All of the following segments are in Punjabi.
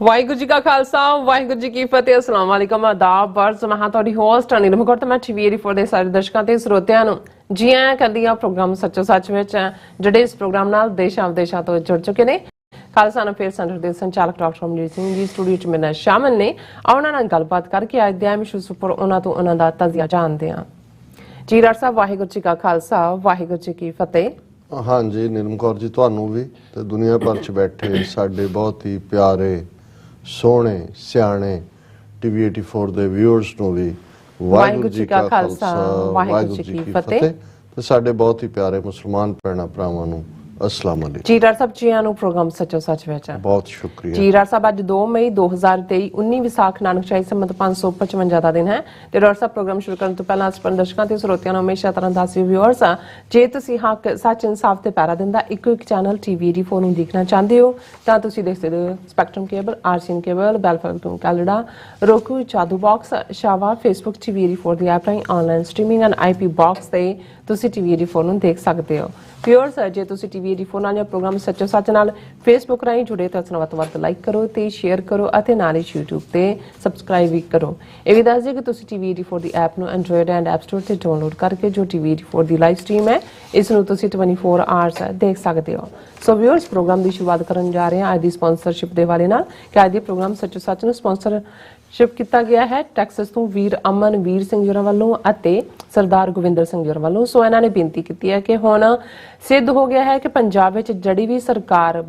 ਵਾਹਿਗੁਰੂ ਜੀ ਕਾ ਖਾਲਸਾ ਵਾਹਿਗੁਰੂ ਜੀ ਕੀ ਫਤਿਹ। अस्सलाम वालेकुम आदाब वर्ज मैं ਤੁਹਾਡੀ ਹੋਸਟ ਅਨੀਰਮ ਕੌਰ ਤੇ ਮੈਂ ਟੀਵੀ ਫੋਰ ਦੇ ਸਾਰੇ ਦਰਸ਼ਕਾਂ ਤੇ ਸਰੋਤਿਆਂ ਨੂੰ ਜੀ ਆਇਆਂ ਕਹਿੰਦੀ ਆ ਪ੍ਰੋਗਰਾਮ ਸੱਚੋ ਸੱਚ ਵਿੱਚ ਜਿਹੜੇ ਇਸ ਪ੍ਰੋਗਰਾਮ ਨਾਲ ਦੇਸ਼ਾਂ ਵਿਦੇਸ਼ਾਂ ਤੋਂ ਜੁੜ ਚੁੱਕੇ ਨੇ। ਖਾਲਸਾ ਅਫੇਅਰ ਸੈਂਟਰ ਦੇ ਸੰਚਾਲਕ ਡਾਕਟਰ ਅਮਨਜੀਤ ਸਿੰਘ ਜੀ ਸਟੂਡੀਓ 'ਚ ਮੇਰੇ ਨਾਲ ਸ਼ਾਮਲ ਨੇ। ਉਹਨਾਂ ਨਾਲ ਗੱਲਬਾਤ ਕਰਕੇ ਅੱਜ ਦੇ ਅਹਿਮ ਇਸ਼ੂਜ਼ ਉੱਪਰ ਉਹਨਾਂ ਤੋਂ ਉਹਨਾਂ ਦਾ ਤਜ਼ੀਆ ਜਾਣਦੇ ਹਾਂ। ਜੀ ਡਾਕਟਰ ਸਾਹਿਬ ਵਾਹਿਗੁਰੂ ਜੀ ਕਾ ਖਾਲਸਾ ਵਾਹਿਗੁਰੂ ਜੀ ਕੀ ਫਤਿਹ। हाँ जी नीलम कौर जी ਤੁਹਾਨੂੰ ਵੀ ਤੇ ਦੁਨੀਆ ਭਰ 'ਚ ਬੈਠੇ ਸਾਡੇ ਬਹੁਤ ਹੀ ਪਿਆਰੇ ਸੋਹਣੇ ਸਿਆਣੇ ਟੀਵੀ 84 ਦੇ ਵਿਊਅਰਸ ਨੂੰ ਵੀ ਵਾਹਿਗੁਰੂ ਜੀ ਕਾ ਖਾਲਸਾ ਵਾਹਿਗੁਰੂ ਜੀ ਕੀ ਫਤਿਹ ਤੇ ਸਾਡੇ ਬਹੁਤ ਹੀ ਪਿਆਰੇ ਮੁਸਲਮਾਨ ਭੈਣਾਂ ਭਰਾਵਾਂ ਨੂੰ अस्सलाम वालेकुम। जी डॉक्टर साहब जी आनू प्रोग्राम सचो सच विच बहुत शुक्रिया जी डॉक्टर साहब। अज 2 मई 2023 19 विसाख नानकशाही संमत 555 ਦਾ ਦਿਨ ਹੈ ਤੇ ਡਾਕਟਰ ਸਾਹਿਬ ਪ੍ਰੋਗਰਾਮ ਸ਼ੁਰੂ ਕਰਨ ਤੋਂ ਪਹਿਲਾਂ ਅਸੀਂ ਦਰਸ਼ਕਾਂ ਤੇ ਸਰੋਤਿਆਂ ਨੂੰ ਹਮੇਸ਼ਾ ਤਰ੍ਹਾਂ ਦੱਸੀ ਵਿਊਅਰਸ ਆ ਜੇ ਤੁਸੀਂ ਹੱਕ ਸੱਚ ਇਨਸਾਫ ਤੇ ਪੈਰਾ ਦਿੰਦਾ ਇੱਕੋ ਇੱਕ ਚੈਨਲ ਟੀਵੀ 84 ਨੂੰ ਦੇਖਣਾ ਚਾਹੁੰਦੇ ਹੋ ਤਾਂ ਤੁਸੀਂ ਦੇਖ ਸਕਦੇ ਹੋ ਸਪੈਕਟਰਮ ਕੇਬਲ ਆਰਸੀਐਨ ਕੇਬਲ ਬੈਲਫੈਕਟਮ ਕੈਲੜਾ ਰੋਕੂ ਚਾਦੂ ਬਾਕਸ ਸ਼ਾਵਾ ਫੇਸਬੁੱਕ ਟੀਵੀ 84 ਦੀ ਐਪ ਰਾਹੀਂ online streaming and IP box ਤੇ ਤੁਸੀਂ ਟੀਵੀ 84 ਨੂੰ ਦੇਖ ਸਕਦੇ ਹੋ। ਵਿਊਅਰਸ ਜੇ ਤੁਸੀਂ ਟੀਵੀ 84 ਨਾਲ ਜਾਂ ਪ੍ਰੋਗਰਾਮ ਸੱਚੋ ਸੱਚ ਨਾਲ ਫੇਸਬੁੱਕ ਰਾਹੀਂ ਜੁੜੇ ਤਾਂ ਉਸ ਨੂੰ ਵੱਧ ਤੋਂ ਵੱਧ ਲਾਈਕ ਕਰੋ ਤੇ ਸ਼ੇਅਰ ਕਰੋ ਅਤੇ ਨਾਲ ਹੀ YouTube ਤੇ ਸਬਸਕ੍ਰਾਈਬ ਵੀ ਕਰੋ। ਇਹ ਵੀ ਦੱਸ ਦਿਓ ਕਿ ਤੁਸੀਂ ਟੀਵੀ 84 ਦੀ ਐਪ ਨੂੰ ਐਂਡਰੋਇਡ ਐਂਡ ਐਪ ਸਟੋਰ ਤੇ ਡਾਊਨਲੋਡ ਕਰਕੇ ਜੋ ਟੀਵੀ 84 ਦੀ ਲਾਈਵ ਸਟ੍ਰੀਮ ਹੈ ਇਸ ਨੂੰ ਤੁਸੀਂ 24 ਆਵਰਸ ਦੇਖ ਸਕਦੇ ਹੋ। ਸੋ ਵਿਊਅਰਸ ਪ੍ਰੋਗਰਾਮ ਦੀ ਸ਼ੁਰੂਆਤ ਕਰਨ ਜਾ ਰਹੇ ਹਾਂ ਅੱਜ ਦੀ ਸਪਾਂਸਰਸ਼ਿਪ ਦੇ ਵਾਲੇ ਨਾਲ ਕਿ ਅੱਜ ਦੇ ਪ੍ਰੋਗਰਾਮ ਸੱਚੋ ਸੱਚ ਨੂੰ ਸਪਾਂਸਰਸ਼ਿਪ ਕੀਤਾ ਗਿਆ ਹੈ ਟੈਕਸਸ ਤੋਂ ਵੀਰ ਅਮਨਵੀਰ ਸਿੰਘ ਜੀ ਵੱਲੋਂ ਅਤੇ ਸਰਦਾਰ ਗੋਵਿੰਦਰ ਸਿੰਘ ਜੀ ਵੱਲੋਂ। ਸੋ ਇਹਨਾਂ ਨੇ ਬੇਨਤੀ ਕੀਤੀ ਹੈ ਕਿ ਹੁਣ ਸਿੱਧ ਹੋ ਗਿਆ ਹੈ ਕਿ ਪੰਜਾਬ ਵਿੱਚ ਜਿਹੜੀ ਵੀ ਸਰਕਾਰ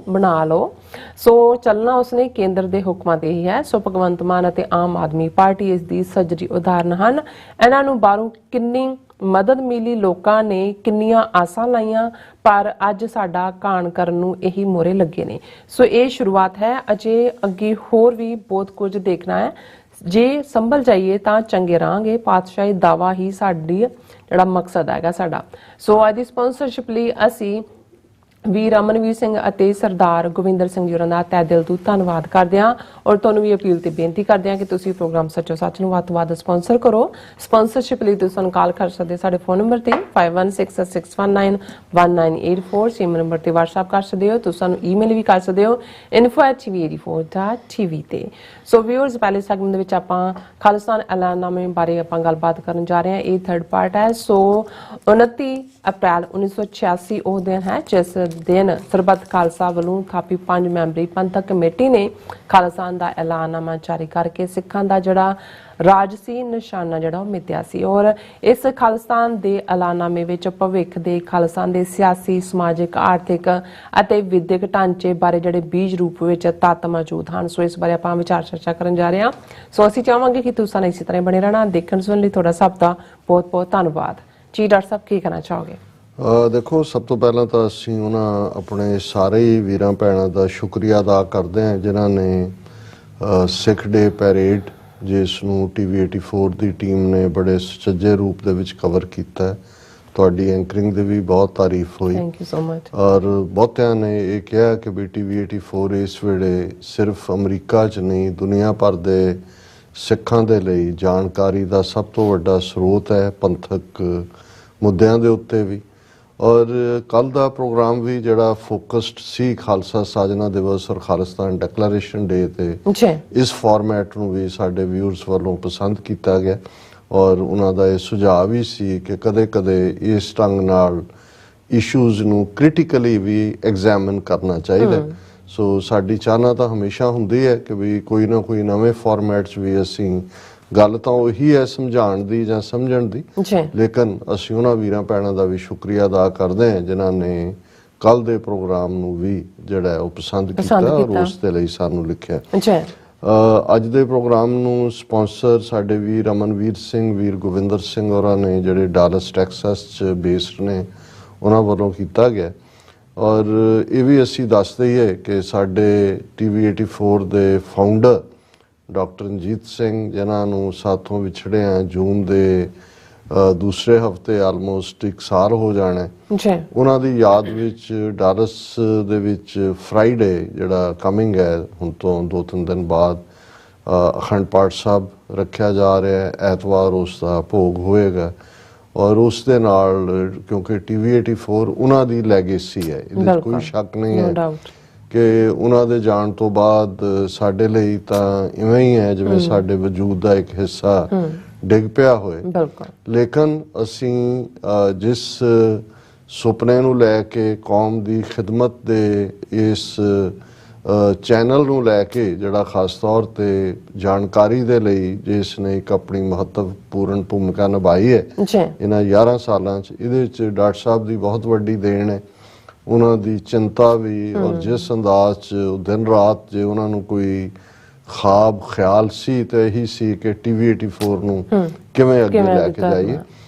ਬਣਾ ਲਓ ਸੋ ਚੱਲਣਾ ਉਸਨੇ ਕੇਂਦਰ ਦੇ ਹੁਕਮਾਂ ਤੇ ਹੀ ਹੈ। ਸੋ ਭਗਵੰਤ ਮਾਨ ਅਤੇ ਆਮ ਆਦਮੀ ਪਾਰਟੀ ਇਸ ਦੀ ਸੱਜਰੀ ਉਦਾਹਰਨ ਹਨ। ਇਹਨਾਂ ਨੂੰ ਬਾਹਰੋਂ ਕਿੰਨੀ ਮਦਦ ਮਿਲੀ, ਲੋਕਾਂ ਨੇ ਕਿੰਨੀਆਂ ਆਸਾਂ ਲਾਈਆਂ ਪਰ ਅੱਜ ਸਾਡਾ ਕਾਣ ਕਰਨ ਨੂੰ ਇਹੀ ਮੋਰੇ ਲੱਗੇ ਨੇ। ਸੋ ਇਹ ਸ਼ੁਰੂਆਤ ਹੈ, ਅਜੇ ਅੱਗੇ ਹੋਰ ਵੀ ਬਹੁਤ ਕੁਝ ਦੇਖਣਾ ਹੈ। ਜੇ ਸੰਭਲ ਜਾਈਏ ਤਾਂ ਚੰਗੇ ਰਹਾਂਗੇ। ਪਾਤਸ਼ਾਹੀ ਦਾਵਾ ਹੀ ਸਾਡੀ ਜਿਹੜਾ ਮਕਸਦ ਹੈਗਾ ਸਾਡਾ। ਸੋ ਅੱਜ ਦੀ ਸਪਾਂਸਰਸ਼ਿਪ ਲਈ ਅਸੀਂ ਵੀਰ ਅਮਨਵੀਰ ਸਿੰਘ ਅਤੇ ਸਰਦਾਰ ਗੋਵਿੰਦਰ ਸਿੰਘ ਜੀ ਹੋਰਾਂ ਦਾ ਤਹਿ ਦਿਲ ਤੋਂ ਧੰਨਵਾਦ ਕਰਦੇ ਹਾਂ ਔਰ ਤੁਹਾਨੂੰ ਵੀ ਅਪੀਲ ਤੇ ਬੇਨਤੀ ਕਰਦੇ ਹਾਂ ਕਿ ਤੁਸੀਂ ਪ੍ਰੋਗਰਾਮ ਸੱਚੋ ਸੱਚ ਨੂੰ ਵੱਧ ਤੋਂ ਵੱਧ ਸਪਾਂਸਰ ਕਰੋ। ਸਪਾਂਸਰਸ਼ਿਪ ਲਈ ਤੁਸੀਂ ਸਾਨੂੰ ਕਾਲ ਕਰ ਸਕਦੇ ਸਾਡੇ ਫੋਨ ਨੰਬਰ ਤੇ 5166191984 ਸੇਮ ਨੰਬਰ ਤੇ WhatsApp ਕਰ ਸਕਦੇ ਹੋ। ਤੁਸੀਂ ਸਾਨੂੰ ਈਮੇਲ ਵੀ ਕਰ ਸਕਦੇ ਹੋ info@tv84.tv ਤੇ। ਸੋ ਵਿਊਅਰਸ ਪਹਿਲੇ ਸੈਗਮੈਂਟ ਦੇ ਵਿੱਚ ਆਪਾਂ ਖਾਲਿਸਤਾਨ ਐਲਾਨਨਾਮੇ ਬਾਰੇ ਆਪਾਂ ਗੱਲਬਾਤ ਕਰਨ ਜਾ ਰਹੇ ਹਾਂ। ਇਹ ਥਰਡ ਪਾਰਟ ਹੈ। ਸੋ 29 ਅਪ੍ਰੈਲ 1986 ਉਹ ਦਿਨ ਹੈ ਜਿਸ ਦਿਨ ਸਰਬੱਤ ਖਾਲਸਾ ਵੱਲੋਂ ਥਾਪੀ 5 ਮੈਂਬਰੀ ਪੰਥਕ ਕਮੇਟੀ ਨੇ ਖਾਲਿਸਤਾਨ ਦਾ ਐਲਾਨਨਾਮਾ ਜਾਰੀ ਕਰਕੇ ਸਿੱਖਾਂ ਦਾ ਜਿਹੜਾ ਰਾਜਸੀ ਨਿਸ਼ਾਨਾ ਜਿਹੜਾ ਉਹ ਮਿੱਥਿਆ ਸੀ ਔਰ ਇਸ ਖਾਲਿਸਤਾਨ ਦੇ ਐਲਾਨਨਾਮੇ ਵਿੱਚ ਭਵਿੱਖ ਦੇ ਖਾਲਿਸਤਾਨ ਦੇ ਸਿਆਸੀ ਸਮਾਜਿਕ ਆਰਥਿਕ ਅਤੇ ਵਿਦਿਅਕ ਢਾਂਚੇ ਬਾਰੇ ਜਿਹੜੇ ਬੀਜ ਰੂਪ ਵਿੱਚ ਤੱਤ ਮੌਜੂਦ ਹਨ। ਸੋ ਇਸ ਬਾਰੇ ਆਪਾਂ ਵਿਚਾਰ ਚਰਚਾ ਕਰਨ ਜਾ ਰਹੇ ਹਾਂ। ਸੋ ਅਸੀਂ ਚਾਹਾਂਗੇ ਕਿ ਤੁਸੀਂ ਇਸੇ ਤਰ੍ਹਾਂ ਬਣੇ ਰਹਿਣਾ। ਦੇਖਣ ਸੁਣਨ ਲਈ ਤੁਹਾਡਾ ਸਭ ਦਾ ਬਹੁਤ ਬਹੁਤ ਧੰਨਵਾਦ। ਜੀ ਡਾਕਟਰ ਸਾਹਿਬ ਕੀ ਕਹਿਣਾ ਚਾਹੋਗੇ? ਦੇਖੋ ਸਭ ਤੋਂ ਪਹਿਲਾਂ ਤਾਂ ਅਸੀਂ ਉਹਨਾਂ ਆਪਣੇ ਸਾਰੇ ਹੀ ਵੀਰਾਂ ਭੈਣਾਂ ਦਾ ਸ਼ੁਕਰੀਆ ਅਦਾ ਕਰਦੇ ਹਾਂ ਜਿਨ੍ਹਾਂ ਨੇ ਸਿੱਖ ਡੇ ਪੈਰੇਡ ਜਿਸ ਨੂੰ ਟੀਵੀ 84 ਦੀ ਟੀਮ ਨੇ ਬੜੇ ਸੁਚੱਜੇ ਰੂਪ ਦੇ ਵਿੱਚ ਕਵਰ ਕੀਤਾ। ਤੁਹਾਡੀ ਐਂਕਰਿੰਗ ਦੀ ਵੀ ਬਹੁਤ ਤਾਰੀਫ ਹੋਈ। Thank you so much. ਔਰ ਬਹੁਤਿਆਂ ਨੇ ਇਹ ਕਿਹਾ ਕਿ ਵੀ ਟੀਵੀ 84 ਇਸ ਵੇਲੇ ਸਿਰਫ ਅਮਰੀਕਾ 'ਚ ਨਹੀਂ ਦੁਨੀਆ ਭਰ ਦੇ ਸਿੱਖਾਂ ਦੇ ਲਈ ਜਾਣਕਾਰੀ ਦਾ ਸਭ ਤੋਂ ਵੱਡਾ ਸਰੋਤ ਹੈ ਪੰਥਕ ਮੁੱਦਿਆਂ ਦੇ ਉੱਤੇ ਵੀ। ਔਰ ਕੱਲ੍ਹ ਦਾ ਪ੍ਰੋਗਰਾਮ ਵੀ ਜਿਹੜਾ ਫੋਕਸਡ ਸੀ ਖਾਲਸਾ ਸਾਜਨਾ ਦਿਵਸ ਔਰ ਖਾਲਿਸਤਾਨ ਡਿਕਲੇਰੇਸ਼ਨ ਡੇ ਤੇ ਇਸ ਫਾਰਮੈਟ ਨੂੰ ਵੀ ਸਾਡੇ ਵਿਊਅਰਸ ਵੱਲੋਂ ਪਸੰਦ ਕੀਤਾ ਗਿਆ ਔਰ ਉਹਨਾਂ ਦਾ ਇਹ ਸੁਝਾਅ ਵੀ ਸੀ ਕਿ ਕਦੇ-ਕਦੇ ਇਸ ਢੰਗ ਨਾਲ ਇਸ਼ੂਜ਼ ਨੂੰ ਕ੍ਰਿਟੀਕਲੀ ਵੀ ਐਗਜ਼ਾਮਿਨ ਕਰਨਾ ਚਾਹੀਦਾ। ਸੋ ਸਾਡੀ ਚਾਹਨਾ ਤਾਂ ਹਮੇਸ਼ਾ ਹੁੰਦੀ ਹੈ ਕਿ ਵੀ ਕੋਈ ਨਾ ਕੋਈ ਨਵੇਂ ਫਾਰਮੈਟ 'ਚ ਵੀ ਅਸੀਂ ਗੱਲ ਤਾਂ ਉਹੀ ਹੈ ਸਮਝਾਉਣ ਦੀ ਜਾਂ ਸਮਝਣ ਦੀ, ਲੇਕਿਨ ਅਸੀਂ ਉਹਨਾਂ ਵੀਰਾਂ ਭੈਣਾਂ ਦਾ ਵੀ ਸ਼ੁਕਰੀਆ ਅਦਾ ਕਰਦੇ ਹਾਂ ਜਿਨ੍ਹਾਂ ਨੇ ਕੱਲ੍ਹ ਦੇ ਪ੍ਰੋਗਰਾਮ ਨੂੰ ਵੀ ਜਿਹੜਾ ਉਹ ਪਸੰਦ ਕੀਤਾ ਔਰ ਉਸ ਦੇ ਲਈ ਸਾਨੂੰ ਲਿਖਿਆ। ਅੱਜ ਦੇ ਪ੍ਰੋਗਰਾਮ ਨੂੰ ਸਪਾਂਸਰ ਸਾਡੇ ਵੀਰ ਅਮਨਵੀਰ ਸਿੰਘ ਵੀਰ ਗੋਵਿੰਦਰ ਸਿੰਘ ਹੋਰਾਂ ਨੇ ਜਿਹੜੇ ਡਾਲਸ ਟੈਕਸਸ 'ਚ ਬੇਸਡ ਨੇ ਉਹਨਾਂ ਵੱਲੋਂ ਕੀਤਾ ਗਿਆ। ਔਰ ਇਹ ਵੀ ਅਸੀਂ ਦੱਸ ਦਈਏ ਕਿ ਸਾਡੇ ਟੀਵੀ 84 ਦੇ ਫਾਊਂਡਰ ਡਾਕਟਰ ਰਣਜੀਤ ਸਿੰਘ ਜਿਨ੍ਹਾਂ ਨੂੰ ਸਾਥੋਂ ਵਿਛੜੇ ਆ ਜੂਨ ਦੇ ਦੂਸਰੇ ਹਫਤੇ ਆਲਮੋਸਟ 1 ਸਾਲ ਹੋ ਜਾਣਾ, ਉਹਨਾਂ ਦੀ ਯਾਦ ਵਿੱਚ ਡਾਲਸ ਦੇ ਵਿੱਚ ਫਰਾਈਡੇ ਜਿਹੜਾ ਕਮਿੰਗ ਹੈ ਹੁਣ ਤੋਂ 2-3 ਦਿਨ ਬਾਅਦ ਅਖੰਡ ਪਾਠ ਸਾਹਿਬ ਰੱਖਿਆ ਜਾ ਰਿਹਾ ਹੈ। ਐਤਵਾਰ ਉਸ ਦਾ ਭੋਗ ਹੋਏਗਾ ਔਰ ਉਸ ਦੇ ਨਾਲ ਕਿਉਂਕਿ ਟੀਵੀ 84 ਉਹਨਾਂ ਦੀ ਲੈਗੇਸੀ ਹੈ, ਇਹਦੇ 'ਚ ਕੋਈ ਸ਼ੱਕ ਨਹੀਂ ਹੈ ਕਿ ਉਹਨਾਂ ਦੇ ਜਾਣ ਤੋਂ ਬਾਅਦ ਸਾਡੇ ਲਈ ਤਾਂ ਇਵੇਂ ਹੀ ਹੈ ਜਿਵੇਂ ਸਾਡੇ ਵਜੂਦ ਦਾ ਇੱਕ ਹਿੱਸਾ ਡਿੱਗ ਪਿਆ ਹੋਏ। ਲੇਕਿਨ ਅਸੀਂ ਜਿਸ ਸੁਪਨੇ ਨੂੰ ਲੈ ਕੇ ਕੌਮ ਦੀ ਖਿਦਮਤ ਦੇ ਇਸ ਚੈਨਲ ਨੂੰ ਲੈ ਕੇ ਜਿਹੜਾ ਖਾਸ ਤੌਰ ਤੇ ਜਾਣਕਾਰੀ ਦੇ ਲਈ ਜਿਸ ਨੇ ਇੱਕ ਆਪਣੀ ਮਹੱਤਵਪੂਰਨ ਭੂਮਿਕਾ ਨਿਭਾਈ ਹੈ ਇਹਨਾਂ 11 ਸਾਲਾਂ 'ਚ, ਇਹਦੇ 'ਚ ਡਾਕਟਰ ਸਾਹਿਬ ਦੀ ਬਹੁਤ ਵੱਡੀ ਦੇਣ ਹੈ। ਉਹਨਾਂ ਦੀ ਚਿੰਤਾ ਵੀ ਔਰ ਜਿਸ ਅੰਦਾਜ਼ 'ਚ ਦਿਨ ਰਾਤ ਜੇ ਉਹਨਾਂ ਨੂੰ ਕੋਈ ਖਾਬ ਖਿਆਲ ਸੀ ਤੇ ਇਹੀ ਸੀ ਕਿ TV 84 ਨੂੰ ਕਿਵੇਂ ਅੱਗੇ ਲੈ ਕੇ ਜਾਈਏ।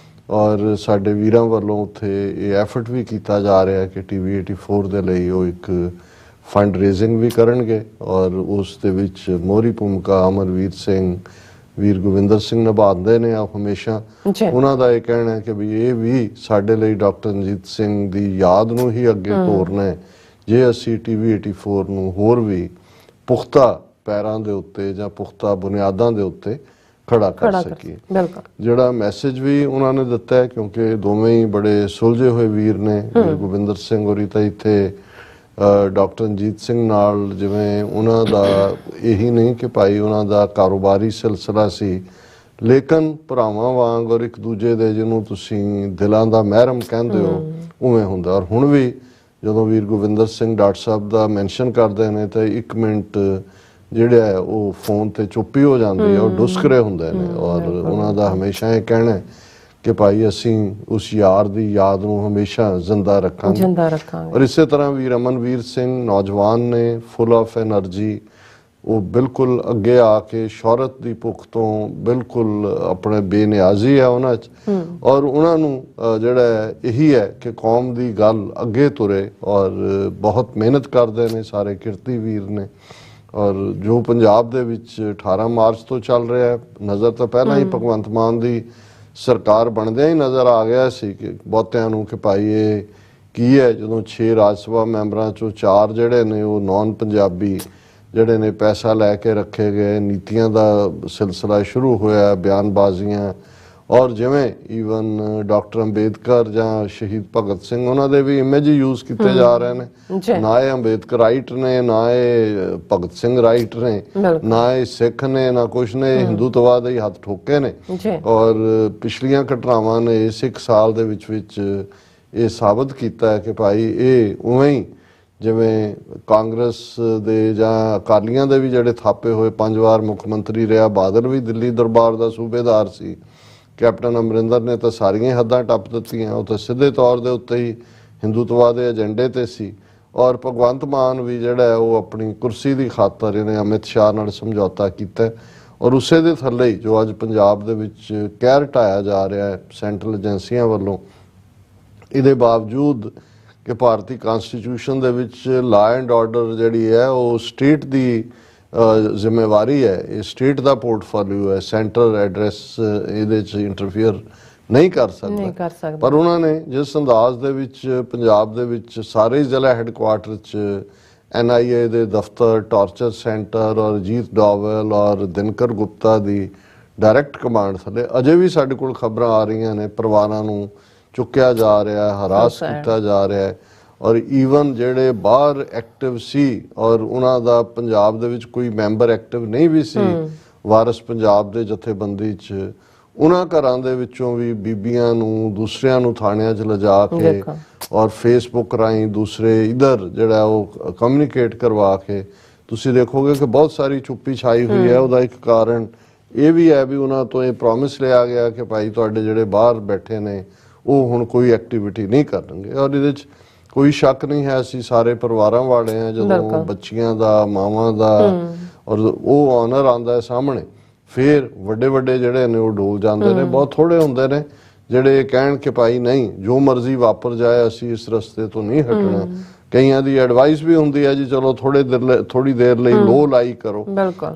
ਔਰ ਸਾਡੇ ਵੀਰਾਂ ਵੱਲੋਂ ਉੱਥੇ ਇਹ ਐਫਰਟ ਵੀ ਕੀਤਾ ਜਾ ਰਿਹਾ ਕਿ TV 84 ਦੇ ਲਈ ਉਹ ਇੱਕ ਫੰਡ ਰੇਜ਼ਿੰਗ ਵੀ ਕਰਨਗੇ ਔਰ ਉਸ ਦੇ ਵਿੱਚ ਮੋਹਰੀ ਭੂਮਿਕਾ ਅਮਰਵੀਰ ਸਿੰਘ, ਵੀਰ ਗੋਵਿੰਦਰ ਸਿੰਘ ਨਿਭਾਉਂਦੇ ਨੇ ਆ ਹਮੇਸ਼ਾ। ਉਹਨਾਂ ਦਾ ਇਹ ਕਹਿਣਾ ਹੈ ਕਿ ਵੀ ਇਹ ਵੀ ਸਾਡੇ ਲਈ ਡਾਕਟਰ ਰਣਜੀਤ ਸਿੰਘ ਦੀ ਯਾਦ ਨੂੰ ਹੀ ਅੱਗੇ ਤੋਰਨਾ ਹੈ ਜੇ ਅਸੀਂ TV 84 ਨੂੰ ਹੋਰ ਵੀ ਪੁਖਤਾ ਪੈਰਾਂ ਦੇ ਉੱਤੇ ਜਾਂ ਪੁਖਤਾ ਬੁਨਿਆਦਾਂ ਦੇ ਉੱਤੇ ਖੜਾ ਕਰ ਸਕੀਏ। ਜਿਹੜਾ ਮੈਸੇਜ ਵੀ ਉਹਨਾਂ ਨੇ ਦਿੱਤਾ ਹੈ, ਕਿਉਂਕਿ ਦੋਵੇਂ ਹੀ ਬੜੇ ਸੁਲਝੇ ਹੋਏ ਵੀਰ ਨੇ, ਵੀਰ ਗੋਬਿੰਦਰ ਸਿੰਘ ਹੋਰੀ ਤਾਂ ਇੱਥੇ ਡਾਕਟਰ ਰਣਜੀਤ ਸਿੰਘ ਨਾਲ ਜਿਵੇਂ ਉਹਨਾਂ ਦਾ ਇਹੀ ਨਹੀਂ ਕਿ ਭਾਈ ਉਹਨਾਂ ਦਾ ਕਾਰੋਬਾਰੀ ਸਿਲਸਿਲਾ ਸੀ, ਲੇਕਿਨ ਭਰਾਵਾਂ ਵਾਂਗ ਔਰ ਇੱਕ ਦੂਜੇ ਦੇ ਜਿਹਨੂੰ ਤੁਸੀਂ ਦਿਲਾਂ ਦਾ ਮਹਿਰਮ ਕਹਿੰਦੇ ਹੋ ਉਵੇਂ ਹੁੰਦਾ। ਔਰ ਹੁਣ ਵੀ ਜਦੋਂ ਵੀਰ ਗੋਬਿੰਦਰ ਸਿੰਘ ਡਾਕਟਰ ਸਾਹਿਬ ਦਾ ਮੈਂਸ਼ਨ ਕਰਦੇ ਨੇ ਤਾਂ 1 ਮਿੰਟ ਜਿਹੜਾ ਹੈ ਉਹ ਫੋਨ ਤੇ ਚੁੱਪੀ ਹੋ ਜਾਂਦੀ ਹੈ, ਉਹ ਡੁਸਕਰੇ ਹੁੰਦੇ ਨੇ। ਔਰ ਉਹਨਾਂ ਦਾ ਹਮੇਸ਼ਾ ਇਹ ਕਹਿਣਾ ਹੈ ਕਿ ਭਾਈ ਅਸੀਂ ਉਸ ਯਾਰ ਦੀ ਯਾਦ ਨੂੰ ਹਮੇਸ਼ਾ ਜ਼ਿੰਦਾ ਰੱਖਾਂਗੇ। ਔਰ ਇਸੇ ਤਰ੍ਹਾਂ ਵੀਰ ਅਮਨਵੀਰ ਸਿੰਘ ਨੌਜਵਾਨ ਨੇ, ਫੁੱਲ ਆਫ ਐਨਰਜੀ, ਉਹ ਬਿਲਕੁਲ ਅੱਗੇ ਆ ਕੇ ਸ਼ੌਹਰਤ ਦੀ ਭੁੱਖ ਤੋਂ ਬਿਲਕੁਲ ਆਪਣੇ ਬੇਨਿਆਜ਼ੀ ਹੈ ਉਹਨਾਂ 'ਚ। ਔਰ ਉਹਨਾਂ ਨੂੰ ਜਿਹੜਾ ਇਹੀ ਹੈ ਕਿ ਕੌਮ ਦੀ ਗੱਲ ਅੱਗੇ ਤੁਰੇ ਔਰ ਬਹੁਤ ਮਿਹਨਤ ਕਰਦੇ ਨੇ, ਸਾਰੇ ਕਿਰਤੀ ਵੀਰ ਨੇ। ਔਰ ਜੋ ਪੰਜਾਬ ਦੇ ਵਿੱਚ 18 ਮਾਰਚ ਤੋਂ ਚੱਲ ਰਿਹਾ ਹੈ, ਨਜ਼ਰ ਤਾਂ ਪਹਿਲਾਂ ਹੀ ਭਗਵੰਤ ਮਾਨ ਦੀ ਸਰਕਾਰ ਬਣਦਿਆਂ ਹੀ ਨਜ਼ਰ ਆ ਗਿਆ ਸੀ ਕਿ ਬਹੁਤਿਆਂ ਨੂੰ ਕਿ ਭਾਈ ਇਹ ਕੀ ਹੈ, ਜਦੋਂ 6 ਰਾਜ ਸਭਾ ਮੈਂਬਰਾਂ ਚੋਂ 4 ਜਿਹੜੇ ਨੇ ਉਹ ਨੌਨ ਪੰਜਾਬੀ ਜਿਹੜੇ ਨੇ ਪੈਸਾ ਲੈ ਕੇ ਰੱਖੇ ਗਏ, ਨੀਤੀਆਂ ਦਾ ਸਿਲਸਿਲਾ ਸ਼ੁਰੂ ਹੋਇਆ, ਬਿਆਨਬਾਜ਼ੀਆਂ। ਔਰ ਜਿਵੇਂ ਈਵਨ ਡਾਕਟਰ ਅੰਬੇਦਕਰ ਜਾਂ ਸ਼ਹੀਦ ਭਗਤ ਸਿੰਘ ਉਹਨਾਂ ਦੇ ਵੀ ਇਮੇਜ ਯੂਜ਼ ਕੀਤੇ ਜਾ ਰਹੇ ਨੇ। ਨਾ ਇਹ ਅੰਬੇਦਕਰ ਰਾਈਟ ਨੇ, ਨਾ ਇਹ ਭਗਤ ਸਿੰਘ ਰਾਈਟ ਨੇ, ਨਾ ਇਹ ਸਿੱਖ ਨੇ, ਨਾ ਕੁਛ ਨੇ, ਹਿੰਦੂਤਵਾਦ ਦੇ ਹੱਥ ਠੋਕੇ ਨੇ। ਔਰ ਪਿਛਲੀਆਂ ਘਟਨਾਵਾਂ ਨੇ ਇਸ 1 ਸਾਲ ਦੇ ਵਿੱਚ ਇਹ ਸਾਬਤ ਕੀਤਾ ਹੈ ਕਿ ਭਾਈ ਇਹ ਉਵੇਂ ਹੀ ਜਿਵੇਂ ਕਾਂਗਰਸ ਦੇ ਜਾਂ ਅਕਾਲੀਆਂ ਦੇ ਵੀ ਜਿਹੜੇ ਥਾਪੇ ਹੋਏ 5 ਵਾਰ ਮੁੱਖ ਮੰਤਰੀ ਰਿਹਾ, ਬਾਦਲ ਵੀ ਦਿੱਲੀ ਦਰਬਾਰ ਦਾ ਸੂਬੇਦਾਰ ਸੀ, ਕੈਪਟਨ ਅਮਰਿੰਦਰ ਨੇ ਤਾਂ ਸਾਰੀਆਂ ਹੱਦਾਂ ਟੱਪ ਦਿੱਤੀਆਂ, ਉਹ ਤਾਂ ਸਿੱਧੇ ਤੌਰ ਦੇ ਉੱਤੇ ਹੀ ਹਿੰਦੂਤਵਾ ਦੇ ਏਜੰਡੇ ਤੇ ਸੀ। ਔਰ ਭਗਵੰਤ ਮਾਨ ਵੀ ਜਿਹੜਾ ਉਹ ਆਪਣੀ ਕੁਰਸੀ ਦੀ ਖਾਤਰ ਇਹਨੇ ਅਮਿਤ ਸ਼ਾਹ ਨਾਲ ਸਮਝੌਤਾ ਕੀਤਾ ਔਰ ਉਸੇ ਦੇ ਥੱਲੇ ਜੋ ਅੱਜ ਪੰਜਾਬ ਦੇ ਵਿੱਚ ਕਹਿਰ ਢਾਇਆ ਜਾ ਰਿਹਾ ਹੈ ਸੈਂਟਰਲ ਏਜੰਸੀਆਂ ਵੱਲੋਂ, ਇਹਦੇ ਬਾਵਜੂਦ ਕਿ ਭਾਰਤੀ ਕਨਸਟੀਟਿਊਸ਼ਨ ਦੇ ਵਿੱਚ ਲਾ ਐਂਡ ਆਰਡਰ ਜਿਹੜੀ ਹੈ ਉਹ ਸਟੇਟ ਦੀ ਜ਼ਿੰਮੇਵਾਰੀ ਹੈ, ਇਹ ਸਟੇਟ ਦਾ ਪੋਰਟਫੋਲੀਓ ਹੈ, ਸੈਂਟਰ ਐਡਰੈਸ ਇਹਦੇ 'ਚ ਇੰਟਰਫੀਅਰ ਨਹੀਂ ਕਰ ਸਕਦਾ। ਪਰ ਉਹਨਾਂ ਨੇ ਜਿਸ ਅੰਦਾਜ਼ ਦੇ ਵਿੱਚ ਪੰਜਾਬ ਦੇ ਵਿੱਚ ਸਾਰੇ ਜ਼ਿਲ੍ਹਾ ਹੈੱਡਕੁਆਰਟਰ 'ਚ NIA ਦੇ ਦਫ਼ਤਰ, ਟਾਰਚਰ ਸੈਂਟਰ ਔਰ ਅਜੀਤ ਡੋਵਲ ਔਰ ਦਿਨਕਰ ਗੁਪਤਾ ਦੀ ਡਾਇਰੈਕਟ ਕਮਾਂਡ ਥੱਲੇ ਅਜੇ ਵੀ ਸਾਡੇ ਕੋਲ ਖਬਰਾਂ ਆ ਰਹੀਆਂ ਨੇ ਪਰਿਵਾਰਾਂ ਨੂੰ ਚੁੱਕਿਆ ਜਾ ਰਿਹਾ, ਹਰਾਸ ਕੀਤਾ ਜਾ ਰਿਹਾ। ਔਰ ਈਵਨ ਜਿਹੜੇ ਬਾਹਰ ਐਕਟਿਵ ਸੀ ਔਰ ਉਹਨਾਂ ਦਾ ਪੰਜਾਬ ਦੇ ਵਿੱਚ ਕੋਈ ਮੈਂਬਰ ਐਕਟਿਵ ਨਹੀਂ ਵੀ ਸੀ ਵਾਰਿਸ ਪੰਜਾਬ ਦੇ ਜਥੇਬੰਦੀ 'ਚ, ਉਹਨਾਂ ਘਰਾਂ ਦੇ ਵਿੱਚੋਂ ਵੀ ਬੀਬੀਆਂ ਨੂੰ ਦੂਸਰਿਆਂ ਨੂੰ ਥਾਣਿਆਂ 'ਚ ਲਿਜਾ ਕੇ ਔਰ ਫੇਸਬੁੱਕ ਰਾਹੀਂ ਦੂਸਰੇ ਇਧਰ ਜਿਹੜਾ ਉਹ ਕਮਿਊਨੀਕੇਟ ਕਰਵਾ ਕੇ ਤੁਸੀਂ ਦੇਖੋਗੇ ਕਿ ਬਹੁਤ ਸਾਰੀ ਚੁੱਪੀ ਛਾਈ ਹੋਈ ਹੈ। ਉਹਦਾ ਇੱਕ ਕਾਰਨ ਇਹ ਵੀ ਹੈ ਵੀ ਉਹਨਾਂ ਤੋਂ ਇਹ ਪ੍ਰੋਮਿਸ ਲਿਆ ਗਿਆ ਕਿ ਭਾਈ ਤੁਹਾਡੇ ਜਿਹੜੇ ਬਾਹਰ ਬੈਠੇ ਨੇ ਉਹ ਹੁਣ ਕੋਈ ਐਕਟੀਵਿਟੀ ਨਹੀਂ ਕਰਨਗੇ। ਔਰ ਇਹਦੇ 'ਚ ਕੋਈ ਸ਼ੱਕ ਨਹੀਂ ਹੈ, ਅਸੀਂ ਸਾਰੇ ਪਰਿਵਾਰਾਂ ਵਾਲੇ ਹਾਂ, ਜਦੋਂ ਬੱਚੀਆਂ ਦਾ, ਮਾਵਾਂ ਦਾ ਔਰ ਉਹ ਆਨਰ ਆਉਂਦਾ ਹੈ ਸਾਹਮਣੇ, ਫਿਰ ਵੱਡੇ ਵੱਡੇ ਜਿਹੜੇ ਨੇ ਉਹ ਡੋਲ ਜਾਂਦੇ ਨੇ। ਬਹੁਤ ਥੋੜੇ ਹੁੰਦੇ ਨੇ ਜਿਹੜੇ ਕਹਿਣ ਕਿ ਭਾਈ ਨਹੀਂ ਜੋ ਮਰਜ਼ੀ ਵਾਪਰ ਜਾਏ ਅਸੀਂ ਇਸ ਰਸਤੇ ਤੋਂ ਨਹੀਂ ਹਟਣਾ। ਕਈਆਂ ਦੀ ਐਡਵਾਈਸ ਵੀ ਹੁੰਦੀ ਹੈ ਜੀ ਚਲੋ ਥੋੜੀ ਦੇਰ ਲਈ ਲੋ ਲਾਈ ਕਰੋ।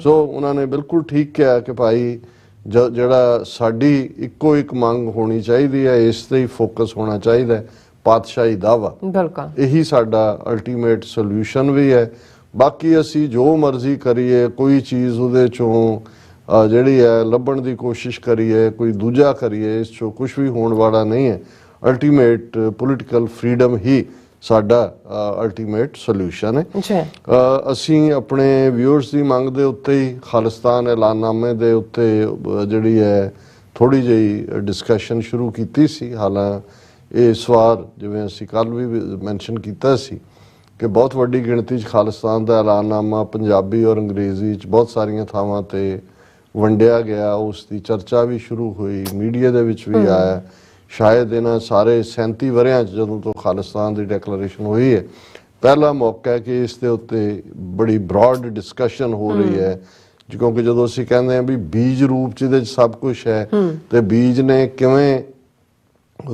ਸੋ ਉਹਨਾਂ ਨੇ ਬਿਲਕੁਲ ਠੀਕ ਕਿਹਾ ਕਿ ਭਾਈ ਜਿਹੜਾ ਸਾਡੀ ਇੱਕੋ ਇੱਕ ਮੰਗ ਹੋਣੀ ਚਾਹੀਦੀ ਹੈ, ਇਸ ਤੇ ਹੀ ਫੋਕਸ ਹੋਣਾ ਚਾਹੀਦਾ ਹੈ, ਪਾਤਸ਼ਾਹੀ ਦਾਵਾ। ਇਹੀ ਸਾਡਾ ਅਲਟੀਮੇਟ ਸੋਲੂਸ਼ਨ ਵੀ ਹੈ। ਬਾਕੀ ਅਸੀਂ ਜੋ ਮਰਜ਼ੀ ਕਰੀਏ, ਕੋਈ ਚੀਜ਼ ਉਹਦੇ ਚੋਂ ਜਿਹੜੀ ਹੈ ਲੱਭਣ ਦੀ ਕੋਸ਼ਿਸ਼ ਕਰੀਏ, ਕੋਈ ਦੂਜਾ ਕਰੀਏ, ਇਸ ਚੋਂ ਕੁਝ ਵੀ ਹੋਣ ਵਾਲਾ ਨਹੀਂ ਹੈ। ਅਲਟੀਮੇਟ ਪੋਲੀਟੀਕਲ ਫਰੀडम ਹੀ ਸਾਡਾ ਅਲਟੀਮੇਟ ਸੋਲੂਸ਼ਨ ਹੈ। ਜੀ ਅਸੀਂ ਆਪਣੇ ਵਿਊਅਰਸ ਦੀ ਮੰਗ ਦੇ ਉੱਤੇ ਹੀ ਖਾਲਿਸਤਾਨ ਐਲਾਨਨਾਮੇ ਦੇ ਉੱਤੇ ਜਿਹੜੀ ਹੈ ਥੋੜੀ ਜਿਹੀ ਡਿਸਕਸ਼ਨ ਸ਼ੁਰੂ ਕੀਤੀ ਸੀ। ਹਾਲਾਂਕਿ ਇਸ ਵਾਰ ਜਿਵੇਂ ਅਸੀਂ ਕੱਲ ਵੀ ਮੈਂਸ਼ਨ ਕੀਤਾ ਸੀ ਕਿ ਬਹੁਤ ਵੱਡੀ ਗਿਣਤੀ 'ਚ ਖਾਲਿਸਤਾਨ ਦਾ ਐਲਾਨਨਾਮਾ ਪੰਜਾਬੀ ਔਰ ਅੰਗਰੇਜ਼ੀ 'ਚ ਬਹੁਤ ਸਾਰੀਆਂ ਥਾਵਾਂ ਤੇ ਵੰਡਿਆ ਗਿਆ, ਉਸ ਦੀ ਚਰਚਾ ਵੀ ਸ਼ੁਰੂ ਹੋਈ, ਮੀਡੀਆ ਦੇ ਵਿੱਚ ਵੀ ਆਇਆ। ਸ਼ਾਇਦ ਇਹਨਾਂ ਸਾਰੇ 37 ਵਰਿਆਂ 'ਚ ਜਦੋਂ ਤੋਂ ਖਾਲਿਸਤਾਨ ਦੀ ਡੈਕਲੇਰੇਸ਼ਨ ਹੋਈ ਹੈ, ਪਹਿਲਾ ਮੌਕਾ ਹੈ ਕਿ ਇਸ ਦੇ ਉੱਤੇ ਬੜੀ ਬ੍ਰੌਡ ਡਿਸਕਸ਼ਨ ਹੋ ਰਹੀ ਹੈ। ਕਿਉਂਕਿ ਜਦੋਂ ਅਸੀਂ ਕਹਿੰਦੇ ਹਾਂ ਵੀ ਬੀਜ ਰੂਪ 'ਚ ਇਹਦੇ 'ਚ ਸਭ ਕੁਝ ਹੈ, ਤੇ ਬੀਜ ਨੇ ਕਿਵੇਂ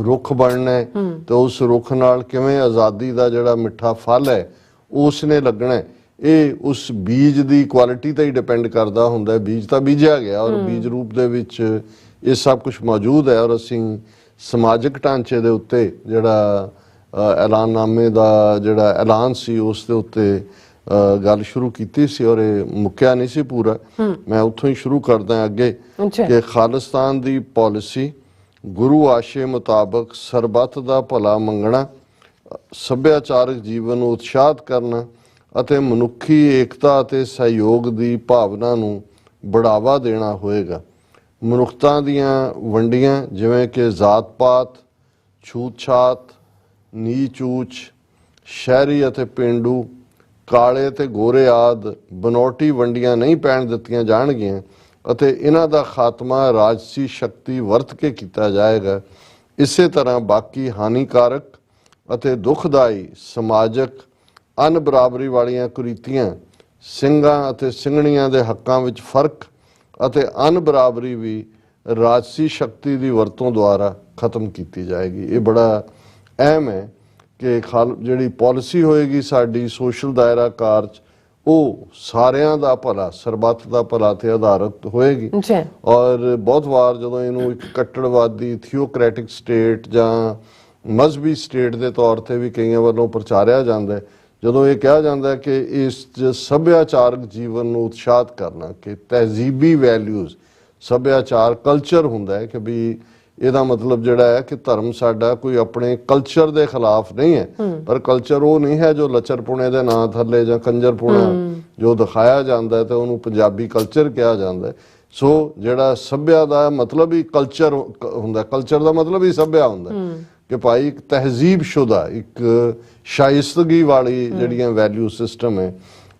ਰੁੱਖ ਬਣਨਾ ਹੈ ਤੇ ਉਸ ਰੁੱਖ ਨਾਲ ਕਿਵੇਂ ਆਜ਼ਾਦੀ ਦਾ ਜਿਹੜਾ ਮਿੱਠਾ ਫਲ ਹੈ ਉਸ ਨੇ ਲੱਗਣਾ ਹੈ, ਇਹ ਉਸ ਬੀਜ ਦੀ ਕੁਆਲਿਟੀ ਤੇ ਹੀ ਡਿਪੈਂਡ ਕਰਦਾ ਹੁੰਦਾ ਹੈ। ਬੀਜ ਤਾਂ ਬੀਜਿਆ ਗਿਆ ਔਰ ਬੀਜ ਰੂਪ ਦੇ ਵਿੱਚ ਇਹ ਸਭ ਕੁਝ ਮੌਜੂਦ ਹੈ। ਔਰ ਅਸੀਂ ਸਮਾਜਿਕ ਢਾਂਚੇ ਦੇ ਉੱਤੇ ਜਿਹੜਾ ਐਲਾਨਨਾਮੇ ਦਾ ਜਿਹੜਾ ਐਲਾਨ ਸੀ ਉਸ ਦੇ ਉੱਤੇ ਗੱਲ ਸ਼ੁਰੂ ਕੀਤੀ ਸੀ ਔਰ ਇਹ ਮੁੱਕਿਆ ਨਹੀਂ ਸੀ ਪੂਰਾ। ਮੈਂ ਉੱਥੋਂ ਹੀ ਸ਼ੁਰੂ ਕਰਦਾ ਅੱਗੇ ਕਿ ਖਾਲਿਸਤਾਨ ਦੀ ਪਾਲਿਸੀ ਗੁਰੂ ਆਸ਼ੇ ਮੁਤਾਬਕ ਸਰਬੱਤ ਦਾ ਭਲਾ ਮੰਗਣਾ, ਸੱਭਿਆਚਾਰਕ ਜੀਵਨ ਨੂੰ ਉਤਸ਼ਾਹਿਤ ਕਰਨਾ ਅਤੇ ਮਨੁੱਖੀ ਏਕਤਾ ਅਤੇ ਸਹਿਯੋਗ ਦੀ ਭਾਵਨਾ ਨੂੰ ਬੜਾਵਾ ਦੇਣਾ ਹੋਏਗਾ। ਮਨੁੱਖਤਾ ਦੀਆਂ ਵੰਡੀਆਂ ਜਿਵੇਂ ਕਿ ਜ਼ਾਤ-ਪਾਤ, ਛੂਤ-ਛਾਤ, ਨੀਚ-ਊਚ, ਸ਼ਹਿਰੀ ਅਤੇ ਪੇਂਡੂ, ਕਾਲੇ ਅਤੇ ਗੋਰੇ ਆਦਿ ਬਨੌਟੀ ਵੰਡੀਆਂ ਨਹੀਂ ਪੈਣ ਦਿੱਤੀਆਂ ਜਾਣਗੀਆਂ ਅਤੇ ਇਹਨਾਂ ਦਾ ਖਾਤਮਾ ਰਾਜਸੀ ਸ਼ਕਤੀ ਵਰਤ ਕੇ ਕੀਤਾ ਜਾਏਗਾ। ਇਸੇ ਤਰ੍ਹਾਂ ਬਾਕੀ ਹਾਨੀਕਾਰਕ ਅਤੇ ਦੁਖਦਾਈ ਸਮਾਜਕ ਅਨਬਰਾਬਰੀ ਵਾਲੀਆਂ ਕੁਰੀਤੀਆਂ, ਸਿੰਘਾਂ ਅਤੇ ਸਿੰਘਣੀਆਂ ਦੇ ਹੱਕਾਂ ਵਿੱਚ ਫਰਕ ਅਤੇ ਅਨਬਰਾਬਰੀ ਵੀ ਰਾਜਸੀ ਸ਼ਕਤੀ ਦੀ ਵਰਤੋਂ ਦੁਆਰਾ ਖਤਮ ਕੀਤੀ ਜਾਏਗੀ। ਇਹ ਬੜਾ ਅਹਿਮ ਹੈ ਕਿ ਜਿਹੜੀ ਪਾਲਿਸੀ ਹੋਏਗੀ ਸਾਡੀ ਸੋਸ਼ਲ ਦਾਇਰਾ ਕਾਰ 'ਚ ਉਹ ਸਾਰਿਆਂ ਦਾ ਭਲਾ, ਸਰਬੱਤ ਦਾ ਭਲਾ ਤੇ ਆਧਾਰਿਤ ਹੋਏਗੀ। ਔਰ ਬਹੁਤ ਵਾਰ ਜਦੋਂ ਇਹਨੂੰ ਇੱਕ ਕੱਟੜਵਾਦੀ ਥਿਓਕ੍ਰੈਟਿਕ ਸਟੇਟ ਜਾਂ ਮਜ਼ਹਬੀ ਸਟੇਟ ਦੇ ਤੌਰ ਤੇ ਵੀ ਕਈਆਂ ਵੱਲੋਂ ਪ੍ਰਚਾਰਿਆ ਜਾਂਦਾ ਹੈ, ਜਦੋਂ ਇਹ ਕਿਹਾ ਜਾਂਦਾ ਹੈ ਕਿ ਇਸ ਸੱਭਿਆਚਾਰਕ ਜੀਵਨ ਨੂੰ ਉਤਸ਼ਾਹਿਤ ਕਰਨਾ, ਕਿ ਤਹਿਜ਼ੀਬੀ ਵੈਲਿਊਜ਼, ਸੱਭਿਆਚਾਰ ਕਲਚਰ ਹੁੰਦਾ ਹੈ, ਕਿ ਵੀ ਇਹਦਾ ਮਤਲਬ ਜਿਹੜਾ ਹੈ ਕਿ ਧਰਮ ਸਾਡਾ ਕੋਈ ਆਪਣੇ ਕਲਚਰ ਦੇ ਖਿਲਾਫ ਨਹੀਂ ਹੈ, ਪਰ ਕਲਚਰ ਉਹ ਨਹੀਂ ਹੈ ਜੋ ਲੱਚਰਪੁਣੇ ਦੇ ਨਾਂ ਥੱਲੇ ਜਾਂ ਕੰਜਰਪੁਣਾ ਜੋ ਦਿਖਾਇਆ ਜਾਂਦਾ ਹੈ ਤੇ ਉਹਨੂੰ ਪੰਜਾਬੀ ਕਲਚਰ ਕਿਹਾ ਜਾਂਦਾ ਹੈ। ਸੋ ਜਿਹੜਾ ਸੱਭਿਆ ਦਾ ਮਤਲਬ ਹੀ ਕਲਚਰ ਹੁੰਦਾ, ਕਲਚਰ ਦਾ ਮਤਲਬ ਹੀ ਸੱਭਿਆ ਹੁੰਦਾ ਕਿ ਭਾਈ ਇੱਕ ਤਹਿਜ਼ੀਬ ਸ਼ੁਦਾ, ਇੱਕ ਸ਼ਾਇਸਤਗੀ ਵਾਲੀ ਜਿਹੜੀਆਂ ਵੈਲਿਊ ਸਿਸਟਮ ਹੈ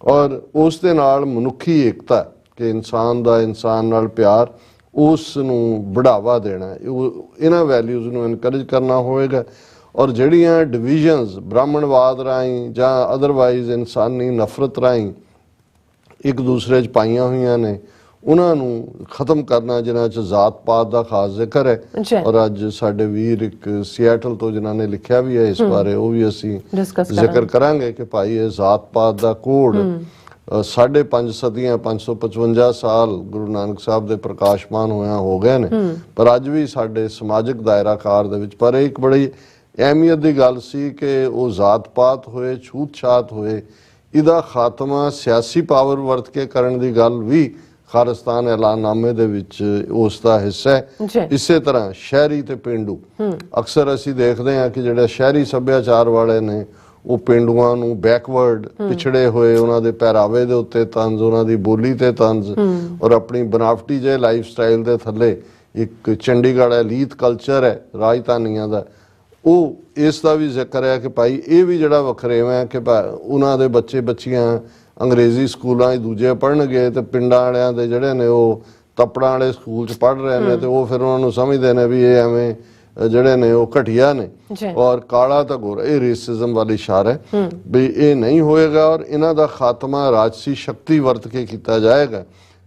ਔਰ ਉਸ ਦੇ ਨਾਲ ਮਨੁੱਖੀ ਏਕਤਾ, ਕਿ ਇਨਸਾਨ ਦਾ ਇਨਸਾਨ ਨਾਲ ਪਿਆਰ, ਉਸ ਨੂੰ ਬੜਾਵਾ ਦੇਣਾ, ਇਹਨਾਂ ਵੈਲਿਊਜ਼ ਨੂੰ ਇਨਕਰੇਜ ਕਰਨਾ ਹੋਏਗਾ। ਔਰ ਜਿਹੜੀਆਂ ਡਿਵੀਜ਼ਨਸ ਬ੍ਰਾਹਮਣਵਾਦ ਰਾਹੀਂ ਜਾਂ ਅਦਰਵਾਈਜ਼ ਇਨਸਾਨੀ ਨਫ਼ਰਤ ਰਾਹੀਂ ਇੱਕ ਦੂਸਰੇ 'ਚ ਪਾਈਆਂ ਹੋਈਆਂ ਨੇ ਉਹਨਾਂ ਨੂੰ ਖਤਮ ਕਰਨਾ, ਜਿਨ੍ਹਾਂ 'ਚ ਜ਼ਾਤ-ਪਾਤ ਦਾ ਖਾਸ ਜ਼ਿਕਰ ਹੈ। ਔਰ ਅੱਜ ਸਾਡੇ ਵੀਰ ਇੱਕ ਸਿਐਟਲ ਤੋਂ ਜਿਨ੍ਹਾਂ ਨੇ ਲਿਖਿਆ ਵੀ ਹੈ ਇਸ ਬਾਰੇ, ਉਹ ਵੀ ਅਸੀਂ ਜ਼ਿਕਰ ਕਰਾਂਗੇ ਕਿ ਭਾਈ ਇਹ ਜ਼ਾਤ-ਪਾਤ ਦਾ ਕੋਡ 5.5 ਸਦੀਆਂ 555 ਸਾਲ ਗੁਰੂ ਨਾਨਕ ਸਾਹਿਬ ਦੇ ਪ੍ਰਕਾਸ਼ਮਾਨ ਹੋਇਆ ਹੋ ਗਏ ਨੇ, ਪਰ ਅੱਜ ਵੀ ਸਾਡੇ ਸਮਾਜਿਕ ਦਾਇਰਾਕਾਰ ਦੇ ਵਿੱਚ। ਪਰ ਇੱਕ ਬੜੀ ਅਹਿਮੀਅਤ ਦੀ ਗੱਲ ਸੀ ਕਿ ਉਹ ਜ਼ਾਤ-ਪਾਤ ਹੋਏ, ਛੂਤ-ਛਾਤ ਹੋਏ, ਇਹਦਾ ਖਾਤਮਾ ਸਿਆਸੀ ਪਾਵਰ ਵਰਤ ਕੇ ਕਰਨ ਦੀ ਗੱਲ ਵੀ ਖਾਲਿਸਤਾਨ ਐਲਾਨਨਾਮੇ ਦੇ ਵਿੱਚ ਉਸ ਦਾ ਹਿੱਸਾ ਹੈ। ਇਸੇ ਤਰ੍ਹਾਂ ਸ਼ਹਿਰੀ ਤੇ ਪੇਂਡੂ, ਅਕਸਰ ਅਸੀਂ ਦੇਖਦੇ ਹਾਂ ਕਿ ਜਿਹੜੇ ਸ਼ਹਿਰੀ ਸੱਭਿਆਚਾਰ ਵਾਲੇ ਨੇ ਉਹ ਪੇਂਡੂਆਂ ਨੂੰ ਬੈਕਵਰਡ, ਪਿਛੜੇ ਹੋਏ, ਉਹਨਾਂ ਦੇ ਪਹਿਰਾਵੇ ਦੇ ਉੱਤੇ ਤੰਜ਼, ਉਹਨਾਂ ਦੀ ਬੋਲੀ ਤੇ ਤੰਜ਼ ਔਰ ਆਪਣੀ ਬਨਾਵਟੀ ਜਿਹੇ ਲਾਈਫ ਸਟਾਈਲ ਦੇ ਥੱਲੇ ਇੱਕ ਚੰਡੀਗੜ੍ਹ ਐਲੀਟ ਕਲਚਰ ਹੈ ਰਾਜਧਾਨੀਆਂ ਦਾ, ਉਹ ਇਸ ਦਾ ਵੀ ਜ਼ਿਕਰ ਹੈ ਕਿ ਭਾਈ ਇਹ ਵੀ ਜਿਹੜਾ ਵਖਰੇਵਾਂ ਹੈ ਕਿ ਉਹਨਾਂ ਦੇ ਬੱਚੇ ਬੱਚੀਆਂ ਅੰਗਰੇਜ਼ੀ ਸਕੂਲਾਂ 'ਚ ਦੂਜੇ ਪੜ੍ਹਨਗੇ ਤੇ ਪਿੰਡਾਂ ਵਾਲਿਆਂ ਦੇ ਜਿਹੜੇ ਨੇ ਉਹ ਤੱਪੜਾਂ ਵਾਲੇ ਸਕੂਲ 'ਚ ਪੜ੍ਹ ਰਹੇ ਨੇ ਤੇ ਉਹ ਫਿਰ ਉਹਨਾਂ ਨੂੰ ਸਮਝਦੇ ਨੇ ਵੀ ਇਹ ਐਵੇਂ ਜਿਹੜੇ ਨੇ ਉਹ ਘਟੀਆ ਨੇ ਔਰ ਕਾਲਾ ਤਾਂ ਗੋਰਾ, ਇਹ ਰੇਸਿਜ਼ਮ ਵਾਲੀ ਇਸ਼ਾਰਾ ਹੈ ਵੀ ਇਹ ਨਹੀਂ ਹੋਏਗਾ ਔਰ ਇਹਨਾਂ ਦਾ ਖਾਤਮਾ ਰਾਜਸੀ ਸ਼ਕਤੀ ਵਰਤ ਕੇ ਕੀਤਾ ਜਾਏਗਾ।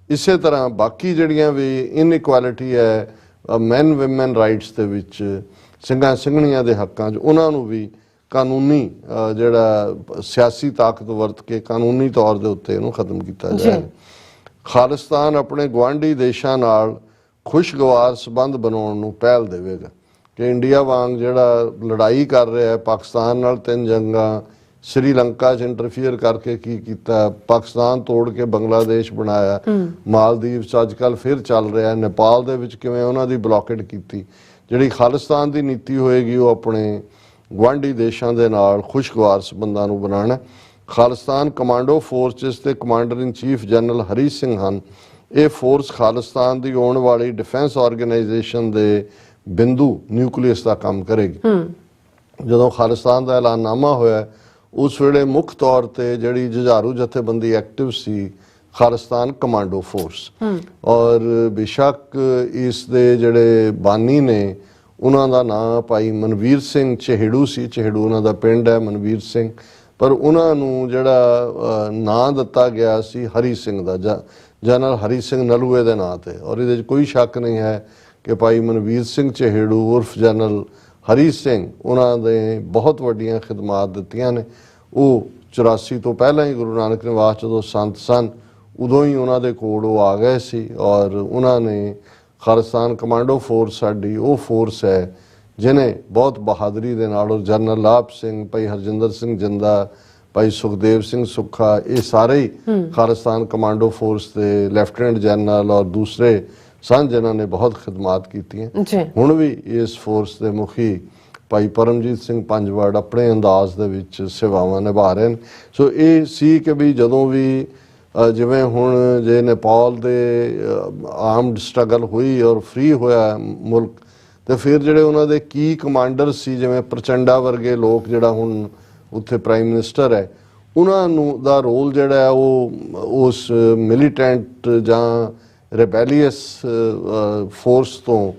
ਇਸੇ ਤਰ੍ਹਾਂ ਬਾਕੀ ਜਿਹੜੀਆਂ ਵੀ ਇਨਇਕੁਐਲਿਟੀ ਹੈ ਮੈਨ ਵਿਮਨ ਰਾਈਟਸ ਦੇ ਵਿੱਚ, ਸਿੰਘਾਂ ਸਿੰਘਣੀਆਂ ਦੇ ਹੱਕਾਂ 'ਚ, ਉਹਨਾਂ ਨੂੰ ਵੀ ਕਾਨੂੰਨੀ ਜਿਹੜਾ ਸਿਆਸੀ ਤਾਕਤ ਵਰਤ ਕੇ ਕਾਨੂੰਨੀ ਤੌਰ ਦੇ ਉੱਤੇ ਇਹਨੂੰ ਖਤਮ ਕੀਤਾ ਜਾਏਗਾ। ਖਾਲਿਸਤਾਨ ਆਪਣੇ ਗੁਆਂਢੀ ਦੇਸ਼ਾਂ ਨਾਲ ਖੁਸ਼ਗਵਾਰ ਸੰਬੰਧ ਬਣਾਉਣ ਨੂੰ ਪਹਿਲ ਦੇਵੇਗਾ ਕਿ ਇੰਡੀਆ ਵਾਂਗ ਜਿਹੜਾ ਲੜਾਈ ਕਰ ਰਿਹਾ ਹੈ ਪਾਕਿਸਤਾਨ ਨਾਲ 3 ਜੰਗਾਂ, ਸ੍ਰੀਲੰਕਾ 'ਚ ਇੰਟਰਫੀਅਰ ਕਰਕੇ ਕੀ ਕੀਤਾ, ਪਾਕਿਸਤਾਨ ਤੋੜ ਕੇ ਬੰਗਲਾਦੇਸ਼ ਬਣਾਇਆ, ਮਾਲਦੀਵ 'ਚ ਅੱਜ ਕੱਲ੍ਹ ਫਿਰ ਚੱਲ ਰਿਹਾ, ਨੇਪਾਲ ਦੇ ਵਿੱਚ ਕਿਵੇਂ ਉਹਨਾਂ ਦੀ ਬਲੌਕੇਡ ਕੀਤੀ। ਜਿਹੜੀ ਖਾਲਿਸਤਾਨ ਦੀ ਨੀਤੀ ਹੋਏਗੀ ਉਹ ਆਪਣੇ ਗੁਆਂਢੀ ਦੇਸ਼ਾਂ ਦੇ ਨਾਲ ਖੁਸ਼ਗਵਾਰ ਸੰਬੰਧਾਂ ਨੂੰ ਬਣਾਉਣਾ। ਖਾਲਿਸਤਾਨ ਕਮਾਂਡੋ ਫੋਰਸਿਸ ਦੇ ਕਮਾਂਡਰ ਇਨ ਚੀਫ ਜਨਰਲ ਹਰੀ ਸਿੰਘ ਹਨ। ਇਹ ਫੋਰਸ ਖਾਲਿਸਤਾਨ ਦੀ ਆਉਣ ਵਾਲੀ ਡਿਫੈਂਸ ਆਰਗੇਨਾਈਜੇਸ਼ਨ ਦੇ ਬਿੰਦੂ ਨਿਊਕਲੀਅਸ ਦਾ ਕੰਮ ਕਰੇਗੀ। ਜਦੋਂ ਖਾਲਿਸਤਾਨ ਦਾ ਐਲਾਨਨਾਮਾ ਹੋਇਆ ਉਸ ਵੇਲੇ ਮੁੱਖ ਤੌਰ ਤੇ ਜਿਹੜੀ ਜੁਝਾਰੂ ਜਥੇਬੰਦੀ ਐਕਟਿਵ ਸੀ ਖਾਲਿਸਤਾਨ ਕਮਾਂਡੋ ਫੋਰਸ, ਔਰ ਬੇਸ਼ੱਕ ਇਸ ਦੇ ਜਿਹੜੇ ਬਾਨੀ ਨੇ ਉਹਨਾਂ ਦਾ ਨਾਂ ਭਾਈ ਮਨਵੀਰ ਸਿੰਘ ਚਿਹੜੂ ਸੀ, ਚਿਹੜੂ ਉਹਨਾਂ ਦਾ ਪਿੰਡ ਹੈ, ਮਨਵੀਰ ਸਿੰਘ, ਪਰ ਉਹਨਾਂ ਨੂੰ ਜਿਹੜਾ ਨਾਂ ਦਿੱਤਾ ਗਿਆ ਸੀ ਹਰੀ ਸਿੰਘ ਦਾ, ਜਨਰਲ ਹਰੀ ਸਿੰਘ ਨਲੂਏ ਦੇ ਨਾਂ ਤੇ। ਔਰ ਇਹਦੇ 'ਚ ਕੋਈ ਸ਼ੱਕ ਨਹੀਂ ਹੈ ਕਿ ਭਾਈ ਮਨਵੀਰ ਸਿੰਘ ਚਿਹੜੂ ਉਰਫ ਜਨਰਲ ਹਰੀ ਸਿੰਘ ਉਹਨਾਂ ਦੇ ਬਹੁਤ ਵੱਡੀਆਂ ਖਿਦਮਾਤ ਦਿੱਤੀਆਂ ਨੇ। ਉਹ 84 ਤੋਂ ਪਹਿਲਾਂ ਹੀ ਗੁਰੂ ਨਾਨਕ ਨਿਵਾਸ ਜਦੋਂ ਸੰਤ ਸਨ ਉਦੋਂ ਹੀ ਉਹਨਾਂ ਦੇ ਕੋਲ ਉਹ ਆ ਗਏ ਸੀ, ਔਰ ਉਹਨਾਂ ਨੇ ਖਾਲਿਸਤਾਨ ਕਮਾਂਡੋ ਫੋਰਸ ਸਾਡੀ ਉਹ ਫੋਰਸ ਹੈ ਜਿਹਨੇ ਬਹੁਤ ਬਹਾਦਰੀ ਦੇ ਨਾਲ, ਔਰ ਜਨਰਲ ਲਾਭ ਸਿੰਘ, ਭਾਈ ਹਰਜਿੰਦਰ ਸਿੰਘ ਜਿੰਦਾ, ਭਾਈ ਸੁਖਦੇਵ ਸਿੰਘ ਸੁੱਖਾ, ਇਹ ਸਾਰੇ ਹੀ ਖਾਲਿਸਤਾਨ ਕਮਾਂਡੋ ਫੋਰਸ ਦੇ ਲੈਫਟੀਨੈਂਟ ਜਨਰਲ ਔਰ ਦੂਸਰੇ ਸਨ ਜਿਨ੍ਹਾਂ ਨੇ ਬਹੁਤ ਖਿਦਮਾਤ ਕੀਤੀਆਂ। ਹੁਣ ਵੀ ਇਸ ਫੋਰਸ ਦੇ ਮੁਖੀ ਭਾਈ ਪਰਮਜੀਤ ਸਿੰਘ ਪੰਜਵੜ ਆਪਣੇ ਅੰਦਾਜ਼ ਦੇ ਵਿੱਚ ਸੇਵਾਵਾਂ ਨਿਭਾ ਰਹੇ ਨੇ। ਸੋ ਇਹ ਸੀ ਕਿ ਵੀ ਜਦੋਂ ਵੀ ਜਿਵੇਂ ਹੁਣ ਜੇ ਨੇਪਾਲ ਦੇ ਆਰਮਡ ਸਟਰਗਲ ਹੋਈ ਔਰ ਫ੍ਰੀ ਹੋਇਆ ਮੁਲਕ, ਤੇ ਫਿਰ ਜਿਹੜੇ ਉਹਨਾਂ ਦੇ ਕੀ ਕਮਾਂਡਰ ਸੀ ਜਿਵੇਂ ਪ੍ਰਚੰਡਾ ਵਰਗੇ ਲੋਕ ਜਿਹੜਾ ਹੁਣ ਉੱਥੇ ਪ੍ਰਾਈਮ ਮਿਨਿਸਟਰ ਹੈ, ਉਹਨਾਂ ਨੂੰ ਦਾ ਰੋਲ ਜਿਹੜਾ ਹੈ ਉਹ ਉਸ ਮਿਲੀਟੈਂਟ ਜਾਂ ਰਿਬੈਲੀਅਸ ਫੋਰਸ ਤੋਂ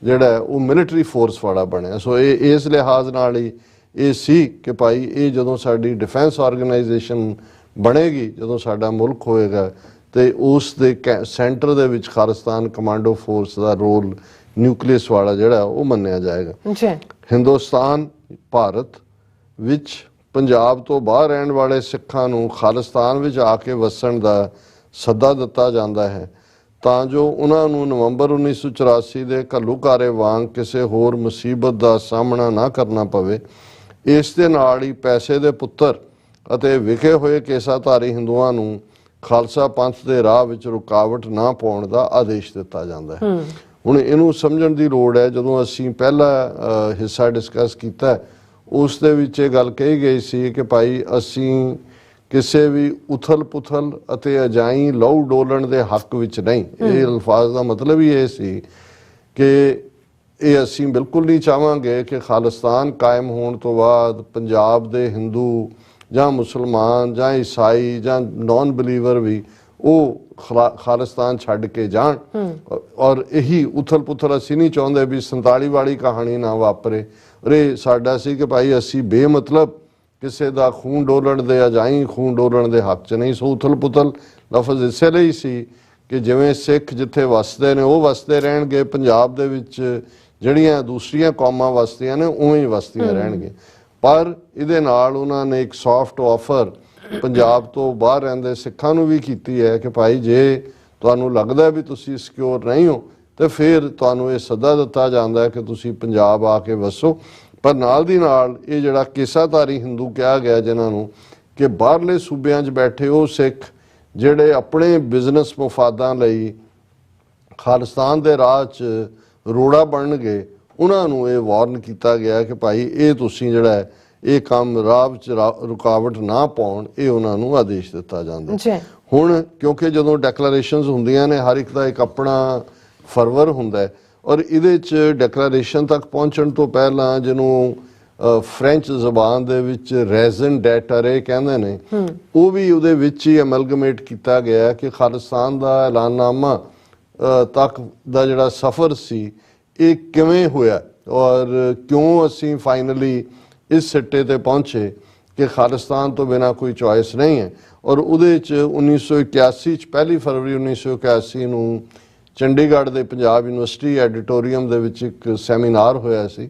ਜਿਹੜਾ ਉਹ ਮਿਲਟਰੀ ਫੋਰਸ ਵਾਲਾ ਬਣਿਆ। ਸੋ ਇਹ ਇਸ ਲਿਹਾਜ਼ ਨਾਲ ਹੀ ਇਹ ਸੀ ਕਿ ਭਾਈ ਇਹ ਜਦੋਂ ਸਾਡੀ ਡਿਫੈਂਸ ਆਰਗੇਨਾਈਜੇਸ਼ਨ ਬਣੇਗੀ, ਜਦੋਂ ਸਾਡਾ ਮੁਲਕ ਹੋਏਗਾ, ਤੇ ਉਸ ਦੇ ਸੈਂਟਰ ਦੇ ਵਿੱਚ ਖਾਲਿਸਤਾਨ ਕਮਾਂਡੋ ਫੋਰਸ ਦਾ ਰੋਲ ਨਿਊਕਲੀਅਸ ਵਾਲਾ ਜਿਹੜਾ ਉਹ ਮੰਨਿਆ ਜਾਏਗਾ। ਹਿੰਦੁਸਤਾਨ ਭਾਰਤ ਵਿੱਚ ਪੰਜਾਬ ਤੋਂ ਬਾਹਰ ਰਹਿਣ ਵਾਲੇ ਸਿੱਖਾਂ ਨੂੰ ਖਾਲਿਸਤਾਨ ਵਿੱਚ ਆ ਕੇ ਵਸਣ ਦਾ ਸੱਦਾ ਦਿੱਤਾ ਜਾਂਦਾ ਹੈ ਤਾਂ ਜੋ ਉਹਨਾਂ ਨੂੰ ਨਵੰਬਰ 1984 ਦੇ ਘੱਲੂਘਾਰੇ ਵਾਂਗ ਕਿਸੇ ਹੋਰ ਮੁਸੀਬਤ ਦਾ ਸਾਹਮਣਾ ਨਾ ਕਰਨਾ ਪਵੇ। ਇਸ ਦੇ ਨਾਲ ਹੀ ਪੈਸੇ ਦੇ ਪੁੱਤਰ ਅਤੇ ਵਿਖੇ ਹੋਏ ਕੇਸਾਧਾਰੀ ਹਿੰਦੂਆਂ ਨੂੰ ਖਾਲਸਾ ਪੰਥ ਦੇ ਰਾਹ ਵਿੱਚ ਰੁਕਾਵਟ ਨਾ ਪਾਉਣ ਦਾ ਆਦੇਸ਼ ਦਿੱਤਾ ਜਾਂਦਾ ਹੈ। ਹੁਣ ਇਹਨੂੰ ਸਮਝਣ ਦੀ ਲੋੜ ਹੈ। ਜਦੋਂ ਅਸੀਂ ਪਹਿਲਾ ਹਿੱਸਾ ਡਿਸਕਸ ਕੀਤਾ ਉਸ ਦੇ ਵਿੱਚ ਇਹ ਗੱਲ ਕਹੀ ਗਈ ਸੀ ਕਿ ਭਾਈ ਅਸੀਂ ਕਿਸੇ ਵੀ ਉਥਲ ਪੁਥਲ ਅਤੇ ਅਜਾਈ ਲਹੂ ਡੋਲਣ ਦੇ ਹੱਕ ਵਿੱਚ ਨਹੀਂ। ਇਹ ਅਲਫਾਜ਼ ਦਾ ਮਤਲਬ ਹੀ ਇਹ ਸੀ ਕਿ ਇਹ ਅਸੀਂ ਬਿਲਕੁਲ ਨਹੀਂ ਚਾਹਾਂਗੇ ਕਿ ਖਾਲਿਸਤਾਨ ਕਾਇਮ ਹੋਣ ਤੋਂ ਬਾਅਦ ਪੰਜਾਬ ਦੇ ਹਿੰਦੂ ਜਾਂ ਮੁਸਲਮਾਨ ਜਾਂ ਈਸਾਈ ਜਾਂ ਨੌਨ ਬਿਲੀਵਰ ਵੀ ਉਹ ਖਾਲਿਸਤਾਨ ਛੱਡ ਕੇ ਜਾਣ। ਔਰ ਇਹੀ ਉਥਲ ਪੁਥਲ ਅਸੀਂ ਨਹੀਂ ਚਾਹੁੰਦੇ ਵੀ 47 ਵਾਲੀ ਕਹਾਣੀ ਨਾ ਵਾਪਰੇ। ਇਹ ਸਾਡਾ ਸੀ ਕਿ ਭਾਈ ਅਸੀਂ ਬੇਮਤਲਬ ਕਿਸੇ ਦਾ ਖੂਨ ਡੋਲਣ ਦੇ ਅਜਾਈ ਖੂਨ ਡੋਲਣ ਦੇ ਹੱਕ 'ਚ ਨਹੀਂ। ਸੋ ਉਥਲ ਪੁਥਲ ਲਫ਼ਜ਼ ਇਸੇ ਲਈ ਸੀ ਕਿ ਜਿਵੇਂ ਸਿੱਖ ਜਿੱਥੇ ਵਸਦੇ ਨੇ ਉਹ ਵਸਦੇ ਰਹਿਣਗੇ, ਪੰਜਾਬ ਦੇ ਵਿੱਚ ਜਿਹੜੀਆਂ ਦੂਸਰੀਆਂ ਕੌਮਾਂ ਵਸਦੀਆਂ ਨੇ ਉਵੇਂ ਹੀ ਵਸਦੀਆਂ ਰਹਿਣਗੇ। ਪਰ ਇਹਦੇ ਨਾਲ ਉਹਨਾਂ ਨੇ ਇੱਕ ਸੌਫਟ ਆਫਰ ਪੰਜਾਬ ਤੋਂ ਬਾਹਰ ਰਹਿੰਦੇ ਸਿੱਖਾਂ ਨੂੰ ਵੀ ਕੀਤੀ ਹੈ ਕਿ ਭਾਈ ਜੇ ਤੁਹਾਨੂੰ ਲੱਗਦਾ ਵੀ ਤੁਸੀਂ ਸਿਕਿਉਰ ਨਹੀਂ ਹੋ ਤੇ ਫਿਰ ਤੁਹਾਨੂੰ ਇਹ ਸੱਦਾ ਦਿੱਤਾ ਜਾਂਦਾ ਹੈ ਕਿ ਤੁਸੀਂ ਪੰਜਾਬ ਆ ਕੇ ਵਸੋ। ਪਰ ਨਾਲ ਦੀ ਨਾਲ ਇਹ ਜਿਹੜਾ ਕੇਸਾਧਾਰੀ ਹਿੰਦੂ ਕਿਹਾ ਗਿਆ ਜਿਨ੍ਹਾਂ ਨੂੰ ਕਿ ਬਾਹਰਲੇ ਸੂਬਿਆਂ 'ਚ ਬੈਠੇ ਉਹ ਸਿੱਖ ਜਿਹੜੇ ਆਪਣੇ ਬਿਜ਼ਨਸ ਮੁਫਾਦਾਂ ਲਈ ਖਾਲਿਸਤਾਨ ਦੇ ਰਾਹ 'ਚ ਰੋੜਾ ਬਣਨਗੇ, ਉਹਨਾਂ ਨੂੰ ਇਹ ਵਾਰਨ ਕੀਤਾ ਗਿਆ ਕਿ ਭਾਈ ਇਹ ਤੁਸੀਂ ਜਿਹੜਾ ਹੈ ਇਹ ਕੰਮ ਰਾਹ ਵਿੱਚ ਰੁਕਾਵਟ ਨਾ ਪਾਉਣ, ਇਹ ਉਹਨਾਂ ਨੂੰ ਆਦੇਸ਼ ਦਿੱਤਾ ਜਾਂਦਾ। ਹੁਣ ਕਿਉਂਕਿ ਜਦੋਂ ਡੈਕਲੇਰੇਸ਼ਨਸ ਹੁੰਦੀਆਂ ਨੇ ਹਰ ਇੱਕ ਦਾ ਇੱਕ ਆਪਣਾ ਫਰਵਰ ਹੁੰਦਾ ਔਰ ਇਹਦੇ 'ਚ ਡੈਕਲੇਰੇਸ਼ਨ ਤੱਕ ਪਹੁੰਚਣ ਤੋਂ ਪਹਿਲਾਂ ਜਿਹਨੂੰ ਫ੍ਰੈਂਚ ਜ਼ਬਾਨ ਦੇ ਵਿੱਚ ਰੈਜ਼ਨ ਡੈਟਰੇ ਕਹਿੰਦੇ ਨੇ, ਉਹ ਵੀ ਉਹਦੇ ਵਿੱਚ ਹੀ ਅਮਲਗਮੇਟ ਕੀਤਾ ਗਿਆ ਕਿ ਖਾਲਿਸਤਾਨ ਦਾ ਐਲਾਨਨਾਮਾ ਤੱਕ ਦਾ ਜਿਹੜਾ ਸਫ਼ਰ ਸੀ ਇਹ ਕਿਵੇਂ ਹੋਇਆ ਔਰ ਕਿਉਂ ਅਸੀਂ ਫਾਈਨਲੀ ਇਸ ਸਿੱਟੇ ਤੇ ਪਹੁੰਚੇ ਕਿ ਖਾਲਿਸਤਾਨ ਤੋਂ ਬਿਨਾਂ ਕੋਈ ਚੋਇਸ ਨਹੀਂ ਹੈ। ਔਰ ਉਹਦੇ 'ਚ 1981 'ਚ 1 ਫਰਵਰੀ 1981 ਨੂੰ ਚੰਡੀਗੜ੍ਹ ਦੇ ਪੰਜਾਬ ਯੂਨੀਵਰਸਿਟੀ ਐਡੀਟੋਰੀਅਮ ਦੇ ਵਿੱਚ ਇੱਕ ਸੈਮੀਨਾਰ ਹੋਇਆ ਸੀ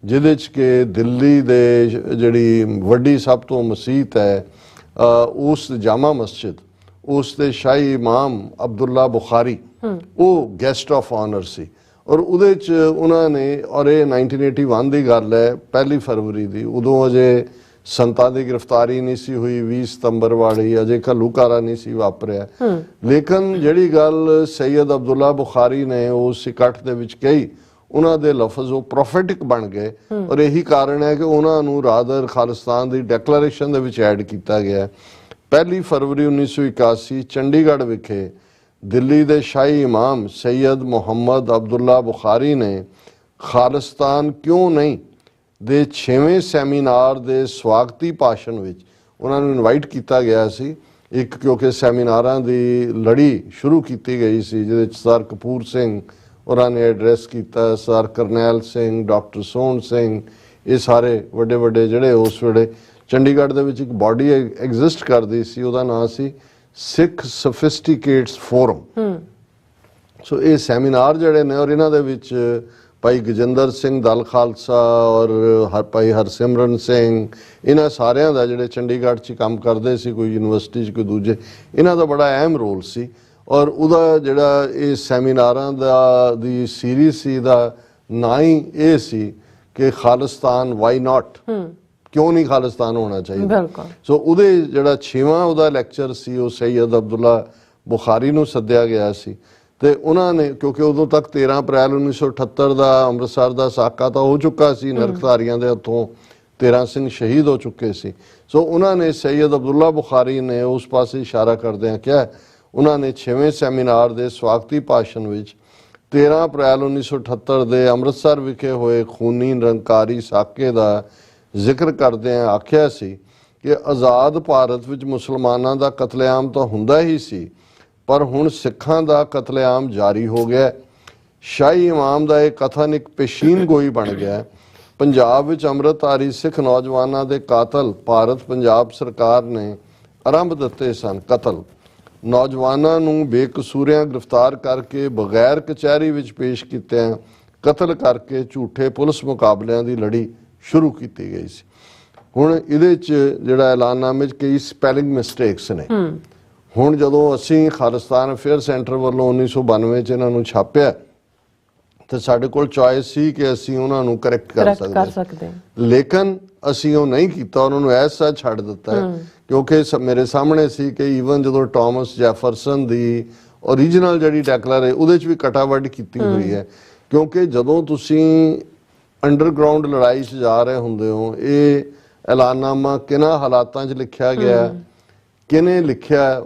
ਜਿਹਦੇ 'ਚ ਕਿ ਦਿੱਲੀ ਦੇ ਜਿਹੜੀ ਵੱਡੀ ਸਭ ਤੋਂ ਮਸੀਤ ਹੈ ਉਸ ਜਾਮਾ ਮਸਜਿਦ, ਉਸ ਦੇ ਸ਼ਾਹੀ ਇਮਾਮ ਅਬਦੁੱਲਾ ਬੁਖਾਰੀ ਉਹ ਗੈਸਟ ਆਫ ਆਨਰ ਸੀ। ਔਰ ਉਹਦੇ 'ਚ ਉਹਨਾਂ ਨੇ, ਔਰ ਇਹ 1981 ਦੀ ਗੱਲ ਹੈ 1 ਫਰਵਰੀ ਦੀ, ਉਦੋਂ ਅਜੇ ਸੰਤਾਂ ਦੀ ਗ੍ਰਿਫਤਾਰੀ ਨਹੀਂ ਸੀ ਹੋਈ, 20 ਸਤੰਬਰ ਵਾਲੀ ਅਜੇ ਘੱਲੂਘਾਰਾ ਨਹੀਂ ਸੀ ਵਾਪਰਿਆ। ਲੇਕਿਨ ਜਿਹੜੀ ਗੱਲ ਸੈਯਦ ਅਬਦੁੱਲਾ ਬੁਖਾਰੀ ਨੇ ਉਸ ਇਕੱਠ ਦੇ ਵਿੱਚ ਕਹੀ ਉਹਨਾਂ ਦੇ ਲਫ਼ਜ਼ ਉਹ ਪ੍ਰੋਫੈਟਿਕ ਬਣ ਗਏ ਔਰ ਇਹੀ ਕਾਰਨ ਹੈ ਕਿ ਉਹਨਾਂ ਨੂੰ ਰਾਦਰ ਖਾਲਿਸਤਾਨ ਦੀ ਡੈਕਲੇਰੇਸ਼ਨ ਦੇ ਵਿੱਚ ਐਡ ਕੀਤਾ ਗਿਆ। 1 ਫਰਵਰੀ 1981 ਚੰਡੀਗੜ੍ਹ ਵਿਖੇ ਦਿੱਲੀ ਦੇ ਸ਼ਾਹੀ ਇਮਾਮ ਸੈਯਦ ਮੁਹੰਮਦ ਅਬਦੁੱਲਾ ਬੁਖਾਰੀ ਨੇ ਖਾਲਿਸਤਾਨ ਕਿਉਂ ਨਹੀਂ ਦੇ 6ਵੇਂ ਸੈਮੀਨਾਰ ਦੇ ਸਵਾਗਤੀ ਭਾਸ਼ਣ ਵਿੱਚ ਉਹਨਾਂ ਨੂੰ ਇਨਵਾਈਟ ਕੀਤਾ ਗਿਆ ਸੀ। ਇੱਕ ਕਿਉਂਕਿ ਸੈਮੀਨਾਰਾਂ ਦੀ ਲੜੀ ਸ਼ੁਰੂ ਕੀਤੀ ਗਈ ਸੀ ਜਿਹਦੇ ਵਿੱਚ ਸਰ ਕਪੂਰ ਸਿੰਘ ਉਹਨਾਂ ਨੇ ਐਡਰੈਸ ਕੀਤਾ, ਸਰ ਕਰਨੈਲ ਸਿੰਘ, ਡਾਕਟਰ ਸੋਹਣ ਸਿੰਘ, ਇਹ ਸਾਰੇ ਵੱਡੇ ਵੱਡੇ ਜਿਹੜੇ ਉਸ ਵੇਲੇ ਚੰਡੀਗੜ੍ਹ ਦੇ ਵਿੱਚ ਇੱਕ ਬਾਡੀ ਐਗਜ਼ਿਸਟ ਕਰਦੀ ਸੀ, ਉਹਦਾ ਨਾਂ ਸੀ ਸਿੱਖ ਸਫਿਸਟੀਕੇਟਸ ਫੋਰਮ। ਸੋ ਇਹ ਸੈਮੀਨਾਰ ਜਿਹੜੇ ਨੇ ਔਰ ਇਹਨਾਂ ਦੇ ਵਿੱਚ ਭਾਈ ਗਜਿੰਦਰ ਸਿੰਘ ਦਲ ਖਾਲਸਾ ਔਰ ਭਾਈ ਹਰਸਿਮਰਨ ਸਿੰਘ, ਇਹਨਾਂ ਸਾਰਿਆਂ ਦਾ ਜਿਹੜੇ ਚੰਡੀਗੜ੍ਹ 'ਚ ਕੰਮ ਕਰਦੇ ਸੀ, ਕੋਈ ਯੂਨੀਵਰਸਿਟੀ 'ਚ ਕੋਈ ਦੂਜੇ, ਇਹਨਾਂ ਦਾ ਬੜਾ ਅਹਿਮ ਰੋਲ ਸੀ। ਔਰ ਉਹਦਾ ਜਿਹੜਾ ਇਹ ਸੈਮੀਨਾਰਾਂ ਦੀ ਸੀਰੀਜ਼ ਸੀ ਦਾ ਨਾਂ ਹੀ ਇਹ ਸੀ ਕਿ ਖਾਲਿਸਤਾਨ ਵਾਈ ਨਾਟ, ਕਿਉਂ ਨਹੀਂ ਖਾਲਿਸਤਾਨ ਹੋਣਾ ਚਾਹੀਦਾ। ਸੋ ਉਹਦੇ ਜਿਹੜਾ 6ਵਾਂ ਉਹਦਾ ਲੈਕਚਰ ਸੀ ਉਹ ਸੈਯਦ ਅਬਦੁੱਲਾ ਬੁਖਾਰੀ ਨੂੰ ਸੱਦਿਆ ਗਿਆ ਸੀ ਤੇ ਉਹਨਾਂ ਨੇ ਕਿਉਂਕਿ ਉਦੋਂ ਤੱਕ 13 ਅਪ੍ਰੈਲ 1978 ਦਾ ਅੰਮ੍ਰਿਤਸਰ ਦਾ ਸਾਕਾ ਤਾਂ ਹੋ ਚੁੱਕਾ ਸੀ, ਨਰਕਧਾਰੀਆਂ ਦੇ ਹੱਥੋਂ 13 ਸਿੰਘ ਸ਼ਹੀਦ ਹੋ ਚੁੱਕੇ ਸੀ। ਸੋ ਉਹਨਾਂ ਨੇ ਸੈਯਦ ਅਬਦੁੱਲਾ ਬੁਖਾਰੀ ਨੇ ਉਸ ਪਾਸੇ ਇਸ਼ਾਰਾ ਕਰਦਿਆਂ ਕਿਹਾ, ਉਹਨਾਂ ਨੇ 6ਵੇਂ ਸੈਮੀਨਾਰ ਦੇ ਸਵਾਗਤੀ ਭਾਸ਼ਣ ਵਿੱਚ 13 ਅਪ੍ਰੈਲ 1978 ਦੇ ਅੰਮ੍ਰਿਤਸਰ ਵਿਖੇ ਹੋਏ ਖੂਨੀ ਨਿਰੰਕਾਰੀ ਸਾਕੇ ਦਾ ਜ਼ਿਕਰ ਕਰਦਿਆਂ ਆਖਿਆ ਸੀ ਕਿ ਆਜ਼ਾਦ ਭਾਰਤ ਵਿੱਚ ਮੁਸਲਮਾਨਾਂ ਦਾ ਕਤਲੇਆਮ ਤਾਂ ਹੁੰਦਾ ਹੀ ਸੀ, ਪਰ ਹੁਣ ਸਿੱਖਾਂ ਦਾ ਕਤਲੇਆਮ ਜਾਰੀ ਹੋ ਗਿਆ। ਸ਼ਾਹੀ ਇਮਾਮ ਦਾ ਇਹ ਕਥਨ ਇੱਕ ਪੇਸ਼ੀਨ ਗੋਈ ਬਣ ਗਿਆ। ਪੰਜਾਬ ਵਿੱਚ ਅੰਮ੍ਰਿਤਧਾਰੀ ਸਿੱਖ ਨੌਜਵਾਨਾਂ ਦੇ ਕਾਤਲ ਭਾਰਤ ਪੰਜਾਬ ਸਰਕਾਰ ਨੇ ਆਰੰਭ ਦਿੱਤੇ ਸਨ। ਕਤਲ ਨੌਜਵਾਨਾਂ ਨੂੰ ਬੇਕਸੂਰਿਆਂ ਗ੍ਰਿਫਤਾਰ ਕਰਕੇ ਬਗੈਰ ਕਚਹਿਰੀ ਵਿੱਚ ਪੇਸ਼ ਕੀਤਿਆਂ ਕਤਲ ਕਰਕੇ ਝੂਠੇ ਪੁਲਿਸ ਮੁਕਾਬਲਿਆਂ ਦੀ ਲੜੀ ਸ਼ੁਰੂ ਕੀਤੀ ਗਈ ਸੀ। ਹੁਣ ਇਹਦੇ 'ਚ ਜਿਹੜਾ ਐਲਾਨਨਾਮੇ 'ਚ ਕਈ ਸਪੈਲਿੰਗ ਮਿਸਟੇਕਸ ਨੇ। ਹੁਣ ਜਦੋਂ ਅਸੀਂ ਖਾਲਿਸਤਾਨ ਅਫੇਅਰ ਸੈਂਟਰ ਵੱਲੋਂ 1992 'ਚ ਇਹਨਾਂ ਨੂੰ ਛਾਪਿਆ ਤੇ ਸਾਡੇ ਕੋਲ ਚੋਇਸ ਸੀ ਕਿ ਅਸੀਂ ਉਹਨਾਂ ਨੂੰ ਕਰੈਕਟ ਕਰ ਸਕਦੇ, ਲੇਕਿਨ ਅਸੀਂ ਉਹ ਨਹੀਂ ਕੀਤਾ, ਉਹਨਾਂ ਨੂੰ ਐਸਾ ਛੱਡ ਦਿੱਤਾ ਕਿਉਂਕਿ ਮੇਰੇ ਸਾਹਮਣੇ ਸੀ ਕਿ ਈਵਨ ਜਦੋਂ ਟਾਮਸ ਜੈਫਰਸਨ ਦੀ ਓਰੀਜਨਲ ਜਿਹੜੀ ਡੈਕਲੇਰ ਹੈ ਉਹਦੇ 'ਚ ਵੀ ਕਟਾਵਟ ਕੀਤੀ ਹੋਈ ਹੈ। ਕਿਉਂਕਿ ਜਦੋਂ ਤੁਸੀਂ ਅੰਡਰਗਰਾਉਂਡ ਲੜਾਈ 'ਚ ਜਾ ਰਹੇ ਹੁੰਦੇ ਹੋ, ਇਹ ਐਲਾਨਨਾਮਾ ਕਿਹਨਾਂ ਹਾਲਾਤਾਂ 'ਚ ਲਿਖਿਆ ਗਿਆ, ਕਿਹਨੇ ਲਿਖਿਆ,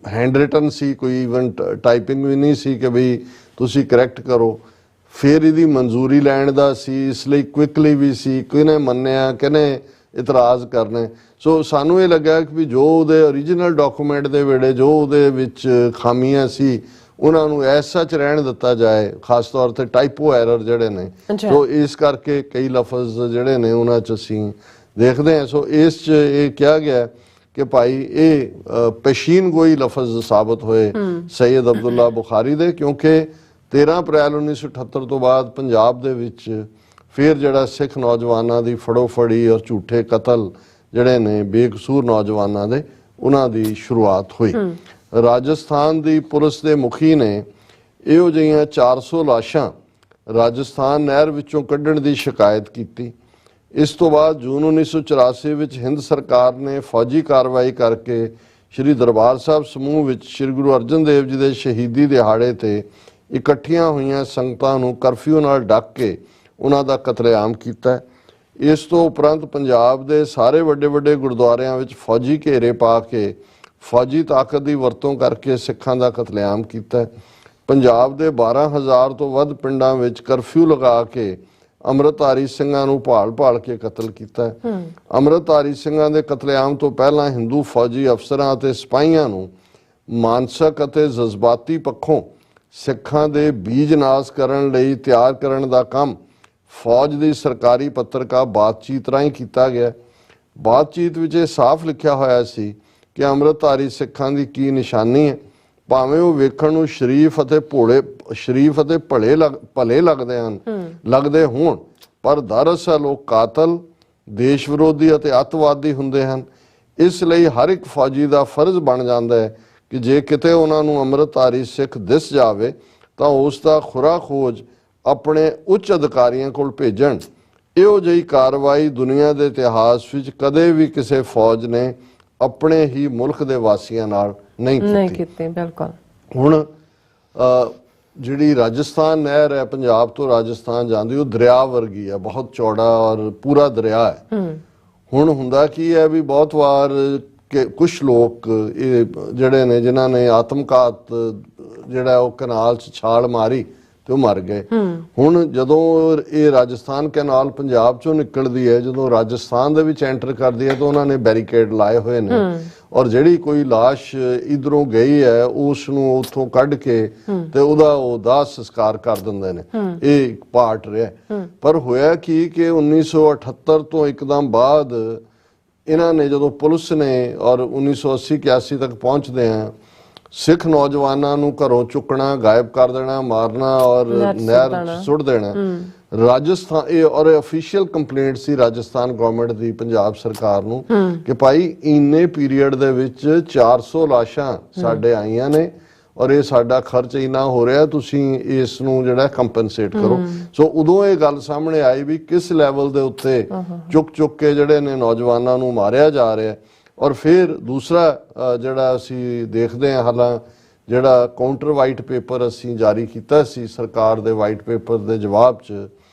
ਹੈਂਡ ਰਿਟਨ ਸੀ, ਕੋਈ ਈਵਨ ਟਾਈਪਿੰਗ ਵੀ ਨਹੀਂ ਸੀ ਕਿ ਬਈ ਤੁਸੀਂ ਕਰੈਕਟ ਕਰੋ। ਫਿਰ ਇਹਦੀ ਮਨਜ਼ੂਰੀ ਲੈਣ ਦਾ ਸੀ, ਇਸ ਲਈ ਕੁਇਕਲੀ ਵੀ ਸੀ, ਕਿਹਨੇ ਮੰਨਿਆ, ਕਿਹਨੇ ਇਤਰਾਜ਼ ਕਰਨੇ। ਸੋ ਸਾਨੂੰ ਇਹ ਲੱਗਾ ਕਿ ਵੀ ਜੋ ਉਹਦੇ ਓਰੀਜਨਲ ਡਾਕੂਮੈਂਟ ਦੇ ਵੇਲੇ ਜੋ ਉਹਦੇ ਵਿੱਚ ਖਾਮੀਆਂ ਸੀ ਉਹਨਾਂ ਨੂੰ ਐਸਾ ਚ ਰਹਿਣ ਦਿੱਤਾ ਜਾਏ, ਖਾਸ ਤੌਰ ਤੇ ਟਾਈਪੋ ਐਰਰ ਜਿਹੜੇ ਨੇ। ਸੋ ਇਸ ਕਰਕੇ ਕਈ ਲਫ਼ਜ਼ ਜਿਹੜੇ ਨੇ ਉਹਨਾਂ 'ਚ ਅਸੀਂ ਦੇਖਦੇ ਹਾਂ। ਸੋ ਇਸ 'ਚ ਇਹ ਕਿਹਾ ਗਿਆ ਕਿ ਭਾਈ ਇਹ ਪੇਸ਼ੀਨ ਗੋਈ ਲਫ਼ਜ਼ ਸਾਬਤ ਹੋਏ ਸੈਯਦ ਅਬਦੁੱਲਾ ਬੁਖਾਰੀ ਦੇ, ਕਿਉਂਕਿ 13 ਅਪ੍ਰੈਲ 1978 ਤੋਂ ਬਾਅਦ ਪੰਜਾਬ ਦੇ ਵਿੱਚ ਫਿਰ ਜਿਹੜਾ ਸਿੱਖ ਨੌਜਵਾਨਾਂ ਦੀ ਫੜੋਫੜੀ ਔਰ ਝੂਠੇ ਕਤਲ ਜਿਹੜੇ ਨੇ ਬੇਕਸੂਰ ਨੌਜਵਾਨਾਂ ਦੇ, ਉਹਨਾਂ ਦੀ ਸ਼ੁਰੂਆਤ ਹੋਈ। ਰਾਜਸਥਾਨ ਦੀ ਪੁਲਿਸ ਦੇ ਮੁਖੀ ਨੇ ਇਹੋ ਜਿਹੀਆਂ 400 ਲਾਸ਼ਾਂ ਰਾਜਸਥਾਨ ਨਹਿਰ ਵਿੱਚੋਂ ਕੱਢਣ ਦੀ ਸ਼ਿਕਾਇਤ ਕੀਤੀ। ਇਸ ਤੋਂ ਬਾਅਦ ਜੂਨ 1984 ਵਿੱਚ ਹਿੰਦ ਸਰਕਾਰ ਨੇ ਫੌਜੀ ਕਾਰਵਾਈ ਕਰਕੇ ਸ਼੍ਰੀ ਦਰਬਾਰ ਸਾਹਿਬ ਸਮੂਹ ਵਿੱਚ ਸ਼੍ਰੀ ਗੁਰੂ ਅਰਜਨ ਦੇਵ ਜੀ ਦੇ ਸ਼ਹੀਦੀ ਦਿਹਾੜੇ ਤੇ ਇਕੱਠੀਆਂ ਹੋਈਆਂ ਸੰਗਤਾਂ ਨੂੰ ਕਰਫਿਊ ਨਾਲ ਢੱਕ ਕੇ ਉਹਨਾਂ ਦਾ ਕਤਲੇਆਮ ਕੀਤਾ। ਇਸ ਤੋਂ ਉਪਰੰਤ ਪੰਜਾਬ ਦੇ ਸਾਰੇ ਵੱਡੇ ਵੱਡੇ ਗੁਰਦੁਆਰਿਆਂ ਵਿੱਚ ਫੌਜੀ ਘੇਰੇ ਪਾ ਕੇ ਫੌਜੀ ਤਾਕਤ ਦੀ ਵਰਤੋਂ ਕਰਕੇ ਸਿੱਖਾਂ ਦਾ ਕਤਲੇਆਮ ਕੀਤਾ। ਪੰਜਾਬ ਦੇ 12,000 ਤੋਂ ਵੱਧ ਪਿੰਡਾਂ ਵਿੱਚ ਕਰਫਿਊ ਲਗਾ ਕੇ ਅੰਮ੍ਰਿਤਧਾਰੀ ਸਿੰਘਾਂ ਨੂੰ ਭਾਲ ਕੇ ਕਤਲ ਕੀਤਾ। ਅੰਮ੍ਰਿਤਧਾਰੀ ਸਿੰਘਾਂ ਦੇ ਕਤਲੇਆਮ ਤੋਂ ਪਹਿਲਾਂ ਹਿੰਦੂ ਫੌਜੀ ਅਫਸਰਾਂ ਅਤੇ ਸਿਪਾਹੀਆਂ ਨੂੰ ਮਾਨਸਿਕ ਅਤੇ ਜਜ਼ਬਾਤੀ ਪੱਖੋਂ ਸਿੱਖਾਂ ਦੇ ਬੀਜ ਨਾਸ ਕਰਨ ਲਈ ਤਿਆਰ ਕਰਨ ਦਾ ਕੰਮ ਫੌਜ ਦੀ ਸਰਕਾਰੀ ਪੱਤਰਕਾ ਬਾਤਚੀਤ ਰਾਹੀਂ ਕੀਤਾ ਗਿਆ। ਬਾਤਚੀਤ ਵਿੱਚ ਇਹ ਸਾਫ਼ ਲਿਖਿਆ ਹੋਇਆ ਸੀ ਕਿ ਅੰਮ੍ਰਿਤਧਾਰੀ ਸਿੱਖਾਂ ਦੀ ਕੀ ਨਿਸ਼ਾਨੀ ਹੈ। ਭਾਵੇਂ ਉਹ ਵੇਖਣ ਨੂੰ ਸ਼ਰੀਫ ਅਤੇ ਭਲੇ ਲੱਗਦੇ ਹੋਣ, ਪਰ ਦਰਅਸਲ ਉਹ ਕਾਤਲ, ਦੇਸ਼ ਵਿਰੋਧੀ ਅਤੇ ਅੱਤਵਾਦੀ ਹੁੰਦੇ ਹਨ। ਇਸ ਲਈ ਹਰ ਇੱਕ ਫੌਜੀ ਦਾ ਫਰਜ਼ ਬਣ ਜਾਂਦਾ ਹੈ ਕਿ ਜੇ ਕਿਤੇ ਉਹਨਾਂ ਨੂੰ ਅੰਮ੍ਰਿਤਧਾਰੀ ਸਿੱਖ ਦਿਸ ਜਾਵੇ ਤਾਂ ਉਸ ਦਾ ਖੁਰਾ ਖੋਜ ਆਪਣੇ ਉੱਚ ਅਧਿਕਾਰੀਆਂ ਕੋਲ ਭੇਜਣ। ਇਹੋ ਜਿਹੀ ਕਾਰਵਾਈ ਦੁਨੀਆ ਦੇ ਇਤਿਹਾਸ ਵਿੱਚ ਕਦੇ ਵੀ ਕਿਸੇ ਫੌਜ ਨੇ ਆਪਣੇ ਹੀ ਮੁਲਕ ਦੇ ਵਾਸੀਆਂ ਨਾਲ ਨਹੀਂ ਕੀਤੀ। ਬਿਲਕੁਲ। ਹੁਣ ਜਿਹੜੀ ਰਾਜਸਥਾਨ ਨਹਿਰ ਹੈ ਪੰਜਾਬ ਤੋਂ ਰਾਜਸਥਾਨ ਜਾਂਦੀ, ਉਹ ਦਰਿਆ ਵਰਗੀ ਹੈ, ਬਹੁਤ ਚੌੜਾ ਔਰ ਪੂਰਾ ਦਰਿਆ ਹੈ। ਹੁਣ ਹੁੰਦਾ ਕੀ ਹੈ ਵੀ ਬਹੁਤ ਵਾਰ ਕਿ ਕੁਝ ਲੋਕ ਇਹ ਜਿਹੜੇ ਨੇ ਜਿਨ੍ਹਾਂ ਨੇ ਆਤਮਘਾਤ ਜਿਹੜਾ ਉਹ ਕਨਾਲ 'ਚ ਛਾਲ ਮਾਰੀ ਤੇ ਉਹ ਮਰ ਗਏ। ਹੁਣ ਜਦੋਂ ਇਹ ਰਾਜਸਥਾਨ ਕੈਨਾਲ ਪੰਜਾਬ ਚੋਂ ਨਿਕਲਦੀ ਹੈ, ਜਦੋਂ ਰਾਜਸਥਾਨ ਦੇ ਵਿੱਚ ਐਂਟਰ ਕਰਦੀ ਹੈ ਤਾਂ ਉਹਨਾਂ ਨੇ ਬੈਰੀਕੇਡ ਲਾਏ ਹੋਏ ਨੇ, ਔਰ ਜਿਹੜੀ ਕੋਈ ਲਾਸ਼ ਇਧਰੋਂ ਗਈ ਹੈ ਉਸ ਨੂੰ ਉੱਥੋਂ ਕੱਢ ਕੇ ਤੇ ਉਹਦਾ ਉਹ ਦਾਹ ਸੰਸਕਾਰ ਕਰ ਦਿੰਦੇ ਨੇ। ਇਹ ਇੱਕ ਪਾਰਟ ਰਿਹਾ। ਪਰ ਹੋਇਆ ਕੀ ਕਿ 1978 ਤੋਂ ਇੱਕਦਮ ਬਾਅਦ ਇਹਨਾਂ ਨੇ ਜਦੋਂ ਪੁਲਿਸ ਨੇ ਔਰ 1980-81 ਤੱਕ ਪਹੁੰਚਦੇ ਆ, ਸਿੱਖ ਨੌਜਵਾਨਾਂ ਨੂੰ ਘਰੋਂ ਚੁੱਕਣਾ, ਗਾਇਬ ਕਰ ਦੇਣਾ, ਮਾਰਨਾ ਔਰ ਨਹਿਰ ਸੁੱਟ ਦੇਣਾ। ਰਾਜਸਥਾਨ ਇਹ ਔਰ ਅਫੀਸ਼ੀਅਲ ਕੰਪਲੇਂਟ ਸੀ ਰਾਜਸਥਾਨ ਗਵਰਨਮੈਂਟ ਦੀ ਪੰਜਾਬ ਸਰਕਾਰ ਨੂੰ ਕਿ ਭਾਈ ਇੰਨੇ ਪੀਰੀਅਡ ਦੇ ਵਿੱਚ 400 ਲਾਸ਼ਾਂ ਸਾਡੇ ਆਈਆਂ ਨੇ ਔਰ ਇਹ ਸਾਡਾ ਖਰਚ ਇੰਨਾ ਹੋ ਰਿਹਾ, ਤੁਸੀਂ ਇਸ ਨੂੰ ਜਿਹੜਾ ਕੰਪਨਸੇਟ ਕਰੋ। ਸੋ ਉਦੋਂ ਇਹ ਗੱਲ ਸਾਹਮਣੇ ਆਈ ਵੀ ਕਿਸ ਲੈਵਲ ਦੇ ਉੱਤੇ ਚੁੱਕ ਕੇ ਜਿਹੜੇ ਨੇ ਨੌਜਵਾਨਾਂ ਨੂੰ ਮਾਰਿਆ ਜਾ ਰਿਹਾ। ਔਰ ਫਿਰ ਦੂਸਰਾ ਜਿਹੜਾ ਅਸੀਂ ਦੇਖਦੇ ਹਾਂ, ਹਾਲਾਂ ਜਿਹੜਾ ਕਾਊਂਟਰ ਵਾਈਟ ਪੇਪਰ ਅਸੀਂ ਜਾਰੀ ਕੀਤਾ ਸੀ ਸਰਕਾਰ ਦੇ ਵਾਈਟ ਪੇਪਰ ਦੇ ਜਵਾਬ 'ਚ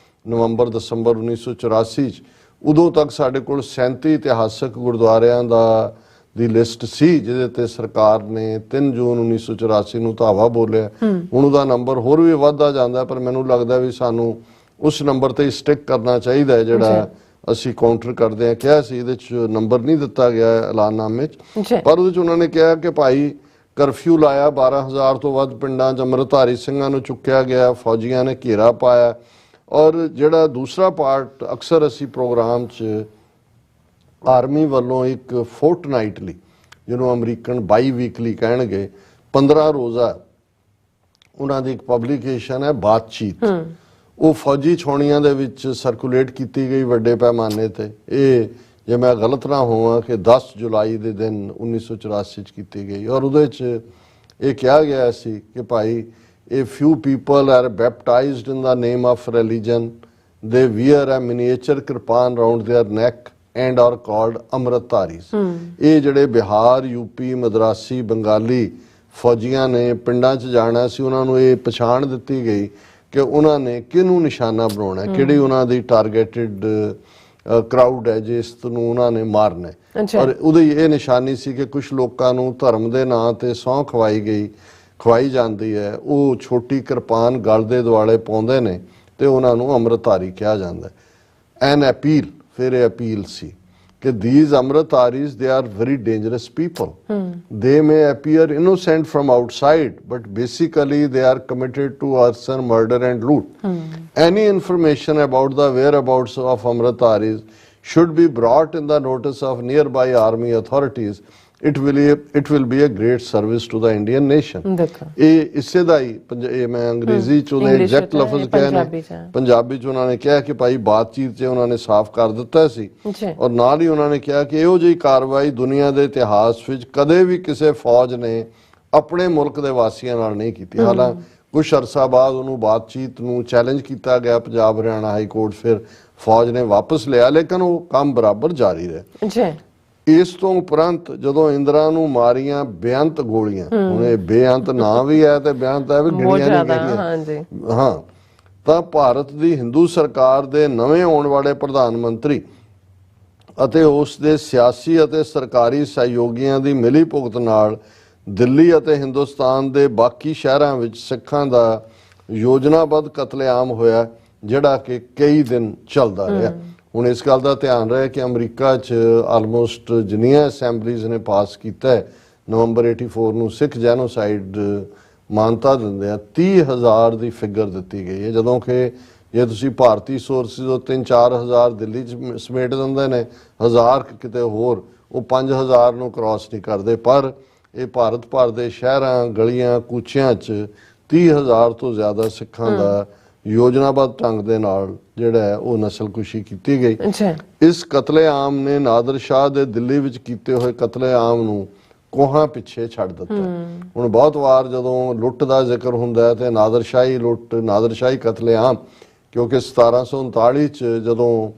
ਨਵੰਬਰ-ਦਸੰਬਰ 1984 'ਚ, ਉਦੋਂ ਤੱਕ ਸਾਡੇ ਕੋਲ 37 ਇਤਿਹਾਸਕ ਗੁਰਦੁਆਰਿਆਂ ਦੀ ਲਿਸਟ ਸੀ ਜਿਹਦੇ ਤੇ ਸਰਕਾਰ ਨੇ 3 ਜੂਨ 1984 ਨੂੰ ਧਾਵਾ ਬੋਲਿਆ। ਹੁਣ ਉਹਦਾ ਨੰਬਰ ਹੋਰ ਵੀ ਵੱਧਦਾ ਜਾਂਦਾ, ਪਰ ਮੈਨੂੰ ਲੱਗਦਾ ਵੀ ਸਾਨੂੰ ਉਸ ਨੰਬਰ ਤੇ ਸਟਿਕ ਕਰਨਾ ਚਾਹੀਦਾ ਜਿਹੜਾ ਅਸੀਂ ਕਾਊਂਟਰ ਕਰਦੇ ਆ। ਕਿਹਾ ਸੀ ਇਹਦੇ 'ਚ ਨੰਬਰ ਨਹੀਂ ਦਿੱਤਾ ਗਿਆ ਐਲਾਨਨਾਮੇ 'ਚ, ਪਰ ਉਹਦੇ 'ਚ ਉਹਨਾਂ ਨੇ ਕਿਹਾ ਕਿ ਭਾਈ ਕਰਫਿਊ ਲਾਇਆ, 12,000 ਤੋਂ ਵੱਧ ਪਿੰਡਾਂ 'ਚ ਅੰਮ੍ਰਿਤਧਾਰੀ ਸਿੰਘਾਂ ਨੂੰ ਚੁੱਕਿਆ ਗਿਆ, ਫੌਜੀਆਂ ਨੇ ਘੇਰਾ ਪਾਇਆ। ਔਰ ਜਿਹੜਾ ਦੂਸਰਾ ਪਾਰਟ ਅਕਸਰ ਅਸੀਂ ਪ੍ਰੋਗਰਾਮ 'ਚ ਆਰਮੀ ਵੱਲੋਂ ਇੱਕ ਫੋਰਟਨਾਈਟਲੀ, ਜਿਹਨੂੰ ਅਮਰੀਕਨ ਬਾਈ ਵੀਕਲੀ ਕਹਿਣਗੇ, 15 ਰੋਜ਼ਾ ਉਹਨਾਂ ਦੀ ਇੱਕ ਪਬਲੀਕੇਸ਼ਨ ਹੈ ਬਾਤਚੀਤ, ਉਹ ਫੌਜੀ ਛਾਉਣੀਆਂ ਦੇ ਵਿੱਚ ਸਰਕੂਲੇਟ ਕੀਤੀ ਗਈ ਵੱਡੇ ਪੈਮਾਨੇ ਤੇ। ਇਹ ਜੇ ਮੈਂ ਗਲਤ ਨਾ ਹੋਵਾਂ ਕਿ 10 ਜੁਲਾਈ ਦੇ ਦਿਨ 1984 ਚ ਕੀਤੀ ਗਈ। ਔਰ ਉਹਦੇ ਚ ਇਹ ਕਿਹਾ ਗਿਆ ਸੀ ਕਿ ਭਾਈ a few people are baptized in the name of religion, they wear a miniature kirpan round their neck and are called amritdharis। ਇਹ ਜਿਹੜੇ ਬਿਹਾਰ, ਯੂਪੀ, ਮਦਰਾਸੀ, ਬੰਗਾਲੀ ਫੌਜੀਆਂ ਨੇ ਪਿੰਡਾਂ 'ਚ ਜਾਣਾ ਸੀ, ਉਹਨਾਂ ਨੂੰ ਇਹ ਪਛਾਣ ਦਿੱਤੀ ਗਈ ਕਿ ਉਹਨਾਂ ਨੇ ਕਿਹਨੂੰ ਨਿਸ਼ਾਨਾ ਬਣਾਉਣਾ, ਕਿਹੜੀ ਉਹਨਾਂ ਦੀ ਟਾਰਗੇਟਡ ਕਰਾਊਡ ਹੈ ਜਿਸ ਨੂੰ ਉਹਨਾਂ ਨੇ ਮਾਰਨਾ। ਔਰ ਉਹਦੀ ਇਹ ਨਿਸ਼ਾਨੀ ਸੀ ਕਿ ਕੁਝ ਲੋਕਾਂ ਨੂੰ ਧਰਮ ਦੇ ਨਾਂ ਤੇ ਸਹੁੰ ਖਵਾਈ ਜਾਂਦੀ ਹੈ, ਉਹ ਛੋਟੀ ਕਿਰਪਾਨ ਗਲ ਦੇ ਦੁਆਲੇ ਪਾਉਂਦੇ ਨੇ ਤੇ ਉਹਨਾਂ ਨੂੰ ਅੰਮ੍ਰਿਤਧਾਰੀ ਕਿਹਾ ਜਾਂਦਾ। ਐਨ ਅਪੀਲ, ਫਿਰ ਇਹ ਅਪੀਲ ਸੀ ਕਿ these Amritdharis, they are very dangerous people. They may appear innocent from outside, but basically they are committed to arson, murder and loot. Any information about the whereabouts of Amritdharis should be brought in the notice of nearby army authorities. It will be a great service to the Indian nation. ਇਹ ਇਸੇ ਦਾ ਹੀ ਮੈਂ ਅੰਗਰੇਜ਼ੀ ਚ ਉਹਨੇ ਐਗਜ਼ੈਕਟ ਲਫ਼ਜ਼ ਕਿਹਾ ਨੇ, ਪੰਜਾਬੀ ਚ ਉਹਨਾਂ ਨੇ ਕਿਹਾ ਕਿ ਭਾਈ ਬਾਤਚੀਤ ਚ ਉਹਨਾਂ ਨੇ ਸਾਫ਼ ਕਰ ਦਿੱਤਾ ਸੀ। ਔਰ ਨਾਲ ਹੀ ਉਹਨਾਂ ਨੇ ਕਿਹਾ ਕਿ ਇਹੋ ਜਿਹੀ ਕਾਰਵਾਈ ਦੁਨੀਆ ਦੇ ਇਤਿਹਾਸ ਵਿੱਚ ਕਦੇ ਵੀ ਕਿਸੇ ਫੌਜ ਨੇ ਆਪਣੇ ਮੁਲਕ ਦੇ ਵਾਸੀਆਂ ਨਾਲ ਨਹੀਂ ਕੀਤੀ। ਹਾਲਾਂਕਿ ਕੁਝ ਅਰਸਾ ਬਾਅਦ ਉਹਨੂੰ ਬਾਤਚੀਤ ਨੂੰ ਚੈਲੰਜ ਕੀਤਾ ਗਿਆ ਪੰਜਾਬ ਹਰਿਆਣਾ ਹਾਈ ਕੋਰਟ, ਫਿਰ ਫੌਜ ਨੇ ਵਾਪਸ ਲਿਆ, ਲੇਕਿਨ ਉਹ ਕੰਮ ਬਰਾਬਰ ਜਾਰੀ ਰਿਹਾ। ਇਸ ਤੋਂ ਉਪਰੰਤ ਜਦੋਂ ਇੰਦਰਾ ਨੂੰ ਮਾਰੀਆਂ ਬੇਅੰਤ ਗੋਲੀਆਂ, ਹੁਣ ਇਹ ਬੇਅੰਤ ਨਾਂ ਵੀ ਹੈ ਤੇ ਬੇਅੰਤ ਹੈ ਵੀ ਗਿਣੀਆਂ ਨਹੀਂ ਗਈਆਂ, ਹਾਂ, ਤਾਂ ਭਾਰਤ ਦੀ ਹਿੰਦੂ ਸਰਕਾਰ ਦੇ ਨਵੇਂ ਆਉਣ ਵਾਲੇ ਪ੍ਰਧਾਨ ਮੰਤਰੀ ਅਤੇ ਉਸ ਦੇ ਸਿਆਸੀ ਅਤੇ ਸਰਕਾਰੀ ਸਹਿਯੋਗੀਆਂ ਦੀ ਮਿਲੀ ਭੁਗਤ ਨਾਲ ਦਿੱਲੀ ਅਤੇ ਹਿੰਦੁਸਤਾਨ ਦੇ ਬਾਕੀ ਸ਼ਹਿਰਾਂ ਵਿੱਚ ਸਿੱਖਾਂ ਦਾ ਯੋਜਨਾਬੱਧ ਕਤਲੇਆਮ ਹੋਇਆ, ਜਿਹੜਾ ਕਿ ਕਈ ਦਿਨ ਚੱਲਦਾ ਰਿਹਾ। ਹੁਣ ਇਸ ਗੱਲ ਦਾ ਧਿਆਨ ਰਹੇ ਕਿ ਅਮਰੀਕਾ 'ਚ ਆਲਮੋਸਟ ਜਿੰਨੀਆਂ ਅਸੈਂਬਲੀਜ਼ ਨੇ ਪਾਸ ਕੀਤਾ ਹੈ ਨਵੰਬਰ 84 ਨੂੰ ਸਿੱਖ ਜੈਨੋਸਾਈਡ ਮਾਨਤਾ ਦਿੰਦੇ ਆ, 30,000 ਦੀ ਫਿਗਰ ਦਿੱਤੀ ਗਈ ਹੈ, ਜਦੋਂ ਕਿ ਜੇ ਤੁਸੀਂ ਭਾਰਤੀ ਸੋਰਸਿਸ ਤੋਂ 3-4 ਹਜ਼ਾਰ ਦਿੱਲੀ 'ਚ ਸਮੇਟ ਦਿੰਦੇ ਨੇ, 1000 ਕਿਤੇ ਹੋਰ, ਉਹ 5000 ਨੂੰ ਕ੍ਰਾਸ ਨਹੀਂ ਕਰਦੇ। ਪਰ ਇਹ ਭਾਰਤ ਭਰ ਦੇ ਸ਼ਹਿਰਾਂ, ਗਲੀਆਂ, ਕੂਚਿਆਂ 'ਚ 30,000 ਤੋਂ ਜ਼ਿਆਦਾ ਸਿੱਖਾਂ ਦਾ ਯੋਜਨਾਬੱਧ ਢੰਗ ਦੇ ਨਾਲ ਜਿਹੜਾ ਹੈ ਉਹ ਨਸਲਕੁਸ਼ੀ ਕੀਤੀ ਗਈ। ਇਸ ਕਤਲੇਆਮ ਨੇ ਨਾਦਰ ਸ਼ਾਹ ਦੇ ਦਿੱਲੀ ਵਿੱਚ ਕੀਤੇ ਹੋਏ ਕਤਲੇਆਮ ਨੂੰ ਕੋਹਾਂ ਪਿੱਛੇ ਛੱਡ ਦਿੱਤਾ। ਹੁਣ ਬਹੁਤ ਵਾਰ ਜਦੋਂ ਲੁੱਟ ਦਾ ਜ਼ਿਕਰ ਹੁੰਦਾ ਹੈ ਤੇ ਨਾਦਰਸ਼ਾਹੀ ਲੁੱਟ, ਨਾਦਰਸ਼ਾਹੀ ਕਤਲੇਆਮ, ਕਿਉਂਕਿ 1739 ਚ ਜਦੋਂ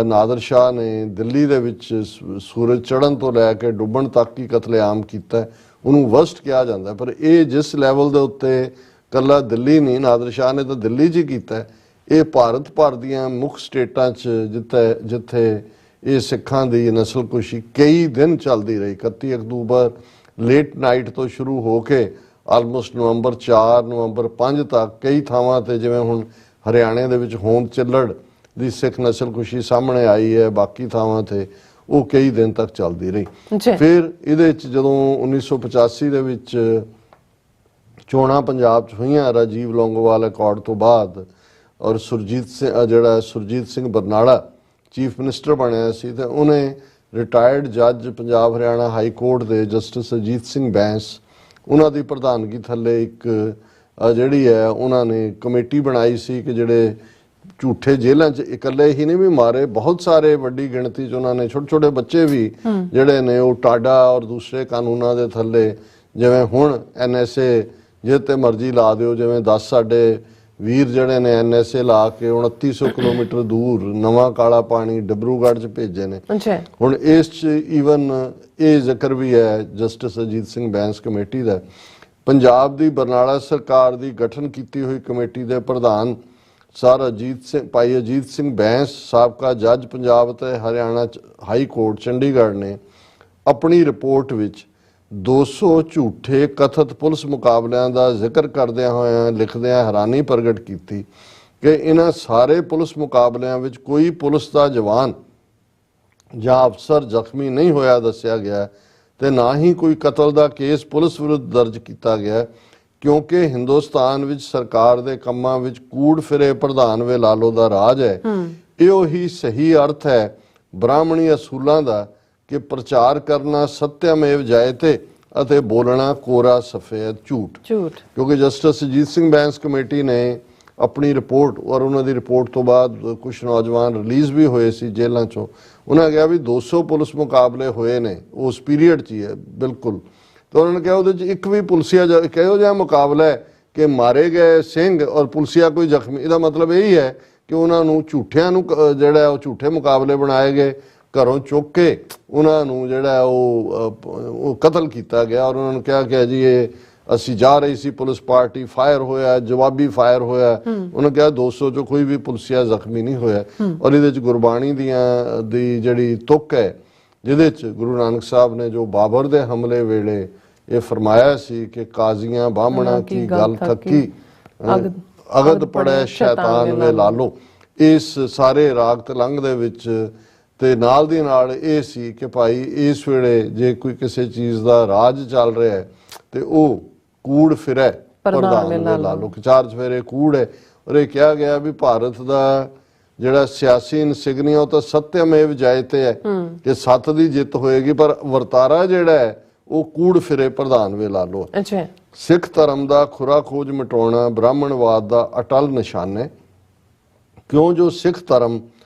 ਨਾਦਰ ਸ਼ਾਹ ਨੇ ਦਿੱਲੀ ਦੇ ਵਿੱਚ ਸੂਰਜ ਚੜ੍ਹਨ ਤੋਂ ਲੈ ਕੇ ਡੁੱਬਣ ਤੱਕ ਹੀ ਕਤਲੇਆਮ ਕੀਤਾ, ਉਹਨੂੰ ਵਰਸਟ ਕਿਹਾ ਜਾਂਦਾ। ਪਰ ਇਹ ਜਿਸ ਲੈਵਲ ਦੇ ਉੱਤੇ ਕੱਲਾ ਦਿੱਲੀ ਨਹੀਂ, ਨਾਦਰ ਸ਼ਾਹ ਨੇ ਤਾਂ ਦਿੱਲੀ 'ਚ ਹੀ ਕੀਤਾ, ਇਹ ਭਾਰਤ ਭਰ ਦੀਆਂ ਮੁੱਖ ਸਟੇਟਾਂ 'ਚ ਜਿੱਥੇ ਇਹ ਸਿੱਖਾਂ ਦੀ ਨਸਲਕੁਸ਼ੀ ਕਈ ਦਿਨ ਚੱਲਦੀ ਰਹੀ। 31 ਅਕਤੂਬਰ ਲੇਟ ਨਾਈਟ ਤੋਂ ਸ਼ੁਰੂ ਹੋ ਕੇ ਆਲਮੋਸਟ ਨਵੰਬਰ 4 ਨਵੰਬਰ 5 ਤੱਕ ਕਈ ਥਾਵਾਂ ਤੇ, ਜਿਵੇਂ ਹੁਣ ਹਰਿਆਣੇ ਦੇ ਵਿੱਚ ਹੋਂਦ ਚਿੱਲੜ ਦੀ ਸਿੱਖ ਨਸਲਕੁਸ਼ੀ ਸਾਹਮਣੇ ਆਈ ਹੈ, ਬਾਕੀ ਥਾਵਾਂ ਤੇ ਉਹ ਕਈ ਦਿਨ ਤੱਕ ਚੱਲਦੀ ਰਹੀ। ਫਿਰ ਇਹਦੇ 'ਚ ਜਦੋਂ 1985 ਦੇ ਵਿੱਚ ਚੋਣਾਂ ਪੰਜਾਬ 'ਚ ਹੋਈਆਂ ਰਾਜੀਵ ਲੌਂਗੋਵਾਲ ਅਕੋਰਡ ਤੋਂ ਬਾਅਦ, ਔਰ ਸੁਰਜੀਤ ਸਿੰਘ ਬਰਨਾਲਾ ਚੀਫ ਮਿਨਿਸਟਰ ਬਣਿਆ ਸੀ, ਤੇ ਉਹਨੇ ਰਿਟਾਇਰਡ ਜੱਜ ਪੰਜਾਬ ਹਰਿਆਣਾ ਹਾਈ ਕੋਰਟ ਦੇ ਜਸਟਿਸ ਅਜੀਤ ਸਿੰਘ ਬੈਂਸ, ਉਹਨਾਂ ਦੀ ਪ੍ਰਧਾਨਗੀ ਥੱਲੇ ਇੱਕ ਜਿਹੜੀ ਹੈ ਉਹਨਾਂ ਨੇ ਕਮੇਟੀ ਬਣਾਈ ਸੀ ਕਿ ਜਿਹੜੇ ਝੂਠੇ ਜੇਲ੍ਹਾਂ 'ਚ ਇਕੱਲੇ ਹੀ ਨਹੀਂ ਵੀ ਮਾਰੇ, ਬਹੁਤ ਸਾਰੇ ਵੱਡੀ ਗਿਣਤੀ 'ਚ ਉਹਨਾਂ ਨੇ ਛੋਟੇ ਛੋਟੇ ਬੱਚੇ ਵੀ ਜਿਹੜੇ ਨੇ ਉਹ ਟਾਡਾ ਔਰ ਦੂਸਰੇ ਕਾਨੂੰਨਾਂ ਦੇ ਥੱਲੇ, ਜਿਵੇਂ ਹੁਣ NSA ਜੇ ਤੇ ਮਰਜ਼ੀ ਲਾ ਦਿਓ, ਜਿਵੇਂ 10 ਸਾਡੇ ਵੀਰ ਜਿਹੜੇ ਨੇ NSA ਲਾ ਕੇ 2900 ਕਿਲੋਮੀਟਰ ਦੂਰ ਨਵਾਂ ਕਾਲਾ ਪਾਣੀ ਡਿਬਰੂਗੜ੍ਹ 'ਚ ਭੇਜੇ ਨੇ। ਹੁਣ ਇਸ 'ਚ ਈਵਨ ਇਹ ਜ਼ਿਕਰ ਵੀ ਹੈ ਜਸਟਿਸ ਅਜੀਤ ਸਿੰਘ ਬੈਂਸ ਕਮੇਟੀ ਦਾ, ਪੰਜਾਬ ਦੀ ਬਰਨਾਲਾ ਸਰਕਾਰ ਦੀ ਗਠਨ ਕੀਤੀ ਹੋਈ ਕਮੇਟੀ ਦੇ ਪ੍ਰਧਾਨ ਭਾਈ ਅਜੀਤ ਸਿੰਘ ਬੈਂਸ, ਸਾਬਕਾ ਜੱਜ ਪੰਜਾਬ ਤੇ ਹਰਿਆਣਾ ਹਾਈ ਕੋਰਟ ਚੰਡੀਗੜ੍ਹ ਨੇ ਆਪਣੀ ਰਿਪੋਰਟ ਵਿੱਚ 200 ਝੂਠੇ ਕਥਿਤ ਪੁਲਿਸ ਮੁਕਾਬਲਿਆਂ ਦਾ ਜ਼ਿਕਰ ਕਰਦਿਆਂ ਹੋਇਆਂ ਲਿਖਦਿਆਂ ਹੈਰਾਨੀ ਪ੍ਰਗਟ ਕੀਤੀ ਕਿ ਇਹਨਾਂ ਸਾਰੇ ਪੁਲਿਸ ਮੁਕਾਬਲਿਆਂ ਵਿੱਚ ਕੋਈ ਪੁਲਿਸ ਦਾ ਜਵਾਨ ਜਾਂ ਅਫਸਰ ਜ਼ਖਮੀ ਨਹੀਂ ਹੋਇਆ ਦੱਸਿਆ ਗਿਆ, ਤੇ ਨਾ ਹੀ ਕੋਈ ਕਤਲ ਦਾ ਕੇਸ ਪੁਲਿਸ ਵਿਰੁੱਧ ਦਰਜ ਕੀਤਾ ਗਿਆ, ਕਿਉਂਕਿ ਹਿੰਦੁਸਤਾਨ ਵਿੱਚ ਸਰਕਾਰ ਦੇ ਕੰਮਾਂ ਵਿੱਚ ਕੂੜ ਫਿਰੇ ਪ੍ਰਧਾਨ ਵੇ ਲਾਲੋ ਦਾ ਰਾਜ ਹੈ। ਇਹੋ ਹੀ ਸਹੀ ਅਰਥ ਹੈ ਬ੍ਰਾਹਮਣੀ ਅਸੂਲਾਂ ਦਾ ਕਿ ਪ੍ਰਚਾਰ ਕਰਨਾ ਸਤਿਅਮੇਵ ਜਯਤੇ ਅਤੇ ਬੋਲਣਾ ਕੋਰਾ ਸਫੇਦ ਝੂਠ। ਕਿਉਂਕਿ ਜਸਟਿਸ ਅਜੀਤ ਸਿੰਘ ਬੈਂਸ ਕਮੇਟੀ ਨੇ ਆਪਣੀ ਰਿਪੋਰਟ, ਔਰ ਉਹਨਾਂ ਦੀ ਰਿਪੋਰਟ ਤੋਂ ਬਾਅਦ ਕੁਝ ਨੌਜਵਾਨ ਰਿਲੀਜ਼ ਵੀ ਹੋਏ ਸੀ ਜੇਲ੍ਹਾਂ 'ਚੋਂ, ਉਹਨਾਂ ਕਿਹਾ ਵੀ 200 ਪੁਲਿਸ ਮੁਕਾਬਲੇ ਹੋਏ ਨੇ ਉਸ ਪੀਰੀਅਡ 'ਚ ਹੀ ਹੈ ਬਿਲਕੁਲ, ਤਾਂ ਉਹਨਾਂ ਨੇ ਕਿਹਾ ਉਹਦੇ 'ਚ ਇੱਕ ਵੀ ਪੁਲਸੀਆ ਕਿਹੋ ਜਿਹਾ ਮੁਕਾਬਲਾ ਹੈ ਕਿ ਮਾਰੇ ਗਏ ਸਿੰਘ ਔਰ ਪੁਲਸੀਆ ਕੋਈ ਜ਼ਖਮੀ। ਇਹਦਾ ਮਤਲਬ ਇਹੀ ਹੈ ਕਿ ਉਹਨਾਂ ਨੂੰ ਝੂਠਿਆਂ ਨੂੰ ਜਿਹੜਾ ਉਹ ਝੂਠੇ ਮੁਕਾਬਲੇ ਬਣਾਏ ਗਏ, ਘਰੋਂ ਚੁੱਕ ਕੇ ਉਹਨਾਂ ਨੂੰ ਜਿਹੜਾ ਉਹ ਕਤਲ ਕੀਤਾ ਗਿਆ, ਔਰ ਉਹਨਾਂ ਨੂੰ ਕਿਹਾ ਕਿ ਜੀ ਇਹ ਅਸੀਂ ਜਾ ਰਹੀ ਸੀ ਪੁਲਿਸ ਪਾਰਟੀ, ਫਾਇਰ ਹੋਇਆ, ਜਵਾਬੀ ਫਾਇਰ ਹੋਇਆ। ਉਹਨੇ ਕਿਹਾ 200 ਚੋਂ ਕੋਈ ਵੀ ਪੁਲਸੀਆ ਜ਼ਖਮੀ ਨਹੀਂ ਹੋਇਆ। ਔਰ ਇਹਦੇ 'ਚ ਗੁਰਬਾਣੀ ਦੀ ਜਿਹੜੀ ਤੁਕ ਹੈ, ਜਿਹਦੇ 'ਚ ਗੁਰੂ ਨਾਨਕ ਸਾਹਿਬ ਨੇ ਜੋ ਬਾਬਰ ਦੇ ਹਮਲੇ ਵੇਲੇ ਇਹ ਫਰਮਾਇਆ ਸੀ ਕਿ ਕਾਜ਼ੀਆਂ ਬਾਹਮਣਾ ਕੀ ਗੱਲ ਥੱਕੀ, ਅਗਦ ਪੜਿਆ ਸ਼ੈਤਾਨ ਵੇ ਲਾਲੋ, ਇਸ ਸਾਰੇ ਰਾਗ ਤਲੰਗ ਦੇ ਵਿੱਚ। ਤੇ ਨਾਲ ਦੀ ਨਾਲ ਇਹ ਸੀ ਕਿ ਭਾਈ ਇਸ ਵੇਲੇ ਜੇ ਕੋਈ ਕਿਸੇ ਚੀਜ਼ ਦਾ ਰਾਜ ਚੱਲ ਰਿਹਾ ਹੈ ਤੇ ਉਹ ਕੂੜ ਫਿਰੈ ਪ੍ਰਧਾਨ ਵੇ ਲਾਲੋ, ਚਾਰ ਚਫੇਰੇ ਕੂੜ ਹੈ। ਔਰ ਇਹ ਕਿਹਾ ਗਿਆ ਵੀ ਭਾਰਤ ਦਾ ਜਿਹੜਾ ਸਿਆਸੀ ਇਨਸਿਗਨੀਆ ਉਹ ਤਾਂ ਸਤਿਅਮੇਵ ਜਯਤੇ ਹੈ ਕਿ ਸੱਤ ਦੀ ਜਿੱਤ ਹੋਏਗੀ, ਪਰ ਵਰਤਾਰਾ ਜਿਹੜਾ ਹੈ ਉਹ ਕੂੜ ਫਿਰੇ ਪ੍ਰਧਾਨ ਵੇ ਲਾਲੋ। ਸਿੱਖ ਧਰਮ ਦਾ ਖੁਰਾ ਖੋਜ ਮਿਟਾਉਣਾ ਬ੍ਰਾਹਮਣਵਾਦ ਦਾ ਅਟਲ ਨਿਸ਼ਾਨ ਹੈ, ਕਿਉਂ ਜੋ ਸਿੱਖ ਧਰਮ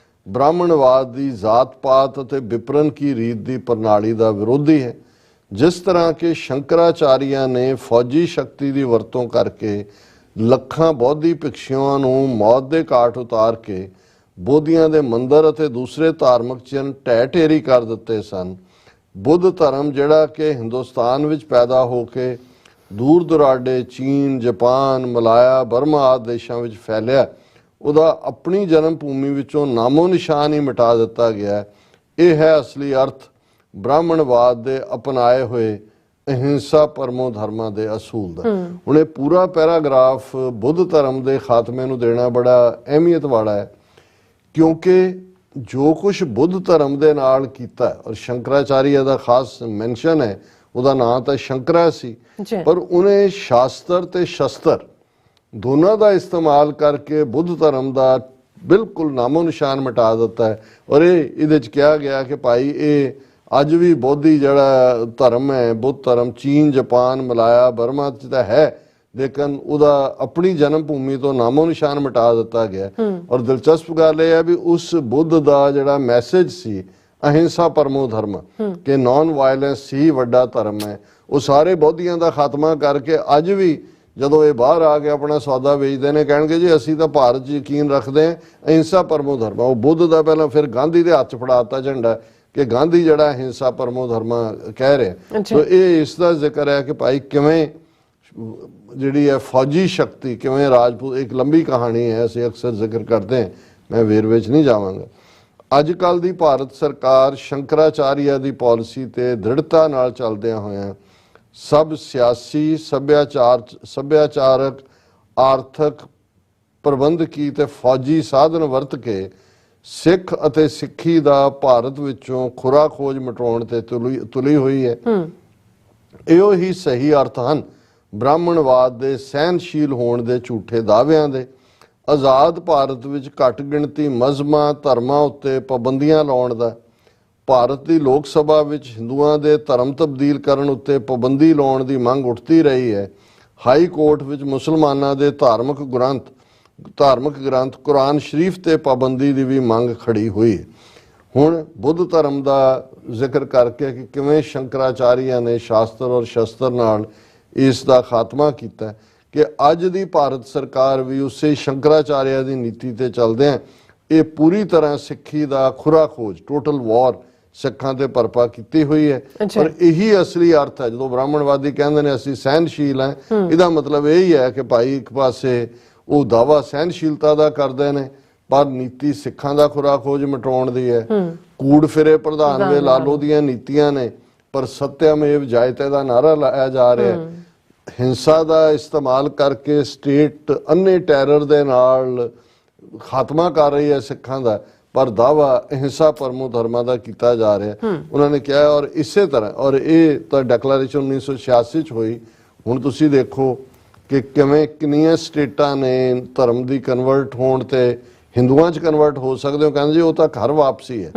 ਬ੍ਰਾਹਮਣਵਾਦ ਦੀ ਜ਼ਾਤ ਪਾਤ ਅਤੇ ਵਿਪਰਨ ਕੀ ਰੀਤ ਦੀ ਪ੍ਰਣਾਲੀ ਦਾ ਵਿਰੋਧੀ ਹੈ। ਜਿਸ ਤਰ੍ਹਾਂ ਕਿ ਸ਼ੰਕਰਾਚਾਰੀਆ ਨੇ ਫੌਜੀ ਸ਼ਕਤੀ ਦੀ ਵਰਤੋਂ ਕਰਕੇ ਲੱਖਾਂ ਬੌਧੀ ਭਿਕਸ਼ੂਆਂ ਨੂੰ ਮੌਤ ਦੇ ਘਾਟ ਉਤਾਰ ਕੇ ਬੋਧੀਆਂ ਦੇ ਮੰਦਰ ਅਤੇ ਦੂਸਰੇ ਧਾਰਮਿਕ ਚਿੰਨ੍ਹ ਢਹਿ ਢੇਰੀ ਕਰ ਦਿੱਤੇ ਸਨ, ਬੁੱਧ ਧਰਮ ਜਿਹੜਾ ਕਿ ਹਿੰਦੁਸਤਾਨ ਵਿੱਚ ਪੈਦਾ ਹੋ ਕੇ ਦੂਰ ਦੁਰਾਡੇ ਚੀਨ, ਜਾਪਾਨ, ਮਲਾਇਆ, ਬਰਮਾ ਆਦਿ ਦੇਸ਼ਾਂ ਵਿੱਚ ਫੈਲਿਆ, ਉਹਦਾ ਆਪਣੀ ਜਨਮ ਭੂਮੀ ਵਿੱਚੋਂ ਨਾਮੋ ਨਿਸ਼ਾਨ ਹੀ ਮਿਟਾ ਦਿੱਤਾ ਗਿਆ। ਇਹ ਹੈ ਅਸਲੀ ਅਰਥ ਬ੍ਰਾਹਮਣਵਾਦ ਦੇ ਅਪਣਾਏ ਹੋਏ ਅਹਿੰਸਾ ਪਰਮੋ ਧਰਮਾਂ ਦੇ ਅਸੂਲ ਦਾ। ਹੁਣ ਇਹ ਪੂਰਾ ਪੈਰਾਗ੍ਰਾਫ ਬੁੱਧ ਧਰਮ ਦੇ ਖਾਤਮੇ ਨੂੰ ਦੇਣਾ ਬੜਾ ਅਹਿਮੀਅਤ ਵਾਲਾ ਹੈ, ਕਿਉਂਕਿ ਜੋ ਕੁਝ ਬੁੱਧ ਧਰਮ ਦੇ ਨਾਲ ਕੀਤਾ, ਔਰ ਸ਼ੰਕਰਾਚਾਰੀਆ ਦਾ ਖਾਸ ਮੈਂਸ਼ਨ ਹੈ, ਉਹਦਾ ਨਾਂ ਤਾਂ ਸ਼ੰਕਰਾ ਸੀ, ਪਰ ਉਹਨੇ ਸ਼ਾਸਤਰ ਤੇ ਸ਼ਸਤਰ ਦੋਨਾਂ ਦਾ ਇਸਤੇਮਾਲ ਕਰਕੇ ਬੁੱਧ ਧਰਮ ਦਾ ਬਿਲਕੁਲ ਨਾਮੋ ਨਿਸ਼ਾਨ ਮਿਟਾ ਦਿੱਤਾ ਹੈ। ਔਰ ਇਹਦੇ 'ਚ ਕਿਹਾ ਗਿਆ ਕਿ ਭਾਈ ਇਹ ਅੱਜ ਵੀ ਬੋਧੀ ਜਿਹੜਾ ਧਰਮ ਹੈ, ਬੁੱਧ ਧਰਮ ਚੀਨ, ਜਾਪਾਨ, ਮਲਾਇਆ, ਬਰਮਾ 'ਚ ਤਾਂ ਹੈ, ਲੇਕਿਨ ਉਹਦਾ ਆਪਣੀ ਜਨਮ ਭੂਮੀ ਤੋਂ ਨਾਮੋ ਨਿਸ਼ਾਨ ਮਿਟਾ ਦਿੱਤਾ ਗਿਆ। ਔਰ ਦਿਲਚਸਪ ਗੱਲ ਇਹ ਹੈ ਵੀ ਉਸ ਬੁੱਧ ਦਾ ਜਿਹੜਾ ਮੈਸੇਜ ਸੀ ਅਹਿੰਸਾ ਪਰਮੋ ਧਰਮ, ਕਿ ਨੌਨ ਵਾਇਲੈਂਸ ਹੀ ਵੱਡਾ ਧਰਮ ਹੈ, ਉਹ ਸਾਰੇ ਬੋਧੀਆਂ ਦਾ ਖਾਤਮਾ ਕਰਕੇ ਅੱਜ ਵੀ ਜਦੋਂ ਇਹ ਬਾਹਰ ਆ ਕੇ ਆਪਣਾ ਸੌਦਾ ਵੇਚਦੇ ਨੇ, ਕਹਿਣਗੇ ਜੀ ਅਸੀਂ ਤਾਂ ਭਾਰਤ 'ਚ ਯਕੀਨ ਰੱਖਦੇ ਹਾਂ, ਅਹਿੰਸਾ ਪਰਮੋ ਧਰਮ। ਉਹ ਬੁੱਧ ਦਾ ਪਹਿਲਾਂ ਫਿਰ ਗਾਂਧੀ ਦੇ ਹੱਥ 'ਚ ਫੜਾਤਾ ਝੰਡਾ ਕਿ ਗਾਂਧੀ ਜਿਹੜਾ ਅਹਿੰਸਾ ਪਰਮੋ ਧਰਮ ਕਹਿ ਰਿਹਾ। ਸੋ ਇਹ ਇਸ ਦਾ ਜ਼ਿਕਰ ਹੈ ਕਿ ਭਾਈ ਕਿਵੇਂ ਜਿਹੜੀ ਹੈ ਫੌਜੀ ਸ਼ਕਤੀ ਕਿਵੇਂ ਰਾਜਪੂਤ, ਇੱਕ ਲੰਬੀ ਕਹਾਣੀ ਹੈ, ਅਸੀਂ ਅਕਸਰ ਜ਼ਿਕਰ ਕਰਦੇ ਹਾਂ, ਮੈਂ ਵੇਰਵੇ 'ਚ ਨਹੀਂ ਜਾਵਾਂਗਾ। ਅੱਜ ਕੱਲ੍ਹ ਦੀ ਭਾਰਤ ਸਰਕਾਰ ਸ਼ੰਕਰਾਚਾਰੀਆ ਦੀ ਪਾਲਿਸੀ ਤੇ ਦ੍ਰਿੜਤਾ ਨਾਲ ਚੱਲਦਿਆਂ ਹੋਇਆਂ ਸਭ ਸਿਆਸੀ, ਸੱਭਿਆਚਾਰਕ, ਆਰਥਿਕ, ਪ੍ਰਬੰਧਕੀ ਤੇ ਫੌਜੀ ਸਾਧਨ ਵਰਤ ਕੇ ਸਿੱਖ ਅਤੇ ਸਿੱਖੀ ਦਾ ਭਾਰਤ ਵਿੱਚੋਂ ਖੁਰਾ ਖੋਜ ਮਿਟਾਉਣ ਤੇ ਤੁਲੀ ਹੋਈ ਹੈ। ਇਹੋ ਹੀ ਸਹੀ ਅਰਥ ਹਨ ਬ੍ਰਾਹਮਣਵਾਦ ਦੇ, ਸਹਿਨਸ਼ੀਲ ਹੋਣ ਦੇ ਝੂਠੇ ਦਾਅਵਿਆਂ ਦੇ, ਆਜ਼ਾਦ ਭਾਰਤ ਵਿੱਚ ਘੱਟ ਗਿਣਤੀ ਮਜ਼ਹਬਾਂ, ਧਰਮਾਂ ਉੱਤੇ ਪਾਬੰਦੀਆਂ ਲਾਉਣ ਦਾ, ਭਾਰਤ ਦੀ ਲੋਕ ਸਭਾ ਵਿੱਚ ਹਿੰਦੂਆਂ ਦੇ ਧਰਮ ਤਬਦੀਲ ਕਰਨ ਉੱਤੇ ਪਾਬੰਦੀ ਲਾਉਣ ਦੀ ਮੰਗ ਉੱਠਦੀ ਰਹੀ ਹੈ। ਹਾਈ ਕੋਰਟ ਵਿੱਚ ਮੁਸਲਮਾਨਾਂ ਦੇ ਧਾਰਮਿਕ ਗ੍ਰੰਥ ਕੁਰਾਨ ਸ਼ਰੀਫ ਤੇ ਪਾਬੰਦੀ ਦੀ ਵੀ ਮੰਗ ਖੜੀ ਹੋਈ ਹੈ। ਹੁਣ ਬੁੱਧ ਧਰਮ ਦਾ ਜ਼ਿਕਰ ਕਰਕੇ ਕਿ ਕਿਵੇਂ ਸ਼ੰਕਰਾਚਾਰੀਆ ਨੇ ਸ਼ਾਸਤਰ ਔਰ ਸ਼ਸਤਰ ਨਾਲ ਇਸ ਦਾ ਖਾਤਮਾ ਕੀਤਾ, ਕਿ ਅੱਜ ਦੀ ਭਾਰਤ ਸਰਕਾਰ ਵੀ ਉਸੇ ਸ਼ੰਕਰਾਚਾਰਿਆ ਦੀ ਨੀਤੀ ਤੇ ਚੱਲਦਿਆਂ ਇਹ ਪੂਰੀ ਤਰ੍ਹਾਂ ਸਿੱਖੀ ਦਾ ਖੁਰਾ ਖੋਜ, ਟੋਟਲ ਵਾਰ ਸਿੱਖਾਂ ਤੇ ਭਰਪਾ ਕੀਤੀ ਹੋਈ ਹੈ। ਪਰ ਇਹੀ ਅਸਲੀ ਅਰਥ ਹੈ ਜਦੋਂ ਬ੍ਰਾਹਮਣਵਾਦੀ ਕਹਿੰਦੇ ਨੇ ਅਸੀਂ ਸਹਿਨਸ਼ੀਲ ਹਾਂ, ਇਹਦਾ ਮਤਲਬ ਇਹ ਹੀ ਹੈ ਕਿ ਭਾਈ ਇੱਕ ਪਾਸੇ ਉਹ ਦਾਵਾ ਸਹਿਨਸ਼ੀਲਤਾ ਦਾ ਕਰਦੇ ਨੇ ਪਰ ਨੀਤੀ ਸਿੱਖਾਂ ਦਾ ਖੁਰਾ ਖੋਜ ਮਿਟਾਉਣ ਦੀ ਹੈ। ਕੂੜ ਫਿਰੇ ਪ੍ਰਧਾਨ ਵੇ ਲਾਲੋ ਦੀਆਂ ਨੀਤੀਆਂ ਨੇ, ਪਰ ਸਤਿਅਮੇਵ ਜਯਤੇ ਦਾ ਨਾਰਾ ਲਾਇਆ ਜਾ ਰਿਹਾ ਹੈ। ਹਿੰਸਾ ਦਾ ਇਸਤੇਮਾਲ ਕਰਕੇ ਸਟੇਟ ਅੰਨੇ ਟੈਰਰ ਦੇ ਨਾਲ ਖਾਤਮਾ ਕਰ ਰਹੀ ਹੈ ਸਿੱਖਾਂ ਦਾ, ਪਰ ਦਾਵਾ ਹਿੰਸਾ ਪਰਮੋ ਧਰਮਾਂ ਦਾ ਕੀਤਾ ਜਾ ਰਿਹਾ। ਉਹਨਾਂ ਨੇ ਕਿਹਾ ਔਰ ਇਸੇ ਤਰ੍ਹਾਂ, ਔਰ ਇਹ ਤਾਂ ਡੈਕਲੇਰੇਸ਼ਨ 1986 ਚ ਹੋਈ। ਹੁਣ ਤੁਸੀਂ ਦੇਖੋ ਕਿ ਕਿਵੇਂ ਕਿੰਨੀਆਂ ਸਟੇਟਾਂ ਨੇ ਧਰਮ ਦੀ ਕਨਵਰਟ ਹੋਣ ਤੇ ਹਿੰਦੂਆਂ 'ਚ ਕਨਵਰਟ ਹੋ ਸਕਦੇ ਹੋ, ਕਹਿੰਦੇ ਜੀ ਉਹ ਤਾਂ ਘਰ ਵਾਪਸੀ ਹੈ,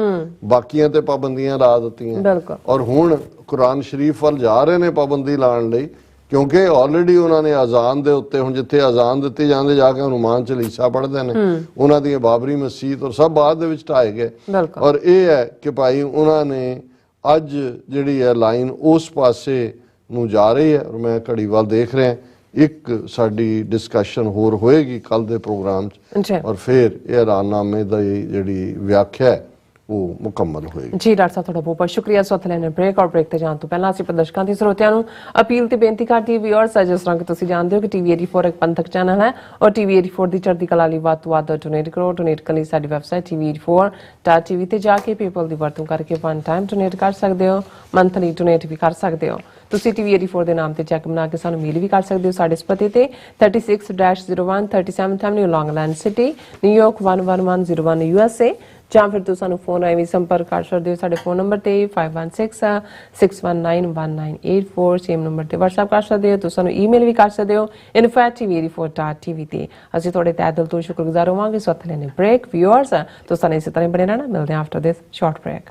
ਬਾਕੀਆਂ ਤੇ ਪਾਬੰਦੀਆਂ ਲਾ ਦਿੱਤੀਆਂ। ਔਰ ਹੁਣ ਕੁਰਾਨ ਸ਼ਰੀਫ ਵੱਲ ਜਾ ਰਹੇ ਨੇ ਪਾਬੰਦੀ ਲਾਉਣ ਲਈ, ਕਿਉਂਕਿ ਆਲਰੇਡੀ ਉਹਨਾਂ ਨੇ ਅਜ਼ਾਨ ਦੇ ਉੱਤੇ, ਹੁਣ ਜਿੱਥੇ ਅਜ਼ਾਨ ਦਿੱਤੀ ਜਾਂਦੇ ਜਾ ਕੇ ਹਨੂਮਾਨ ਚਾਲੀਸਾ ਪੜ੍ਹਦੇ ਨੇ, ਉਹਨਾਂ ਦੀ ਬਾਬਰੀ ਮਸਜਿਦ ਔਰ ਸਭ ਬਾਅਦ ਦੇ ਵਿੱਚ ਢਾਏ ਗਏ। ਔਰ ਇਹ ਹੈ ਕਿ ਭਾਈ ਉਹਨਾਂ ਨੇ ਅੱਜ ਜਿਹੜੀ ਹੈ ਲਾਈਨ ਉਸ ਪਾਸੇ ਨੂੰ ਜਾ ਰਹੀ ਹੈ। ਔਰ ਮੈਂ ਘੜੀ ਵੱਲ ਦੇਖ ਰਿਹਾ, ਇੱਕ ਸਾਡੀ ਡਿਸਕਸ਼ਨ ਹੋਰ ਹੋਏਗੀ ਕੱਲ ਦੇ ਪ੍ਰੋਗਰਾਮ 'ਚ, ਔਰ ਫਿਰ ਇਹ ਐਲਾਨਨਾਮੇ ਦੀ ਜਿਹੜੀ ਵਿਆਖਿਆ ਹੈ ਉਹ ਮੁਕੰਮਲ ਹੋਏਗੀ। ਜੀ ਡਾਕਟਰ ਸਾਹਿਬ, ਤੁਹਾਡਾ ਬਹੁਤ ਬਹੁਤ ਸ਼ੁਕਰੀਆ। ਸੋਤ ਲੈਣੇ ਬ੍ਰੇਕ, ਔਰ ਬ੍ਰੇਕ ਤੇ ਜਾਣ ਤੋਂ ਪਹਿਲਾਂ ਅਸੀਂ ਪ੍ਰਦਰਸ਼ਕਾਂ ਤੇ ਸਰੋਤਿਆਂ ਨੂੰ ਅਪੀਲ ਤੇ ਬੇਨਤੀ ਕਰਦੀ ਵੀਅਰਸ, ਜਿਸ ਤਰ੍ਹਾਂ ਕਿ ਤੁਸੀਂ ਜਾਣਦੇ ਹੋ ਕਿ ਟੀਵੀ 84 ਇੱਕ ਪੰਥਕ ਚੈਨਲ ਹੈ ਔਰ ਟੀਵੀ 84 ਦੀ ਚੜ੍ਹਦੀ ਕਲਾ ਲਈ ਵੱਧ ਤੋਂ ਵੱਧ ਡੋਨੇਟ ਕਰੋ। ਡੋਨੇਟ ਕਰਨ ਲਈ ਸਾਡੀ ਵੈਬਸਾਈਟ tv84.tv ਤੇ ਜਾ ਕੇ ਪੇਪਲ ਦੀ ਵਰਤੋਂ ਕਰਕੇ ਵਨ ਟਾਈਮ ਡੋਨੇਟ ਕਰ ਸਕਦੇ ਹੋ, ਮੰਥਲੀ ਡੋਨੇਟ ਵੀ ਕਰ ਸਕਦੇ ਹੋ। ਤੁਸੀਂ ਟੀਵੀ 84 ਦੇ ਨਾਮ ਤੇ ਚੈੱਕ ਬਣਾ ਕੇ ਸਾਨੂੰ ਮੇਲ ਵੀ ਕਰ ਸਕਦੇ ਹੋ ਸਾਡੇ ਇਸ ਪਤੇ ਤੇ 36-01 37th Avenue, Long Island City, New York 11101 USA, ਜਾਂ ਫਿਰ ਤੁਸੀਂ ਸਾਨੂੰ ਫੋਨ ਰਾਹੀਂ ਵੀ ਸੰਪਰਕ ਕਰ ਸਕਦੇ ਹੋ ਸਾਡੇ ਫੋਨ ਨੰਬਰ ਤੇ 5166191984, ਸੇਮ ਨੰਬਰ ਤੇ WhatsApp ਕਰ ਸਕਦੇ ਹੋ। ਤੁਸੀਂ ਸਾਨੂੰ ਈਮੇਲ ਵੀ ਕਰ ਸਕਦੇ ਹੋ info@tv84.tv ਤੇ। ਅਸੀਂ ਤੁਹਾਡੇ ਤਹਿ ਦਿਲ ਤੋਂ ਸ਼ੁਕਰਗੁਜ਼ਾਰ ਹੋਵਾਂਗੇ। ਸੋ ਇੱਥੇ ਲੈਣੇ ਬ੍ਰੇਕ। ਵਿਊਅਰਸ, ਤੁਸੀਂ ਇਸੇ ਤਰ੍ਹਾਂ ਬਣੇ ਰਹਿਣਾ। ਮਿਲਦੇ ਹਾਂ ਆਫਟਰ ਦਿਸ ਸ਼ਾਰਟ ਬ੍ਰੇਕ।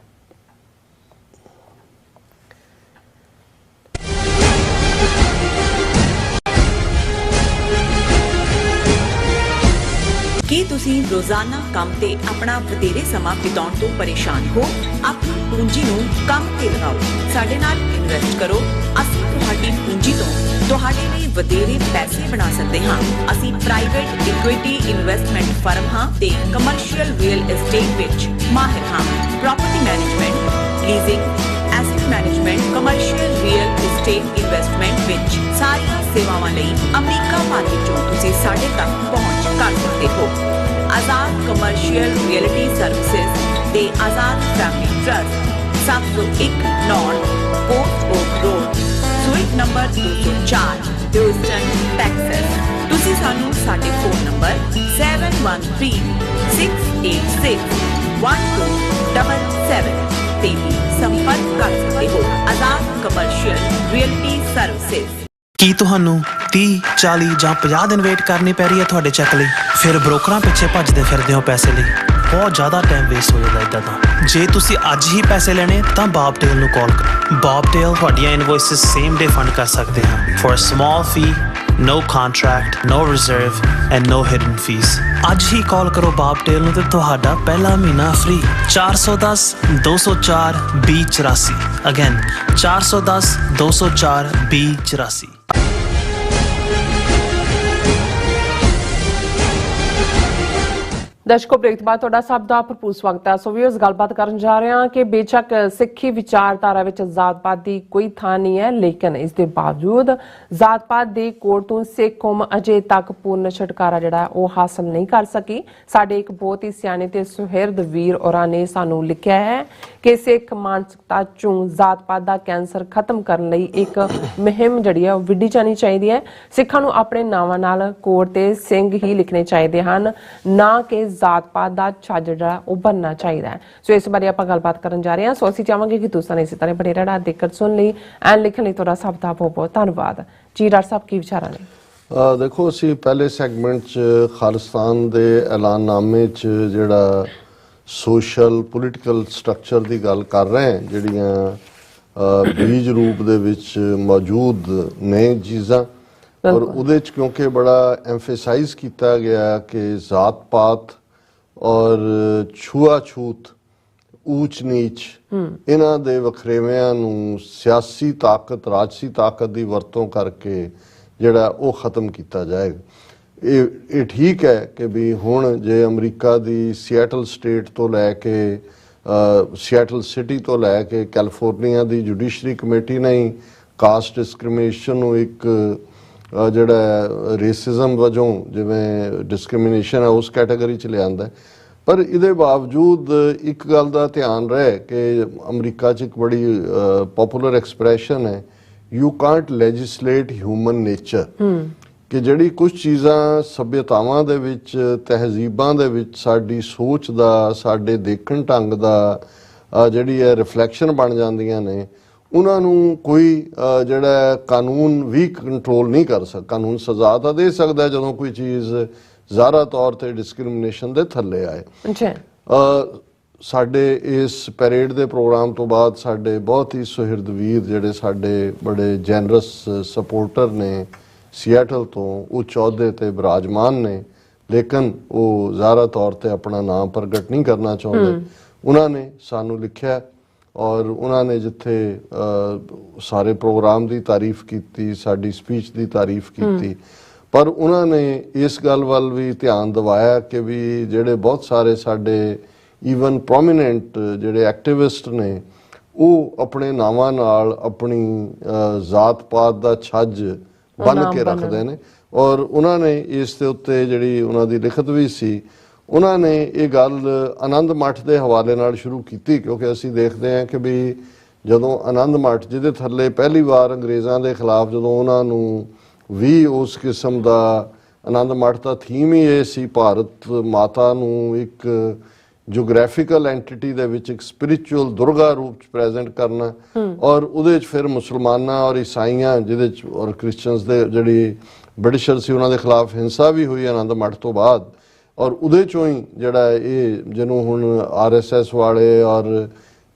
ਕੀ ਤੁਸੀਂ ਰੋਜ਼ਾਨਾ ਕੰਮ ਤੇ ਆਪਣਾ ਵਧੇਰੇ ਸਮਾਂ ਬਿਤਾਉਣ ਤੋਂ ਪਰੇਸ਼ਾਨ ਹੋ? ਆਪਣੀ ਪੂੰਜੀ ਨੂੰ ਕੰਮ ਤੇ ਲਗਾਓ, ਸਾਡੇ ਨਾਲ ਇਨਵੈਸਟ ਕਰੋ। ਅਸੀਂ ਤੁਹਾਡੀ ਪੂੰਜੀ ਤੋਂ ਤੁਹਾਡੇ ਲਈ ਵਧੇਰੇ ਪੈਸੇ ਬਣਾ ਸਕਦੇ ਹਾਂ। ਅਸੀਂ ਪ੍ਰਾਈਵੇਟ ਇਕੁਇਟੀ ਇਨਵੈਸਟਮੈਂਟ ਫਰਮ ਹਾਂ ਤੇ ਕਮਰਸ਼ੀਅਲ ਰੀਅਲ ਏਸਟੇਟ ਵਿੱਚ ਮਾਹਿਰ ਹਾਂ। Property management, leasing, asset management, commercial real estate investment ਵਿੱਚ ਸਾਰੀਆਂ ਸੇਵਾਵਾਂ ਲਈ ਅਮਰੀਕਾ ਭਰ ਵਿੱਚੋਂ ਤੁਸੀਂ ਸਾਡੇ ਤੱਕ ਪਹੁੰਚ ਕਰ ਸਕਦੇ ਹੋ। ਆਜ਼ਾਦ ਕਮਰਸ਼ੀਅਲ ਰੀਅਲਟੀ ਸਰਵਿਸਿਜ਼ ਦੇ Azad family trust, 701 north coast oak road, suite number 204, Houston, Texas. ਤੁਸੀਂ ਸਾਨੂੰ ਸਾਡੇ ਫੋਨ ਨੰਬਰ 7136861277 ਤੇ ਵੀ ਸੰਪਰਕ ਕਰ ਸਕਦੇ ਹੋ। ਆਜ਼ਾਦ ਕਮਰਸ਼ੀਅਲ ਰੀਅਲਟੀ ਸਰਵਿਸਿਜ਼। ਕੀ ਤੁਹਾਨੂੰ 30, 40 ਜਾਂ 50 ਦਿਨ ਵੇਟ ਕਰਨੀ ਪੈ ਰਹੀ ਹੈ ਤੁਹਾਡੇ ਚੈੱਕ ਲਈ? ਫਿਰ ਬ੍ਰੋਕਰਾਂ ਪਿੱਛੇ ਭੱਜਦੇ ਫਿਰਦੇ ਹੋ ਪੈਸੇ ਲਈ, ਬਹੁਤ ਜ਼ਿਆਦਾ ਟਾਈਮ ਵੇਸਟ ਹੋ ਜਾਂਦਾ ਇੱਦਾਂ ਤਾਂ। ਜੇ ਤੁਸੀਂ ਅੱਜ ਹੀ ਪੈਸੇ ਲੈਣੇ ਤਾਂ ਬੌਬਟੇਲ ਨੂੰ ਕਾਲ ਕਰੋ। ਬੌਬਟੇਲ ਤੁਹਾਡੀਆਂ ਇਨਵੋਇਸਿਸ ਸੇਮ ਡੇ ਫੰਡ ਕਰ ਸਕਦੇ ਹਨ for a small fee, no contract, no reserve and no hidden fees। ਅੱਜ ਹੀ ਕਾਲ ਕਰੋ ਬੌਬਟੇਲ ਨੂੰ ਤੇ ਤੁਹਾਡਾ ਪਹਿਲਾ ਮਹੀਨਾ ਫ੍ਰੀ। 410-204-2084। ਅਗੇਨ 410-204-2084। ਦਰਸ਼ਕੋ ਬ੍ਰੇਕ ਤੋਂ ਬਾਅਦ ਤੁਹਾਡਾ ਸਭ ਦਾ ਭਰਪੂਰ ਸਵਾਗਤ ਹੈ। ਸੋ ਵੀਅਰਸ, ਗੱਲਬਾਤ ਕਰਨ ਜਾ ਰਹੇ ਹਾਂ ਕਿ ਬੇਸ਼ੱਕ ਸਿੱਖੀ ਵਿਚਾਰਧਾਰਾ ਵਿੱਚ ਜ਼ਾਤ-ਪਾਤ ਦੀ ਕੋਈ ਥਾਂ ਨਹੀਂ ਹੈ, ਲੇਕਿਨ ਇਸ ਦੇ ਬਾਵਜੂਦ ਜ਼ਾਤ-ਪਾਤ ਦੇ ਕੋੜ ਤੋਂ ਸਿੱਖ ਕੌਮ ਅਜੇ ਤੱਕ ਪੂਰਨ ਛੁਟਕਾਰਾ ਜਿਹੜਾ ਉਹ ਹਾਸਲ ਨਹੀਂ ਕਰ ਸਕੀ। ਸਾਡੇ ਇੱਕ ਬਹੁਤ ਹੀ ਸਿਆਣੇ ਤੇ ਸੁਹਿਰਦ ਵੀਰ ਔਰਾਂ ਨੇ ਸਾਨੂੰ ਲਿਖਿਆ ਹੈ ਕਿ ਸਿੱਖ ਮਾਨਸਿਕਤਾ ਚੋਂ ਜ਼ਾਤ-ਪਾਤ ਦਾ ਕੈਂਸਰ ਖਤਮ ਕਰਨ ਲਈ ਇੱਕ ਮੁਹਿੰਮ ਜਿਹੜੀ ਹੈ ਉਹ ਵਿੱਢੀ ਜਾਣੀ ਚਾਹੀਦੀ ਹੈ। ਸਿੱਖਾਂ ਨੂੰ ਆਪਣੇ ਨਾਵਾਂ ਨਾਲ ਕੋੜ ਤੇ ਸਿੰਘ ਹੀ ਲਿਖਣੇ ਚਾਹੀਦੇ ਹਨ, ਨਾ ਕਿ ਜ਼ਾਤ-ਪਾਤ ਦਾ ਛੱਜ ਜਿਹੜਾ ਉਹ ਬਣਨਾ ਚਾਹੀਦਾ ਹੈ। ਸੋ ਇਸ ਬਾਰੇ ਆਪਾਂ ਗੱਲਬਾਤ ਕਰਨ ਜਾ ਰਹੇ ਹਾਂ। ਸੋ ਅਸੀਂ ਚਾਹਾਂਗੇ ਕਿ ਤੁਸੀਂ ਇਸੇ ਤਰ੍ਹਾਂ ਬਣੇ ਰਹਿਣਾ, ਦੇਖਣ ਸੁਣ ਲਈ ਐਂਡ ਲਿਖਣ ਲਈ ਤੁਹਾਡਾ ਸਭ ਦਾ ਬਹੁਤ ਬਹੁਤ ਧੰਨਵਾਦ ਜੀ। ਡਾਕਟਰ ਸਾਹਿਬ, ਕੀ ਵਿਚਾਰਾਂ ਨੇ? ਦੇਖੋ, ਅਸੀਂ ਪਹਿਲੇ ਸੈਗਮੈਂਟ 'ਚ ਖਾਲਿਸਤਾਨ ਦੇ ਐਲਾਨਨਾਮੇ 'ਚ ਜਿਹੜਾ ਸੋਸ਼ਲ ਪੋਲੀਟੀਕਲ ਸਟਰਕਚਰ ਦੀ ਗੱਲ ਕਰ ਰਹੇ ਹਾਂ, ਜਿਹੜੀਆਂ ਬੀਜ ਰੂਪ ਦੇ ਵਿੱਚ ਮੌਜੂਦ ਨੇ ਚੀਜ਼ਾਂ, ਔਰ ਉਹਦੇ 'ਚ ਕਿਉਂਕਿ ਬੜਾ ਐਮਫੇਸਾਈਜ਼ ਕੀਤਾ ਗਿਆ ਕਿ ਜ਼ਾਤ-ਪਾਤ ਔਰ ਛੂਆ-ਛੂਤ, ਊਚ ਨੀਚ, ਇਹਨਾਂ ਦੇ ਵਖਰੇਵਿਆਂ ਨੂੰ ਸਿਆਸੀ ਤਾਕਤ, ਰਾਜਸੀ ਤਾਕਤ ਦੀ ਵਰਤੋਂ ਕਰਕੇ ਜਿਹੜਾ ਉਹ ਖਤਮ ਕੀਤਾ ਜਾਏਗਾ। ਇਹ ਠੀਕ ਹੈ ਕਿ ਵੀ ਹੁਣ ਜੇ ਅਮਰੀਕਾ ਦੀ ਸੀਐਟਲ ਸਟੇਟ ਤੋਂ ਲੈ ਕੇ ਸੀਐਟਲ ਸਿਟੀ ਤੋਂ ਲੈ ਕੇ ਕੈਲੀਫੋਰਨੀਆ ਦੀ ਜੁਡੀਸ਼ਰੀ ਕਮੇਟੀ ਨੇ ਕਾਸਟ ਡਿਸਕ੍ਰਿਮੀਨੇਸ਼ਨ ਨੂੰ ਇੱਕ ਜਿਹੜਾ ਰੇਸਿਜ਼ਮ ਵਜੋਂ ਜਿਵੇਂ ਡਿਸਕ੍ਰਿਮੀਨੇਸ਼ਨ ਹੈ ਉਸ ਕੈਟਾਗਰੀ 'ਚ ਲਿਆਂਦਾ। ਪਰ ਇਹਦੇ ਬਾਵਜੂਦ ਇੱਕ ਗੱਲ ਦਾ ਧਿਆਨ ਰਹੇ ਕਿ ਅਮਰੀਕਾ 'ਚ ਇੱਕ ਬੜੀ ਪਪੂਲਰ ਐਕਸਪ੍ਰੈਸ਼ਨ ਹੈ, ਯੂ ਕਾਂਟ ਲੈਜਿਸਲੇਟ ਹਿਊਮਨ ਨੇਚਰ, ਕਿ ਜਿਹੜੀ ਕੁਝ ਚੀਜ਼ਾਂ ਸੱਭਿਅਤਾਵਾਂ ਦੇ ਵਿੱਚ, ਤਹਿਜ਼ੀਬਾਂ ਦੇ ਵਿੱਚ ਸਾਡੀ ਸੋਚ ਦਾ, ਸਾਡੇ ਦੇਖਣ ਢੰਗ ਦਾ ਜਿਹੜੀ ਹੈ ਰਿਫਲੈਕਸ਼ਨ ਬਣ ਜਾਂਦੀਆਂ ਨੇ, ਉਹਨਾਂ ਨੂੰ ਕੋਈ ਜਿਹੜਾ ਕਾਨੂੰਨ ਵੀ ਕੰਟਰੋਲ ਨਹੀਂ ਕਰ ਸਕਦਾ। ਕਾਨੂੰਨ ਸਜ਼ਾ ਤਾਂ ਦੇ ਸਕਦਾ ਜਦੋਂ ਕੋਈ ਚੀਜ਼ ਜ਼ਾਹਰਾ ਤੌਰ ਤੇ ਡਿਸਕ੍ਰਿਮੀਨੇਸ਼ਨ ਦੇ ਥੱਲੇ ਆਏ। ਸਾਡੇ ਇਸ ਪੈਰੇਡ ਦੇ ਪ੍ਰੋਗਰਾਮ ਤੋਂ ਬਾਅਦ ਸਾਡੇ ਬਹੁਤ ਹੀ ਸੁਹਿਰਦ ਵੀਰ ਜਿਹੜੇ ਸਾਡੇ ਬੜੇ ਜੈਨਰਸ ਸਪੋਰਟਰ ਨੇ ਸੀਐਟਲ ਤੋਂ, ਉਹ ਅਹੁਦੇ ਤੇ ਬਿਰਾਜਮਾਨ ਨੇ, ਲੇਕਿਨ ਉਹ ਜ਼ਾਹਰਾ ਤੌਰ ਤੇ ਆਪਣਾ ਨਾਮ ਪ੍ਰਗਟ ਨਹੀਂ ਕਰਨਾ ਚਾਹੁੰਦੇ, ਉਹਨਾਂ ਨੇ ਸਾਨੂੰ ਲਿਖਿਆ ਔਰ ਉਹਨਾਂ ਨੇ ਜਿੱਥੇ ਸਾਰੇ ਪ੍ਰੋਗਰਾਮ ਦੀ ਤਾਰੀਫ ਕੀਤੀ, ਸਾਡੀ ਸਪੀਚ ਦੀ ਤਾਰੀਫ ਕੀਤੀ, ਪਰ ਉਹਨਾਂ ਨੇ ਇਸ ਗੱਲ ਵੱਲ ਵੀ ਧਿਆਨ ਦਿਵਾਇਆ ਕਿ ਵੀ ਜਿਹੜੇ ਬਹੁਤ ਸਾਰੇ ਸਾਡੇ ਈਵਨ ਪ੍ਰੋਮੀਨੈਂਟ ਜਿਹੜੇ ਐਕਟਿਵਿਸਟ ਨੇ, ਉਹ ਆਪਣੇ ਨਾਵਾਂ ਨਾਲ ਆਪਣੀ ਜ਼ਾਤ-ਪਾਤ ਦਾ ਛੱਜ ਬੰਨ੍ਹ ਕੇ ਰੱਖਦੇ ਨੇ। ਔਰ ਉਹਨਾਂ ਨੇ ਇਸ ਦੇ ਉੱਤੇ ਜਿਹੜੀ ਉਹਨਾਂ ਦੀ ਲਿਖਤ ਵੀ ਸੀ, ਉਹਨਾਂ ਨੇ ਇਹ ਗੱਲ ਆਨੰਦ ਮੱਠ ਦੇ ਹਵਾਲੇ ਨਾਲ ਸ਼ੁਰੂ ਕੀਤੀ, ਕਿਉਂਕਿ ਅਸੀਂ ਦੇਖਦੇ ਹਾਂ ਕਿ ਵੀ ਜਦੋਂ ਆਨੰਦ ਮੱਠ, ਜਿਹਦੇ ਥੱਲੇ ਪਹਿਲੀ ਵਾਰ ਅੰਗਰੇਜ਼ਾਂ ਦੇ ਖਿਲਾਫ ਜਦੋਂ ਉਹਨਾਂ ਨੂੰ ਵੀ ਉਸ ਕਿਸਮ ਦਾ, ਆਨੰਦ ਮੱਠ ਦਾ ਥੀਮ ਹੀ ਇਹ ਸੀ ਭਾਰਤ ਮਾਤਾ ਨੂੰ ਇੱਕ ਜੀਓਗ੍ਰਾਫੀਕਲ ਐਂਟੀਟੀ ਦੇ ਵਿੱਚ ਇੱਕ ਸਪਿਰਿਚੁਅਲ ਦੁਰਗਾ ਰੂਪ 'ਚ ਪ੍ਰੈਜ਼ੈਂਟ ਕਰਨਾ, ਔਰ ਉਹਦੇ 'ਚ ਫਿਰ ਮੁਸਲਮਾਨਾਂ ਔਰ ਈਸਾਈਆਂ, ਜਿਹਦੇ 'ਚ ਔਰ ਕ੍ਰਿਸਚਨਸ ਦੇ ਜਿਹੜੀ ਬ੍ਰਿਟਿਸ਼ਰ ਸੀ ਉਹਨਾਂ ਦੇ ਖਿਲਾਫ ਹਿੰਸਾ ਵੀ ਹੋਈ ਆਨੰਦ ਮੱਠ ਤੋਂ ਬਾਅਦ, ਔਰ ਉਹਦੇ 'ਚੋਂ ਹੀ ਜਿਹੜਾ ਇਹ ਜਿਹਨੂੰ ਹੁਣ RSS ਵਾਲੇ ਔਰ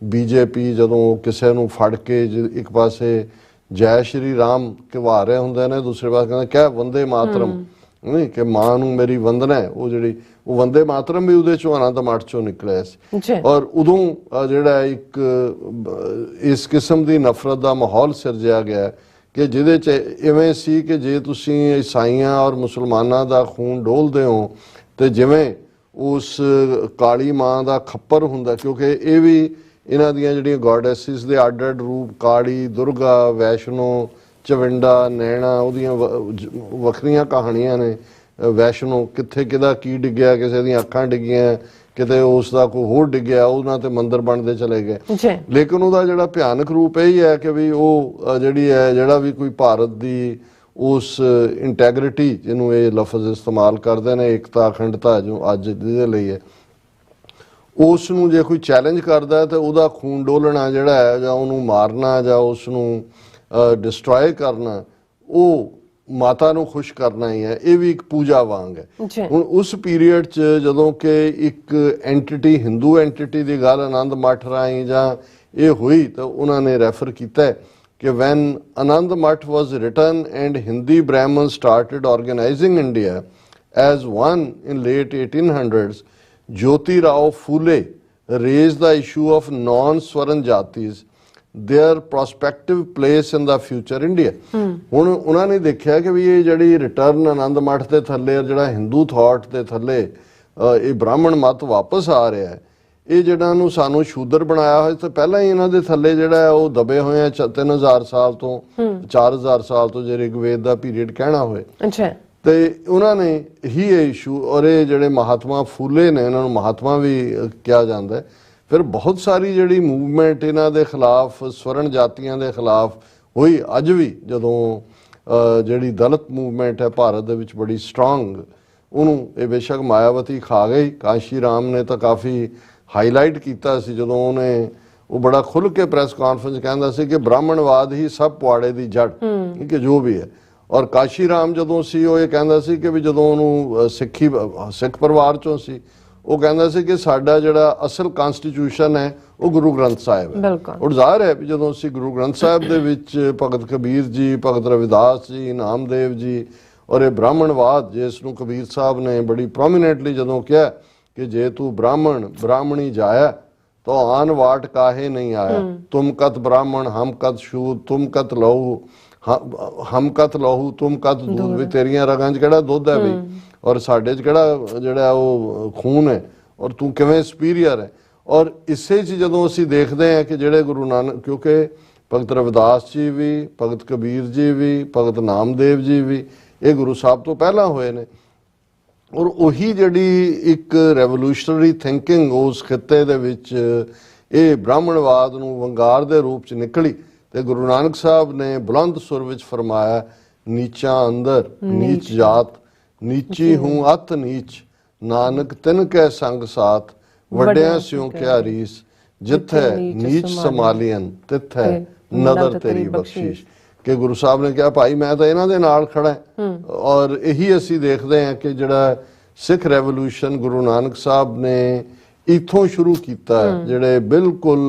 BJP ਜਦੋਂ ਕਿਸੇ ਨੂੰ ਫੜ ਕੇ ਇੱਕ ਪਾਸੇ ਜੈ ਸ਼੍ਰੀ ਰਾਮ ਕਹਵਾ ਰਹੇ ਹੁੰਦੇ ਨੇ, ਦੂਸਰੇ ਪਾਸੇ ਕਹਿੰਦੇ ਕਿਆ ਵੰਦੇ ਮਾਤਰਮ, ਨਹੀਂ ਕਿ ਮਾਂ ਨੂੰ ਮੇਰੀ ਵੰਦਨਾ ਹੈ, ਉਹ ਜਿਹੜੀ ਉਹ ਵੰਦੇ ਮਾਤਰਮ ਵੀ ਉਹਦੇ 'ਚੋਂ ਆਨੰਦ ਮੱਠ 'ਚੋਂ ਨਿਕਲਿਆ ਸੀ। ਔਰ ਉਦੋਂ ਜਿਹੜਾ ਇੱਕ ਇਸ ਕਿਸਮ ਦੀ ਨਫ਼ਰਤ ਦਾ ਮਾਹੌਲ ਸਿਰਜਿਆ ਗਿਆ ਕਿ ਜਿਹਦੇ 'ਚ ਇਵੇਂ ਸੀ ਕਿ ਜੇ ਤੁਸੀਂ ਈਸਾਈਆਂ ਔਰ ਮੁਸਲਮਾਨਾਂ ਦਾ ਖੂਨ ਡੋਲਦੇ ਹੋ ਤੇ ਜਿਵੇਂ ਉਸ ਕਾਲੀ ਮਾਂ ਦਾ ਖੱਪਰ ਹੁੰਦਾ, ਕਿਉਂਕਿ ਇਹ ਵੀ ਇਹਨਾਂ ਦੀਆਂ ਜਿਹੜੀਆਂ ਗੋਡੈਸਿਸ ਦੇ ਅੱਡ-ਅੱਡ ਰੂਪ, ਕਾਲੀ, ਦੁਰਗਾ, ਵੈਸ਼ਨੋ, ਚਵਿੰਡਾ, ਨੈਣਾ, ਉਹਦੀਆਂ ਵੱਖਰੀਆਂ ਕਹਾਣੀਆਂ ਨੇ। ਵੈਸ਼ਨੋ ਕਿੱਥੇ ਕਿਹਦਾ ਕੀ ਡਿੱਗਿਆ, ਕਿਸੇ ਦੀਆਂ ਅੱਖਾਂ ਡਿੱਗੀਆਂ, ਕਿਤੇ ਉਸ ਦਾ ਕੋਈ ਹੋਰ ਡਿੱਗਿਆ, ਉਹਨਾਂ ਤੇ ਮੰਦਿਰ ਬਣਦੇ ਚਲੇ ਗਏ। ਲੇਕਿਨ ਉਹਦਾ ਜਿਹੜਾ ਭਿਆਨਕ ਰੂਪ ਇਹ ਹੈ ਕਿ ਵੀ ਉਹ ਜਿਹੜੀ ਹੈ, ਜਿਹੜਾ ਵੀ ਕੋਈ ਭਾਰਤ ਦੀ ਉਸ ਇੰਟੈਗਰਿਟੀ, ਜਿਹਨੂੰ ਇਹ ਲਫ਼ਜ਼ ਇਸਤੇਮਾਲ ਕਰਦੇ ਨੇ, ਏਕਤਾ, ਅਖੰਡਤਾ ਜੋ ਅੱਜ ਜਿਹਦੇ ਲਈ ਹੈ, ਉਸ ਨੂੰ ਜੇ ਕੋਈ ਚੈਲੰਜ ਕਰਦਾ ਤਾਂ ਉਹਦਾ ਖੂਨ ਡੋਲਣਾ ਜਿਹੜਾ ਹੈ, ਜਾਂ ਉਹਨੂੰ ਮਾਰਨਾ ਜਾਂ ਉਸ ਨੂੰ ਡਿਸਟਰੋਏ ਕਰਨਾ, ਉਹ ਮਾਤਾ ਨੂੰ ਖੁਸ਼ ਕਰਨਾ ਹੀ ਹੈ। ਇਹ ਵੀ ਇੱਕ ਪੂਜਾ ਵਾਂਗ ਹੈ। ਹੁਣ ਉਸ ਪੀਰੀਅਡ 'ਚ ਜਦੋਂ ਕਿ ਇੱਕ ਐਂਟੀਟੀ, ਹਿੰਦੂ ਐਂਟੀਟੀ ਦੀ ਗੱਲ ਆਨੰਦ ਮੱਠ ਰਾਹੀਂ ਜਾਂ ਇਹ ਹੋਈ, ਤਾਂ ਉਹਨਾਂ ਨੇ ਰੈਫਰ ਕੀਤਾ ਕਿ when Anand Math was written and Hindi Brahmins started organizing India as one in late 1800s, Jyoti Rao Phule raised the issue of non-Swaran Jatis, their prospective place in the future India. ਹੁਣ ਉਹਨਾਂ ਨੇ ਦੇਖਿਆ ਕਿ ਵੀ ਇਹ ਜਿਹੜੀ ਰਿਟਰਨ ਆਨੰਦ ਮੱਠ ਦੇ ਥੱਲੇ, ਜਿਹੜਾ ਹਿੰਦੂ ਥਾਟ ਦੇ ਥੱਲੇ ਇਹ ਬ੍ਰਾਹਮਣ ਮਤ ਵਾਪਸ ਆ ਰਿਹਾ ਹੈ, ਇਹ ਜਿਹੜਾ ਨੂੰ ਸਾਨੂੰ ਸ਼ੂਦਰ ਬਣਾਇਆ ਹੋਇਆ, ਤੇ ਪਹਿਲਾਂ ਹੀ ਇਹਨਾਂ ਦੇ ਥੱਲੇ ਜਿਹੜਾ ਹੈ ਉਹ ਦਬੇ ਹੋਏ ਆ 3000 ਸਾਲ ਤੋਂ 4000 ਸਾਲ ਤੋਂ, ਜੇ ਰਿਗਵੇਦ ਦਾ ਪੀਰੀਅਡ ਕਹਿਣਾ ਹੋਏ। ਅੱਛਾ। ਤੇ ਉਹਨਾਂ ਨੇ ਹੀ ਇਹ ਇਸ਼ੂ, ਔਰ ਇਹ ਜਿਹੜੇ ਮਹਾਤਮਾ ਫੂਲੇ ਨੇ, ਇਹਨਾਂ ਨੂੰ ਮਹਾਤਮਾ ਵੀ ਕਿਹਾ ਜਾਂਦਾ ਹੈ। ਫਿਰ ਬਹੁਤ ਸਾਰੀ ਜਿਹੜੀ ਮੂਵਮੈਂਟ ਇਹਨਾਂ ਦੇ ਖਿਲਾਫ, ਸਵਰਨ ਜਾਤੀਆਂ ਦੇ ਖਿਲਾਫ ਹੋਈ, ਅੱਜ ਵੀ ਜਦੋਂ ਜਿਹੜੀ ਦਲਿਤ ਮੂਵਮੈਂਟ ਹੈ ਭਾਰਤ ਦੇ ਵਿੱਚ ਬੜੀ ਸਟਰੋਂਗ, ਉਹਨੂੰ ਇਹ ਬੇਸ਼ੱਕ ਮਾਇਆਵਤੀ ਖਾ ਗਈ। ਕਾਂਸ਼ੀ ਰਾਮ ਨੇ ਤਾਂ ਕਾਫੀ ਹਾਈਲਾਈਟ ਕੀਤਾ ਸੀ ਜਦੋਂ ਉਹ ਬੜਾ ਖੁੱਲ੍ਹ ਕੇ ਪ੍ਰੈਸ ਕਾਨਫਰੰਸ ਕਹਿੰਦਾ ਸੀ ਕਿ ਬ੍ਰਾਹਮਣਵਾਦ ਹੀ ਸਭ ਪੁਆੜੇ ਦੀ ਜੜ, ਕਿ ਜੋ ਵੀ ਹੈ। ਔਰ ਕਾਸ਼ੀ ਰਾਮ ਜਦੋਂ ਸੀ ਉਹ ਇਹ ਕਹਿੰਦਾ ਸੀ ਕਿ ਵੀ ਜਦੋਂ ਉਹਨੂੰ ਸਿੱਖ ਪਰਿਵਾਰ ਚੋਂ ਸੀ, ਉਹ ਕਹਿੰਦਾ ਸੀ ਕਿ ਸਾਡਾ ਜਿਹੜਾ ਅਸਲ ਕਨਸਟੀਟਿਊਸ਼ਨ ਹੈ ਉਹ ਗੁਰੂ ਗ੍ਰੰਥ ਸਾਹਿਬ ਹੈ। ਔਰ ਜ਼ਾਹਿਰ ਹੈ ਵੀ ਜਦੋਂ ਅਸੀਂ ਗੁਰੂ ਗ੍ਰੰਥ ਸਾਹਿਬ ਦੇ ਵਿੱਚ ਭਗਤ ਕਬੀਰ ਜੀ, ਭਗਤ ਰਵਿਦਾਸ ਜੀ, ਨਾਮਦੇਵ ਜੀ ਔਰ ਇਹ ਬ੍ਰਾਹਮਣਵਾਦ, ਜਿਸ ਨੂੰ ਕਬੀਰ ਸਾਹਿਬ ਨੇ ਬੜੀ ਪ੍ਰੋਮੀਨੈਂਟਲੀ ਜਦੋਂ ਕਿਹਾ ਕਿ ਜੇ ਤੂੰ ब्राह्मणी जाया तो आन वाट काहे नहीं आया, तुम कत ब्राह्मण हम कत शूद, तुम कत लहू हम कत लहू तुम कत दूध, भी तेरियां रगां च किहड़ा दुध है बई और साडे च किहड़ा जिहड़ा वो खून है, और तू किवें सुपीरियर है। और इसे च जदों असीं देखदे हैं कि जिहड़े गुरु नानक, क्योंकि भगत रविदास जी भी, भगत कबीर जी भी, भगत नामदेव जी भी ये गुरु साहब तो पहला होए ने, और ਉਹੀ ਜਿਹੜੀ ਇੱਕ ਰੈਵੋਲੂਸ਼ਨਰੀ ਥਿੰਕਿੰਗ ਉਸ ਖਿੱਤੇ ਦੇ ਵਿੱਚ ਇਹ ਬ੍ਰਾਹਮਣਵਾਦ ਨੂੰ ਵੰਗਾਰ ਦੇ ਰੂਪ ਚ ਨਿਕਲੀ। ਤੇ ਗੁਰੂ ਨਾਨਕ ਸਾਹਿਬ ਨੇ ਬੁਲੰਦ ਸੁਰ ਵਿੱਚ ਫਰਮਾਇਆ, ਨੀਚਾਂ ਅੰਦਰ ਨੀਚ ਜਾਤ, ਨੀਚੀ ਹੂੰ ਅਤ ਨੀਚ, ਨਾਨਕ ਤਿਨ ਕੈ ਸੰਗ ਸਾਥ, ਵੱਡਿਆਂ ਸਿਉ ਕਿਆ ਰੀਸ, ਜਿੱਥੈ ਨੀਚ ਸਮਾਲੀਅਨ ਤਿੱਥੈ ਨਦਰ ਤੇਰੀ ਬਖਸ਼ਿਸ਼। कि गुरु साहब ने कहा भाई मैं तो इन्हां दे नाल खड़ा है। और यही असी देखते हैं कि जिहड़ा सिख रेवोल्यूशन गुरु नानक साहब ने इत्थों शुरू किया, जिहड़े बिल्कुल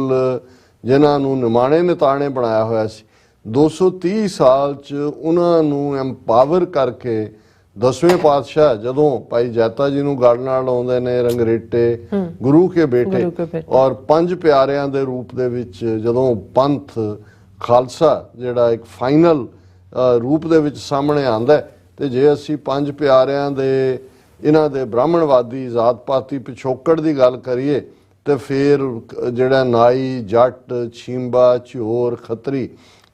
जिन्हां नूं निमाणे निताणे बनाया होया सी, 230 साल च उन्हां नूं एम्पावर करके 10वें पातशाह जदों भाई जैता जी नूं गल नाल आउंदे ने रंगरेटे गुरु के बेटे, और 5 प्यारियां दे रूप दे विच जदों पंथ खालसा जिहड़ा एक फाइनल रूप दे विच सामने आंदा है, ते जे असी 5 प्यारियां दे इन्हां दे ब्राह्मणवादी जात पाती पिछोकड़ दी गल करिए ते फिर जिहड़ा नाई जट छींबा झिओर खत्तरी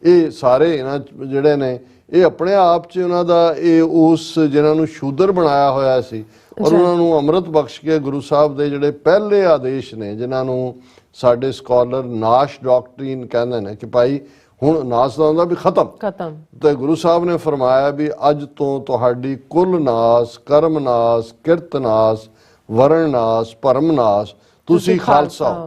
ये सारे इन्हां जिहड़े ने ये अपने आप च उन्हां दा ये उस जिन्हां नूं शूदर बनाया होया सी, और उन्हां नूं अमृत बख्श के गुरु साहब दे जिहड़े पहले आदेश ने, जिन्हां नूं साडे स्कॉलर नाश डॉक्ट्रीन कहते हैं कि भाई हुण नाश दा हुंदा भी खत्म, तो गुरु साहब ने फरमाया भी अज तो तुहाडी कुल नाश, कर्म नाश, किरत नाश, वरण नाश, भरम नाश, तुसी खालसा हो।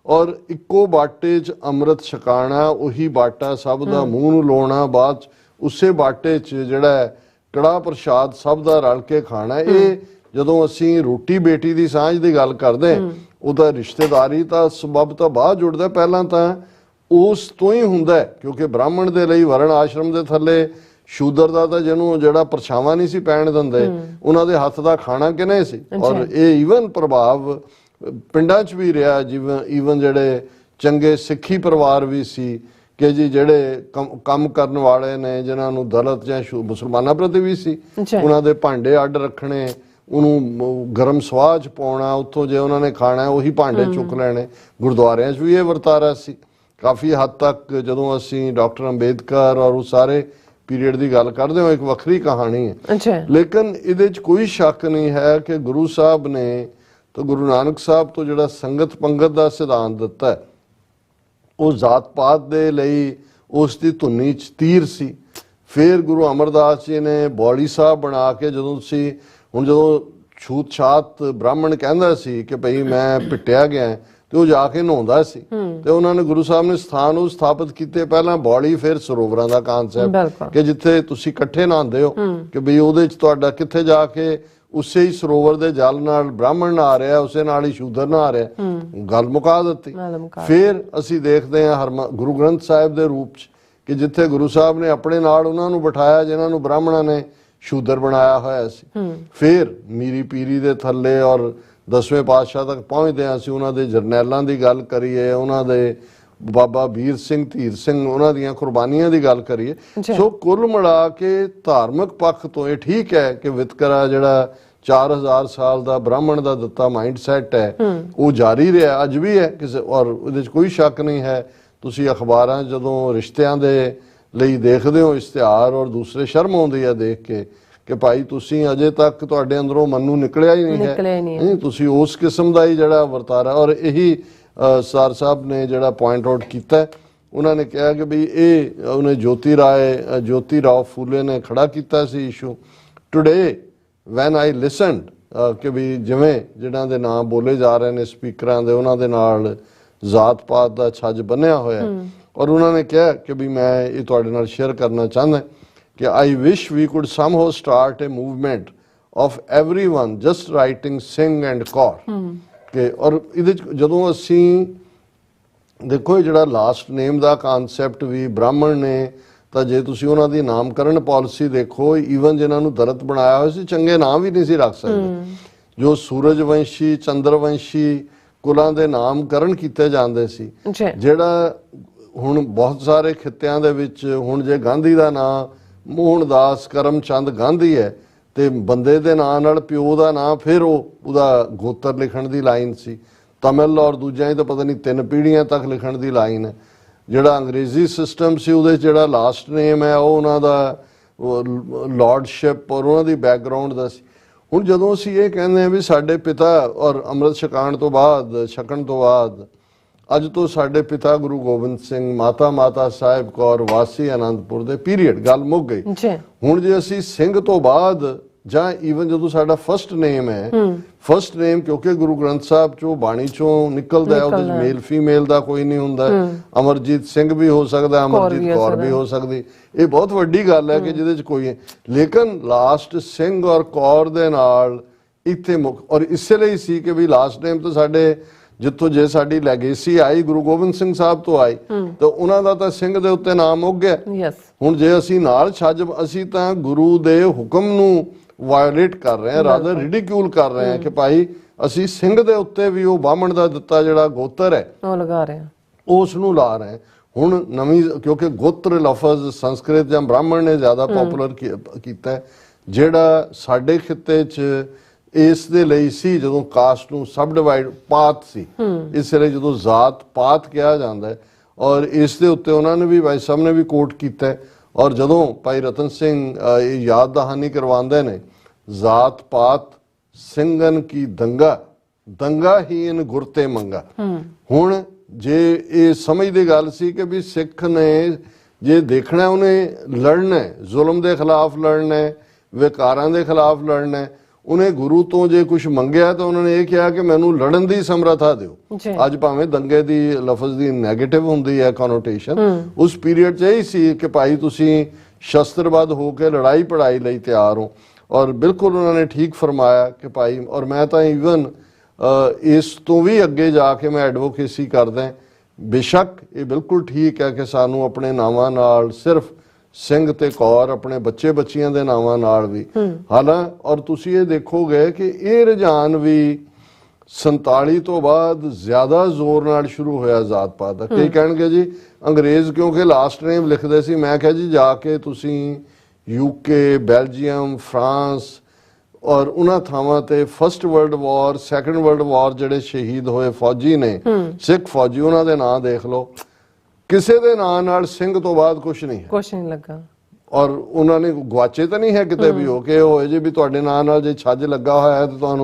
और इक्को बाटे च अमृत छकाना, उही बाटा सब दा मूंह नूं लाउणा, बाद उसे बाटे च जिहड़ा कड़ा प्रसाद सब दा रल के खाना। ये जदों असीं रोटी बेटी दी सांझ दी गल करदे ਉਹਦਾ ਰਿਸ਼ਤੇਦਾਰੀ ਤਾਂ ਸਬਬ ਤਾਂ ਬਾਅਦ ਜੁੜਦਾ, ਪਹਿਲਾਂ ਤਾਂ ਉਸ ਤੋਂ ਹੀ ਹੁੰਦਾ, ਕਿਉਂਕਿ ਬ੍ਰਾਹਮਣ ਦੇ ਲਈ ਵਰਣ ਆਸ਼ਰਮ ਦੇ ਥੱਲੇ ਸ਼ੂਦਰ ਦਾ ਤਾਂ ਜਿਹਨੂੰ ਜਿਹੜਾ ਪਰਛਾਵਾਂ ਨਹੀਂ ਸੀ ਪੈਣ ਦਿੰਦੇ, ਉਹਨਾਂ ਦੇ ਹੱਥ ਦਾ ਖਾਣਾ ਕਿਨੇ ਸੀ। ਔਰ ਇਹ ਈਵਨ ਪ੍ਰਭਾਵ ਪਿੰਡਾਂ 'ਚ ਵੀ ਰਿਹਾ, ਜਿਵੇਂ ਈਵਨ ਜਿਹੜੇ ਚੰਗੇ ਸਿੱਖੀ ਪਰਿਵਾਰ ਵੀ ਸੀ ਕਿ ਜੀ ਜਿਹੜੇ ਕੰਮ ਕਰਨ ਵਾਲੇ ਨੇ, ਜਿਨ੍ਹਾਂ ਨੂੰ ਦਲਿਤ ਜਾਂ ਮੁਸਲਮਾਨਾਂ ਪ੍ਰਤੀ ਵੀ ਸੀ, ਉਹਨਾਂ ਦੇ ਭਾਂਡੇ ਅੱਡ ਰੱਖਣੇ, ਉਹਨੂੰ ਗਰਮ ਸਵਾਹ 'ਚ ਪਾਉਣਾ, ਉੱਥੋਂ ਜੇ ਉਹਨਾਂ ਨੇ ਖਾਣਾ ਉਹੀ ਭਾਂਡੇ ਚੁੱਕ ਲੈਣੇ। ਗੁਰਦੁਆਰਿਆਂ 'ਚ ਵੀ ਇਹ ਵਰਤਾਰਾ ਸੀ ਕਾਫੀ ਹੱਦ ਤੱਕ। ਜਦੋਂ ਅਸੀਂ ਡਾਕਟਰ ਅੰਬੇਦਕਰ ਔਰ ਉਹ ਸਾਰੇ ਪੀਰੀਅਡ ਦੀ ਗੱਲ ਕਰਦੇ ਹਾਂ, ਇੱਕ ਵੱਖਰੀ ਕਹਾਣੀ ਹੈ। ਲੇਕਿਨ ਇਹਦੇ 'ਚ ਕੋਈ ਸ਼ੱਕ ਨਹੀਂ ਹੈ ਕਿ ਗੁਰੂ ਸਾਹਿਬ ਨੇ ਤਾਂ ਗੁਰੂ ਨਾਨਕ ਸਾਹਿਬ ਤੋਂ ਜਿਹੜਾ ਸੰਗਤ ਪੰਗਤ ਦਾ ਸਿਧਾਂਤ ਦਿੱਤਾ, ਉਹ ਜ਼ਾਤ ਪਾਤ ਦੇ ਲਈ ਉਸ ਦੀ ਧੁਨੀ 'ਚ ਤੀਰ ਸੀ। ਫਿਰ ਗੁਰੂ ਅਮਰਦਾਸ ਜੀ ਨੇ ਬੌਲੀ ਸਾਹਿਬ ਬਣਾ ਕੇ, ਜਦੋਂ ਤੁਸੀਂ ਹੁਣ ਜਦੋਂ ਛੂਤ ਛਾਤ ਬ੍ਰਾਹਮਣ ਕਹਿੰਦਾ ਸੀ ਕਿ ਭਈ ਮੈਂ ਪਿੱਟਿਆ ਗਿਆ, ਤੇ ਉਹ ਜਾ ਕੇ ਨਹਾਉਂਦਾ ਸੀ, ਤੇ ਉਹਨਾਂ ਨੇ ਗੁਰੂ ਸਾਹਿਬ ਨੇ ਸਥਾਨ ਉਹ ਸਥਾਪਿਤ ਕੀਤੇ, ਪਹਿਲਾਂ ਬੌਲੀ ਫਿਰ ਸਰੋਵਰਾਂ ਦਾ ਕਾਨਸੈਪਟ, ਕਿ ਜਿੱਥੇ ਤੁਸੀਂ ਇਕੱਠੇ ਨਹਾਉਂਦੇ ਹੋ ਕਿ ਭਈ ਉਹਦੇ 'ਚ ਤੁਹਾਡਾ ਕਿੱਥੇ ਜਾ ਕੇ ਉਸੇ ਹੀ ਸਰੋਵਰ ਦੇ ਜਲ ਨਾਲ ਬ੍ਰਾਹਮਣ ਨਹਾ ਰਿਹਾ, ਉਸੇ ਨਾਲ ਹੀ ਸ਼ੂਦਰ ਨਹਾ ਰਿਹਾ, ਗੱਲ ਮੁਕਾ ਦਿੱਤੀ। ਫਿਰ ਅਸੀਂ ਦੇਖਦੇ ਹਾਂ ਗੁਰੂ ਗ੍ਰੰਥ ਸਾਹਿਬ ਦੇ ਰੂਪ 'ਚ ਕਿ ਜਿੱਥੇ ਗੁਰੂ ਸਾਹਿਬ ਨੇ ਆਪਣੇ ਨਾਲ ਉਹਨਾਂ ਨੂੰ ਬਿਠਾਇਆ ਜਿਨ੍ਹਾਂ ਨੂੰ ਬ੍ਰਾਹਮਣਾਂ ਨੇ ਸ਼ੂਦਰ ਬਣਾਇਆ ਹੋਇਆ ਸੀ। ਫਿਰ ਮੀਰੀ ਪੀਰੀ ਦੇ ਥੱਲੇ ਔਰ 10ਵੇਂ ਪਾਤਸ਼ਾਹ ਤੱਕ ਪਹੁੰਚਦੇ ਹਾਂ ਅਸੀਂ, ਉਹਨਾਂ ਦੇ ਜਰਨੈਲਾਂ ਦੀ ਗੱਲ ਕਰੀਏ, ਉਹਨਾਂ ਦੇ ਬਾਬਾ ਵੀਰ ਸਿੰਘ ਧੀਰ ਸਿੰਘ ਉਹਨਾਂ ਦੀਆਂ ਕੁਰਬਾਨੀਆਂ ਦੀ ਗੱਲ ਕਰੀਏ। ਸੋ ਕੁੱਲ ਮਿਲਾ ਕੇ ਧਾਰਮਿਕ ਪੱਖ ਤੋਂ ਇਹ ਠੀਕ ਹੈ ਕਿ ਵਿਤਕਰਾ ਜਿਹੜਾ 4000 ਸਾਲ ਦਾ ਬ੍ਰਾਹਮਣ ਦਾ ਦਿੱਤਾ ਮਾਈਂਡਸੈਟ ਹੈ ਉਹ ਜਾਰੀ ਰਿਹਾ, ਅੱਜ ਵੀ ਹੈ ਕਿਸੇ, ਔਰ ਉਹਦੇ 'ਚ ਕੋਈ ਸ਼ੱਕ ਨਹੀਂ ਹੈ। ਤੁਸੀਂ ਅਖਬਾਰਾਂ ਜਦੋਂ ਰਿਸ਼ਤਿਆਂ ਦੇ ਲਈ ਦੇਖਦੇ ਹੋ ਇਸ਼ਤਿਹਾਰ, ਔਰ ਦੂਸਰੇ ਸ਼ਰਮ ਆਉਂਦੀ ਹੈ ਦੇਖ ਕੇ ਕਿ ਭਾਈ ਤੁਸੀਂ ਅਜੇ ਤੱਕ ਤੁਹਾਡੇ ਅੰਦਰੋਂ ਮਨੂੰ ਨਿਕਲਿਆ ਹੀ ਨਹੀਂ ਹੈ, ਤੁਸੀਂ ਉਸ ਕਿਸਮ ਦਾ ਹੀ ਜਿਹੜਾ ਵਰਤਾਰਾ। ਔਰ ਇਹੀ ਸਰ ਸਾਹਿਬ ਨੇ ਜਿਹੜਾ ਪੁਆਇੰਟ ਆਊਟ ਕੀਤਾ, ਉਹਨਾਂ ਨੇ ਕਿਹਾ ਕਿ ਵੀ ਇਹ ਉਹਨੇ ਜੋਤੀ ਰਾਓ ਫੂਲੇ ਨੇ ਖੜਾ ਕੀਤਾ ਸੀ ਇਸ਼ੂ। ਟੁਡੇ ਵੈਨ ਆਈ ਲਿਸਨਡ ਕਿ ਵੀ ਜਿਵੇਂ ਜਿਹਨਾਂ ਦੇ ਨਾਮ ਬੋਲੇ ਜਾ ਰਹੇ ਨੇ ਸਪੀਕਰਾਂ ਦੇ, ਉਹਨਾਂ ਦੇ ਨਾਲ ਜ਼ਾਤ ਪਾਤ ਦਾ ਛੱਜ ਬੰਨਿਆ ਹੋਇਆ, ਔਰ ਉਹਨਾਂ ਨੇ ਕਿਹਾ ਕਿ ਵੀ ਮੈਂ ਇਹ ਤੁਹਾਡੇ ਨਾਲ ਸ਼ੇਅਰ ਕਰਨਾ ਚਾਹੁੰਦਾ ਕਿ I wish we could somehow start a movement of everyone just writing Singh and Kaur. ਕਿ ਔਰ ਇਹਦੇ 'ਚ ਜਦੋਂ ਅਸੀਂ ਦੇਖੋ ਇਹ ਜਿਹੜਾ ਲਾਸਟ ਨੇਮ ਦਾ ਕਾਨਸੈਪਟ ਵੀ ਬ੍ਰਾਹਮਣ ਨੇ, ਤਾਂ ਜੇ ਤੁਸੀਂ ਉਹਨਾਂ ਦੀ ਨਾਮਕਰਨ ਪਾਲਿਸੀ ਦੇਖੋ, ਈਵਨ ਜਿਨ੍ਹਾਂ ਨੂੰ ਦਲਿਤ ਬਣਾਇਆ ਹੋਇਆ ਸੀ ਚੰਗੇ ਨਾਮ ਵੀ ਨਹੀਂ ਸੀ ਰੱਖ ਸਕਦੇ। ਜੋ ਸੂਰਜਵੰਸ਼ੀ ਚੰਦਰਵੰਸ਼ੀ ਕੁਲਾਂ ਦੇ ਨਾਮਕਰਨ ਕੀਤੇ ਜਾਂਦੇ ਸੀ, ਜਿਹੜਾ ਹੁਣ ਬਹੁਤ ਸਾਰੇ ਖਿੱਤਿਆਂ ਦੇ ਵਿੱਚ ਹੁਣ ਜੇ ਗਾਂਧੀ ਦਾ ਨਾਂ ਮੋਹਨਦਾਸ ਕਰਮਚੰਦ ਗਾਂਧੀ ਹੈ ਤੇ ਬੰਦੇ ਦੇ ਨਾਂ ਨਾਲ ਪਿਓ ਦਾ ਨਾਂ ਫਿਰ ਉਹਦਾ ਗੋਤਰ ਲਿਖਣ ਦੀ ਲਾਈਨ ਸੀ। ਤਮਿਲ ਔਰ ਦੂਜਿਆਂ ਹੀ ਤਾਂ ਪਤਾ ਨਹੀਂ 3 ਪੀੜ੍ਹੀਆਂ ਤੱਕ ਲਿਖਣ ਦੀ ਲਾਈਨ ਹੈ। ਜਿਹੜਾ ਅੰਗਰੇਜ਼ੀ ਸਿਸਟਮ ਸੀ ਉਹਦੇ ਜਿਹੜਾ ਲਾਸਟ ਨੇਮ ਹੈ ਉਹ ਉਹਨਾਂ ਦਾ ਲਾਰਡਸ਼ਿਪ ਔਰ ਉਹਨਾਂ ਦੀ ਬੈਕਗਰਾਉਂਡ ਦਾ ਸੀ। ਹੁਣ ਜਦੋਂ ਅਸੀਂ ਇਹ ਕਹਿੰਦੇ ਹਾਂ ਵੀ ਸਾਡੇ ਪਿਤਾ ਔਰ ਅੰਮ੍ਰਿਤ ਛਕਣ ਤੋਂ ਬਾਅਦ ਅੱਜ ਤੋਂ ਸਾਡੇ ਪਿਤਾ ਗੁਰੂ ਗੋਬਿੰਦ ਸਿੰਘ, ਮਾਤਾ ਸਾਹਿਬ ਕੌਰ ਵਾਸੀ ਆਨੰਦਪੁਰ ਦੇ, ਪੀਰੀਅਡ, ਗੱਲ ਮੁੱਕ ਗਈ। ਹੁਣ ਜੇ ਅਸੀਂ ਸਿੰਘ ਤੋਂ ਬਾਅਦ ਜਾਂ ਈਵਨ ਜਦੋਂ ਸਾਡਾ ਫਸਟ ਨੇਮ ਹੈ, ਫਸਟ ਨੇਮ ਕਿਉਂਕਿ ਗੁਰੂ ਗ੍ਰੰਥ ਸਾਹਿਬ ਚੋਂ ਬਾਣੀ ਚੋਂ ਨਿਕਲਦਾ ਹੈ, ਉਹਦੇ ਮੇਲ ਫੀਮੇਲ ਦਾ ਕੋਈ ਨਹੀਂ ਹੁੰਦਾ। ਅਮਰਜੀਤ ਸਿੰਘ ਵੀ ਹੋ ਸਕਦਾ, ਅਮਰਜੀਤ ਕੌਰ ਵੀ ਹੋ ਸਕਦੀ। ਇਹ ਬਹੁਤ ਵੱਡੀ ਗੱਲ ਹੈ ਕਿ ਜਿਹਦੇ 'ਚ ਕੋਈ ਹੈ, ਲੇਕਿਨ ਲਾਸਟ ਸਿੰਘ ਔਰ ਕੌਰ ਦੇ ਨਾਲ ਇੱਥੇ ਮੁੱਕ, ਔਰ ਇਸੇ ਲਈ ਸੀ ਕਿ ਵੀ ਲਾਸਟ ਨੇਮ ਤਾਂ ਸਾਡੇ ਜਿੱਥੋਂ ਜੇ ਸਾਡੀ ਲੈਗੇਸੀ ਆਈ ਗੁਰੂ ਗੋਬਿੰਦ ਸਿੰਘ ਸਾਹਿਬ ਤੋਂ ਆਈ, ਤਾਂ ਉਹਨਾਂ ਦਾ ਤਾਂ ਸਿੰਘ ਦੇ ਉੱਤੇ ਨਾਮ ਉੱਗ ਗਿਆ। ਹੁਣ ਜੇ ਅਸੀਂ ਨਾਲ ਛੱਜ, ਅਸੀਂ ਤਾਂ ਗੁਰੂ ਦੇ ਹੁਕਮ ਨੂੰ ਵਾਇਓਲੇਟ ਕਰ ਰਹੇ ਹਾਂ, ਰਾਦਰ ਰਿਡੀਕਿਊਲ ਕਰ ਰਹੇ ਹਾਂ ਕਿ ਭਾਈ ਅਸੀਂ ਸਿੰਘ ਦੇ ਉੱਤੇ ਵੀ ਉਹ ਬਾਹਮਣ ਦਾ ਦਿੱਤਾ ਜਿਹੜਾ ਗੋਤਰ ਹੈ ਉਹ ਲਗਾ ਰਹੇ ਹਾਂ, ਉਸ ਨੂੰ ਲਾ ਰਹੇ। ਹੁਣ ਨਵੀਂ, ਕਿਉਂਕਿ ਗੋਤਰ ਲਫ਼ਜ਼ ਸੰਸਕ੍ਰਿਤ ਜਾਂ ਬ੍ਰਾਹਮਣ ਨੇ ਜ਼ਿਆਦਾ ਪਪੂਲਰ ਕੀਤਾ, ਜਿਹੜਾ ਸਾਡੇ ਖਿੱਤੇ 'ਚ ਇਸ ਦੇ ਲਈ ਸੀ ਜਦੋਂ ਕਾਸਟ ਨੂੰ ਸਬ ਡਿਵਾਈਡ ਪਾਤ ਸੀ, ਇਸ ਲਈ ਜਦੋਂ ਜ਼ਾਤ ਪਾਤ ਕਿਹਾ ਜਾਂਦਾ ਹੈ, ਔਰ ਇਸ ਦੇ ਉੱਤੇ ਉਹਨਾਂ ਨੇ ਵੀ ਭਾਈ ਸਾਹਿਬ ਨੇ ਵੀ ਕੋਟ ਕੀਤਾ। ਔਰ ਜਦੋਂ ਭਾਈ ਰਤਨ ਸਿੰਘ ਇਹ ਯਾਦ ਦਹਾਨੀ ਕਰਵਾਉਂਦੇ ਨੇ, ਜ਼ਾਤ ਪਾਤ ਸਿੰਘਨ ਕੀ ਦੰਗਾ ਹੀ ਇਨ ਗੁਰਤੇ ਮੰਗਾ। ਹੁਣ ਜੇ ਇਹ ਸਮਝ ਦੀ ਗੱਲ ਸੀ ਕਿ ਵੀ ਸਿੱਖ ਨੇ ਜੇ ਦੇਖਣਾ, ਉਹਨੇ ਲੜਨਾ, ਜ਼ੁਲਮ ਦੇ ਖਿਲਾਫ ਲੜਨਾ, ਵਿਕਾਰਾਂ ਦੇ ਖਿਲਾਫ ਲੜਨਾ, ਉਹਨੇ ਗੁਰੂ ਤੋਂ ਜੇ ਕੁਝ ਮੰਗਿਆ ਤਾਂ ਉਹਨਾਂ ਨੇ ਇਹ ਕਿਹਾ ਕਿ ਮੈਨੂੰ ਲੜਨ ਦੀ ਸਮਰੱਥਾ ਦਿਓ। ਅੱਜ ਭਾਵੇਂ ਦੰਗੇ ਦੀ ਲਫ਼ਜ਼ ਦੀ ਨੈਗੇਟਿਵ ਹੁੰਦੀ ਹੈ ਕਨੋਟੇਸ਼ਨ, ਉਸ ਪੀਰੀਅਡ 'ਚ ਇਹ ਸੀ ਕਿ ਭਾਈ ਤੁਸੀਂ ਸ਼ਸਤਰਬੱਧ ਹੋ ਕੇ ਲੜਾਈ ਪੜਾਈ ਲਈ ਤਿਆਰ ਹੋ। ਔਰ ਬਿਲਕੁਲ ਉਹਨਾਂ ਨੇ ਠੀਕ ਫਰਮਾਇਆ ਕਿ ਭਾਈ, ਔਰ ਮੈਂ ਤਾਂ ਈਵਨ ਇਸ ਤੋਂ ਵੀ ਅੱਗੇ ਜਾ ਕੇ ਮੈਂ ਐਡਵੋਕੇਸੀ ਕਰਦਾ। ਬੇਸ਼ੱਕ ਇਹ ਬਿਲਕੁਲ ਠੀਕ ਹੈ ਕਿ ਸਾਨੂੰ ਆਪਣੇ ਨਾਵਾਂ ਨਾਲ ਸਿਰਫ ਸਿੰਘ ਤੇ ਕੌਰ, ਆਪਣੇ ਬੱਚੇ ਬੱਚੀਆਂ ਦੇ ਨਾਵਾਂ ਨਾਲ ਵੀ ਔਰ ਤੁਸੀਂ ਇਹ ਦੇਖੋਗੇ ਕਿ ਇਹ ਰੁਝਾਨ ਵੀ 47 ਤੋਂ ਬਾਅਦ ਜ਼ਿਆਦਾ ਜ਼ੋਰ ਨਾਲ ਸ਼ੁਰੂ ਹੋਇਆ ਜ਼ਾਤ ਪਾਤ ਦਾ। ਕਈ ਕਹਿਣਗੇ ਜੀ ਅੰਗਰੇਜ਼ ਕਿਉਂਕਿ ਲਾਸਟ ਨੇਮ ਲਿਖਦੇ ਸੀ। ਮੈਂ ਕਿਹਾ ਜੀ ਜਾ ਕੇ ਤੁਸੀਂ UK, ਬੈਲਜੀਅਮ, ਫਰਾਂਸ ਔਰ ਉਹਨਾਂ ਥਾਵਾਂ ਤੇ first world war, second world war ਜਿਹੜੇ ਸ਼ਹੀਦ ਹੋਏ ਫੌਜੀ ਨੇ, ਸਿੱਖ ਫੌਜੀ, ਉਹਨਾਂ ਦੇ ਨਾਂ ਦੇਖ ਲਓ, ਕਿਸੇ ਦੇ ਨਾਂ ਨਾਲ ਸਿੰਘ ਤੋਂ ਬਾਅਦ ਕੁਝ ਨਹੀਂ ਲੱਗਾ। ਔਰ ਉਹਨਾਂ ਨੇ ਗਵਾਚੇ ਤਾਂ ਨਹੀਂ ਹੈ ਕਿਤੇ ਵੀ ਹੋ ਕੇ ਹੋਏ ਜੇ ਵੀ ਤੁਹਾਡੇ ਨਾਂ ਨਾਲ ਜੇ ਛੱਜ ਲੱਗਾ ਹੋਇਆ ਹੈ ਤਾਂ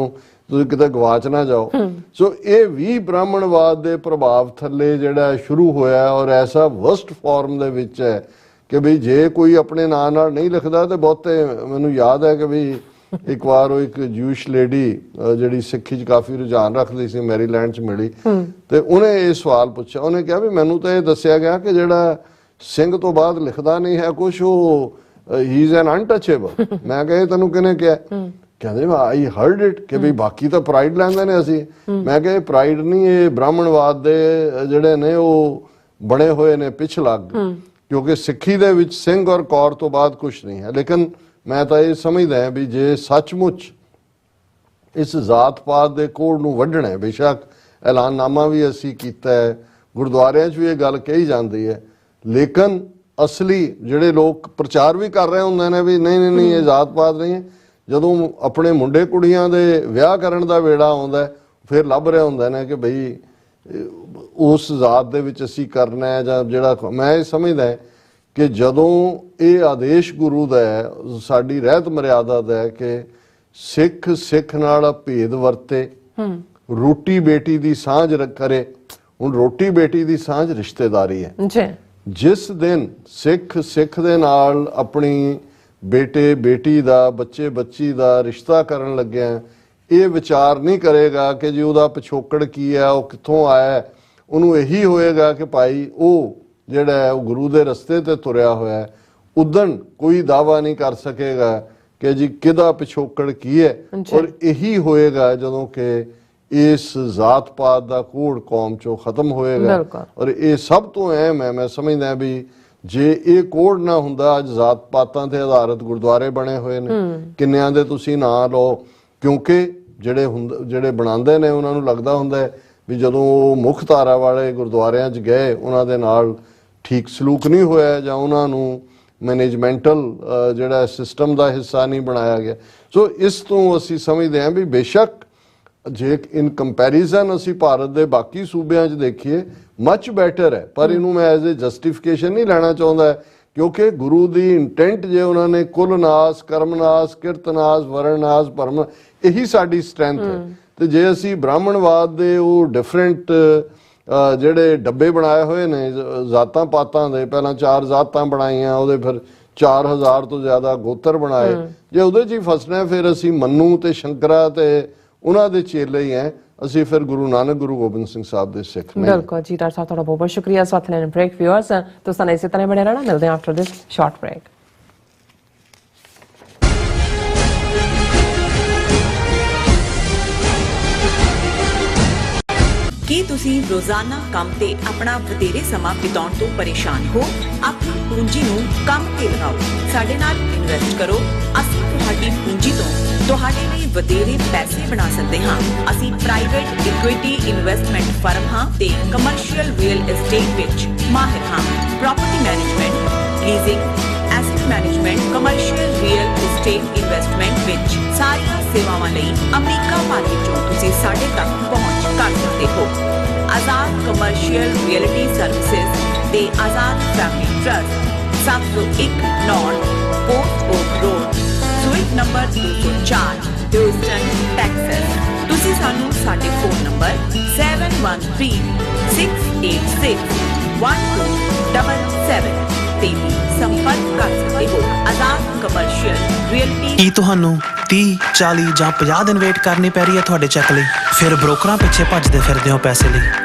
ਤੁਸੀਂ ਕਿਤੇ ਗਵਾਚ ਨਾ ਜਾਓ। ਸੋ ਇਹ ਵੀ ਬ੍ਰਾਹਮਣਵਾਦ ਦੇ ਪ੍ਰਭਾਵ ਥੱਲੇ ਜਿਹੜਾ ਸ਼ੁਰੂ ਹੋਇਆ, ਔਰ ਐਸਾ ਵਰਸਟ ਫਾਰਮ ਦੇ ਵਿੱਚ ਹੈ ਕਿ ਵੀ ਜੇ ਕੋਈ ਆਪਣੇ ਨਾਂ ਨਾਲ ਨਹੀਂ ਲਿਖਦਾ ਤੇ ਬਹੁਤੇ, ਮੈਨੂੰ ਯਾਦ ਹੈ ਕਿ ਵੀ ਇੱਕ ਵਾਰ ਉਹ ਇੱਕ ਜੂਇਸ਼ ਲੇਡੀ ਜਿਹੜੀ ਸਿੱਖੀ 'ਚ ਕਾਫੀ ਰੁਝਾਨ ਰੱਖਦੀ ਸੀ, ਮੈਰੀਲੈਂਡ 'ਚ ਮਿਲੀ, ਤੇ ਉਹਨੇ ਇਹ ਸਵਾਲ ਪੁੱਛਿਆ। ਉਹਨੇ ਕਿਹਾ ਵੀ ਮੈਨੂੰ ਤਾਂ ਇਹ ਦੱਸਿਆ ਗਿਆ ਕਿ ਜਿਹੜਾ ਸਿੰਘ ਤੋਂ ਬਾਅਦ ਲਿਖਦਾ ਨਹੀਂ ਹੈ ਕੁਛ, ਉਹ ਹੀ ਇਜ਼ ਐਨ ਅਨਟਚੇਬਲ। ਮੈਂ ਕਿਹਾ ਇਹ ਤੈਨੂੰ ਕਿਹਨੇ ਕਿਹਾ? ਕਹਿੰਦੇ ਆਈ ਹਰਡ ਇਟ ਕਿ ਵੀ ਬਾਕੀ ਤਾਂ ਪ੍ਰਾਈਡ ਲੈਂਦੇ ਨੇ ਅਸੀਂ। ਮੈਂ ਕਿਹਾ ਇਹ ਪ੍ਰਾਈਡ ਨਹੀਂ, ਇਹ ਬ੍ਰਾਹਮਣਵਾਦ ਦੇ ਜਿਹੜੇ ਨੇ ਉਹ ਬਣੇ ਹੋਏ ਨੇ ਪਿਛਲੱਗ, ਕਿਉਂਕਿ ਸਿੱਖੀ ਦੇ ਵਿੱਚ ਸਿੰਘ ਔਰ ਕੌਰ ਤੋਂ ਬਾਅਦ ਕੁਛ ਨਹੀਂ ਹੈ। ਲੇਕਿਨ ਮੈਂ ਤਾਂ ਇਹ ਸਮਝਦਾ ਹਾਂ ਵੀ ਜੇ ਸੱਚਮੁੱਚ ਇਸ ਜ਼ਾਤ ਪਾਤ ਦੇ ਕੋੜ ਨੂੰ ਵੱਢਣਾ ਹੈ, ਬੇਸ਼ੱਕ ਐਲਾਨਨਾਮਾ ਵੀ ਅਸੀਂ ਕੀਤਾ ਹੈ, ਗੁਰਦੁਆਰਿਆਂ 'ਚ ਵੀ ਇਹ ਗੱਲ ਕਹੀ ਜਾਂਦੀ ਹੈ, ਲੇਕਿਨ ਅਸਲੀ ਜਿਹੜੇ ਲੋਕ ਪ੍ਰਚਾਰ ਵੀ ਕਰ ਰਹੇ ਹੁੰਦੇ ਨੇ ਵੀ ਨਹੀਂ ਇਹ ਜ਼ਾਤ ਪਾਤ ਨਹੀਂ ਹੈ, ਜਦੋਂ ਆਪਣੇ ਮੁੰਡੇ ਕੁੜੀਆਂ ਦੇ ਵਿਆਹ ਕਰਨ ਦਾ ਵੇੜਾ ਆਉਂਦਾ ਫਿਰ ਲੱਭ ਰਿਹਾ ਹੁੰਦਾ ਨੇ ਕਿ ਬਈ ਉਸ ਜ਼ਾਤ ਦੇ ਵਿੱਚ ਅਸੀਂ ਕਰਨਾ ਹੈ ਜਾਂ ਜਿਹੜਾ ਮੈਂ ਇਹ ਸਮਝਦਾ ਕਿ ਜਦੋਂ ਇਹ ਆਦੇਸ਼ ਗੁਰੂ ਦਾ ਹੈ, ਸਾਡੀ ਰਹਿਤ ਮਰਿਆਦਾ ਦਾ ਹੈ ਕਿ ਸਿੱਖ ਨਾਲ ਭੇਦ ਵਰਤੇ, ਰੋਟੀ ਬੇਟੀ ਦੀ ਸਾਂਝ ਕਰੇ। ਹੁਣ ਰੋਟੀ ਬੇਟੀ ਦੀ ਸਾਂਝ ਰਿਸ਼ਤੇਦਾਰੀ ਹੈ ਜੀ। ਜਿਸ ਦਿਨ ਸਿੱਖ ਦੇ ਨਾਲ ਆਪਣੀ ਬੇਟੇ ਬੇਟੀ ਦਾ, ਬੱਚੇ ਬੱਚੀ ਦਾ ਰਿਸ਼ਤਾ ਕਰਨ ਲੱਗਿਆ, ਇਹ ਵਿਚਾਰ ਨਹੀਂ ਕਰੇਗਾ ਕਿ ਜੀ ਉਹਦਾ ਪਿਛੋਕੜ ਕੀ ਹੈ, ਉਹ ਕਿੱਥੋਂ ਆਇਆ ਹੈ। ਉਹਨੂੰ ਇਹੀ ਹੋਏਗਾ ਕਿ ਭਾਈ ਉਹ ਜਿਹੜਾ ਹੈ ਉਹ ਗੁਰੂ ਦੇ ਰਸਤੇ ਤੇ ਤੁਰਿਆ ਹੋਇਆ ਹੈ। ਉਦਣ ਕੋਈ ਦਾਵਾ ਨਹੀਂ ਕਰ ਸਕੇਗਾ ਕਿ ਜੀ ਕਿਹਦਾ ਪਿਛੋਕੜ ਕੀ ਹੈ। ਔਰ ਇਹੀ ਹੋਏਗਾ ਜਦੋਂ ਕਿ ਇਸ ਜ਼ਾਤ ਪਾਤ ਦਾ ਕੋੜ ਕੌਮ ਚੋਂ ਖਤਮ ਹੋਏਗਾ। ਔਰ ਇਹ ਸਭ ਤੋਂ ਅਹਿਮ ਹੈ। ਮੈਂ ਸਮਝਦਾ ਵੀ ਜੇ ਇਹ ਕੋਡ ਨਾ ਹੁੰਦਾ, ਅੱਜ ਜ਼ਾਤ ਪਾਤਾਂ ਤੇ ਆਧਾਰਿਤ ਗੁਰਦੁਆਰੇ ਬਣੇ ਹੋਏ ਨੇ, ਕਿੰਨਿਆਂ ਦੇ ਤੁਸੀਂ ਨਾਂ ਲਓ, ਕਿਉਂਕਿ ਜਿਹੜੇ ਬਣਾਉਂਦੇ ਨੇ ਉਹਨਾਂ ਨੂੰ ਲੱਗਦਾ ਹੁੰਦਾ ਹੈ ਵੀ ਜਦੋਂ ਉਹ ਮੁੱਖ ਧਾਰਾ ਵਾਲੇ ਗੁਰਦੁਆਰਿਆਂ 'ਚ ਗਏ ਉਹਨਾਂ ਦੇ ਨਾਲ ਠੀਕ ਸਲੂਕ ਨਹੀਂ ਹੋਇਆ ਜਾਂ ਉਹਨਾਂ ਨੂੰ ਮੈਨੇਜਮੈਂਟਲ ਜਿਹੜਾ ਸਿਸਟਮ ਦਾ ਹਿੱਸਾ ਨਹੀਂ ਬਣਾਇਆ ਗਿਆ। ਸੋ ਇਸ ਤੋਂ ਅਸੀਂ ਸਮਝਦੇ ਹਾਂ ਵੀ ਬੇਸ਼ੱਕ ਜੇ ਇਨ ਕੰਪੈਰੀਜ਼ਨ ਅਸੀਂ ਭਾਰਤ ਦੇ ਬਾਕੀ ਸੂਬਿਆਂ 'ਚ ਦੇਖੀਏ ਮਚ ਬੈਟਰ ਹੈ, ਪਰ ਇਹਨੂੰ ਮੈਂ ਐਜ਼ ਏ ਜਸਟੀਫਿਕੇਸ਼ਨ ਨਹੀਂ ਲੈਣਾ ਚਾਹੁੰਦਾ, ਕਿਉਂਕਿ ਗੁਰੂ ਦੀ ਇੰਟੈਂਟ ਜੇ ਉਹਨਾਂ ਨੇ ਕੁਲ ਨਾਸ, ਕਰਮ ਨਾਸ, ਕਿਰਤ ਨਾਸ, ਵਰਣ ਨਾਸ, ਭਰਮ, ਇਹੀ ਸਾਡੀ ਸਟਰੈਂਥ ਹੈ। ਤੇ ਜੇ ਅਸੀਂ ਬ੍ਰਾਹਮਣਵਾਦ ਦੇ ਉਹ ਡਿਫਰੈਂਟ ਜਿਹੜੇ ਡੱਬੇ ਬਣਾਏ ਹੋਏ ਨੇ ਜ਼ਾਤਾਂ ਪਾਤਾਂ ਦੇ, ਪਹਿਲਾਂ 4 ਜ਼ਾਤਾਂ ਬਣਾਈਆਂ, ਉਹਦੇ ਫਿਰ 4000 ਤੋਂ ਜ਼ਿਆਦਾ ਗੋਤਰ ਬਣਾਏ, ਜੇ ਉਹਦੇ 'ਚ ਹੀ ਫਸਣਾ ਫਿਰ ਅਸੀਂ ਮੰਨੂ ਤੇ ਸ਼ੰਕਰਾ ਤੇ ਉਹਨਾਂ ਦੇ ਚੇਲੇ ਹੀ ਹੈ, ਅਸੀਂ ਫਿਰ ਗੁਰੂ ਨਾਨਕ ਗੁਰੂ ਗੋਬਿੰਦ ਸਿੰਘ ਸਾਹਿਬ ਦੇ ਸਿੱਖ ਨਹੀਂ। ਬਿਲਕੁਲ ਜੀ ਡਾਕਟਰ ਸਾਹਿਬ, ਤੁਹਾਡਾ ਬਹੁਤ ਬਹੁਤ ਸ਼ੁਕਰੀਆ। ਸਾਥ ਲੈਣ ਬ੍ਰੇਕ ਵਿਊਅਰਸ, ਤੁਸੀਂ ਨਾਲ ਇਸੇ ਤਰ੍ਹਾਂ ਬਣੇ ਰਹਿਣਾ। ਮਿਲਦੇ ਹਾਂ ਆਫਟਰ ਦਿਸ ਸ਼ਾਰਟ ਬ੍ਰੇਕ। ਕੀ ਤੁਸੀਂ ਰੋਜ਼ਾਨਾ ਕੰਮ ਤੇ ਆਪਣਾ ਵਧੇਰੇ ਸਮਾਂ ਬਿਤਾਉਣ ਤੋਂ ਪਰੇਸ਼ਾਨ ਹੋ? ਆਪਣੀ ਪੂੰਜੀ ਨੂੰ ਕੰਮ ਤੇ ਲਗਾਓ, ਸਾਡੇ ਨਾਲ ਇਨਵੈਸਟ ਕਰੋ। ਅਸੀਂ ਤੁਹਾਡੀ ਪੂੰਜੀ ਤੋਂ ਤੁਹਾਡੇ ਲਈ ਵਧੇਰੇ ਪੈਸੇ ਬਣਾ ਸਕਦੇ ਹਾਂ। ਅਸੀਂ ਪ੍ਰਾਈਵੇਟ ਇਕੁਇਟੀ ਇਨਵੈਸਟਮੈਂਟ ਫਰਮ ਹਾਂ ਤੇ ਕਮਰਸ਼ੀਅਲ ਰੀਅਲ ਐਸਟੇਟ ਵਿੱਚ ਮਾਹਿਰ ਹਾਂ। Property management, leasing, asset management, commercial real estate investment ਵਿੱਚ ਸਾਰੀਆਂ ਸੇਵਾਵਾਂ ਲਈ ਅਮਰੀਕਾ ਭਰ ਵਿੱਚੋਂ ਤੁਸੀਂ ਸਾਡੇ ਤੱਕ ਪਹੁੰਚ ਕਰ ਸਕਦੇ ਹੋ। ਆਜ਼ਾਦ ਕਮਰਸ਼ੀਅਲ ਰੀਅਲਟੀ ਸਰਵਿਸਿਜ਼ ਤੇ Azad family trust, 701 north port oak road, suite number 204, Houston, Texas. ਤੁਸੀਂ ਸਾਨੂੰ ਸਾਡੇ ਫੋਨ ਨੰਬਰ 7136861277 ਤੇ ਵੀ ਸੰਪਰਕ ਕਰ ਸਕਦੇ ਹੋ। ਆਜ਼ਾਦ ਕਮਰਸ਼ੀਅਲ ਰੀਅਲਟੀ। ਕੀ ਤੁਹਾਨੂੰ 30, 40 ਜਾਂ 50 ਦਿਨ ਵੇਟ ਕਰਨੀ ਪੈ ਰਹੀ ਹੈ ਤੁਹਾਡੇ ਚੈੱਕ ਲਈ? ਫਿਰ ਬ੍ਰੋਕਰਾਂ ਪਿੱਛੇ ਭੱਜਦੇ ਫਿਰਦੇ ਹੋ ਪੈਸੇ ਲਈ।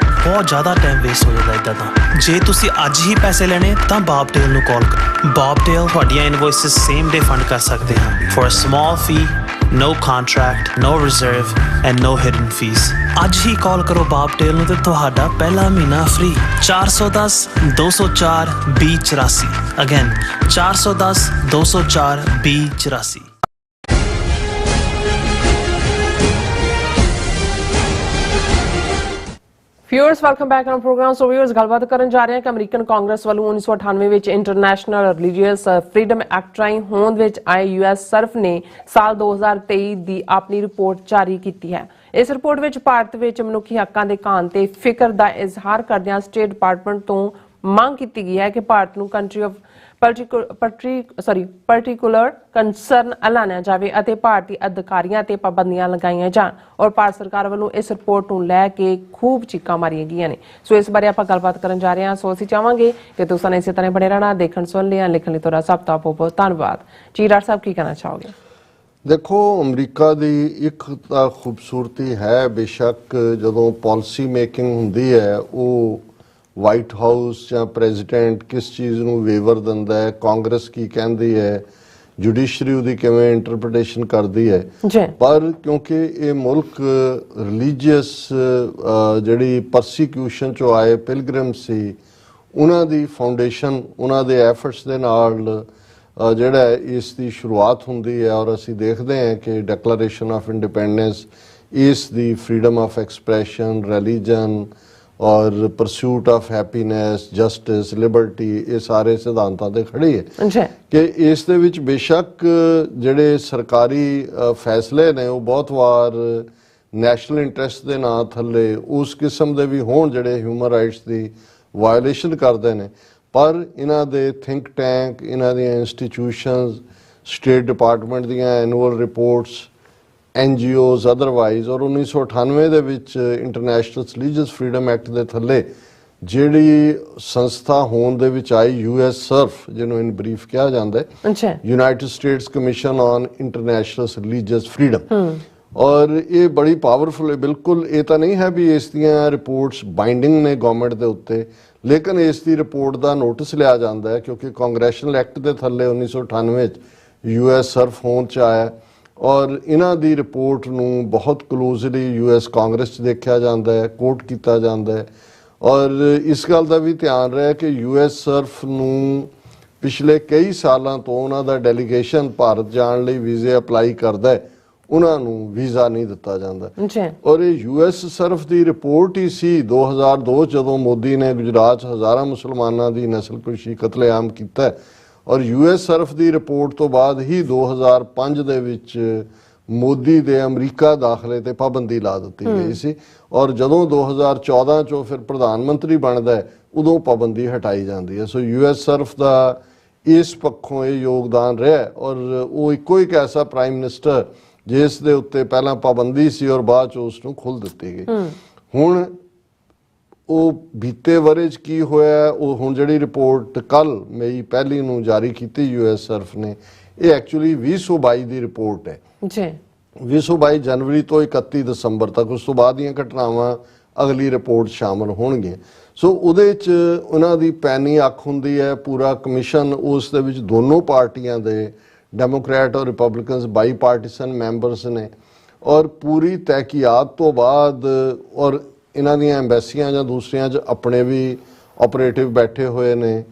ਬਹੁਤ ਜ਼ਿਆਦਾ ਟਾਈਮ ਵੇਸਟ ਹੋ ਜਾਂਦਾ ਇੱਦਾਂ ਤਾਂ। ਜੇ ਤੁਸੀਂ ਅੱਜ ਹੀ ਪੈਸੇ ਲੈਣੇ ਤਾਂ ਬਾਬਟੇਲ ਨੂੰ ਕਾਲ ਕਰੋ। ਬਾਬਟੇਲ ਤੁਹਾਡੀਆਂ ਇਨਵੋਇਸਿਸ ਸੇਮ ਡੇ ਫੰਡ ਕਰ ਸਕਦੇ ਹਾਂ for a small fee, no contract, no reserve and no hidden fees। ਅੱਜ ਹੀ ਕਾਲ ਕਰੋ ਬਾਬਟੇਲ ਨੂੰ ਤੇ ਤੁਹਾਡਾ ਪਹਿਲਾ ਮਹੀਨਾ free. 410 204 2084। Again 410 204 2084। Viewers, welcome back on program. So viewers, ਗੱਲਬਾਤ ਕਰਨ ਜਾ ਰਹੇ ਹਾਂ ਕਿ ਅਮਰੀਕਨ ਕਾਂਗਰਸ ਵੱਲੋਂ 1998 ਵਿੱਚ ਇੰਟਰਨੈਸ਼ਨਲ ਰਿਲੀਜੀਅਸ ਫਰੀडम ਐਕਟ ਰਾਹੀਂ ਹੋਂਦ ਵਿੱਚ ਆਏ ਯੂਐਸ ਸਰਫ ਨੇ ਸਾਲ 2023 ਦੀ ਆਪਣੀ ਰਿਪੋਰਟ ਜਾਰੀ ਕੀਤੀ ਹੈ। ਇਸ ਰਿਪੋਰਟ ਵਿੱਚ ਭਾਰਤ ਵਿੱਚ ਮਨੁੱਖੀ ਹੱਕਾਂ ਦੇ ਘਾਣ ਤੇ ਫਿਕਰ ਦਾ ਇਜ਼ਹਾਰ ਕਰਦਿਆਂ ਸਟੇਟ ਡਿਪਾਰਟਮੈਂਟ ਤੋਂ ਮੰਗ ਕੀਤੀ ਗਈ ਹੈ ਕਿ ਭਾਰਤ ਨੂੰ ਕੰਟਰੀ ਆਫ ਪਾਰਟਿਕੂਲਰ ਕੰਸਰਨ ਐਲਾਨਿਆ ਜਾਵੇ ਅਤੇ ਭਾਰਤੀ ਅਧਿਕਾਰੀਆਂ ਤੇ ਪਾਬੰਦੀਆਂ ਲਗਾਈਆਂ ਜਾਣ। ਔਰ ਭਾਰਤ ਸਰਕਾਰ ਵੱਲੋਂ ਇਸ ਰਿਪੋਰਟ ਨੂੰ ਲੈ ਕੇ ਖੂਬ ਚੀਕਾਂ ਮਾਰੀਆਂ ਗਈਆਂ ਨੇ। ਸੋ ਇਸ ਬਾਰੇ ਆਪਾਂ ਗੱਲਬਾਤ ਕਰਨ ਜਾ ਰਹੇ ਹਾਂ। ਸੋ ਅਸੀਂ ਚਾਹਾਂਗੇ ਕਿ ਤੁਸੀਂ ਇਸੇ ਤਰ੍ਹਾਂ ਬਣੇ ਰਹਿਣਾ। ਦੇਖਣ ਸੁਣ ਲਿਆ, ਲਿਖਣ ਲਈ ਤੁਹਾਡਾ ਸਭ ਦਾ ਬਹੁਤ ਬਹੁਤ ਧੰਨਵਾਦ ਜੀ। ਡਾਕਟਰ ਸਾਹਿਬ, ਕੀ ਕਹਿਣਾ ਚਾਹੋਗੇ? ਦੇਖੋ, ਅਮਰੀਕਾ ਦੀ ਇੱਕ ਤਾਂ ਖੂਬਸੂਰਤੀ ਹੈ, ਬੇਸ਼ੱਕ ਜਦੋਂ ਪਾਲਿਸੀ ਮੇਕਿੰਗ ਹੁੰਦੀ ਹੈ ਉਹ ਵਾਈਟ ਹਾਊਸ ਜਾਂ ਪ੍ਰੈਜ਼ੀਡੈਂਟ ਕਿਸ ਚੀਜ਼ ਨੂੰ ਵੇਵਰ ਦਿੰਦਾ ਹੈ, ਕਾਂਗਰਸ ਕੀ ਕਹਿੰਦੀ ਹੈ, ਜੁਡੀਸ਼ਰੀ ਉਹਦੀ ਕਿਵੇਂ ਇੰਟਰਪ੍ਰੀਟੇਸ਼ਨ ਕਰਦੀ ਹੈ, ਪਰ ਕਿਉਂਕਿ ਇਹ ਮੁਲਕ ਰਿਲੀਜੀਅਸ ਜਿਹੜੀ ਪਰਸੀਕਿਊਸ਼ਨ ਚੋਂ ਆਏ ਪਿਲਗ੍ਰਿਮ ਸੀ, ਉਹਨਾਂ ਦੀ ਫਾਊਂਡੇਸ਼ਨ, ਉਹਨਾਂ ਦੇ ਐਫਰਟਸ ਦੇ ਨਾਲ ਜਿਹੜਾ ਇਸ ਦੀ ਸ਼ੁਰੂਆਤ ਹੁੰਦੀ ਹੈ। ਔਰ ਅਸੀਂ ਦੇਖਦੇ ਹਾਂ ਕਿ ਡਿਕਲੇਰੇਸ਼ਨ ਆਫ ਇੰਡੀਪੈਂਡੈਂਸ ਇਸ ਦੀ ਫਰੀडम ਆਫ ਐਕਸਪ੍ਰੈਸ਼ਨ, ਰਿਲੀਜਨ ਔਰ pursuit of happiness, justice, Liberty, ਇਹ ਸਾਰੇ ਸਿਧਾਂਤਾਂ ਤੇ ਖੜੀ ਹੈ ਜੀ ਕਿ ਇਸ ਦੇ ਵਿੱਚ ਬੇਸ਼ੱਕ ਜਿਹੜੇ ਸਰਕਾਰੀ ਫੈਸਲੇ ਨੇ ਉਹ ਬਹੁਤ ਵਾਰ ਨੈਸ਼ਨਲ ਇੰਟਰਸਟ ਦੇ ਨਾਂ ਥੱਲੇ ਉਸ ਕਿਸਮ ਦੇ ਵੀ ਹੋਣ ਜਿਹੜੇ ਹਿਊਮਨ ਰਾਈਟਸ ਦੀ ਵਾਇਓਲੇਸ਼ਨ ਕਰਦੇ ਨੇ, ਪਰ ਇਹਨਾਂ ਦੇ ਥਿੰਕ ਟੈਂਕ, ਇਹਨਾਂ ਦੀਆਂ ਇੰਸਟੀਟਿਊਸ਼ਨਸ, ਸਟੇਟ ਡਿਪਾਰਟਮੈਂਟ ਦੀਆਂ ਐਨੂਅਲ ਰਿਪੋਰਟਸ, NGOs ਅਦਰਵਾਈਜ਼, ਔਰ 1998 ਦੇ ਵਿੱਚ ਇੰਟਰਨੈਸ਼ਨਲ ਰਿਲੀਜੀਅਸ ਫਰੀडम ਐਕਟ ਦੇ ਥੱਲੇ ਜਿਹੜੀ ਸੰਸਥਾ ਹੋਂਦ ਦੇ ਵਿੱਚ ਆਈ US SURF, ਜਿਹਨੂੰ ਇਨ ਬਰੀਫ ਕਿਹਾ ਜਾਂਦਾ ਹੈ, ਅੱਛਾ United States commission on international religious freedom, ਔਰ ਇਹ ਬੜੀ ਪਾਵਰਫੁਲ ਹੈ। ਬਿਲਕੁਲ ਇਹ ਤਾਂ ਨਹੀਂ ਹੈ ਵੀ ਇਸ ਦੀਆਂ ਰਿਪੋਰਟਸ ਬਾਈਂਡਿੰਗ ਨੇ ਗਵਰਨਮੈਂਟ ਦੇ ਉੱਤੇ, ਲੇਕਿਨ ਇਸ ਦੀ ਰਿਪੋਰਟ ਦਾ ਨੋਟਿਸ ਲਿਆ ਜਾਂਦਾ ਹੈ ਕਿਉਂਕਿ ਕਾਂਗਰੈਸ਼ਨਲ ਐਕਟ ਦੇ ਥੱਲੇ 1998 ਚ US SURF ਹੋਂਦ ਚ ਆਇਆ, ਔਰ ਇਹਨਾਂ ਦੀ ਰਿਪੋਰਟ ਨੂੰ ਬਹੁਤ ਕਲੋਜ਼ਲੀ US ਕਾਂਗਰਸ 'ਚ ਦੇਖਿਆ ਜਾਂਦਾ ਹੈ, ਕੋਟ ਕੀਤਾ ਜਾਂਦਾ ਹੈ। ਔਰ ਇਸ ਗੱਲ ਦਾ ਵੀ ਧਿਆਨ ਰਿਹਾ ਕਿ US SURF ਨੂੰ ਪਿਛਲੇ ਕਈ ਸਾਲਾਂ ਤੋਂ ਉਹਨਾਂ ਦਾ ਡੈਲੀਗੇਸ਼ਨ ਭਾਰਤ ਜਾਣ ਲਈ ਵੀਜ਼ੇ ਅਪਲਾਈ ਕਰਦਾ ਹੈ, ਉਹਨਾਂ ਨੂੰ ਵੀਜ਼ਾ ਨਹੀਂ ਦਿੱਤਾ ਜਾਂਦਾ। ਜੀ ਔਰ ਇਹ US SURF ਦੀ ਰਿਪੋਰਟ ਹੀ ਸੀ 2002 ਜਦੋਂ ਮੋਦੀ ਨੇ ਗੁਜਰਾਤ 'ਚ ਹਜ਼ਾਰਾਂ ਮੁਸਲਮਾਨਾਂ ਦੀ ਨਸਲਕੁਸ਼ੀ, ਕਤਲੇਆਮ ਕੀਤਾ, ਔਰ US SURF ਦੀ ਰਿਪੋਰਟ ਤੋਂ ਬਾਅਦ ਹੀ 2005 ਦੇ ਵਿੱਚ ਮੋਦੀ ਦੇ ਅਮਰੀਕਾ ਦਾਖਲੇ ਤੇ ਪਾਬੰਦੀ ਲਾ ਦਿੱਤੀ ਗਈ ਸੀ, ਔਰ ਜਦੋਂ 2014 ਚੋਂ ਫਿਰ ਪ੍ਰਧਾਨ ਮੰਤਰੀ ਬਣਦਾ ਹੈ ਉਦੋਂ ਪਾਬੰਦੀ ਹਟਾਈ ਜਾਂਦੀ ਹੈ। ਸੋ US SURF ਦਾ ਇਸ ਪੱਖੋਂ ਇਹ ਯੋਗਦਾਨ ਰਿਹਾ, ਔਰ ਉਹ ਇੱਕੋ ਇੱਕ ਐਸਾ ਪ੍ਰਾਈਮ ਮਿਨਿਸਟਰ ਜਿਸ ਦੇ ਉੱਤੇ ਪਹਿਲਾਂ ਪਾਬੰਦੀ ਸੀ ਔਰ ਬਾਅਦ ਚ ਉਸ ਨੂੰ ਖੁੱਲ੍ਹ ਦਿੱਤੀ ਗਈ। ਹੁਣ ਉਹ ਬੀਤੇ ਵਰੇ 'ਚ ਕੀ ਹੋਇਆ, ਉਹ ਹੁਣ ਜਿਹੜੀ ਰਿਪੋਰਟ ਕੱਲ ਮਈ 1 ਨੂੰ ਜਾਰੀ ਕੀਤੀ US SURF ਨੇ, ਇਹ ਐਕਚੁਅਲੀ 2022 ਦੀ ਰਿਪੋਰਟ ਹੈ ਜੀ 2022 ਜਨਵਰੀ ਤੋਂ 31 ਦਸੰਬਰ ਤੱਕ, ਉਸ ਤੋਂ ਬਾਅਦ ਦੀਆਂ ਘਟਨਾਵਾਂ ਅਗਲੀ ਰਿਪੋਰਟ ਸ਼ਾਮਲ ਹੋਣਗੀਆਂ। ਸੋ ਉਹਦੇ 'ਚ ਉਹਨਾਂ ਦੀ ਪੈਨੀ ਅੱਖ ਹੁੰਦੀ ਹੈ, ਪੂਰਾ ਕਮਿਸ਼ਨ ਉਸ ਦੇ ਵਿੱਚ ਦੋਨੋਂ ਪਾਰਟੀਆਂ ਦੇ ਡੈਮੋਕ੍ਰੈਟ ਔਰ ਰਿਪਬਲਿਕਨਸ ਬਾਈ ਪਾਰਟੀਸਨ ਮੈਂਬਰਸ ਨੇ, ਔਰ ਪੂਰੀ ਤਹਿਕੀਕਾਤ ਤੋਂ ਬਾਅਦ, ਔਰ ਇਹਨਾਂ ਦੀਆਂ ਐਮਬੈਸੀਆਂ ਜਾਂ ਦੂਸਰੀਆਂ 'ਚ ਆਪਣੇ ਵੀ ਆਪਰੇਟਿਵ ਬੈਠੇ ਹੋਏ ਨੇ,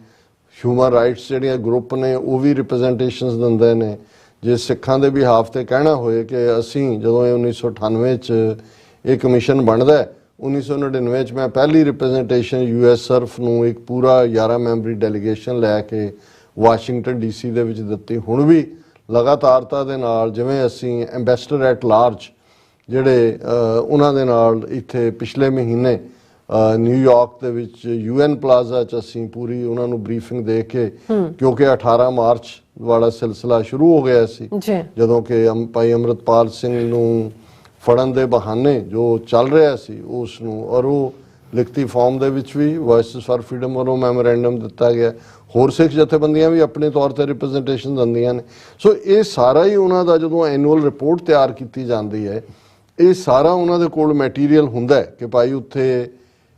ਹਿਊਮਨ ਰਾਈਟਸ ਜਿਹੜੀਆਂ ਗਰੁੱਪ ਨੇ ਉਹ ਵੀ ਰਿਪਰੈਜ਼ੈਂਟੇਸ਼ਨਸ ਦਿੰਦੇ ਨੇ। ਜੇ ਸਿੱਖਾਂ ਦੇ ਬਿਹਾਫ ਤੇ ਕਹਿਣਾ ਹੋਏ ਕਿ ਅਸੀਂ ਜਦੋਂ ਇਹ 1998 ਚ ਇਹ ਕਮਿਸ਼ਨ ਬਣਦਾ ਹੈ, 1999 ਚ ਮੈਂ ਪਹਿਲੀ ਰਿਪਰੈਜ਼ੈਂਟੇਸ਼ਨ US SURF ਨੂੰ ਇੱਕ ਪੂਰਾ 11 ਮੈਂਬਰੀ ਡੈਲੀਗੇਸ਼ਨ ਲੈ ਕੇ ਵਾਸ਼ਿੰਗਟਨ DC ਦੇ ਵਿੱਚ ਦਿੱਤੀ। ਹੁਣ ਵੀ ਲਗਾਤਾਰਤਾ ਦੇ ਨਾਲ ਜਿਵੇਂ ਅਸੀਂ ਐਂਬੈਸਡਰ ਐਟ ਲਾਰਜ ਜਿਹੜੇ ਉਹਨਾਂ ਦੇ ਨਾਲ ਇੱਥੇ ਪਿਛਲੇ ਮਹੀਨੇ ਨਿਊਯਾਰਕ ਦੇ ਵਿੱਚ UN ਪਲਾਜ਼ਾ 'ਚ ਅਸੀਂ ਪੂਰੀ ਉਹਨਾਂ ਨੂੰ ਬਰੀਫਿੰਗ ਦੇ ਕੇ, ਕਿਉਂਕਿ 18 ਮਾਰਚ ਵਾਲਾ ਸਿਲਸਿਲਾ ਸ਼ੁਰੂ ਹੋ ਗਿਆ ਸੀ ਜਦੋਂ ਕਿ ਭਾਈ ਅੰਮ੍ਰਿਤਪਾਲ ਸਿੰਘ ਨੂੰ ਫੜਨ ਦੇ ਬਹਾਨੇ ਜੋ ਚੱਲ ਰਿਹਾ ਸੀ ਉਸ ਨੂੰ, ਔਰ ਉਹ ਲਿਖਤੀ ਫਾਰਮ ਦੇ ਵਿੱਚ ਵੀ ਵੌਇਸਿਸ ਫਾਰ ਫਰੀडम ਵੱਲੋਂ ਮੈਮੋਰੈਂਡਮ ਦਿੱਤਾ ਗਿਆ। ਹੋਰ ਸਿੱਖ ਜਥੇਬੰਦੀਆਂ ਵੀ ਆਪਣੇ ਤੌਰ ਤੇ ਰਿਪਰੈਜ਼ੈਂਟੇਸ਼ਨ ਦਿੰਦੀਆਂ ਨੇ। ਸੋ ਇਹ ਸਾਰਾ ਹੀ ਉਹਨਾਂ ਦਾ ਜਦੋਂ ਐਨੂਅਲ ਰਿਪੋਰਟ ਤਿਆਰ ਕੀਤੀ ਜਾਂਦੀ ਹੈ, ਇਹ ਸਾਰਾ ਉਹਨਾਂ ਦੇ ਕੋਲ ਮੈਟੀਰੀਅਲ ਹੁੰਦਾ ਹੈ ਕਿ ਭਾਈ ਉੱਥੇ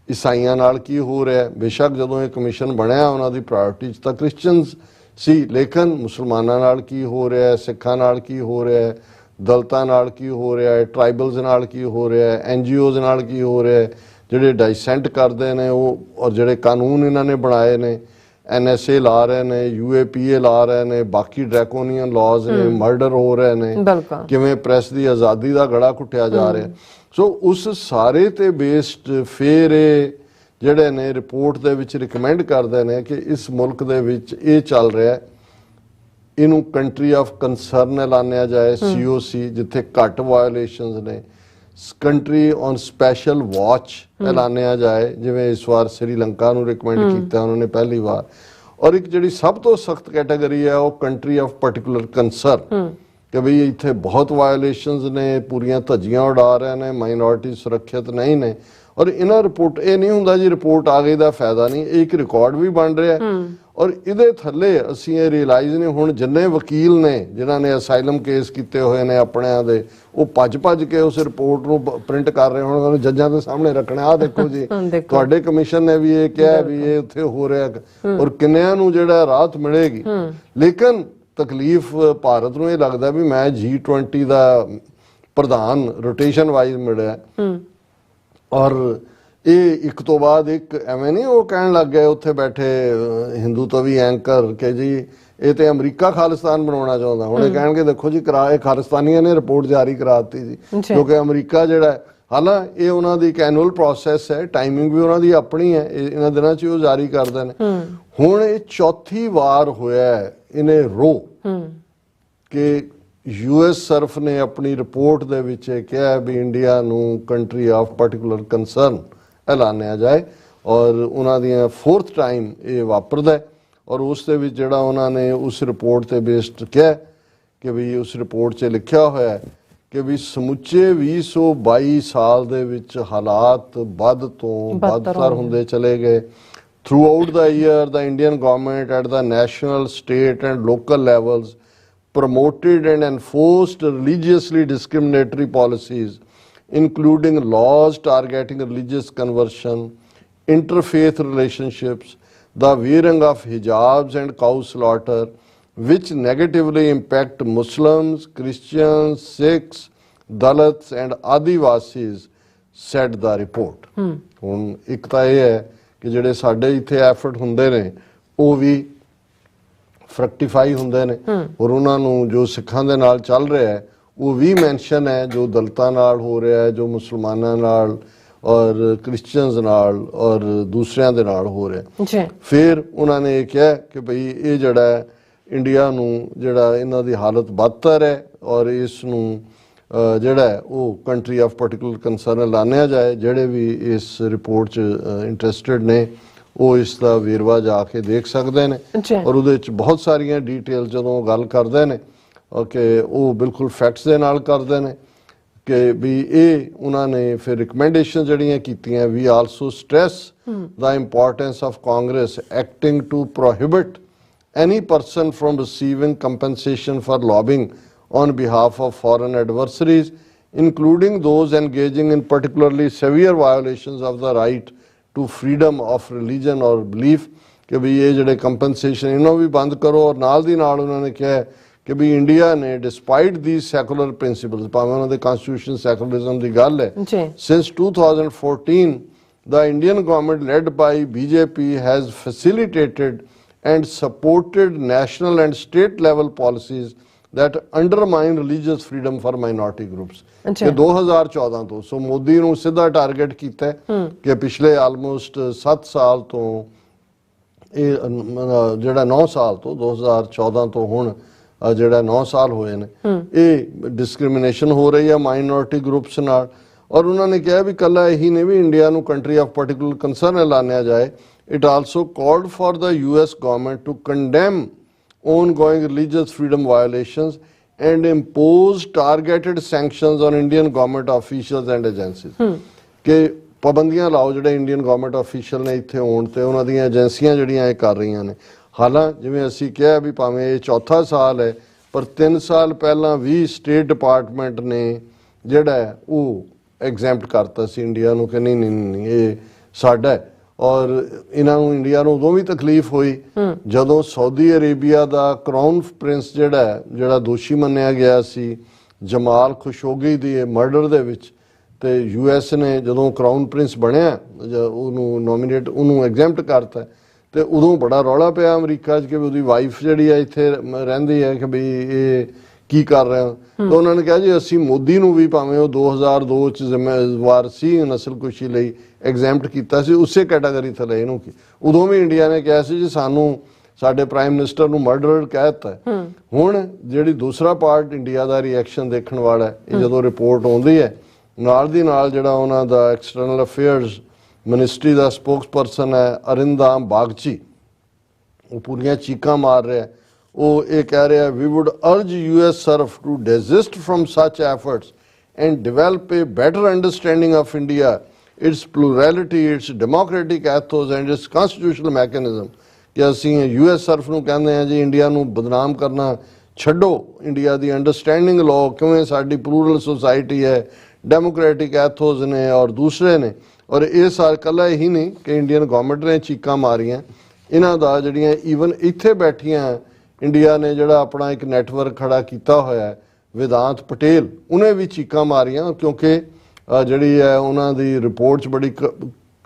ਈਸਾਈਆਂ ਨਾਲ ਕੀ ਹੋ ਰਿਹਾ। ਬੇਸ਼ੱਕ ਜਦੋਂ ਇਹ ਕਮਿਸ਼ਨ ਬਣਿਆ ਉਹਨਾਂ ਦੀ ਪ੍ਰਾਇੋਰਟੀ 'ਚ ਤਾਂ ਕ੍ਰਿਸਚੀਅਨਸ ਸੀ, ਲੇਕਿਨ ਮੁਸਲਮਾਨਾਂ ਨਾਲ ਕੀ ਹੋ ਰਿਹਾ, ਸਿੱਖਾਂ ਨਾਲ ਕੀ ਹੋ ਰਿਹਾ, ਦਲਿਤਾਂ ਨਾਲ ਕੀ ਹੋ ਰਿਹਾ, ਟਰਾਈਬਲਸ ਨਾਲ ਕੀ ਹੋ ਰਿਹਾ, NGOs ਨਾਲ ਕੀ ਹੋ ਰਿਹਾ, ਜਿਹੜੇ ਡਾਈਸੈਂਟ ਕਰਦੇ ਨੇ ਉਹ, ਔਰ ਜਿਹੜੇ ਕਾਨੂੰਨ ਇਹਨਾਂ ਨੇ ਬਣਾਏ ਨੇ, NSA ਲਾ ਰਹੇ ਨੇ, UAPA ਲਾ ਰਹੇ ਨੇ, ਬਾਕੀ ਡਰੈਕੋਨੀਅਨ ਲਾਜ਼ ਨੇ, ਮਰਡਰ ਹੋ ਰਹੇ ਨੇ, ਕਿਵੇਂ ਪ੍ਰੈਸ ਦੀ ਆਜ਼ਾਦੀ ਦਾ ਗਲਾ ਘੁੱਟਿਆ ਜਾ ਰਿਹਾ। ਸੋ ਉਸ ਸਾਰੇ ਤੇ ਬੇਸਡ ਫਿਰ ਇਹ ਜਿਹੜੇ ਨੇ ਰਿਪੋਰਟ ਦੇ ਵਿੱਚ ਰਿਕਮੈਂਡ ਕਰਦੇ ਨੇ ਕਿ ਇਸ ਮੁਲਕ ਦੇ ਵਿੱਚ ਇਹ ਚੱਲ ਰਿਹਾ, ਇਹਨੂੰ ਕੰਟਰੀ ਆਫ ਕੰਸਰਨ ਐਲਾਨਿਆ ਜਾਏ, COC, ਜਿੱਥੇ ਘੱਟ ਵਾਇਓਲੇਸ਼ਨਸ ਨੇ, ਕੰਟਰੀ ਔਨ ਸਪੈਸ਼ਲ ਵਾਚ ਐਲਾਨਿਆ ਜਾਏ, ਜਿਵੇਂ ਇਸ ਵਾਰ ਸ੍ਰੀਲੰਕਾ ਨੂੰ ਰਿਕਮੈਂਡ ਕੀਤਾ ਉਹਨਾਂ ਨੇ ਪਹਿਲੀ ਵਾਰ, ਔਰ ਇੱਕ ਜਿਹੜੀ ਸਭ ਤੋਂ ਸਖਤ ਕੈਟਾਗਰੀ ਹੈ ਉਹ ਕੰਟਰੀ ਆਫ ਪਾਰਟਿਕੂਲਰ ਕੰਸਰਨ, ਕਿ ਬਈ ਇੱਥੇ ਬਹੁਤ ਵਾਇਓਲੇਸ਼ਨਸ ਨੇ, ਪੂਰੀਆਂ ਧੱਜੀਆਂ ਉਡਾ ਰਹੇ ਨੇ, ਮਾਈਨੋਰਿਟੀ ਸੁਰੱਖਿਅਤ ਨਹੀਂ ਨੇ। ਔਰ ਇਹਨਾਂ ਰਿਪੋਰਟ ਇਹ ਨਹੀਂ ਹੁੰਦਾ ਜੀ ਰਿਪੋਰਟ ਆ ਗਈ ਦਾ ਫਾਇਦਾ ਨਹੀਂ, ਇਹ ਇੱਕ ਰਿਕਾਰਡ ਵੀ ਬਣ ਰਿਹਾ। ਔਰ ਇਹਦੇ ਥੱਲੇ ਅਸੀਂ ਇਹ ਰਿਅਲਾਈਜ਼ ਨੇ, ਹੁਣ ਜਿੰਨੇ ਵਕੀਲ ਨੇ ਜਿਨ੍ਹਾਂ ਨੇ ਅਸਾਈਲਮ ਕੇਸ ਕੀਤੇ ਹੋਏ ਨੇ ਆਪਣਿਆਂ ਦੇ, ਉਹ ਭੱਜ ਕੇ ਉਸ ਰਿਪੋਰਟ ਨੂੰ ਪ੍ਰਿੰਟ ਕਰ ਰਹੇ ਹੋਣ, ਉਹਨੂੰ ਜੱਜਾਂ ਦੇ ਸਾਹਮਣੇ ਰੱਖਣਾ, ਆਹ ਦੇਖੋ ਜੀ ਤੁਹਾਡੇ ਕਮਿਸ਼ਨ ਨੇ ਵੀ ਇਹ ਕਿਹਾ ਵੀ ਇਹ ਉੱਥੇ ਹੋ ਰਿਹਾ, ਔਰ ਕਿੰਨਿਆਂ ਨੂੰ ਜਿਹੜਾ ਰਾਹਤ ਮਿਲੇਗੀ। ਲੇਕਿਨ ਤਕਲੀਫ ਭਾਰਤ ਨੂੰ ਇਹ ਲੱਗਦਾ ਵੀ ਮੈਂ G20 ਦਾ ਪ੍ਰਧਾਨ ਰੋਟੇਸ਼ਨ ਵਾਈਜ਼ ਮਿਲਿਆ, ਔਰ ਇਹ ਇੱਕ ਤੋਂ ਬਾਅਦ ਇੱਕ ਐਵੇਂ ਨਹੀਂ ਉਹ ਕਹਿਣ ਲੱਗ ਗਏ ਉੱਥੇ ਬੈਠੇ ਹਿੰਦੂ ਤੋਂ ਵੀ ਐਂਕਰ ਕਿ ਜੀ ਇਹ ਤੇ ਅਮਰੀਕਾ ਖਾਲਿਸਤਾਨ ਬਣਾਉਣਾ ਚਾਹੁੰਦਾ। ਹੁਣ ਇਹ ਕਹਿਣਗੇ ਦੇਖੋ ਜੀ ਖਾਲਿਸਤਾਨੀਆਂ ਨੇ ਰਿਪੋਰਟ ਜਾਰੀ ਕਰਾ ਦਿੱਤੀ ਜੀ, ਕਿਉਂਕਿ ਅਮਰੀਕਾ ਜਿਹੜਾ ਹਾਲਾਂਕਿ ਇਹ ਉਹਨਾਂ ਦੀ ਇੱਕ ਐਨੂਅਲ ਪ੍ਰੋਸੈਸ ਹੈ, ਟਾਈਮਿੰਗ ਵੀ ਉਹਨਾਂ ਦੀ ਆਪਣੀ ਹੈ, ਇਹਨਾਂ ਦਿਨਾਂ 'ਚ ਹੀ ਉਹ ਜਾਰੀ ਕਰਦੇ ਨੇ। ਹੁਣ ਇਹ ਚੌਥੀ ਵਾਰ ਹੋਇਆ ਇਹਨੇ ਰੋ ਕਿ ਯੂਐਸ ਸਰਫ ਨੇ ਆਪਣੀ ਰਿਪੋਰਟ ਦੇ ਵਿੱਚ ਇਹ ਕਿਹਾ ਵੀ ਇੰਡੀਆ ਨੂੰ ਕੰਟਰੀ ਆਫ ਪਾਰਟਿਕੂਲਰ ਕੰਸਰਨ ਐਲਾਨਿਆ ਜਾਏ, ਔਰ ਉਹਨਾਂ ਦੀਆਂ 4th ਟਾਈਮ ਇਹ ਵਾਪਰਦਾ। ਔਰ ਉਸ ਦੇ ਵਿੱਚ ਜਿਹੜਾ ਉਹਨਾਂ ਨੇ ਉਸ ਰਿਪੋਰਟ ਤੇ ਬੇਸਡ ਕਿਹਾ ਕਿ ਵੀ ਉਸ ਰਿਪੋਰਟ 'ਚ ਲਿਖਿਆ ਹੋਇਆ ਹੈ ਕਿ ਵੀ ਸਮੁੱਚੇ 2022 ਸਾਲ ਦੇ ਵਿੱਚ ਹਾਲਾਤ ਵੱਧ ਤੋਂ ਬਦਤਰ ਹੁੰਦੇ ਚਲੇ ਗਏ। Throughout the year, the Indian government at the national, state and local levels promoted and enforced religiously discriminatory policies, including laws targeting religious conversion, interfaith relationships, the wearing of hijabs and cow slaughter, which negatively impact Muslims, Christians, Sikhs, Dalits and Adivasis, said the report. ਹੁਣ ਇੱਕ ਤਾਂ ਇਹ ਹੈ ਕਿ ਜਿਹੜੇ ਸਾਡੇ ਇੱਥੇ ਐਫਰਟ ਹੁੰਦੇ ਨੇ ਉਹ ਵੀ ਫਰੈਕਟੀਫਾਈ ਹੁੰਦੇ ਨੇ, ਔਰ ਉਹਨਾਂ ਨੂੰ ਜੋ ਸਿੱਖਾਂ ਦੇ ਨਾਲ ਚੱਲ ਰਿਹਾ ਹੈ ਉਹ ਵੀ ਮੈਂਸ਼ਨ ਹੈ, ਜੋ ਦਲਿਤਾਂ ਨਾਲ ਹੋ ਰਿਹਾ ਹੈ, ਜੋ ਮੁਸਲਮਾਨਾਂ ਨਾਲ ਔਰ ਕ੍ਰਿਸਚੀਅਨਸ ਨਾਲ ਔਰ ਦੂਸਰਿਆਂ ਦੇ ਨਾਲ ਹੋ ਰਿਹਾ ਜੀ। ਫਿਰ ਉਹਨਾਂ ਨੇ ਇਹ ਕਿਹਾ ਕਿ ਭਈ ਇਹ ਜਿਹੜਾ ਇੰਡੀਆ ਨੂੰ ਜਿਹੜਾ ਇਹਨਾਂ ਦੀ ਹਾਲਤ ਬਦਤਰ ਹੈ ਔਰ ਇਸ ਨੂੰ ਜਿਹੜਾ ਹੈ ਉਹ ਕੰਟਰੀ ਆਫ ਪਾਰਟਿਕੂਲਰ ਕੰਸਰਨ ਐਲਾਨਿਆ ਜਾਏ। ਜਿਹੜੇ ਵੀ ਇਸ ਰਿਪੋਰਟ 'ਚ ਇੰਟਰਸਟਿਡ ਨੇ ਉਹ ਇਸ ਦਾ ਵੇਰਵਾ ਜਾ ਕੇ ਦੇਖ ਸਕਦੇ ਨੇ, ਔਰ ਉਹਦੇ ਵਿੱਚ ਬਹੁਤ ਸਾਰੀਆਂ ਡਿਟੇਲ ਜਦੋਂ ਗੱਲ ਕਰਦੇ ਨੇ ਕਿ ਉਹ ਬਿਲਕੁਲ ਫੈਕਟਸ ਦੇ ਨਾਲ ਕਰਦੇ ਨੇ ਕਿ ਵੀ ਇਹ ਉਹਨਾਂ ਨੇ ਫਿਰ ਰਿਕਮੈਂਡੇਸ਼ਨ ਜਿਹੜੀਆਂ ਕੀਤੀਆਂ। We also stress the importance of Congress acting to prohibit any person from receiving compensation for lobbying on behalf of foreign adversaries, including those engaging in particularly severe violations of the right to freedom of religion or belief, कि भी ये जड़े compensation इन्हों भी बंद करो। और नाल दी नाल उन्होंने कहा कि भी इंडिया ने despite these secular principles, भावें उन्होंने constitution secularism दी गल है, since 2014 the Indian government led by BJP has facilitated and supported national and state level policies that undermine religious freedom for minority groups. कि 2014 ਤੋਂ ਸੋ ਮੋਦੀ ਨੂੰ ਸਿੱਧਾ ਟਾਰਗੇਟ ਕੀਤਾ ਕਿ ਪਿਛਲੇ ਆਲਮੋਸਟ 7 ਸਾਲ ਤੋਂ ਇਹ ਜਿਹੜਾ 9 ਸਾਲ ਤੋਂ 2014 ਤੋਂ ਹੁਣ ਜਿਹੜਾ 9 ਸਾਲ ਹੋਏ ਨੇ ਇਹ ਡਿਸਕ੍ਰਿਮੀਨੇਸ਼ਨ ਹੋ ਰਹੀ ਹੈ ਮਾਈਨੋਰਿਟੀ ਗਰੁੱਪਸ ਨਾਲ। ਔਰ ਉਹਨਾਂ ਨੇ ਕਿਹਾ ਵੀ ਕੱਲਾ ਇਹੀ ਨਹੀਂ ਵੀ ਇੰਡੀਆ ਨੂੰ ਕੰਟਰੀ ਆਫ ਪਾਰਟਿਕੂਲਰ ਕੰਸਰਨ ਐਲਾਨਿਆ ਜਾਏ। It also called for the US government to condemn ongoing religious freedom violations and impose targeted sanctions on Indian government officials and agencies. कि ਪਾਬੰਦੀਆਂ ਲਾਓ ਜਿਹੜੇ ਇੰਡੀਅਨ ਗਵਰਨਮੈਂਟ ਅਫੀਸ਼ੀਅਲ ਨੇ ਇੱਥੇ ਆਉਣ ਤੇ ਉਹਨਾਂ ਦੀਆਂ ਏਜੰਸੀਆਂ ਜਿਹੜੀਆਂ ਇਹ ਕਰ ਰਹੀਆਂ ਨੇ। ਹਾਲਾਂਕਿ ਜਿਵੇਂ ਅਸੀਂ ਕਿਹਾ ਵੀ ਭਾਵੇਂ ਇਹ ਚੌਥਾ ਸਾਲ ਹੈ ਪਰ 3 ਸਾਲ ਪਹਿਲਾਂ ਵੀ ਸਟੇਟ ਡਿਪਾਰਟਮੈਂਟ ਨੇ ਜਿਹੜਾ ਉਹ ਐਗਜ਼ੈਂਪਟ ਕਰਤਾ ਸੀ ਇੰਡੀਆ ਨੂੰ ਕਿ ਨਹੀਂ ਨਹੀਂ ਨਹੀਂ ਇਹ ਸਾਡਾ ਹੈ। ਔਰ ਇਹਨਾਂ ਨੂੰ ਇੰਡੀਆ ਨੂੰ ਉਦੋਂ ਵੀ ਤਕਲੀਫ ਹੋਈ ਜਦੋਂ ਸਾਊਦੀ ਅਰੇਬੀਆ ਦਾ ਕਰਾਊਨ ਪ੍ਰਿੰਸ ਜਿਹੜਾ ਦੋਸ਼ੀ ਮੰਨਿਆ ਗਿਆ ਸੀ ਜਮਾਲ ਖਸ਼ੋਗੀ ਦੀ ਮਰਡਰ ਦੇ ਵਿੱਚ, ਤੇ ਯੂਐਸ ਨੇ ਜਦੋਂ ਕਰਾਊਨ ਪ੍ਰਿੰਸ ਬਣਿਆ ਉਹਨੂੰ ਨੋਮੀਨੇਟ ਉਹਨੂੰ ਐਗਜ਼ੈਂਪਟ ਕਰਤਾ ਤੇ ਉਦੋਂ ਬੜਾ ਰੌਲਾ ਪਿਆ ਅਮਰੀਕਾ 'ਚ ਕਿ ਉਹਦੀ ਵਾਈਫ ਜਿਹੜੀ ਹੈ ਇੱਥੇ ਰਹਿੰਦੀ ਹੈ ਕਿ ਵੀ ਇਹ ਕੀ ਕਰ ਰਹੇ ਹੋ। ਤਾਂ ਉਹਨਾਂ ਨੇ ਕਿਹਾ ਜੀ ਅਸੀਂ ਮੋਦੀ ਨੂੰ ਵੀ ਭਾਵੇਂ ਉਹ 2002 ਚ ਜ਼ਿੰਮੇਵਾਰ ਸੀ ਨਸਲਕੁਸ਼ੀ ਲਈ ਐਗਜ਼ੈਂਪਟ ਕੀਤਾ ਸੀ ਉਸੇ ਕੈਟਾਗਰੀ ਥੱਲੇ ਇਹਨੂੰ ਕੀ। ਉਦੋਂ ਵੀ ਇੰਡੀਆ ਨੇ ਕਿਹਾ ਸੀ ਜੀ ਸਾਨੂੰ ਸਾਡੇ ਪ੍ਰਾਈਮ ਮਿਨਿਸਟਰ ਨੂੰ ਮਰਡਰਰ ਕਹਿ ਦਿੱਤਾ। ਹੁਣ ਜਿਹੜੀ ਦੂਸਰਾ ਪਾਰਟ ਇੰਡੀਆ ਦਾ ਰਿਐਕਸ਼ਨ ਦੇਖਣ ਵਾਲਾ ਹੈ, ਇਹ ਜਦੋਂ ਰਿਪੋਰਟ ਆਉਂਦੀ ਹੈ ਨਾਲ ਦੀ ਨਾਲ ਜਿਹੜਾ ਉਹਨਾਂ ਦਾ ਐਕਸਟਰਨਲ ਅਫੇਅਰਸ ਮਿਨਿਸਟਰੀ ਦਾ ਸਪੋਕਸਪਰਸਨ ਹੈ ਅਰਿੰਦਾਮ ਬਾਗਚੀ, ਉਹ ਪੂਰੀਆਂ ਚੀਕਾਂ ਮਾਰ ਰਿਹਾ। ਉਹ ਇਹ ਕਹਿ ਰਿਹਾ ਵੀ would urge US SURF to desist from such efforts and develop a better understanding of India, its plurality, its democratic ethos and its constitutional mechanism। ਕਿ ਅਸੀਂ US SURF ਨੂੰ ਕਹਿੰਦੇ ਹਾਂ ਜੀ ਇੰਡੀਆ ਨੂੰ ਬਦਨਾਮ ਕਰਨਾ ਛੱਡੋ, ਇੰਡੀਆ ਦੀ ਅੰਡਰਸਟੈਂਡਿੰਗ ਲਓ ਕਿਵੇਂ ਸਾਡੀ ਪਲੂਰਲ ਸੁਸਾਇਟੀ ਹੈ, ਡੈਮੋਕ੍ਰੈਟਿਕ ਐਥੋਸ ਨੇ ਔਰ ਦੂਸਰੇ ਨੇ। ਔਰ ਇਹ ਸਾਲ ਕੱਲਾ ਇਹੀ ਨਹੀਂ ਕਿ ਇੰਡੀਅਨ ਗਵਰਨਮੈਂਟ ਨੇ ਚੀਕਾਂ ਮਾਰੀਆਂ, ਇਹਨਾਂ ਦਾ ਜਿਹੜੀਆਂ ਈਵਨ ਇੱਥੇ ਬੈਠੀਆਂ ਇੰਡੀਆ ਨੇ ਜਿਹੜਾ ਆਪਣਾ ਇੱਕ ਨੈਟਵਰਕ ਖੜਾ ਕੀਤਾ ਹੋਇਆ ਵਿਦਾਂਤ ਪਟੇਲ, ਉਹਨੇ ਵੀ ਚੀਕਾਂ ਮਾਰੀਆਂ ਕਿਉਂਕਿ ਜਿਹੜੀ ਹੈ ਉਹਨਾਂ ਦੀ ਰਿਪੋਰਟ 'ਚ ਬੜੀ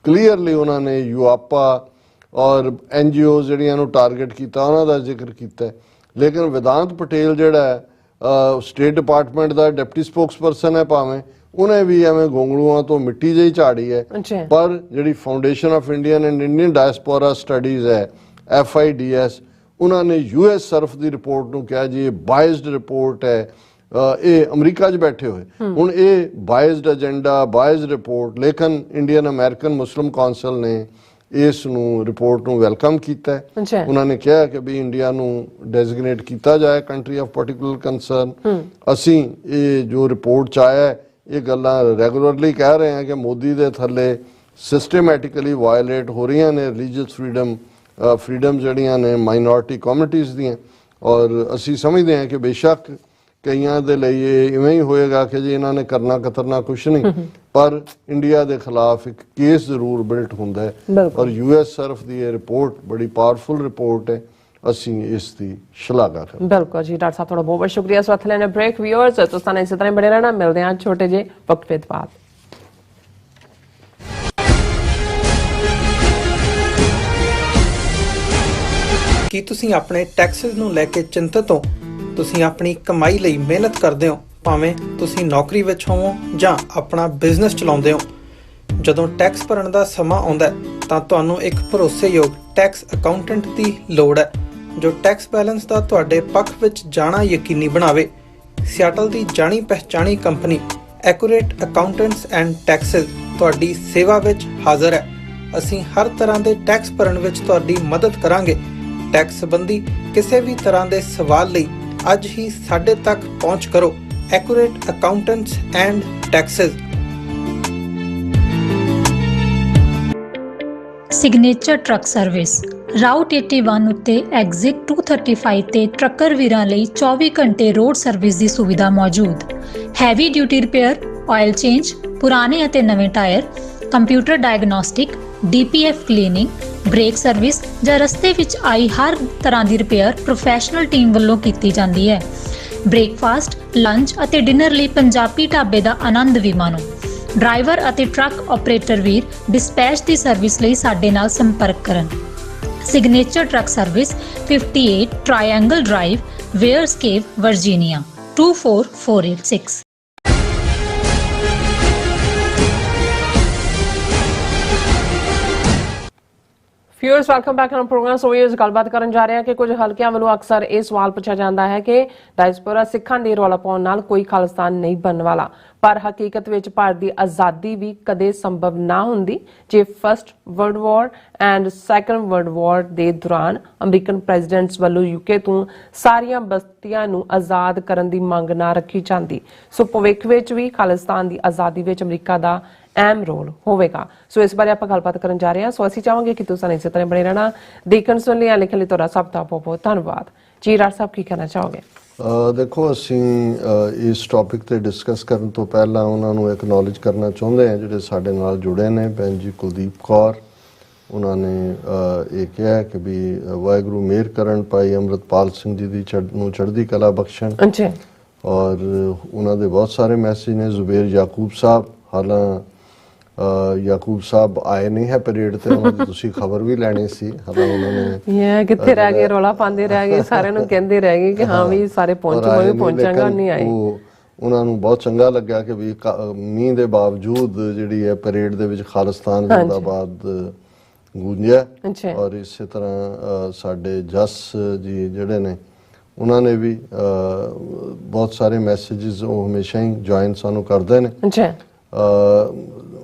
ਕਲੀਅਰਲੀ ਉਹਨਾਂ ਨੇ ਯੂਆਪਾ ਔਰ NGOs ਜਿਹੜੀਆਂ ਨੂੰ ਟਾਰਗੇਟ ਕੀਤਾ ਉਹਨਾਂ ਦਾ ਜ਼ਿਕਰ ਕੀਤਾ। ਲੇਕਿਨ ਵਿਦਾਂਤ ਪਟੇਲ ਜਿਹੜਾ ਸਟੇਟ ਡਿਪਾਰਟਮੈਂਟ ਦਾ ਡਿਪਟੀ ਸਪੋਕਸਪਰਸਨ ਹੈ ਭਾਵੇਂ, ਉਹਨੇ ਵੀ ਐਵੇਂ ਗੋਂਗਲੂਆਂ ਤੋਂ ਮਿੱਟੀ ਜਿਹੀ ਝਾੜੀ ਹੈ। ਅੱਛਾ। ਪਰ ਜਿਹੜੀ foundation of Indian and Indian diaspora studies ਹੈ FIDS, ਉਹਨਾਂ ਨੇ US ਸਰਫ ਦੀ ਰਿਪੋਰਟ ਨੂੰ ਕਿਹਾ ਜੀ ਇਹ ਬਾਇਸਡ ਰਿਪੋਰਟ ਹੈ, ਇਹ ਅਮਰੀਕਾ 'ਚ ਬੈਠੇ ਹੋਏ। ਹੁਣ ਇਹ ਬਾਇਸਡ ਏਜੰਡਾ, ਬਾਇਸਡ ਰਿਪੋਰਟ, ਲੇਕਿਨ ਇੰਡੀਅਨ ਅਮਰੀਕਨ ਮੁਸਲਿਮ ਕੌਂਸਲ ਨੇ ਇਸ ਨੂੰ ਰਿਪੋਰਟ ਨੂੰ ਵੈਲਕਮ ਕੀਤਾ ਹੈ। ਅੱਛਾ। ਉਹਨਾਂ ਨੇ ਕਿਹਾ ਕਿ ਵੀ ਇੰਡੀਆ ਨੂੰ ਡੈਜ਼ਿਗਨੇਟ ਕੀਤਾ ਜਾਏ ਕੰਟਰੀ ਆਫ ਪਾਰਟਿਕੂਲਰ ਕੰਸਰਨ। ਅਸੀਂ ਇਹ ਜੋ ਰਿਪੋਰਟ 'ਚ ਆਇਆ ਇਹ ਗੱਲਾਂ ਰੈਗੂਲਰਲੀ ਕਹਿ ਰਹੇ ਹਾਂ ਕਿ ਮੋਦੀ ਦੇ ਥੱਲੇ ਸਿਸਟਮੈਟਿਕਲੀ ਵਾਇਲੇਟ ਹੋ ਰਹੀਆਂ ਨੇ ਰਿਲੀਜੀਅਸ ਫਰੀडम ਜਿਹੜੀਆਂ ਨੇ ਮਾਈਨੋਰਿਟੀ ਕਮਿਊਨਿਟੀਜ਼ ਦੀਆਂ। ਔਰ ਅਸੀਂ ਸਮਝਦੇ ਹਾਂ ਕਿ ਬੇਸ਼ੱਕ ਕਈਆਂ ਦੇ ਲਈ ਇਹ ਇਵੇਂ ਹੀ ਹੋਏਗਾ ਕਿ ਜੀ ਇਹਨਾਂ ਨੇ ਕਰਨਾ ਕਤਰਨਾ ਕੁਛ ਨਹੀਂ, ਪਰ ਇੰਡੀਆ ਦੇ ਖਿਲਾਫ ਇੱਕ ਕੇਸ ਜ਼ਰੂਰ ਬਿਲਟ ਹੁੰਦਾ ਹੈ। ਔਰ US ਸਰਫ ਦੀ ਇਹ ਰਿਪੋਰਟ ਬੜੀ ਪਾਵਰਫੁਲ ਰਿਪੋਰਟ ਹੈ, ਅਸੀਂ ਇਸ ਦੀ ਸ਼ਲਾਘਾ ਕਰਦੇ ਹਾਂ। ਬਿਲਕੁਲ ਜੀ ਡਾਕਟਰ ਸਾਹਿਬ, ਤੁਹਾਡਾ ਬਹੁਤ ਬਹੁਤ ਸ਼ੁਕਰੀਆ। ਇਸ ਵਕਤ ਲੈਣੇ ਬ੍ਰੇਕ। ਵਿਊਅਰਸ ਤੁਸੀਂ ਇਸੇ ਤਰ੍ਹਾਂ ਬਣੇ ਰਹਿਣਾ, ਮਿਲਦੇ ਹਾਂ ਛੋਟੇ ਜਿਹੇ ਵਕਤ ਬਾਅਦ। ਕੀ ਤੁਸੀਂ ਆਪਣੇ ਟੈਕਸਸ ਨੂੰ ਲੈ ਕੇ ਚਿੰਤਤ ਹੋ? ਤੁਸੀਂ ਆਪਣੀ ਕਮਾਈ ਲਈ ਮਿਹਨਤ ਕਰਦੇ ਹੋ, ਭਾਵੇਂ ਤੁਸੀਂ ਨੌਕਰੀ ਵਿੱਚ ਹੋਵੋ ਜਾਂ ਆਪਣਾ ਬਿਜ਼ਨਸ ਚਲਾਉਂਦੇ ਹੋ। ਜਦੋਂ ਟੈਕਸ ਭਰਨ ਦਾ ਸਮਾਂ ਆਉਂਦਾ ਹੈ ਤਾਂ ਤੁਹਾਨੂੰ ਇੱਕ ਭਰੋਸੇਯੋਗ ਟੈਕਸ ਅਕਾਊਂਟੈਂਟ ਦੀ ਲੋੜ ਹੈ ਜੋ ਟੈਕਸ ਬੈਲੈਂਸ ਦਾ ਤੁਹਾਡੇ ਪੱਖ ਵਿੱਚ ਜਾਣਾ ਯਕੀਨੀ ਬਣਾਵੇ। ਸਿਆਟਲ ਦੀ ਜਾਣੀ ਪਹਿਚਾਣੀ company accurate accountants and taxes ਤੁਹਾਡੀ ਸੇਵਾ ਵਿੱਚ ਹਾਜ਼ਰ ਹੈ। ਅਸੀਂ ਹਰ ਤਰ੍ਹਾਂ ਦੇ ਟੈਕਸ ਭਰਨ ਵਿੱਚ ਤੁਹਾਡੀ ਮਦਦ ਕਰਾਂਗੇ। ਟੈਕਸ ਸੰਬੰਧੀ ਕਿਸੇ ਵੀ ਤਰ੍ਹਾਂ ਦੇ ਸਵਾਲ ਲਈ ਅੱਜ ਹੀ ਸਾਡੇ ਤੱਕ ਪਹੁੰਚ ਕਰੋ। Accurate accountants and Texas. Signature truck service route 81 ਉੱਤੇ ਐਗਜ਼ਿਟ 235 ਤੇ ਟਰੱਕਰ ਵੀਰਾਂ ਲਈ 24 ਘੰਟੇ ਰੋਡ ਸਰਵਿਸ ਦੀ ਸੁਵਿਧਾ ਮੌਜੂਦ। Heavy duty repair, oil change, ਪੁਰਾਣੇ ਅਤੇ ਨਵੇਂ tyre, computer diagnostic, DPF cleaning, brake service ਜਾਂ ਰਸਤੇ ਵਿੱਚ ਆਈ ਹਰ ਤਰ੍ਹਾਂ ਦੀ ਰਿਪੇਅਰ ਪ੍ਰੋਫੈਸ਼ਨਲ ਟੀਮ ਵੱਲੋਂ ਕੀਤੀ ਜਾਂਦੀ ਹੈ। ਬ੍ਰੇਕਫਾਸਟ, ਲੰਚ ਅਤੇ ਡਿਨਰ ਲਈ ਪੰਜਾਬੀ ਢਾਬੇ ਦਾ ਆਨੰਦ ਵੀ ਮਾਣੋ। ਡਰਾਈਵਰ ਅਤੇ ਟਰੱਕ ਆਪਰੇਟਰ ਵੀਰ ਡਿਸਪੈਚ ਦੀ ਸਰਵਿਸ ਲਈ ਸਾਡੇ ਨਾਲ ਸੰਪਰਕ ਕਰਨ। Signature truck service 58 triangle drive, Weyers Cave, Virginia 24486। Viewers welcome back on program. So ਇਹ ਗੱਲਬਾਤ ਕਰਨ ਜਾ ਰਹੇ ਹਾਂ ਕਿ ਕੁਝ ਹਲਕਿਆਂ ਵੱਲੋਂ ਅਕਸਰ ਇਹ ਸਵਾਲ ਪੁੱਛਿਆ ਜਾਂਦਾ ਹੈ ਕਿ ਡਾਇਸਪੋਰਾ ਸਿੱਖਾਂ ਦੇ ਰੌਲਾ ਪਾਉਣ ਨਾਲ ਕੋਈ ਖਾਲਿਸਤਾਨ ਨਹੀਂ ਬਣਨ ਵਾਲਾ, ਪਰ ਹਕੀਕਤ ਵਿੱਚ ਭਾਰਤ ਦੀ ਆਜ਼ਾਦੀ ਵੀ ਕਦੇ ਸੰਭਵ ਨਾ ਹੁੰਦੀ ਜੇ first world war and second world war ਦੇ ਦੌਰਾਨ ਅਮਰੀਕਨ ਪ੍ਰੈਜ਼ੀਡੈਂਟਸ ਵੱਲੋਂ UK ਤੋਂ ਸਾਰੀਆਂ ਬਸਤੀਆਂ ਨੂੰ ਆਜ਼ਾਦ ਕਰਨ ਦੀ ਮੰਗ ਨਾ ਰੱਖੀ ਜਾਂਦੀ। ਸੋ ਭਵਿੱਖ ਵਿੱਚ ਵੀ ਖਾਲਿਸਤਾਨ ਦੀ ਆਜ਼ਾਦੀ ਵਿੱਚ ਅਮਰੀਕਾ ਦਾ ਅਹਿਮ ਰੋਲ ਹੋਵੇਗਾ। ਸੋ ਇਸ ਬਾਰੇ ਆਪਾਂ ਗੱਲਬਾਤ ਕਰਨ ਜਾ ਰਹੇ ਹਾਂ। ਸੋ ਅਸੀਂ ਚਾਹਾਂਗੇ ਕਿ ਤੁਸੀਂ ਇਸੇ ਤਰ੍ਹਾਂ ਬਣੇ ਰਹਿਣਾ। ਦੇਖਣ ਸੁਣ ਲਿਆ ਲਿਖਣ ਲਈ ਤੁਹਾਡਾ ਸਭ ਦਾ ਬਹੁਤ ਬਹੁਤ ਧੰਨਵਾਦ ਜੀ। ਡਾਕਟਰ ਸਾਹਿਬ ਕੀ ਕਹਿਣਾ ਚਾਹੋਗੇ? ਦੇਖੋ, ਅਸੀਂ ਇਸ ਟੌਪਿਕ ਤੇ ਡਿਸਕਸ ਕਰਨ ਤੋਂ ਪਹਿਲਾਂ ਉਹਨਾਂ ਨੂੰ ਐਕਨੋਲੇਜ ਕਰਨਾ ਚਾਹੁੰਦੇ ਹਾਂ ਜਿਹੜੇ ਸਾਡੇ ਨਾਲ ਜੁੜੇ ਨੇ। ਭੈਣ ਜੀ ਕੁਲਦੀਪ ਕੌਰ, ਉਹਨਾਂ ਨੇ ਇਹ ਕਿਹਾ ਕਿ ਵੀ ਵਾਹਿਗੁਰੂ ਮਿਹਰ ਕਰਨ ਭਾਈ ਅੰਮ੍ਰਿਤਪਾਲ ਸਿੰਘ ਜੀ ਦੀ ਨੂੰ ਚੜ੍ਹਦੀ ਕਲਾ ਬਖਸ਼ਣ। ਅੱਛਾ। ਔਰ ਉਹਨਾਂ ਦੇ ਬਹੁਤ ਸਾਰੇ ਮੈਸੇਜ ਨੇ। ਜ਼ੁਬੇਰ ਯਾਕੂਬ ਸਾਹਿਬ, ਹਾਲਾਂ ਯਾਕੂਬ ਸਾਹਿਬ ਆਏ ਨਹੀਂ ਹੈ ਪਰੇਡ ਤੇ, ਉਹਨਾਂ ਦੀ ਤੁਸੀਂ ਖਬਰ ਵੀ ਲੈਣੀ ਸੀ। ਹਾਲਾਂ ਉਹਨਾਂ ਨੇ ਕਿੱਥੇ ਰਹਿ ਗਏ, ਰੌਲਾ ਪਾਉਂਦੇ ਰਹਿ ਗਏ, ਸਾਰਿਆਂ ਨੂੰ ਕਹਿੰਦੇ ਰਹਿ ਗਏ ਕਿ ਹਾਂ ਵੀ ਸਾਰੇ ਪਹੁੰਚੋ, ਮੈਂ ਵੀ ਪਹੁੰਚਾਂਗਾ, ਨਹੀਂ ਆਏ। ਉਹਨਾਂ ਨੂੰ ਬਹੁਤ ਚੰਗਾ ਲੱਗਿਆ ਕਿ ਵੀ ਮੀਂਹ ਦੇ ਬਾਵਜੂਦ ਜਿਹੜੀ ਹੈ ਪਰੇਡ ਦੇ ਵਿੱਚ ਖਾਲਿਸਤਾਨ ਜ਼ਿੰਦਾਬਾਦ ਗੂੰਜਿਆ। ਔਰ ਇਸੇ ਤਰ੍ਹਾਂ ਸਾਡੇ ਜਸ ਜੀ ਜਿਹੜੇ ਨੇ ਉਹਨਾਂ ਨੇ ਵੀ ਬਹੁਤ ਸਾਰੇ ਮੈਸੇजेस ਉਹ ਹਮੇਸ਼ਾ ਹੀ ਜੁਆਇਨ ਸਾਨੂੰ ਕਰਦੇ ਨੇ।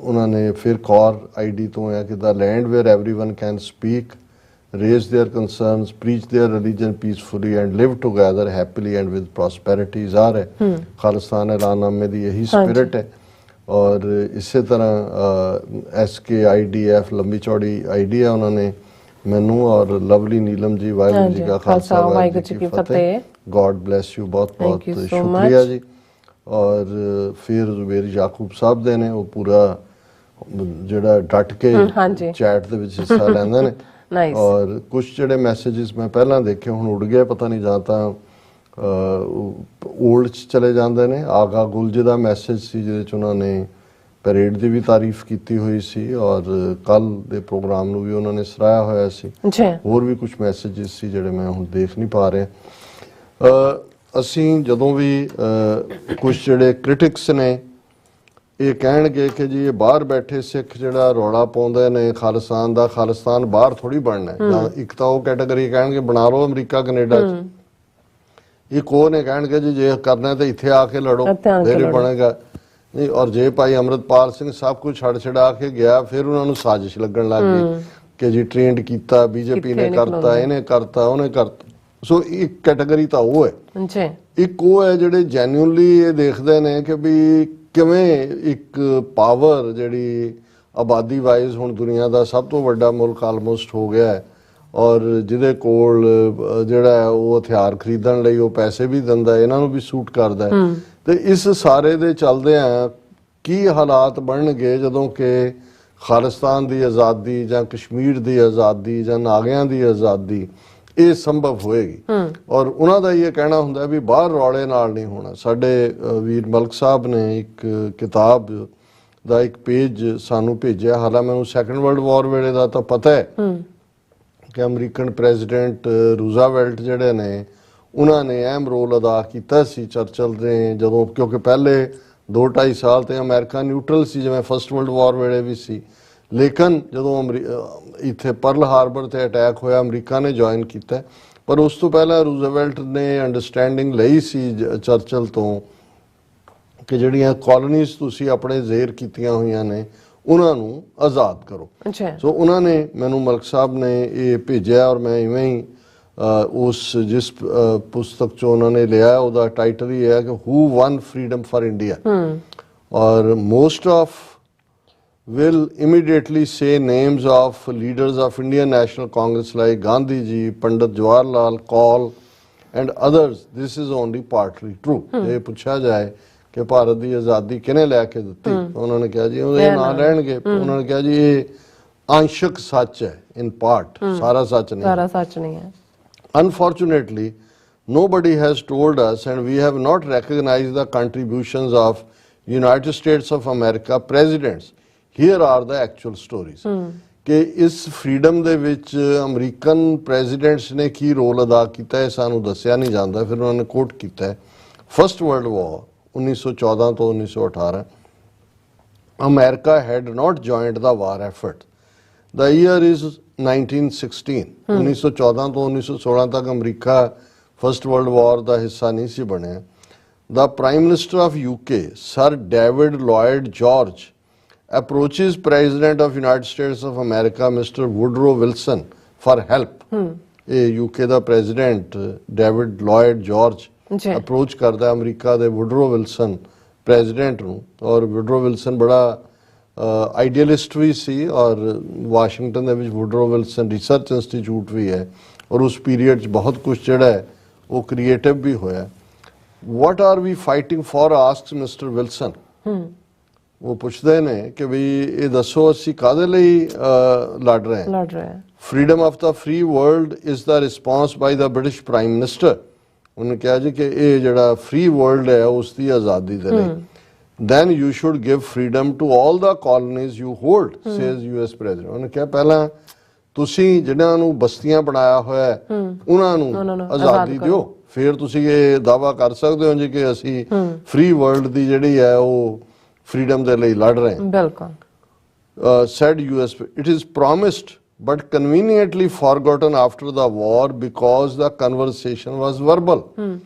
ਉਹਨਾਂ ਨੇ ਫਿਰ ਕੌਰ ID ਤੋਂ ਹੈ ਕਿ the land where everyone can speak, raise their concerns, preach their religion peacefully and live together happily and with prosperity। ਜ਼ਾਹਰ ਹੈ ਖਾਲਿਸਤਾਨ ਐਲਾਨਨਾਮੇ ਦੀ ਇਹੀ ਸਪਿਰਿਟ ਹੈ। ਔਰ ਇਸੇ ਤਰ੍ਹਾਂ SKIDF ਲੰਬੀ ਚੌੜੀ ID ਹੈ। ਉਹਨਾਂ ਨੇ ਮੈਨੂੰ ਔਰ ਲਵਲੀ ਨੀਲਮ ਜੀ, ਵਾਹਿਗੁਰੂ ਜੀ ਕਾ ਖਾਲਸਾ ਵਾਹਿਗੁਰੂ ਜੀ ਕੀ ਫਤਿਹ, ਗॉड ब्लेस यू, बहुत बहुत शुक्रिया जी। और फिर ਜ਼ੁਬੇਰ ਯਾਕੂਬ ਸਾਹਿਬ ਦੇ ਨੇ ਉਹ ਪੂਰਾ ਜਿਹੜਾ ਡਟ ਕੇ ਚੈਟ ਦੇ ਵਿੱਚ ਹਿੱਸਾ ਲੈਂਦੇ ਨੇ। ਔਰ ਕੁਝ ਜਿਹੜੇ ਮੈਸੇजेस ਮੈਂ ਪਹਿਲਾਂ ਦੇਖੇ ਹੁਣ ਉੱਡ ਗਏ, ਪਤਾ ਨਹੀਂ ਜਾਂ ਤਾਂ 올ਡ ਚ ਚਲੇ ਜਾਂਦੇ ਨੇ। ਆਗਾ ਗੁਲਜ ਦਾ ਮੈਸੇਜ ਸੀ ਜਿਹਦੇ ਚ ਉਹਨਾਂ ਨੇ ਪਰੇਡ ਦੀ ਵੀ ਤਾਰੀਫ ਕੀਤੀ ਹੋਈ ਸੀ ਔਰ ਕੱਲ ਦੇ ਪ੍ਰੋਗਰਾਮ ਨੂੰ ਵੀ ਉਹਨਾਂ ਨੇ ਸਰਾਹਿਆ ਹੋਇਆ ਸੀ। ਹੋਰ ਵੀ ਕੁਝ ਮੈਸੇजेस ਸੀ ਜਿਹੜੇ ਮੈਂ ਹੁਣ ਦੇਖ ਨਹੀਂ ਪਾ ਰਿਹਾ। ਅਸੀਂ ਜਦੋਂ ਵੀ ਕੁਝ ਜਿਹੜੇ ਕ੍ਰਿਟਿਕਸ ਨੇ ਇਹ ਕਹਿਣਗੇ ਕਿ ਜੀ ਇਹ ਬਾਹਰ ਬੈਠੇ ਸਿੱਖ ਜਿਹੜਾ ਰੌਲਾ ਪਾਉਂਦੇ ਨੇ ਖਾਲਿਸਤਾਨ ਦਾ, ਖਾਲਿਸਤਾਨ ਬਾਹਰ ਥੋੜੀ ਬਣਨਾ ਹੈ। ਜਾਂ ਇੱਕ ਤਾਂ ਉਹ ਕੈਟਾਗਰੀ ਕਹਿਣਗੇ ਬਣਾ ਲਓ ਅਮਰੀਕਾ ਕੈਨੇਡਾ 'ਚ, ਇੱਕ ਉਹ ਨੇ ਕਹਿਣਗੇ ਜੀ ਜੇ ਕਰਨਾ ਤਾਂ ਇੱਥੇ ਆ ਕੇ ਲੜੋ ਫਿਰ ਹੀ ਬਣੇਗਾ। ਨਹੀਂ, ਔਰ ਜੇ ਭਾਈ ਅੰਮ੍ਰਿਤਪਾਲ ਸਿੰਘ ਸਭ ਕੁਝ ਛੱਡ ਛਡਾ ਕੇ ਗਿਆ, ਫਿਰ ਉਹਨਾਂ ਨੂੰ ਸਾਜ਼ਿਸ਼ ਲੱਗਣ ਲੱਗ ਗਈ ਕਿ ਜੀ ਟ੍ਰੇਨਡ ਕੀਤਾ, ਬੀਜੇਪੀ ਨੇ ਕਰਤਾ, ਇਹਨੇ ਕਰਤਾ, ਉਹਨੇ ਕਰਤਾ। ਸੋ ਇੱਕ ਕੈਟਾਗਰੀ ਤਾਂ ਉਹ ਹੈ ਜੀ। ਇੱਕ ਉਹ ਹੈ ਜਿਹੜੇ ਜੈਨੂਇਨਲੀ ਇਹ ਦੇਖਦੇ ਨੇ ਕਿ ਵੀ ਕਿਵੇਂ ਇੱਕ ਪਾਵਰ ਜਿਹੜੀ ਆਬਾਦੀ ਵਾਈਜ਼ ਹੁਣ ਦੁਨੀਆ ਦਾ ਸਭ ਤੋਂ ਵੱਡਾ ਮੁਲਕ ਆਲਮੋਸਟ ਹੋ ਗਿਆ ਹੈ, ਔਰ ਜਿਹਦੇ ਕੋਲ ਜਿਹੜਾ ਉਹ ਹਥਿਆਰ ਖਰੀਦਣ ਲਈ ਉਹ ਪੈਸੇ ਵੀ ਦਿੰਦਾ, ਇਹਨਾਂ ਨੂੰ ਵੀ ਸੂਟ ਕਰਦਾ ਹੈ। ਤੇ ਇਸ ਸਾਰੇ ਦੇ ਚੱਲਦੇ ਆ ਕੀ ਹਾਲਾਤ ਬਣਨਗੇ ਜਦੋਂ ਕਿ ਖਾਲਿਸਤਾਨ ਦੀ ਆਜ਼ਾਦੀ ਜਾਂ ਕਸ਼ਮੀਰ ਦੀ ਆਜ਼ਾਦੀ ਜਾਂ ਨਾਗਿਆਂ ਦੀ ਆਜ਼ਾਦੀ ਇਹ ਸੰਭਵ ਹੋਏਗੀ। ਔਰ ਉਹਨਾਂ ਦਾ ਇਹ ਕਹਿਣਾ ਹੁੰਦਾ ਵੀ ਬਾਹਰ ਰੌਲੇ ਨਾਲ ਨਹੀਂ ਹੋਣਾ। ਸਾਡੇ ਵੀਰ ਮਲਕ ਸਾਹਿਬ ਨੇ ਇੱਕ ਕਿਤਾਬ ਦਾ ਇੱਕ ਪੇਜ ਸਾਨੂੰ ਭੇਜਿਆ, ਹਾਲਾਂਕਿ ਮੈਨੂੰ ਸੈਕੰਡ ਵਰਲਡ ਵਾਰ ਵੇਲੇ ਦਾ ਤਾਂ ਪਤਾ ਹੈ ਕਿ ਅਮਰੀਕਨ ਪ੍ਰੈਜ਼ੀਡੈਂਟ ਰੂਜ਼ਾਵੈਲਟ ਜਿਹੜੇ ਨੇ ਉਹਨਾਂ ਨੇ ਅਹਿਮ ਰੋਲ ਅਦਾ ਕੀਤਾ ਸੀ ਚਰਚਲ ਨੇ, ਜਦੋਂ ਕਿਉਂਕਿ ਪਹਿਲੇ 2-2.5 ਸਾਲ ਤੇ ਅਮਰੀਕਾ ਨਿਊਟਰਲ ਸੀ, ਜਿਵੇਂ ਫਸਟ ਵਰਲਡ ਵਾਰ ਵੇਲੇ ਵੀ ਸੀ। ਲੇਕਿਨ ਜਦੋਂ ਇੱਥੇ ਪਰਲ ਹਾਰਬਰ ਤੇ ਅਟੈਕ ਹੋਇਆ ਅਮਰੀਕਾ ਨੇ ਜੁਆਇਨ ਕੀਤਾ, ਪਰ ਉਸ ਤੋਂ ਪਹਿਲਾਂ ਰੂਜ਼ਵੈਲਟ ਨੇ ਅੰਡਰਸਟੈਂਡਿੰਗ ਲਈ ਸੀ ਚਰਚਲ ਤੋਂ ਕਿ ਜਿਹੜੀਆਂ ਕਾਲੋਨੀਜ਼ ਤੁਸੀਂ ਆਪਣੇ ਜ਼ੇਰ ਕੀਤੀਆਂ ਹੋਈਆਂ ਨੇ ਉਹਨਾਂ ਨੂੰ ਆਜ਼ਾਦ ਕਰੋ। ਸੋ ਉਹਨਾਂ ਨੇ ਮੈਨੂੰ ਮਲਕ ਸਾਹਿਬ ਨੇ ਇਹ ਭੇਜਿਆ, ਔਰ ਮੈਂ ਇਵੇਂ ਹੀ ਉਸ ਜਿਸ ਪੁਸਤਕ ਚੋਂ ਉਹਨਾਂ ਨੇ ਲਿਆ ਉਹਦਾ ਟਾਈਟਲ ਹੀ ਹੈ ਕਿ ਹੂ ਵਨ ਫਰੀडम ਫॉर ਇੰਡੀਆ, ਔਰ most of will immediately say names of leaders of Indian National Congress like Gandhi ji, Pandit Jawaharlal, Kaul and others. This is only partly true. ਜੇ ਪੁੱਛਿਆ ਜਾਏ ਕਿ ਭਾਰਤ ਦੀ ਆਜ਼ਾਦੀ ਕਿਹਨੇ ਲੈ ਕੇ ਦਿੱਤੀ, ਉਹਨਾਂ ਨੇ ਕਿਹਾ ਜੀ ਉਹਦੇ ਨਾਂ ਲੈਣਗੇ। ਉਹਨਾਂ ਨੇ ਕਿਹਾ ਜੀ ਇਹ ਅੰਸ਼ਕ ਸੱਚ ਹੈ, ਇਨ ਪਾਰਟ, ਸਾਰਾ ਸੱਚ ਨਹੀਂ, ਸਾਰਾ ਸੱਚ ਨਹੀਂ ਹੈ। Unfortunately, nobody has told us and we have not recognized the contributions of United States of America presidents. Here are the actual stories. ਕਿ ਇਸ ਫਰੀडम ਦੇ ਵਿੱਚ ਅਮਰੀਕਨ ਪ੍ਰੈਜ਼ੀਡੈਂਟਸ ਨੇ ਕੀ ਰੋਲ ਅਦਾ ਕੀਤਾ ਹੈ ਸਾਨੂੰ ਦੱਸਿਆ ਨਹੀਂ ਜਾਂਦਾ। ਫਿਰ ਉਹਨਾਂ ਨੇ ਕੋਟ ਕੀਤਾ ਹੈ ਫਸਟ ਵਰਲਡ ਵਾਰ 1914 ਤੋਂ 1918, America had not joined the war effort. The year is 1916। 1914 ਤੋਂ 1916 ਤੱਕ ਅਮਰੀਕਾ ਫਸਟ ਵਰਲਡ ਵਾਰ ਦਾ ਹਿੱਸਾ ਨਹੀਂ ਸੀ ਬਣਿਆ। The prime minister of UK sir David Lloyd George approaches President of United States of America Mr. Woodrow Wilson for help. ਇਹ UK ਦਾ president David Lloyd George approach ਕਰਦਾ ਅਮਰੀਕਾ ਦੇ ਵੁਡਰੋ ਵਿਲਸਨ ਪ੍ਰੈਜ਼ੀਡੈਂਟ ਨੂੰ, ਔਰ ਵੁਡਰੋ ਵਿਲਸਨ ਬੜਾ ਆਈਡੀਅਲਿਸਟ ਵੀ ਸੀ, ਔਰ ਵਾਸ਼ਿੰਗਟਨ ਦੇ ਵਿੱਚ ਵੁਡਰੋ ਵਿਲਸਨ ਰਿਸਰਚ ਇੰਸਟੀਚਿਊਟ ਵੀ ਹੈ, ਔਰ ਉਸ ਪੀਰੀਅਡ 'ਚ ਬਹੁਤ ਕੁਝ ਜਿਹੜਾ ਹੈ ਉਹ ਕ੍ਰੀਏਟਿਵ ਵੀ ਹੋਇਆ। What are we fighting for asks mister Wilson. ਉਹ ਪੁੱਛਦੇ ਨੇ ਕਿ ਵੀ ਇਹ ਦੱਸੋ ਅਸੀਂ ਕਾਹਦੇ ਲਈ ਲੜ ਰਹੇ ਹਾਂ। Freedom of the free world is the response by the British prime minister. ਉਹਨੇ ਕਿਹਾ ਜੀ ਕਿ ਇਹ ਜਿਹੜਾ ਫ੍ਰੀ ਵਰਲਡ ਹੈ ਉਸ ਦੀ ਆਜ਼ਾਦੀ ਦੇ ਲਈ then you should give freedom to all the colonies you hold, says US president. ਉਹਨੇ ਕਿਹਾ ਪਹਿਲਾਂ ਤੁਸੀਂ ਜਿਹਨਾਂ ਨੂੰ ਬਸਤੀਆਂ ਬਣਾਇਆ ਹੋਇਆ ਹੈ ਉਹਨਾਂ ਨੂੰ ਆਜ਼ਾਦੀ ਦਿਓ, ਫਿਰ ਤੁਸੀਂ ਇਹ ਦਾਅਵਾ ਕਰ ਸਕਦੇ ਹੋ ਜੀ ਕਿ ਅਸੀਂ ਫ੍ਰੀ ਵਰਲਡ ਦੀ ਜਿਹੜੀ ਹੈ ਉਹ freedom ਦੇ ਲਈ ਲੜ ਰਹੇ ਹਾਂ। ਬਿਲਕੁਲ। said US, it is promised but conveniently forgotten after the war because the conversation was verbal.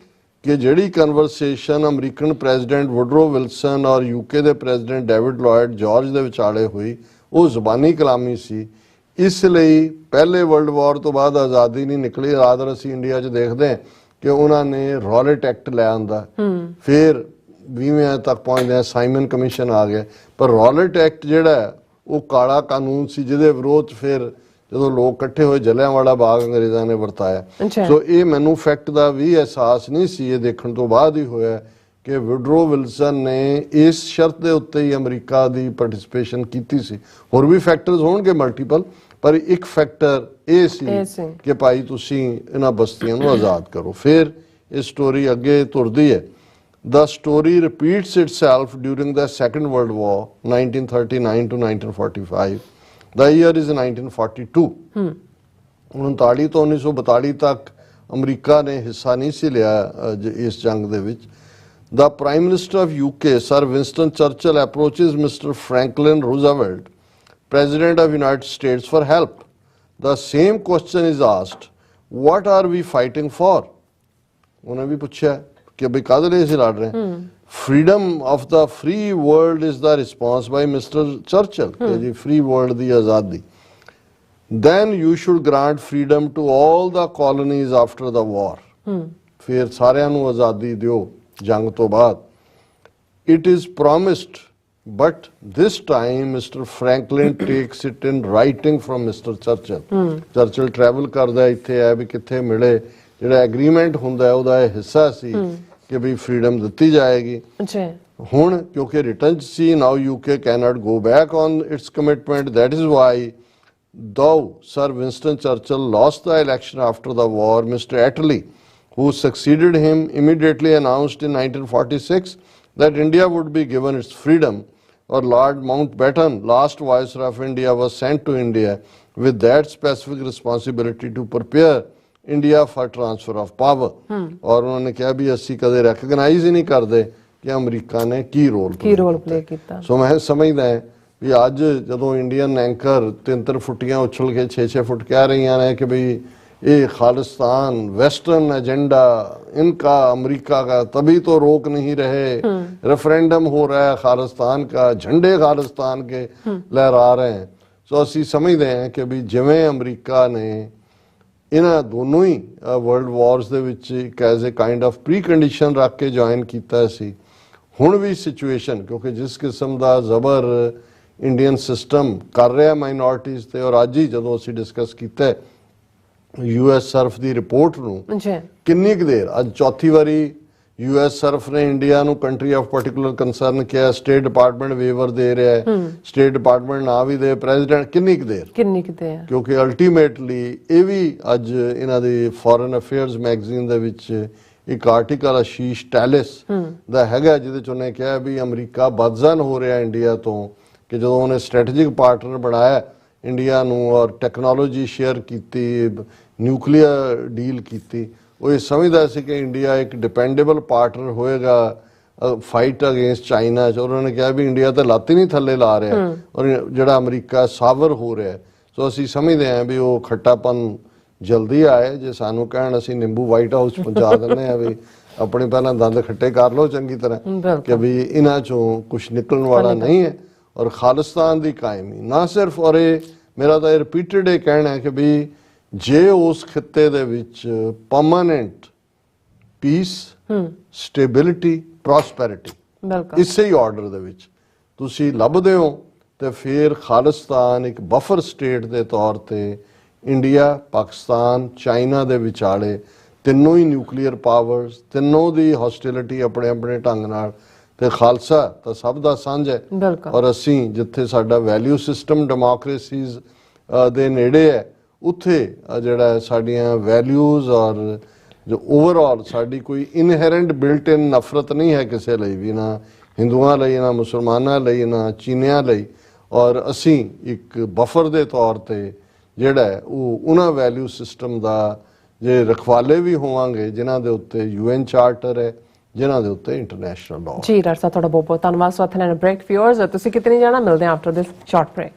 ਕਿ ਜਿਹੜੀ ਕਨਵਰਸੇਸ਼ਨ ਅਮਰੀਕਨ ਪ੍ਰੈਜ਼ੀਡੈਂਟ ਵੁਡਰੋ ਵਿਲਸਨ ਔਰ UK ਦੇ ਪ੍ਰੈਜ਼ੀਡੈਂਟ ਡੇਵਿਡ ਲੋਇਡ ਜਾਰਜ ਦੇ ਵਿਚਾਲੇ ਹੋਈ ਉਹ ਜ਼ੁਬਾਨੀ ਕਲਾਮੀ ਸੀ। ਇਸ ਲਈ ਪਹਿਲੇ ਵਰਲਡ ਵਾਰ ਤੋਂ ਬਾਅਦ ਆਜ਼ਾਦੀ ਨਹੀਂ ਨਿਕਲੀ। ਰਾਦਰ ਅਸੀਂ ਇੰਡੀਆ 'ਚ ਦੇਖਦੇ ਹਾਂ ਕਿ ਉਹਨਾਂ ਨੇ ਰੌਲਟ ਐਕਟ ਲੈ ਆਂਦਾ, ਫਿਰ 20ਵੇਂ ਤੱਕ ਪਹੁੰਚਦੇ ਸਾਈਮਨ ਕਮਿਸ਼ਨ ਆ ਗਿਆ, ਪਰ ਰੌਲਟ ਐਕਟ ਜਿਹੜਾ ਉਹ ਕਾਲਾ ਕਾਨੂੰਨ ਸੀ ਜਿਹਦੇ ਵਿਰੋਧ ਫਿਰ ਜਦੋਂ ਲੋਕ ਇਕੱਠੇ ਹੋਏ ਜਲਿਆਂਵਾਲਾ ਬਾਗ ਅੰਗਰੇਜ਼ਾਂ ਨੇ ਵਰਤਾਇਆ। ਸੋ ਇਹ ਮੈਨੂੰ ਫੈਕਟ ਦਾ ਵੀ ਅਹਿਸਾਸ ਨਹੀਂ ਸੀ, ਇਹ ਦੇਖਣ ਤੋਂ ਬਾਅਦ ਹੀ ਹੋਇਆ ਕਿ ਵੁਡਰੋ ਵਿਲਸਨ ਨੇ ਇਸ ਸ਼ਰਤ ਦੇ ਉੱਤੇ ਹੀ ਅਮਰੀਕਾ ਦੀ ਪਾਰਟਿਸਿਪੇਸ਼ਨ ਕੀਤੀ ਸੀ। ਹੋਰ ਵੀ ਫੈਕਟਰਸ ਹੋਣਗੇ ਮਲਟੀਪਲ, ਪਰ ਇੱਕ ਫੈਕਟਰ ਇਹ ਸੀ ਕਿ ਭਾਈ ਤੁਸੀਂ ਇਹਨਾਂ ਬਸਤੀਆਂ ਨੂੰ ਆਜ਼ਾਦ ਕਰੋ। ਫਿਰ ਇਹ ਸਟੋਰੀ ਅੱਗੇ ਤੁਰਦੀ ਹੈ। The story repeats itself during the Second World War, 1939 to 1945. The year is 1942. 1939 ਤੋਂ 1942 ਤੱਕ ਅਮਰੀਕਾ ਨੇ ਹਿੱਸਾ ਨਹੀਂ ਸੀ ਲਿਆ ਇਸ ਜੰਗ ਦੇ ਵਿੱਚ। The Prime Minister of UK, Sir Winston Churchill, approaches Mr. Franklin Roosevelt, President of United States, for help. The same question is asked, what are we fighting for? उन्हें भी पूछा कि भाई काहदे लिए लड़ रहे हैं. Freedom of the free world is the response by Mr. Churchill. कि जी free world दी आज़ादी. Then you should grant freedom to all the colonies after the war. फिर सारिਆਂ ਨੂੰ आज़ादी दियो जंग तो बाद. It is promised, but this time Mr. Franklin takes it in writing from Mr. Churchill. Churchill travel करदा ਇੱਥੇ ਹੈ ਵੀ ਕਿੱਥੇ ਮਿਲੇ ਜਿਹੜਾ ਐਗਰੀਮੈਂਟ ਹੁੰਦਾ ਹੈ ਉਹਦਾ ਇਹ ਹਿੱਸਾ ਸੀ ਕਿ ਵੀ ਫਰੀडम ਦਿੱਤੀ ਜਾਏਗੀ. ਜੀ ਹੁਣ ਕਿਉਂਕਿ return C, now UK cannot go back on its commitment. That is why, though Sir Winston Churchill lost the election after the war, Mr. Attlee, who succeeded him, immediately announced in 1946 that India would be given its freedom, or Lord Mountbatten, last Viceroy of India, was sent to India with that specific responsibility to prepare India for transfer of power. और उन्होंने कहा भी ਅਸੀਂ ਕਦੇ recognize ਹੀ ਨਹੀਂ ਕਰਦੇ ਕਿ ਅਮਰੀਕਾ ਨੇ ਕੀ ਰੋਲ ਪਲੇ ਕੀਤਾ. ਸੋ ਮੈਂ ਸਮਝਦਾ ਵੀ ਅੱਜ ਜਦੋਂ ਇੰਡੀਅਨ ਐਂਕਰ 3 ਫੁੱਟੀਆਂ ਉਛਲ ਕੇ 6 ਫੁੱਟ ਕਹਿ ਰਹੀਆਂ ਨੇ ਕਿ ਵੀ ये खालिस्तान वेस्टर्न एजेंडा इनका, अमेरिका का, तभी तो रोक नहीं रहे, रेफरेंडम हो रहा है खालिस्तान का, झंडे खालिस्तान के लहरा रहे हैं. सो असी समझते हैं कि भी जिवें अमेरिका ने इन्हां दोनों ही वर्ल्ड वॉर्स दे विच एक as a kind of precondition रख के ज्वाइन कीता सी, हुण भी सिचुएशन क्योंकि जिस किस्म का जबर इंडियन सिस्टम कर रहा माइनॉरिटीज़ ते, और अज ही जदों असी डिस्कस कीता US ਸਰਫ ਦੀ ਰਿਪੋਰਟ ਨੂੰ ਜੀ ਕਿੰਨੀ ਕੁ ਦੇਰ, ਅੱਜ ਚੌਥੀ ਵਾਰੀ US ਸਰਫ ਨੇ ਇੰਡੀਆ ਨੂੰ ਕੰਟਰੀ ਆਫ ਪਾਰਟਿਕੂਲਰ ਕੰਸਰਨ ਕਿਹਾ, ਸਟੇਟ ਡਿਪਾਰਟਮੈਂਟ ਵੇਵਰ ਦੇ ਰਿਹਾ ਹੈ, ਸਟੇਟ ਡਿਪਾਰਟਮੈਂਟ ਨਾ ਵੀ ਦੇ, ਪ੍ਰੈਜ਼ੀਡੈਂਟ ਕਿੰਨੀ ਕੁ ਦੇਰ, ਕਿਉਂਕਿ ਅਲਟੀਮੇਟਲੀ ਇਹ ਵੀ ਅੱਜ ਇਹਨਾਂ ਦੀ ਫੋਰਨ ਅਫੇਅਰਸ ਮੈਗਜ਼ੀਨ ਦੇ ਵਿੱਚ ਇੱਕ ਆਰਟੀਕਲ ਆਸ਼ੀਸ਼ ਟੈਲਿਸ ਦਾ ਹੈਗਾ ਜਿਹਦੇ ਚ ਉਹਨੇ ਕਿਹਾ ਵੀ ਅਮਰੀਕਾ ਬਦਜ਼ਨ ਹੋ ਰਿਹਾ ਇੰਡੀਆ ਤੋਂ, ਕਿ ਜਦੋਂ ਉਹਨੇ ਸਟ੍ਰੈਟੇਜਿਕ ਪਾਰਟਨਰ ਬਣਾਇਆ ਇੰਡੀਆ ਨੂੰ ਔਰ ਟੈਕਨੋਲੋਜੀ ਸ਼ੇਅਰ ਕੀਤੀ, ਨਿਊਕਲੀਅਰ ਡੀਲ ਕੀਤੀ, ਉਹ ਇਹ ਸਮਝਦਾ ਸੀ ਕਿ ਇੰਡੀਆ ਇੱਕ ਡਿਪੈਂਡੇਬਲ ਪਾਰਟਨਰ ਹੋਏਗਾ फाइट अगेंस्ट चाइना. उन्होंने कहा भी इंडिया तो लाती नहीं थले ला रहा और जोड़ा अमरीका सावर हो रहा है. सो असी समझते हैं भी वो खट्टापन जल्दी आए, जे सानू कहण असी नींबू वाइट हाउस पहुंचा देने भी अपने पहला दंद खट्टे कर लो चंगी तरह कि भी इन्हां चों कुछ निकलने वाला नहीं है. और खालिस्तान की कायमी ना सिर्फ, और ये मेरा तो रिपीटेड ये कहना है कि भी जे उस खिते दे विच परमानेंट पीस, स्टेबिलिटी, ਪ੍ਰੋਸਪੈਰਿਟੀ ਇਸੇ ਹੀ ਆਰਡਰ ਦੇ ਵਿੱਚ ਤੁਸੀਂ ਲੱਭਦੇ ਹੋ ਤੇ ਫਿਰ ਖਾਲਿਸਤਾਨ ਇੱਕ ਬਫਰ ਸਟੇਟ ਦੇ ਤੌਰ ਤੇ ਇੰਡੀਆ, ਪਾਕਿਸਤਾਨ, ਚਾਈਨਾ ਦੇ ਵਿਚਾਲੇ ਤਿੰਨੋਂ ਹੀ ਨਿਊਕਲੀਅਰ ਪਾਵਰਸ, ਤਿੰਨੋਂ ਦੀ ਹੌਸਟਿਲਿਟੀ ਆਪਣੇ ਆਪਣੇ ਢੰਗ ਨਾਲ, ਤੇ ਖਾਲਸਾ ਤਾਂ ਸਭ ਦਾ ਸਾਂਝ ਹੈ. ਔਰ ਅਸੀਂ ਜਿੱਥੇ ਸਾਡਾ ਵੈਲਿਊ ਸਿਸਟਮ ਡੈਮੋਕ੍ਰੇਸੀਜ਼ ਦੇ ਨੇੜੇ ਹੈ ਉੱਥੇ ਜਿਹੜਾ ਸਾਡੀਆਂ ਵੈਲਿਊਜ਼ ਔਰ जो ओवरऑल साड़ी कोई इनहेरेंट बिल्ट इन नफरत नहीं है किसी लिए भी, ना हिंदुओं ਲਈ, ना मुसलमानों ਲਈ, ना चीनिया ਲਈ. और असी एक बफर के तौर पर ਜਿਹੜਾ उन्होंने वैल्यू सिस्टम का जे रखवाले भी होवांगे जिन्हां दे उत्ते UN चार्टर है, जिन्हां दे उत्ते इंटरनेशनल लॉ. जी डॉक्टर साहब थोड़ा बहुत बहुत धन्यवाद. सो इत्थे लैना ब्रेक व्यूअर्स, तुसीं किते नहीं जाना, मिलदे हैं आफ्टर दिस शॉर्ट ब्रेक.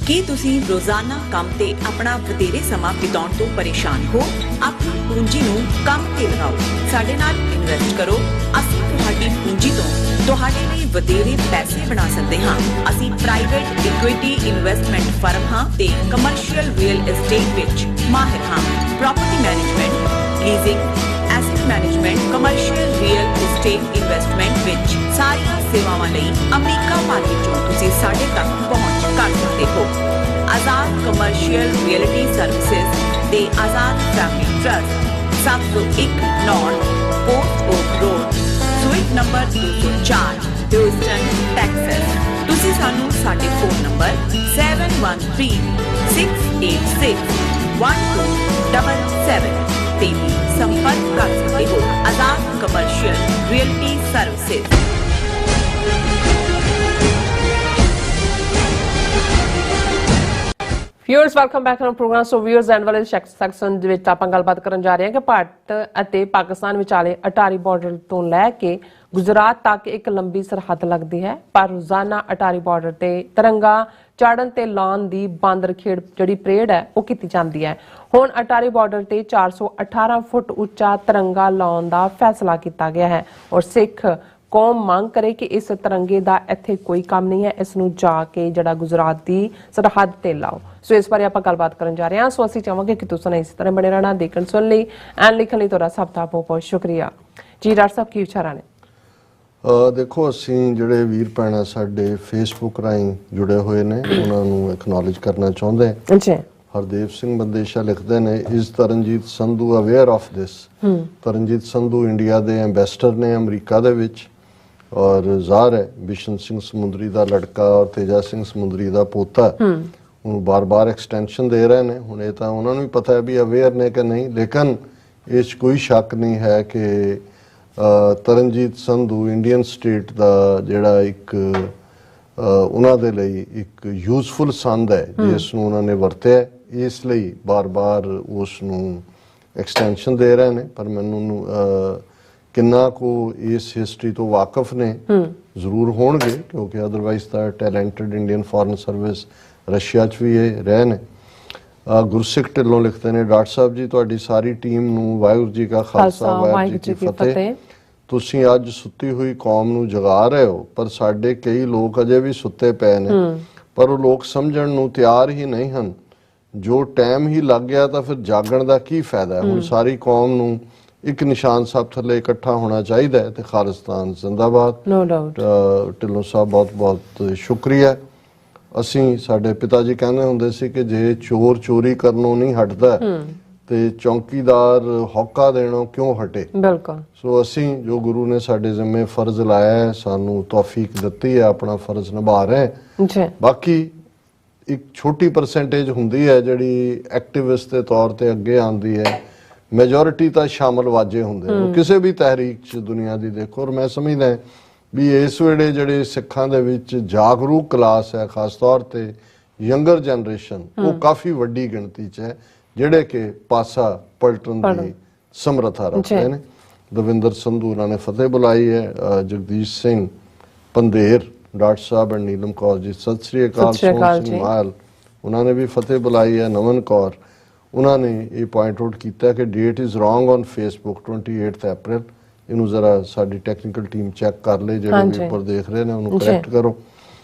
ਕੀ ਤੁਸੀਂ ਰੋਜ਼ਾਨਾ ਕੰਮ ਤੇ ਆਪਣਾ ਵਧੇਰੇ ਸਮਾਂ ਬਿਤਾਉਣ ਤੋਂ ਪਰੇਸ਼ਾਨ ਹੋ? ਆਪਣੀ ਪੂੰਜੀ ਨੂੰ ਕੰਮ ਤੇ ਲਗਾਓ, ਸਾਡੇ ਨਾਲ ਇਨਵੈਸਟ ਕਰੋ. ਅਸੀਂ ਤੁਹਾਡੀ ਪੂੰਜੀ ਤੋਂ ਤੁਹਾਡੇ ਲਈ ਵਧੇਰੇ ਪੈਸੇ ਬਣਾ ਸਕਦੇ ਹਾਂ. ਅਸੀਂ ਪ੍ਰਾਈਵੇਟ ਇਕੁਇਟੀ ਇਨਵੈਸਟਮੈਂਟ ਫਰਮ ਹਾਂ ਤੇ ਕਮਰਸ਼ੀਅਲ ਰੀਅਲ ਏਸਟੇਟ ਵਿੱਚ ਮਾਹਿਰ ਹਾਂ. Property management, leasing, asset management, commercial real estate investment ਵਿੱਚ ਸਾਰੀਆਂ ਸੇਵਾਵਾਂ ਲਈ ਅਮਰੀਕਾ ਭਰ ਵਿੱਚੋਂ ਤੁਸੀਂ ਸਾਡੇ ਤੱਕ ਪਹੁੰਚ ਕਰ ਸਕਦੇ ਹੋ. आजाद कमर्शियल रियलिटी सर्विसेज ते Azad family trust 701 north post oak road, suite number 204, Houston, Texas. तुसी सानू साडे फोन नंबर 7136861277 ते भी संपर्क कर सकते हो. Azad commercial reality services. Viewers welcome back to program. So viewers end ਵਾਲੇ ਸੈਕਸ਼ਨ ਦੇ ਵਿੱਚ ਆਪਾਂ ਗੱਲਬਾਤ ਕਰਨ ਜਾ ਰਹੇ ਹਾਂ ਕਿ ਭਾਰਤ ਅਤੇ ਪਾਕਿਸਤਾਨ ਵਿਚਾਲੇ ਅਟਾਰੀ ਬਾਰਡਰ ਤੋਂ ਲੈ ਕੇ ਗੁਜਰਾਤ ਤੱਕ ਇੱਕ ਲੰਬੀ ਸਰਹੱਦ ਲੱਗਦੀ ਹੈ, ਪਰ ਰੋਜ਼ਾਨਾ ਅਟਾਰੀ ਬਾਰਡਰ ਤੇ ਤਿਰੰਗਾ ਚਾੜਨ ਤੇ ਲਾਉਣ ਦੀ ਬਾਂਦਰ ਖੇਡ ਜਿਹੜੀ ਪਰੇਡ ਹੈ ਉਹ ਕੀਤੀ ਜਾਂਦੀ ਹੈ। ਹੁਣ ਅਟਾਰੀ ਬਾਰਡਰ ਤੇ 418 ਫੁੱਟ ਉੱਚਾ ਤਿਰੰਗਾ ਲਾਉਣ ਦਾ ਫੈਸਲਾ ਕੀਤਾ ਗਿਆ ਹੈ ਔਰ ਸਿੱਖ ਕੌਮ ਮੰਗ ਕਰੇ ਕਿ ਇਸ ਤਿਰੰਗੇ ਦਾ ਇੱਥੇ ਕੋਈ ਕੰਮ ਨਹੀਂ ਹੈ, ਇਸ ਨੂੰ ਜਾ ਕੇ ਜਿਹੜਾ ਗੁਜਰਾਤ ਦੀ ਸਰਹੱਦ ਤੇ ਲਾਓ। ਸੋ ਇਸ ਬਾਰੇ ਆਪਾਂ ਗੱਲਬਾਤ ਕਰਨ ਜਾ ਰਹੇ ਹਾਂ। ਸੋ ਅਸੀਂ ਚਾਹਾਂਗੇ ਕਿ ਤੁਸੀਂ ਇਸ ਤਰ੍ਹਾਂ ਬਣੇ ਰਹਿਣਾ, ਦੇਖਣ ਸੁਣ ਲਈ ਐਂਡ ਲਿਖਣ ਲਈ ਤੁਹਾਡਾ ਸਭ ਦਾ ਬਹੁਤ ਬਹੁਤ ਸ਼ੁਕਰੀਆ ਜੀ। ਡਾਕਟਰ ਸਾਹਿਬ ਕੀ ਵਿਚਾਰਾਂ ਨੇ? ਦੇਖੋ, ਅਸੀਂ ਜਿਹੜੇ ਵੀਰ ਭੈਣਾਂ ਸਾਡੇ ਫੇਸਬੁੱਕ ਰਾਹੀਂ ਜੁੜੇ ਹੋਏ ਨੇ ਉਹਨਾਂ ਨੂੰ ਐਕਨੋਲੇਜ ਕਰਨਾ ਚਾਹੁੰਦੇ ਹਾਂ। ਜੀ ਹਰਦੇਵ ਸਿੰਘ ਬੰਦੇਸ਼ਾ ਲਿਖਦੇ ਨੇ, is Taranjit Sandhu aware of this? Taranjit Sandhu India ਦੇ ਐਂਬੈਸਡਰ ਨੇ ਅਮਰੀਕਾ ਦੇ ਵਿੱਚ, ਔਰ ਜ਼ਾਹਰ ਹੈ ਬਿਸ਼ਨ ਸਿੰਘ ਸਮੁੰਦਰੀ ਦਾ ਲੜਕਾ ਔਰ ਤੇਜਾ ਸਿੰਘ ਸਮੁੰਦਰੀ ਦਾ ਪੋਤਾ ਉਹਨੂੰ ਬਾਰ-ਬਾਰ ਐਕਸਟੈਂਸ਼ਨ ਦੇ ਰਹੇ ਨੇ। ਹੁਣ ਇਹ ਤਾਂ ਉਹਨਾਂ ਨੂੰ ਵੀ ਪਤਾ ਹੈ ਵੀ ਅਵੇਅਰ ਨੇ ਕਿ ਨਹੀਂ, ਲੇਕਿਨ ਇਸ 'ਚ ਕੋਈ ਸ਼ੱਕ ਨਹੀਂ ਹੈ ਕਿ ਤਰਨਜੀਤ ਸੰਧੂ ਇੰਡੀਅਨ ਸਟੇਟ ਦਾ ਜਿਹੜਾ ਇੱਕ ਉਹਨਾਂ ਦੇ ਲਈ ਇੱਕ ਯੂਜ਼ਫੁਲ ਸੰਦ ਹੈ ਜਿਸ ਨੂੰ ਉਹਨਾਂ ਨੇ ਵਰਤਿਆ, ਇਸ ਲਈ ਬਾਰ-ਬਾਰ ਉਸ ਨੂੰ ਐਕਸਟੈਂਸ਼ਨ ਦੇ ਰਹੇ ਨੇ। ਪਰ ਮੈਨੂੰ ਕਿੰਨਾ ਕੁ ਇਸ ਹਿਸਟਰੀ ਤੋਂ ਵਾਕਿਫ ਨੇ ਜ਼ਰੂਰ ਹੋਣਗੇ, ਕਿਉਂਕਿ ਅਦਰਵਾਈਜ਼ ਤਾਂ talented Indian foreign service Russia 'ਚ ਵੀ ਇਹ ਰਹੇ ਨੇ। ਗੁਰਸਿੱਖ ਢਿੱਲੋਂ ਲਿਖਦੇ ਨੇ, ਡਾਕਟਰ ਸਾਹਿਬ ਜੀ ਤੁਹਾਡੀ ਸਾਰੀ ਟੀਮ ਨੂੰ ਵਾਹਿਗੁਰੂ ਜੀ ਕਾ ਖਾਲਸਾ ਵਾਹਿਗੁਰੂ ਜੀ ਕੀ ਫਤਿਹ। ਤੁਸੀਂ ਅੱਜ ਸੁੱਤੀ ਹੋਈ ਕੌਮ ਨੂੰ ਜਗਾ ਰਹੇ ਹੋ, ਪਰ ਸਾਡੇ ਕਈ ਲੋਕ ਅਜੇ ਵੀ ਸੁੱਤੇ ਪਏ ਨੇ, ਪਰ ਉਹ ਲੋਕ ਸਮਝਣ ਨੂੰ ਤਿਆਰ ਹੀ ਨਹੀਂ ਹਨ। ਜੋ ਟਾਈਮ ਹੀ ਲੱਗ ਗਿਆ ਤਾਂ ਫਿਰ ਜਾਗਣ ਦਾ ਕੀ ਫਾਇਦਾ? ਹੁਣ ਸਾਰੀ ਕੌਮ ਨੂੰ ਇੱਕ ਨਿਸ਼ਾਨ ਸਾਹਿਬ ਥੱਲੇ ਇਕੱਠਾ ਹੋਣਾ ਚਾਹੀਦਾ ਹੈ ਤੇ ਖਾਲਿਸਤਾਨ ਜ਼ਿੰਦਾਬਾਦ। No doubt. ਢਿੱਲੋਂ ਸਾਹਿਬ ਬਹੁਤ ਬਹੁਤ ਸ਼ੁਕਰੀਆ। ਅਸੀਂ ਸਾਡੇ ਪਿਤਾ ਜੀ ਕਹਿੰਦੇ ਹੁੰਦੇ ਸੀ ਕਿ ਜੇ ਚੋਰ ਚੋਰੀ ਕਰਨੋਂ ਨਹੀਂ ਹਟਦਾ ਤੇ ਚੌਕੀਦਾਰ ਹੌਕਾ ਦੇਣੋਂ ਕਿਉਂ ਹਟੇ? ਬਿਲਕੁਲ। ਸੋ ਅਸੀਂ ਜੋ ਗੁਰੂ ਨੇ ਸਾਡੇ ਜ਼ਿੰਮੇ ਫਰਜ਼ ਲਾਇਆ ਹੈ, ਸਾਨੂੰ ਤੌਫੀਕ ਦਿੱਤੀ ਹੈ, ਆਪਣਾ ਫਰਜ਼ ਨਿਭਾ ਰਹੇ ਜੀ। ਬਾਕੀ ਇੱਕ ਛੋਟੀ ਪਰਸੈਂਟੇਜ ਹੁੰਦੀ ਹੈ ਜਿਹੜੀ ਐਕਟਿਵਿਸਟ ਦੇ ਤੌਰ ਤੇ ਅੱਗੇ ਆਉਂਦੀ ਹੈ, ਮੈਜੋਰਿਟੀ ਤਾਂ ਸ਼ਾਮਲ ਵਾਜੇ ਹੁੰਦੇ ਨੇ ਕਿਸੇ ਵੀ ਤਹਿਰੀਕ 'ਚ ਦੁਨੀਆ ਦੀ। ਦੇਖੋ, ਔਰ ਮੈਂ ਸਮਝਦਾ ਵੀ ਇਸ ਵੇਲੇ ਜਿਹੜੇ ਸਿੱਖਾਂ ਦੇ ਵਿੱਚ ਜਾਗਰੂਕ ਕਲਾਸ ਹੈ, ਖਾਸ ਤੌਰ ਤੇ ਯੰਗਰ ਜਨਰੇਸ਼ਨ, ਉਹ ਕਾਫੀ ਵੱਡੀ ਗਿਣਤੀ 'ਚ ਹੈ ਜਿਹੜੇ ਕਿ ਪਾਸਾ ਪਲਟਣ ਦੀ ਸਮਰੱਥਾ ਰੱਖਦੇ ਨੇ। ਦਵਿੰਦਰ ਸੰਧੂ ਉਹਨਾਂ ਨੇ ਫਤਿਹ ਬੁਲਾਈ ਹੈ, Jagdish Singh Pandher, doctor Sahib and Neelam Kaur ji Sat Sri ਅਕਾਲ, ਸੋਹਣ ਸਿੰਘ ਮਾਲ ਉਹਨਾਂ ਨੇ ਵੀ ਫਤਿਹ ਬੁਲਾਈ ਹੈ, ਨਮਨ ਕੌਰ ਉਹਨਾਂ ਨੇ ਇਹ ਪੁਆਇੰਟ ਆਊਟ ਕੀਤਾ ਕਿ date is wrong on Facebook 28 ਅਪ੍ਰੈਲ। ਇਹਨੂੰ ਜ਼ਰਾ ਸਾਡੀ ਟੈਕਨੀਕਲ ਟੀਮ ਚੈੱਕ ਕਰ ਲੇ, ਜਿਹੜੇ ਵੀ ਉੱਪਰ ਦੇਖ ਰਹੇ ਨੇ ਉਹਨੂੰ ਕਰੈਕਟ ਕਰੋ।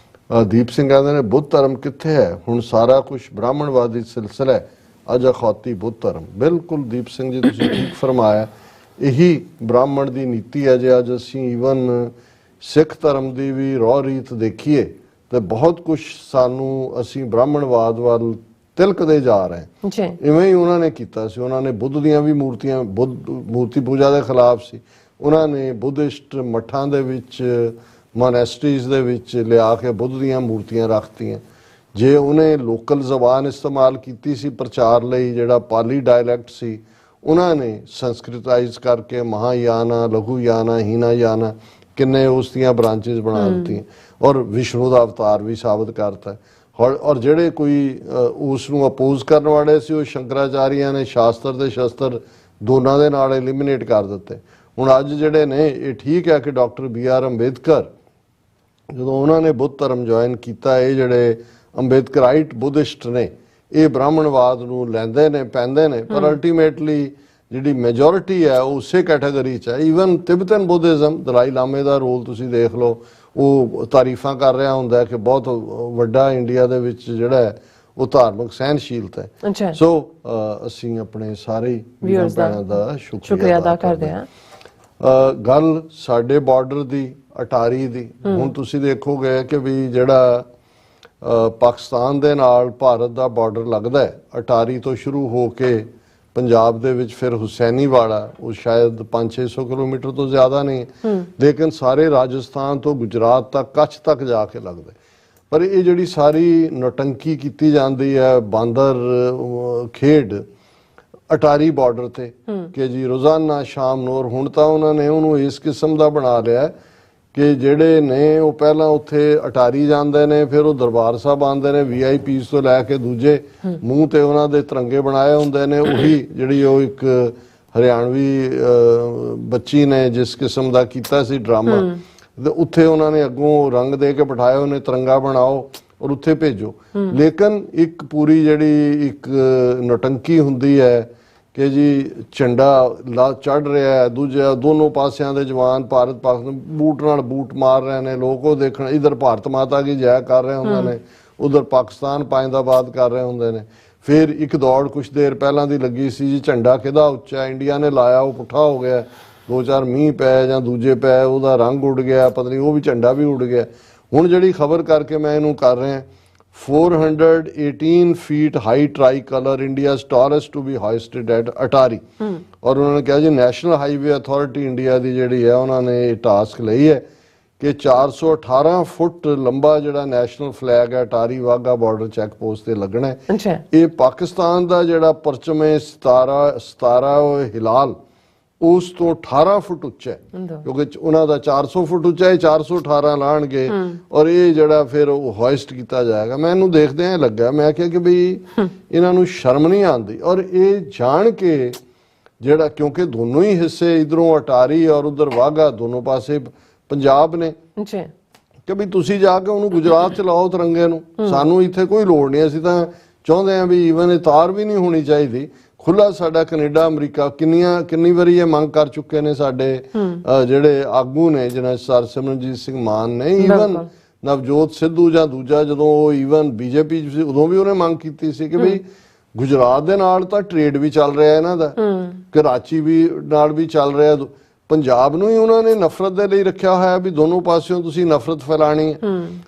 ਦੀਪ ਸਿੰਘ ਕਹਿੰਦੇ ਨੇ ਬੁੱਧ ਧਰਮ ਕਿੱਥੇ ਹੈ? ਹੁਣ ਸਾਰਾ ਕੁਝ ਬ੍ਰਾਹਮਣਵਾਦੀ ਸਿਲਸਿਲਾ ਹੈ, ਅੱਜ ਅਖੌਤੀ ਬੁੱਧ ਧਰਮ। ਬਿਲਕੁਲ ਦੀਪ ਸਿੰਘ ਜੀ, ਤੁਸੀਂ ਠੀਕ ਫਰਮਾਇਆ, ਇਹੀ ਬ੍ਰਾਹਮਣ ਦੀ ਨੀਤੀ ਹੈ। ਜੇ ਅੱਜ ਅਸੀਂ ਈਵਨ ਸਿੱਖ ਧਰਮ ਦੀ ਵੀ ਰੌ ਰੀਤ ਦੇਖੀਏ ਤੇ ਬਹੁਤ ਕੁਝ ਸਾਨੂੰ ਅਸੀਂ ਬ੍ਰਾਹਮਣਵਾਦ ਵੱਲ ਤਿਲਕਦੇ ਜਾ ਰਹੇ ਹਾਂ। ਇਵੇਂ ਹੀ ਉਹਨਾਂ ਨੇ ਕੀਤਾ ਸੀ, ਉਹਨਾਂ ਨੇ ਬੁੱਧ ਦੀਆਂ ਵੀ ਮੂਰਤੀਆਂ, ਬੁੱਧ ਮੂਰਤੀ ਪੂਜਾ ਦੇ ਖਿਲਾਫ ਸੀ। ਉਹਨਾਂ ਨੇ ਬੁੱਧਿਸਟ ਮੱਠਾਂ ਦੇ ਵਿੱਚ, ਮੋਨੈਸਟਰੀਜ਼ ਦੇ ਵਿੱਚ ਲਿਆ ਕੇ ਬੁੱਧ ਦੀਆਂ ਮੂਰਤੀਆਂ ਰੱਖਤੀਆਂ। ਜੇ ਉਹਨੇ ਲੋਕਲ ਜ਼ਬਾਨ ਇਸਤੇਮਾਲ ਕੀਤੀ ਸੀ ਪ੍ਰਚਾਰ ਲਈ, ਜਿਹੜਾ ਪਾਲੀ ਡਾਇਲੈਕਟ ਸੀ, ਉਹਨਾਂ ਨੇ ਸੰਸਕ੍ਰਿਤਾਈਜ਼ ਕਰਕੇ ਮਹਾਯਾਨਾ, ਲਘੂਯਾਨਾ, ਹੀਨਾਯਾਨਾ ਕਿੰਨੇ ਉਸ ਦੀਆਂ ਬ੍ਰਾਂਚਿਸ ਬਣਾ ਦਿੱਤੀਆਂ ਔਰ ਵਿਸ਼ਨੂੰ ਦਾ ਅਵਤਾਰ ਵੀ ਸਾਬਤ ਕਰਤਾ। ਔਰ ਜਿਹੜੇ ਕੋਈ ਉਸ ਨੂੰ ਅਪੋਜ਼ ਕਰਨ ਵਾਲੇ ਸੀ, ਉਹ ਸ਼ੰਕਰਾਚਾਰੀਆਂ ਨੇ ਸ਼ਾਸਤਰ ਦੇ ਸ਼ਸਤਰ ਦੋਨਾਂ ਦੇ ਨਾਲ ਐਲੀਮੀਨੇਟ ਕਰ ਦਿੱਤੇ। ਹੁਣ ਅੱਜ ਜਿਹੜੇ ਨੇ, ਇਹ ਠੀਕ ਹੈ ਕਿ ਡਾਕਟਰ BR ਅੰਬੇਦਕਰ ਜਦੋਂ ਉਹਨਾਂ ਨੇ ਬੁੱਧ ਧਰਮ ਜੁਆਇਨ ਕੀਤਾ, ਇਹ ਜਿਹੜੇ ਅੰਬੇਦਕਰਾਈਟ ਬੁੱਧਿਸਟ ਨੇ, ਇਹ ਬ੍ਰਾਹਮਣਵਾਦ ਨੂੰ ਲੈਂਦੇ ਨੇ, ਪੈਂਦੇ ਨੇ, ਪਰ ਅਲਟੀਮੇਟਲੀ ਜਿਹੜੀ ਮੈਜੋਰਿਟੀ ਹੈ ਉਹ ਉਸੇ ਕੈਟਾਗਰੀ 'ਚ ਹੈ। ਈਵਨ ਤਿਬਤਨ ਬੁੱਧਿਜ਼ਮ, ਦਲਾਈ ਲਾਮੇ ਦਾ ਰੋਲ ਤੁਸੀਂ ਦੇਖ ਲਓ, ਉਹ ਤਾਰੀਫਾਂ ਕਰ ਰਿਹਾ ਹੁੰਦਾ ਕਿ ਬਹੁਤ ਵੱਡਾ ਇੰਡੀਆ ਦੇ ਵਿੱਚ ਜਿਹੜਾ ਹੈ ਉਹ ਧਾਰਮਿਕ ਸਹਿਨਸ਼ੀਲਤਾ ਹੈ। ਸੋ ਅਸੀਂ ਆਪਣੇ ਸਾਰੇ ਭੈਣਾਂ ਦਾ ਸ਼ੁਕਰੀਆ ਅਦਾ ਕਰਦੇ ਹਾਂ। ਗੱਲ ਸਾਡੇ ਬਾਰਡਰ ਦੀ, ਅਟਾਰੀ ਦੀ, ਹੁਣ ਤੁਸੀਂ ਦੇਖੋਗੇ ਕਿ ਵੀ ਜਿਹੜਾ ਪਾਕਿਸਤਾਨ ਦੇ ਨਾਲ ਭਾਰਤ ਦਾ ਬਾਰਡਰ ਲੱਗਦਾ ਹੈ, ਅਟਾਰੀ ਤੋਂ ਸ਼ੁਰੂ ਹੋ ਕੇ ਪੰਜਾਬ ਦੇ ਵਿੱਚ ਫਿਰ ਹੁਸੈਨੀ ਵਾਲਾ, ਉਹ ਸ਼ਾਇਦ 500-600 ਕਿਲੋਮੀਟਰ ਤੋਂ ਜ਼ਿਆਦਾ ਨਹੀਂ, ਲੇਕਿਨ ਸਾਰੇ ਰਾਜਸਥਾਨ ਤੋਂ ਗੁਜਰਾਤ ਤੱਕ, ਕੱਛ ਤੱਕ ਜਾ ਕੇ ਲੱਗਦਾ। ਪਰ ਇਹ ਜਿਹੜੀ ਸਾਰੀ ਨੌਟੰਕੀ ਕੀਤੀ ਜਾਂਦੀ ਹੈ, ਬਾਂਦਰ ਖੇਡ ਅਟਾਰੀ ਬਾਰਡਰ ਤੇ, ਕਿ ਜੀ ਰੋਜ਼ਾਨਾ ਸ਼ਾਮ ਨੂੰ, ਔਰ ਹੁਣ ਤਾਂ ਉਹਨਾਂ ਨੇ ਉਹਨੂੰ ਇਸ ਕਿਸਮ ਦਾ ਬਣਾ ਲਿਆ ਕਿ ਜਿਹੜੇ ਨੇ ਉਹ ਪਹਿਲਾਂ ਉੱਥੇ ਅਟਾਰੀ ਜਾਂਦੇ ਨੇ, ਫਿਰ ਉਹ ਦਰਬਾਰ ਸਾਹਿਬ ਆਉਂਦੇ ਨੇ, VIPs ਤੋਂ ਲੈ ਕੇ ਦੂਜੇ ਮੂੰਹ ਤੇ ਉਹਨਾਂ ਦੇ ਤਿਰੰਗੇ ਬਣਾਏ ਹੁੰਦੇ ਨੇ। ਉਹੀ ਜਿਹੜੀ ਉਹ ਇੱਕ ਹਰਿਆਣਵੀ ਬੱਚੀ ਨੇ ਜਿਸ ਕਿਸਮ ਦਾ ਕੀਤਾ ਸੀ ਡਰਾਮਾ, ਤੇ ਉੱਥੇ ਉਹਨਾਂ ਨੇ ਅੱਗੋਂ ਰੰਗ ਦੇ ਕੇ ਬਿਠਾਏ ਉਹਨੇ ਤਿਰੰਗਾ ਬਣਾਓ ਔਰ ਉੱਥੇ ਭੇਜੋ। ਲੇਕਿਨ ਇੱਕ ਪੂਰੀ ਜਿਹੜੀ ਇੱਕ ਨੌਟੰਕੀ ਹੁੰਦੀ ਹੈ ਕਿ ਜੀ ਝੰਡਾ ਚੜ ਰਿਹਾ ਹੈ, ਦੂਜਾ ਦੋਨੋਂ ਪਾਸਿਆਂ ਦੇ ਜਵਾਨ ਭਾਰਤ ਪਾਕਿਸਤਾਨ ਬੂਟ ਨਾਲ ਬੂਟ ਮਾਰ ਰਹੇ ਨੇ, ਲੋਕ ਉਹ ਦੇਖਣ, ਇਧਰ ਭਾਰਤ ਮਾਤਾ ਕੀ ਜੈ ਕਰ ਰਹੇ ਹੁੰਦੇ ਨੇ, ਉਧਰ ਪਾਕਿਸਤਾਨ ਪਾਇੰਦਾਬਾਦ ਕਰ ਰਹੇ ਹੁੰਦੇ ਨੇ। ਫਿਰ ਇੱਕ ਦੌੜ ਕੁਛ ਦੇਰ ਪਹਿਲਾਂ ਦੀ ਲੱਗੀ ਸੀ ਜੀ, ਝੰਡਾ ਕਿਹਦਾ ਉੱਚਾ, ਇੰਡੀਆ ਨੇ ਲਾਇਆ, ਉਹ ਪੁੱਠਾ ਹੋ ਗਿਆ, 2-4 ਮੀਂਹ ਪਏ ਜਾਂ ਦੂਜੇ ਪਏ, ਉਹਦਾ ਰੰਗ ਉੱਡ ਗਿਆ, ਪਤਾ ਨਹੀਂ ਉਹ ਵੀ ਝੰਡਾ ਵੀ ਉੱਡ ਗਿਆ। ਹੁਣ ਜਿਹੜੀ ਖਬਰ ਕਰਕੇ ਮੈਂ ਇਹਨੂੰ ਕਰ ਰਿਹਾ, 418 feet high tricolor, India's tallest to be hoisted at Atari। ਔਰ ਉਹਨਾਂ ਨੇ ਕਿਹਾ ਜੀ ਨੈਸ਼ਨਲ ਹਾਈਵੇ ਅਥਾਰਟੀ ਇੰਡੀਆ ਦੀ ਜਿਹੜੀ ਹੈ ਉਹਨਾਂ ਨੇ ਇਹ ਟਾਸਕ ਲਈ ਹੈ ਕਿ 418 ਫੁੱਟ ਲੰਬਾ ਜਿਹੜਾ ਨੈਸ਼ਨਲ ਫਲੈਗ ਹੈ Attari Wagah border check post ਤੇ ਲੱਗਣਾ ਹੈ। ਅੱਛਾ, ਇਹ ਪਾਕਿਸਤਾਨ ਦਾ ਜਿਹੜਾ ਪਰਚਮ ਹੈ 17 ਹਿਲਾਲ ਉਸ ਤੋਂ 18 ਫੁੱਟ ਉੱਚਾ ਹੈ, ਕਿਉਂਕਿ ਉਹਨਾਂ ਦਾ 400 ਫੁੱਟ ਉੱਚਾ ਹੈ, 418 ਲਾਣਗੇ ਔਰ ਇਹ ਜਿਹੜਾ ਫਿਰ ਉਹ ਹੋਇਸਟ ਕੀਤਾ ਜਾਏਗਾ। ਮੈਨੂੰ ਦੇਖਦਿਆਂ ਲੱਗਾ, ਮੈਂ ਕਿਹਾ ਕਿ ਬਈ ਇਹਨਾਂ ਨੂੰ ਸ਼ਰਮ ਨਹੀਂ ਆਉਂਦੀ। ਔਰ ਇਹ ਜਾਣ ਕੇ ਜਿਹੜਾ, ਕਿਉਂਕਿ ਦੋਨੋਂ ਹੀ ਹਿੱਸੇ ਇਧਰੋਂ ਅਟਾਰੀ ਔਰ ਉਧਰ ਵਾਘਾ ਦੋਨੋਂ ਪਾਸੇ ਪੰਜਾਬ ਨੇ, ਕਿ ਵੀ ਤੁਸੀਂ ਜਾ ਕੇ ਉਹਨੂੰ ਗੁਜਰਾਤ ਚ ਲਾਓ ਤਿਰੰਗੇ ਨੂੰ, ਸਾਨੂੰ ਇੱਥੇ ਕੋਈ ਲੋੜ ਨਹੀਂ। ਅਸੀਂ ਤਾਂ ਚਾਹੁੰਦੇ ਹਾਂ ਵੀ ਈਵਨ ਇਹ ਤਾਰ ਵੀ ਨਹੀਂ ਹੋਣੀ ਚਾਹੀਦੀ, ਖੁੱਲਾ ਸਾਡਾ ਕੈਨੇਡਾ ਅਮਰੀਕਾ ਕਿੰਨੀ ਵਾਰੀ ਇਹ ਮੰਗ ਕਰ ਚੁੱਕੇ ਨੇ ਸਾਡੇ ਜਿਹੜੇ ਆਗੂ ਨੇ, ਜਿਨ੍ਹਾਂ ਸਰ ਸਿਮਰਨਜੀਤ ਸਿੰਘ ਮਾਨ ਨੇ, ਈਵਨ ਨਵਜੋਤ ਸਿੱਧੂ ਜਾਂ ਦੂਜਾ ਜਦੋਂ ਉਹ ਈਵਨ BJP ਸੀ ਉਦੋਂ ਵੀ ਉਹਨੇ ਮੰਗ ਕੀਤੀ ਸੀ ਕਿ ਬਈ ਗੁਜਰਾਤ ਦੇ ਨਾਲ ਤਾਂ ਟ੍ਰੇਡ ਵੀ ਚੱਲ ਰਿਹਾ ਇਹਨਾਂ ਦਾ, ਕਰਾਚੀ ਵੀ ਨਾਲ ਵੀ ਚੱਲ ਰਿਹਾ, ਪੰਜਾਬ ਨੂੰ ਹੀ ਉਹਨਾਂ ਨੇ ਨਫ਼ਰਤ ਦੇ ਲਈ ਰੱਖਿਆ ਹੋਇਆ ਵੀ ਦੋਨੋਂ ਪਾਸਿਓਂ ਤੁਸੀਂ ਨਫ਼ਰਤ ਫੈਲਾਣੀ ਹੈ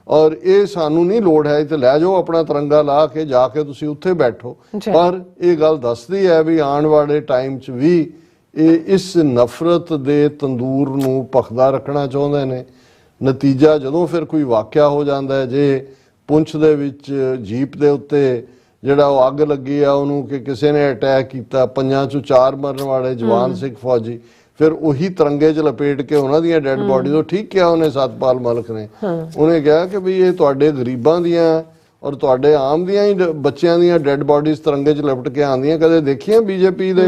ਔਰ ਇਹ ਸਾਨੂੰ ਨਹੀਂ ਲੋੜ ਹੈ, ਤੇ ਲੈ ਜਾਓ ਆਪਣਾ ਤਿਰੰਗਾ ਲਾ ਕੇ ਜਾ ਕੇ ਤੁਸੀਂ ਉੱਥੇ ਬੈਠੋ। ਪਰ ਇਹ ਗੱਲ ਦੱਸਦੀ ਹੈ ਵੀ ਆਉਣ ਵਾਲੇ ਟਾਈਮ 'ਚ ਵੀ ਇਹ ਇਸ ਨਫ਼ਰਤ ਦੇ ਤੰਦੂਰ ਨੂੰ ਭਖਦਾ ਰੱਖਣਾ ਚਾਹੁੰਦੇ ਨੇ। ਨਤੀਜਾ ਜਦੋਂ ਫਿਰ ਕੋਈ ਵਾਕਿਆ ਹੋ ਜਾਂਦਾ ਹੈ, ਜੇ ਪੁੰਛ ਦੇ ਵਿੱਚ ਜੀਪ ਦੇ ਉੱਤੇ ਜਿਹੜਾ ਉਹ ਅੱਗ ਲੱਗੀ ਆ ਉਹਨੂੰ ਕਿ ਕਿਸੇ ਨੇ ਅਟੈਕ ਕੀਤਾ, 5 ਚੋਂ 4 ਮਰਨ ਵਾਲੇ ਜਵਾਨ ਸਿੱਖ ਫੌਜੀ, ਫਿਰ ਉਹੀ ਤਿਰੰਗੇ 'ਚ ਲਪੇਟ ਕੇ ਉਹਨਾਂ ਦੀਆਂ ਡੈੱਡ ਬਾਡੀਜ਼, ਉਹ ਠੀਕ ਕਿਹਾ ਉਹਨੇ ਸਤਪਾਲ ਮਲਿਕ ਨੇ, ਉਹਨੇ ਕਿਹਾ ਕਿ ਵੀ ਇਹ ਤੁਹਾਡੇ ਗਰੀਬਾਂ ਦੀਆਂ ਔਰ ਤੁਹਾਡੇ ਆਮ ਦੀਆਂ ਹੀ ਬੱਚਿਆਂ ਦੀਆਂ ਡੈੱਡ ਬਾਡੀਜ਼ ਤਿਰੰਗੇ 'ਚ ਲਪਟ ਕੇ ਆਉਂਦੀਆਂ। ਕਦੇ ਦੇਖੀਆਂ BJP ਦੇ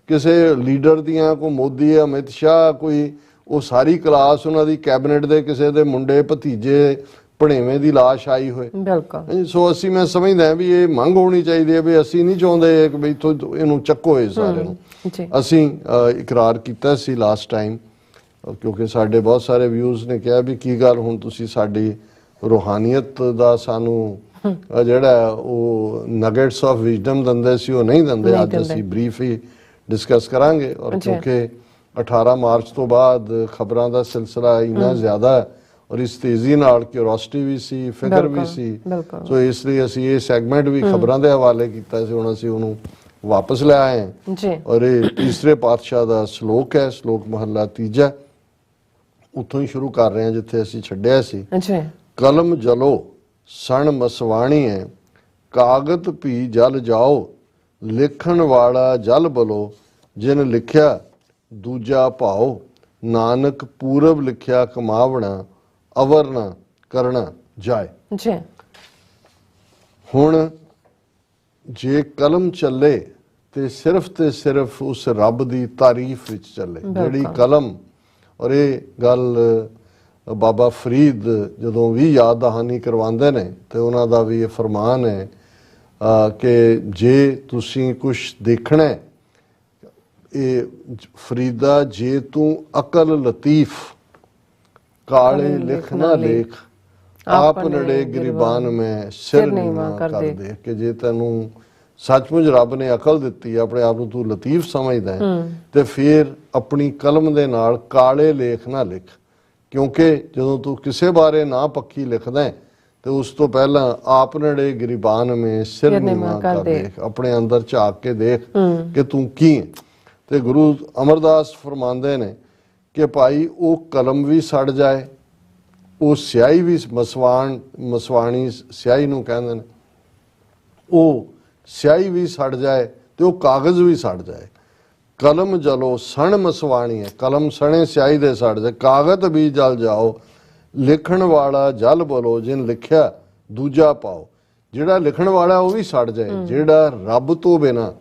ਕਿਸੇ ਲੀਡਰ ਦੀਆਂ, ਕੋਈ ਮੋਦੀ, ਅਮਿਤ ਸ਼ਾਹ, ਕੋਈ ਉਹ ਸਾਰੀ ਕਲਾਸ ਉਹਨਾਂ ਦੀ ਕੈਬਨਿਟ ਦੇ ਕਿਸੇ ਦੇ ਮੁੰਡੇ ਭਤੀਜੇ ਭਣੇਵੇਂ ਦੀ ਲਾਸ਼ ਆਈ ਹੋਏ? ਬਿਲਕੁਲ। ਸੋ ਅਸੀਂ, ਮੈਂ ਸਮਝਦਾ ਵੀ ਇਹ ਮੰਗ ਹੋਣੀ ਚਾਹੀਦੀ ਹੈ ਵੀ ਅਸੀਂ ਨਹੀਂ ਚਾਹੁੰਦੇ ਕਿ ਬਈ ਇਹਨੂੰ ਚੱਕੋ ਇਹ ਸਾਰੇ ਨੂੰ। ਅਸੀਂ ਇਕਰਾਰ ਕੀਤਾ ਸੀ ਲਾਸਟ ਟਾਈਮ, ਕਿਉਂਕਿ ਸਾਡੇ ਬਹੁਤ ਸਾਰੇ ਵਿਊਜ਼ ਨੇ ਕਿਹਾ ਵੀ ਕੀ ਗੱਲ ਹੁਣ ਤੁਸੀਂ ਸਾਡੀ ਰੂਹਾਨੀਅਤ ਦਾ ਸਾਨੂੰ ਜਿਹੜਾ ਉਹ ਨਗੇਟਸ ਆਫ ਵਿਜ਼ਡਮ ਦਿੰਦੇ ਸੀ ਉਹ ਨਹੀਂ ਦਿੰਦੇ। ਅੱਜ ਅਸੀਂ ਬਰੀਫ ਹੀ ਡਿਸਕਸ ਕਰਾਂਗੇ। ਔਰ ਕਿਉਂਕਿ 18 ਮਾਰਚ ਤੋਂ ਬਾਅਦ ਖਬਰਾਂ ਦਾ ਸਿਲਸਿਲਾ ਇੰਨਾ ਜ਼ਿਆਦਾ ਹੈ ਔਰ ਇਸ ਤੇਜ਼ੀ ਨਾਲ ਕਿਉਰਿਓਸਿਟੀ ਵੀ ਸੀ, ਫਿਕਰ ਵੀ ਸੀ, ਸੋ ਇਸ ਲਈ ਅਸੀਂ ਇਹ ਸੈਗਮੈਂਟ ਵੀ ਖਬਰਾਂ ਦੇ ਹਵਾਲੇ ਕੀਤਾ ਸੀ। ਹੁਣ ਅਸੀਂ ਉਹਨੂੰ ਵਾਪਸ ਲੈ ਆਏ ਹਾਂ ਔਰ ਇਹ ਤੀਸਰੇ ਪਾਤਸ਼ਾਹ ਦਾ ਸ਼ਲੋਕ ਹੈ, ਸ਼ਲੋਕ ਮਹੱਲਾ 3, ਉੱਥੋਂ ਹੀ ਸ਼ੁਰੂ ਕਰ ਰਹੇ ਹਾਂ ਜਿੱਥੇ ਅਸੀਂ ਛੱਡਿਆ ਸੀ। ਕਲਮ ਜਲੋ ਸਣ ਮਸਵਾਣੀ ਹੈ, ਕਾਗਤ ਭੀ ਜਲ ਜਾਓ, ਲਿਖਣ ਵਾਲਾ ਜਲ ਬਲੋ, ਜਿਨ ਲਿਖਿਆ ਦੂਜਾ ਭਾਓ, ਨਾਨਕ ਪੂਰਬ ਲਿਖਿਆ ਕਮਾਵਣਾ, ਅਵਰ ਨਾ ਕਰਨਾ ਜਾਏ। ਹੁਣ ਜੇ ਕਲਮ ਚੱਲੇ ਤੇ ਸਿਰਫ ਉਸ ਰੱਬ ਦੀ ਤਾਰੀਫ ਵਿੱਚ ਚੱਲੇ, ਜਿਹੜੀ ਕਲਮ। ਔਰ ਇਹ ਗੱਲ ਬਾਬਾ ਫਰੀਦ ਜਦੋਂ ਵੀ ਯਾਦ ਦਹਾਨੀ ਕਰਵਾਉਂਦੇ ਨੇ ਤੇ ਉਹਨਾਂ ਦਾ ਵੀ ਇਹ ਫਰਮਾਨ ਹੈ ਕਿ ਜੇ ਤੁਸੀਂ ਕੁਝ ਦੇਖਣਾ ਹੈ, ਇਹ ਫਰੀਦਾ ਜੇ ਤੂੰ ਅਕਲ ਲਤੀਫ, ਕਾਲੇ ਲਿਖ ਨਾ ਲੇਖ, ਆਪ ਨੜੇ ਗਰੀਬਾਨ ਮੈਂ ਸਿਰ ਨੀਵਾਂ ਕਰ ਦੇ। ਕਿ ਜੇ ਤੈਨੂੰ ਸੱਚਮੁੱਚ ਰੱਬ ਨੇ ਅਕਲ ਦਿੱਤੀ, ਆਪਣੇ ਆਪ ਨੂੰ ਤੂੰ ਲਤੀਫ ਸਮਝਦਾ ਤੇ ਫਿਰ ਆਪਣੀ ਕਲਮ ਦੇ ਨਾਲ ਕਾਲੇ ਲੇਖ ਨਾ ਲਿਖ, ਕਿਉਂਕਿ ਜਦੋਂ ਤੂੰ ਕਿਸੇ ਬਾਰੇ ਨਾ ਪੱਕੀ ਲਿਖਦਾ ਤੇ ਉਸ ਤੋਂ ਪਹਿਲਾਂ ਆਪ ਨੜੇ ਗਰੀਬਾਨ ਮੈਂ ਸਿਰ ਨੀਵਾਂ ਕਰ ਦੇਖ, ਆਪਣੇ ਅੰਦਰ ਝਾਕ ਕੇ ਦੇਖ ਕਿ ਤੂੰ ਕੀ ਹੈ। ਤੇ ਗੁਰੂ ਅਮਰਦਾਸ ਫਰਮਾਉਂਦੇ ਨੇ ਕਿ ਭਾਈ ਉਹ ਕਲਮ ਵੀ ਸੜ ਜਾਏ, ਉਹ ਸਿਆਹੀ ਵੀ ਮਸਵਾਣੀ ਸਿਆਹੀ ਨੂੰ ਕਹਿੰਦੇ ਨੇ, ਉਹ ਸਿਆਹੀ ਵੀ ਸੜ ਜਾਏ ਤੇ ਉਹ ਕਾਗਜ਼ ਵੀ ਸੜ ਜਾਏ। ਕਲਮ ਜਲੋ ਸਣ ਮਸਵਾਣੀ ਹੈ, ਕਲਮ ਸਣੇ ਸਿਆਹੀ ਦੇ ਸੜ ਜਾਏ, ਕਾਗਜ਼ ਵੀ ਜਲ ਜਾਓ, ਲਿਖਣ ਵਾਲਾ ਜਲ ਬੋਲੋ, ਜਿਨ ਲਿਖਿਆ ਦੂਜਾ ਪਾਓ। ਜਿਹੜਾ ਲਿਖਣ ਵਾਲਾ ਉਹ ਵੀ ਸੜ ਜਾਏ, ਜਿਹੜਾ ਰੱਬ ਤੋਂ ਬਿਨਾ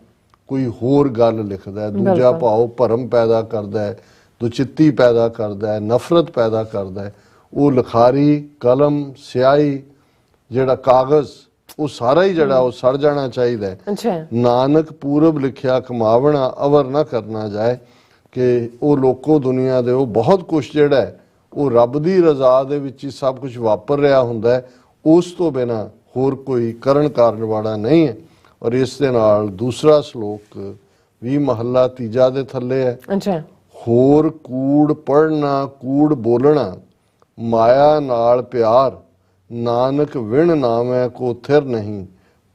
ਕੋਈ ਹੋਰ ਗੱਲ ਲਿਖਦਾ ਹੈ, ਦੂਜਾ ਪਾਓ ਭਰਮ ਪੈਦਾ ਕਰਦਾ ਹੈ, ਦੁਚਿੱਤੀ ਪੈਦਾ ਕਰਦਾ ਹੈ, ਨਫ਼ਰਤ ਪੈਦਾ ਕਰਦਾ ਹੈ, ਉਹ ਲਿਖਾਰੀ ਕਲਮ ਸਿਆਹੀ ਜਿਹੜਾ ਕਾਗਜ਼ ਉਹ ਸਾਰਾ ਹੀ ਜਿਹੜਾ ਉਹ ਸੜ ਜਾਣਾ ਚਾਹੀਦਾ ਹੈ। ਅੱਛਾ। ਨਾਨਕ ਪੂਰਬ ਲਿਖਿਆ ਕਮਾਵਣਾ ਅਵਰ ਨਾ ਕਰਨਾ ਜਾਏ, ਕਿ ਉਹ ਲੋਕੋ ਦੁਨੀਆ ਦੇ ਉਹ ਬਹੁਤ ਕੁਛ ਜਿਹੜਾ ਹੈ ਉਹ ਰੱਬ ਦੀ ਰਜ਼ਾ ਦੇ ਵਿੱਚ ਹੀ ਸਭ ਕੁਝ ਵਾਪਰ ਰਿਹਾ ਹੁੰਦਾ ਹੈ, ਉਸ ਤੋਂ ਬਿਨਾ ਹੋਰ ਕੋਈ ਕਰਨ ਕਾਰਨ ਵਾਲਾ ਨਹੀਂ ਹੈ। ਔਰ ਇਸ ਦੇ ਨਾਲ ਦੂਸਰਾ ਸ਼ਲੋਕ ਵੀ ਮਹੱਲਾ ਤੀਜਾ ਦੇ ਥੱਲੇ ਹੈ। ਅੱਛਾ। ਹੋਰ ਕੂੜ ਪੜਨਾ ਕੂੜ ਬੋਲਣਾ, ਮਾਇਆ ਨਾਲ ਪਿਆਰ, ਨਾਨਕ ਵਿਣ ਨਾਮੈ ਕੋ ਥਿਰ ਨਹੀਂ,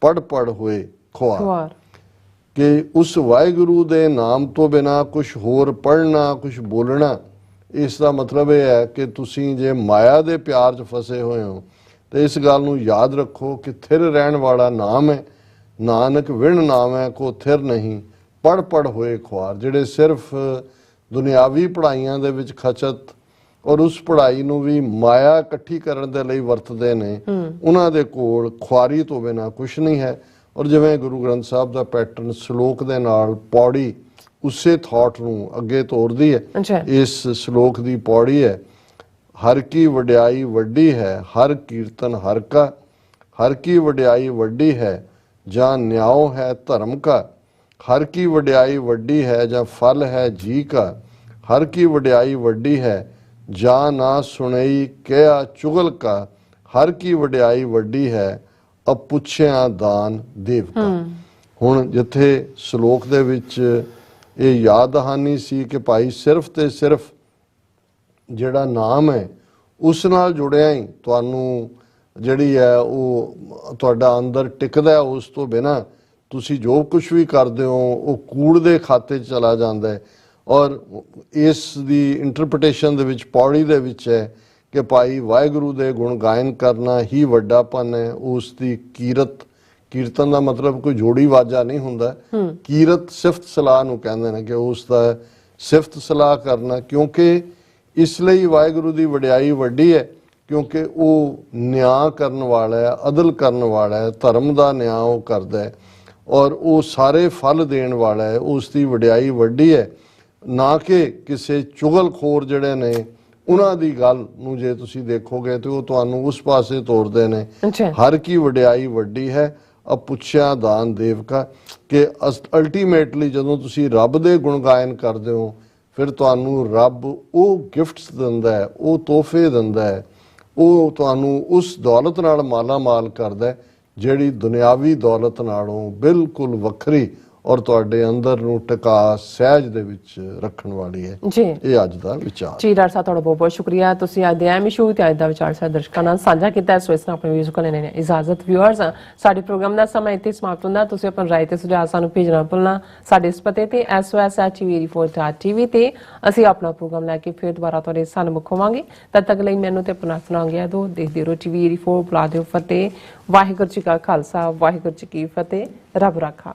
ਪੜ ਪੜ ਹੋਏ ਖੁਆਰ। ਕਿ ਉਸ ਵਾਹਿਗੁਰੂ ਦੇ ਨਾਮ ਤੋਂ ਬਿਨਾ ਕੁਝ ਹੋਰ ਪੜਨਾ ਕੁਝ ਬੋਲਣਾ, ਇਸ ਦਾ ਮਤਲਬ ਇਹ ਹੈ ਕਿ ਤੁਸੀਂ ਜੇ ਮਾਇਆ ਦੇ ਪਿਆਰ 'ਚ ਫਸੇ ਹੋਏ ਹੋ ਤੇ ਇਸ ਗੱਲ ਨੂੰ ਯਾਦ ਰੱਖੋ ਕਿ ਥਿਰ ਰਹਿਣ ਵਾਲਾ ਨਾਮ ਹੈ। ਨਾਨਕ ਵਿਣ ਨਾਮੈ ਕੋ ਥਿਰ ਨਹੀਂ, ਪੜ ਪੜ ਹੋਏ ਖੁਆਰ। ਜਿਹੜੇ ਸਿਰਫ ਦੁਨਿਆਵੀ ਪੜ੍ਹਾਈਆਂ ਦੇ ਵਿੱਚ ਖਚਤ ਔਰ ਉਸ ਪੜ੍ਹਾਈ ਨੂੰ ਵੀ ਮਾਇਆ ਇਕੱਠੀ ਕਰਨ ਦੇ ਲਈ ਵਰਤਦੇ ਨੇ, ਉਹਨਾਂ ਦੇ ਕੋਲ ਖੁਆਰੀ ਤੋਂ ਬਿਨਾ ਕੁਛ ਨਹੀਂ ਹੈ। ਔਰ ਜਿਵੇਂ ਗੁਰੂ ਗ੍ਰੰਥ ਸਾਹਿਬ ਦਾ ਪੈਟਰਨ ਸ਼ਲੋਕ ਦੇ ਨਾਲ ਪੌੜੀ ਉਸੇ ਥਾਟ ਨੂੰ ਅੱਗੇ ਤੋਰਦੀ ਹੈ। ਇਸ ਸ਼ਲੋਕ ਦੀ ਪੌੜੀ ਹੈ, ਹਰ ਕੀ ਵਡਿਆਈ ਵੱਡੀ ਹੈ, ਹਰ ਕੀਰਤਨ ਹਰ ਕਾ, ਹਰ ਕੀ ਵਡਿਆਈ ਵੱਡੀ ਹੈ ਜਾਂ ਨਿਆਓ ਹੈ ਧਰਮ ਕਾ, ਹਰ ਕੀ ਵਡਿਆਈ ਵੱਡੀ ਹੈ ਜਾਂ ਫਲ ਹੈ ਜੀ ਕਾ, ਹਰ ਕੀ ਵਡਿਆਈ ਵੱਡੀ ਹੈ ਜਾਂ ਨਾ ਸੁਣਈ ਕਿਹਾ ਚੁਗਲ ਕਾ, ਹਰ ਕੀ ਵਡਿਆਈ ਵੱਡੀ ਹੈ ਅਪੁੱਛਿਆ ਦਾਨ ਦੇਵ ਕਾ। ਹੁਣ ਜਿੱਥੇ ਸ਼ਲੋਕ ਦੇ ਵਿੱਚ ਇਹ ਯਾਦ ਦਹਾਨੀ ਸੀ ਕਿ ਭਾਈ ਸਿਰਫ ਤੇ ਸਿਰਫ ਜਿਹੜਾ ਨਾਮ ਹੈ ਉਸ ਨਾਲ ਜੁੜਿਆ ਹੀ ਤੁਹਾਨੂੰ ਜਿਹੜੀ ਹੈ ਉਹ ਤੁਹਾਡਾ ਅੰਦਰ ਟਿਕਦਾ ਹੈ, ਉਸ ਤੋਂ ਬਿਨਾ ਤੁਸੀਂ ਜੋ ਕੁਝ ਵੀ ਕਰਦੇ ਹੋ ਉਹ ਕੂੜ ਦੇ ਖਾਤੇ 'ਚ ਚਲਾ ਜਾਂਦਾ ਹੈ। ਔਰ ਇਸ ਦੀ ਇੰਟਰਪ੍ਰੀਟੇਸ਼ਨ ਦੇ ਵਿੱਚ ਪੌੜੀ ਦੇ ਵਿੱਚ ਹੈ ਕਿ ਭਾਈ ਵਾਹਿਗੁਰੂ ਦੇ ਗੁਣ ਗਾਇਨ ਕਰਨਾ ਹੀ ਵੱਡਾਪਨ ਹੈ। ਉਸ ਦੀ ਕੀਰਤਨ ਦਾ ਮਤਲਬ ਕੋਈ ਜੋੜੀ ਵਾਜਾ ਨਹੀਂ ਹੁੰਦਾ, ਕੀਰਤ ਸਿਫਤ ਸਲਾਹ ਨੂੰ ਕਹਿੰਦੇ ਨੇ, ਕਿ ਉਸ ਦਾ ਸਿਫਤ ਸਲਾਹ ਕਰਨਾ। ਕਿਉਂਕਿ ਇਸ ਲਈ ਵਾਹਿਗੁਰੂ ਦੀ ਵਡਿਆਈ ਵੱਡੀ ਹੈ ਕਿਉਂਕਿ ਉਹ ਨਿਆਂ ਕਰਨ ਵਾਲਾ ਹੈ, ਅਦਲ ਕਰਨ ਵਾਲਾ ਹੈ, ਧਰਮ ਦਾ ਨਿਆਂ ਉਹ ਕਰਦਾ ਹੈ ਔਰ ਉਹ ਸਾਰੇ ਫਲ ਦੇਣ ਵਾਲਾ ਹੈ। ਉਸ ਦੀ ਵਡਿਆਈ ਵੱਡੀ ਹੈ, ਨਾ ਕਿ ਕਿਸੇ ਚੁਗਲਖੋਰ ਜਿਹੜੇ ਨੇ ਉਹਨਾਂ ਦੀ ਗੱਲ ਨੂੰ ਜੇ ਤੁਸੀਂ ਦੇਖੋਗੇ ਤੇ ਉਹ ਤੁਹਾਨੂੰ ਉਸ ਪਾਸੇ ਤੋਰਦੇ ਨੇ। ਹਰ ਕੀ ਵਡਿਆਈ ਵੱਡੀ ਹੈ ਅਪੁੱਛਿਆ ਦਾਨ ਦੇਵ ਕਾ, ਕਿ ਅਲਟੀਮੇਟਲੀ ਜਦੋਂ ਤੁਸੀਂ ਰੱਬ ਦੇ ਗੁਣ ਗਾਇਨ ਕਰਦੇ ਹੋ ਫਿਰ ਤੁਹਾਨੂੰ ਰੱਬ ਉਹ ਗਿਫਟਸ ਦਿੰਦਾ ਹੈ, ਉਹ ਤੋਹਫੇ ਦਿੰਦਾ ਹੈ, ਉਹ ਤੁਹਾਨੂੰ ਉਸ ਦੌਲਤ ਨਾਲ ਮਾਲਾ ਮਾਲ ਕਰਦਾ ਹੈ ਜਿਹੜੀ ਦੁਨਿਆਵੀ ਦੌਲਤ ਨਾਲੋਂ ਬਿਲਕੁਲ ਵੱਖਰੀ ਔਰ ਤੁਹਾਡੇ ਅੰਦਰ ਨੂੰ ਟਿਕਾ ਸਹਿਜ ਦੇ ਵਿੱਚ ਰੱਖਣ ਵਾਲੀ ਹੈ। ਜੀ ਇਹ ਅੱਜ ਦਾ ਵਿਚਾਰ ਜੀ। ਡਾਕਟਰ ਸਾਹਿਬ ਤੁਹਾਡਾ ਬਹੁਤ ਬਹੁਤ ਸ਼ੁਕਰੀਆ, ਤੁਸੀਂ ਅੱਜ ਦੇ ਐਮਿਸ਼ੂ ਤੇ ਅੱਜ ਦਾ ਵਿਚਾਰ ਸਾਡੇ ਦਰਸ਼ਕਾਂ ਨਾਲ ਸਾਂਝਾ ਕੀਤਾ। ਸੋ ਇਸ ਨਾਲ ਆਪਣੇ ਵੀਡੀਓ ਕੋਲ ਲੈਣੇ ਨੇ ਇਜਾਜ਼ਤ। ਵਿਊਅਰਸ, ਸਾਡੇ ਪ੍ਰੋਗਰਾਮ ਦਾ ਸਮਾਂ ਇੱਥੇ ਸਮਾਪਤ ਹੁੰਦਾ। ਤੁਸੀਂ ਆਪਣੀ ਰਾਏ ਤੇ ਸੁਝਾਅ ਸਾਨੂੰ ਭੇਜਣਾ ਭੁੱਲਣਾ। ਸਾਡੇ ਇਸ ਪਤੇ ਤੇ sos@tv84.tv ਤੇ ਅਸੀਂ ਆਪਣਾ ਪ੍ਰੋਗਰਾਮ ਲੈ ਕੇ ਫਿਰ ਦੁਬਾਰਾ ਤੁਹਾਡੇ ਸਨਮੁਖ ਹੋਵਾਂਗੇ। ਤਦ ਤੱਕ ਲਈ ਮੈਨੂੰ ਤੇ ਆਪਣਾ ਸੁਣਾਉਂਗੇ ਦੋ ਦੇਖਦੇ ਰਹੋ TV84। ਬੁਲਾ ਦਿਓ ਫਤਿਹ। ਵਾਹਿਗੁਰੂ ਜੀ ਕਾ ਖਾਲਸਾ, ਵਾਹਿਗੁਰੂ ਜੀ ਕੀ ਫਤਿਹ। ਰੱਬ ਰਾਖਾ।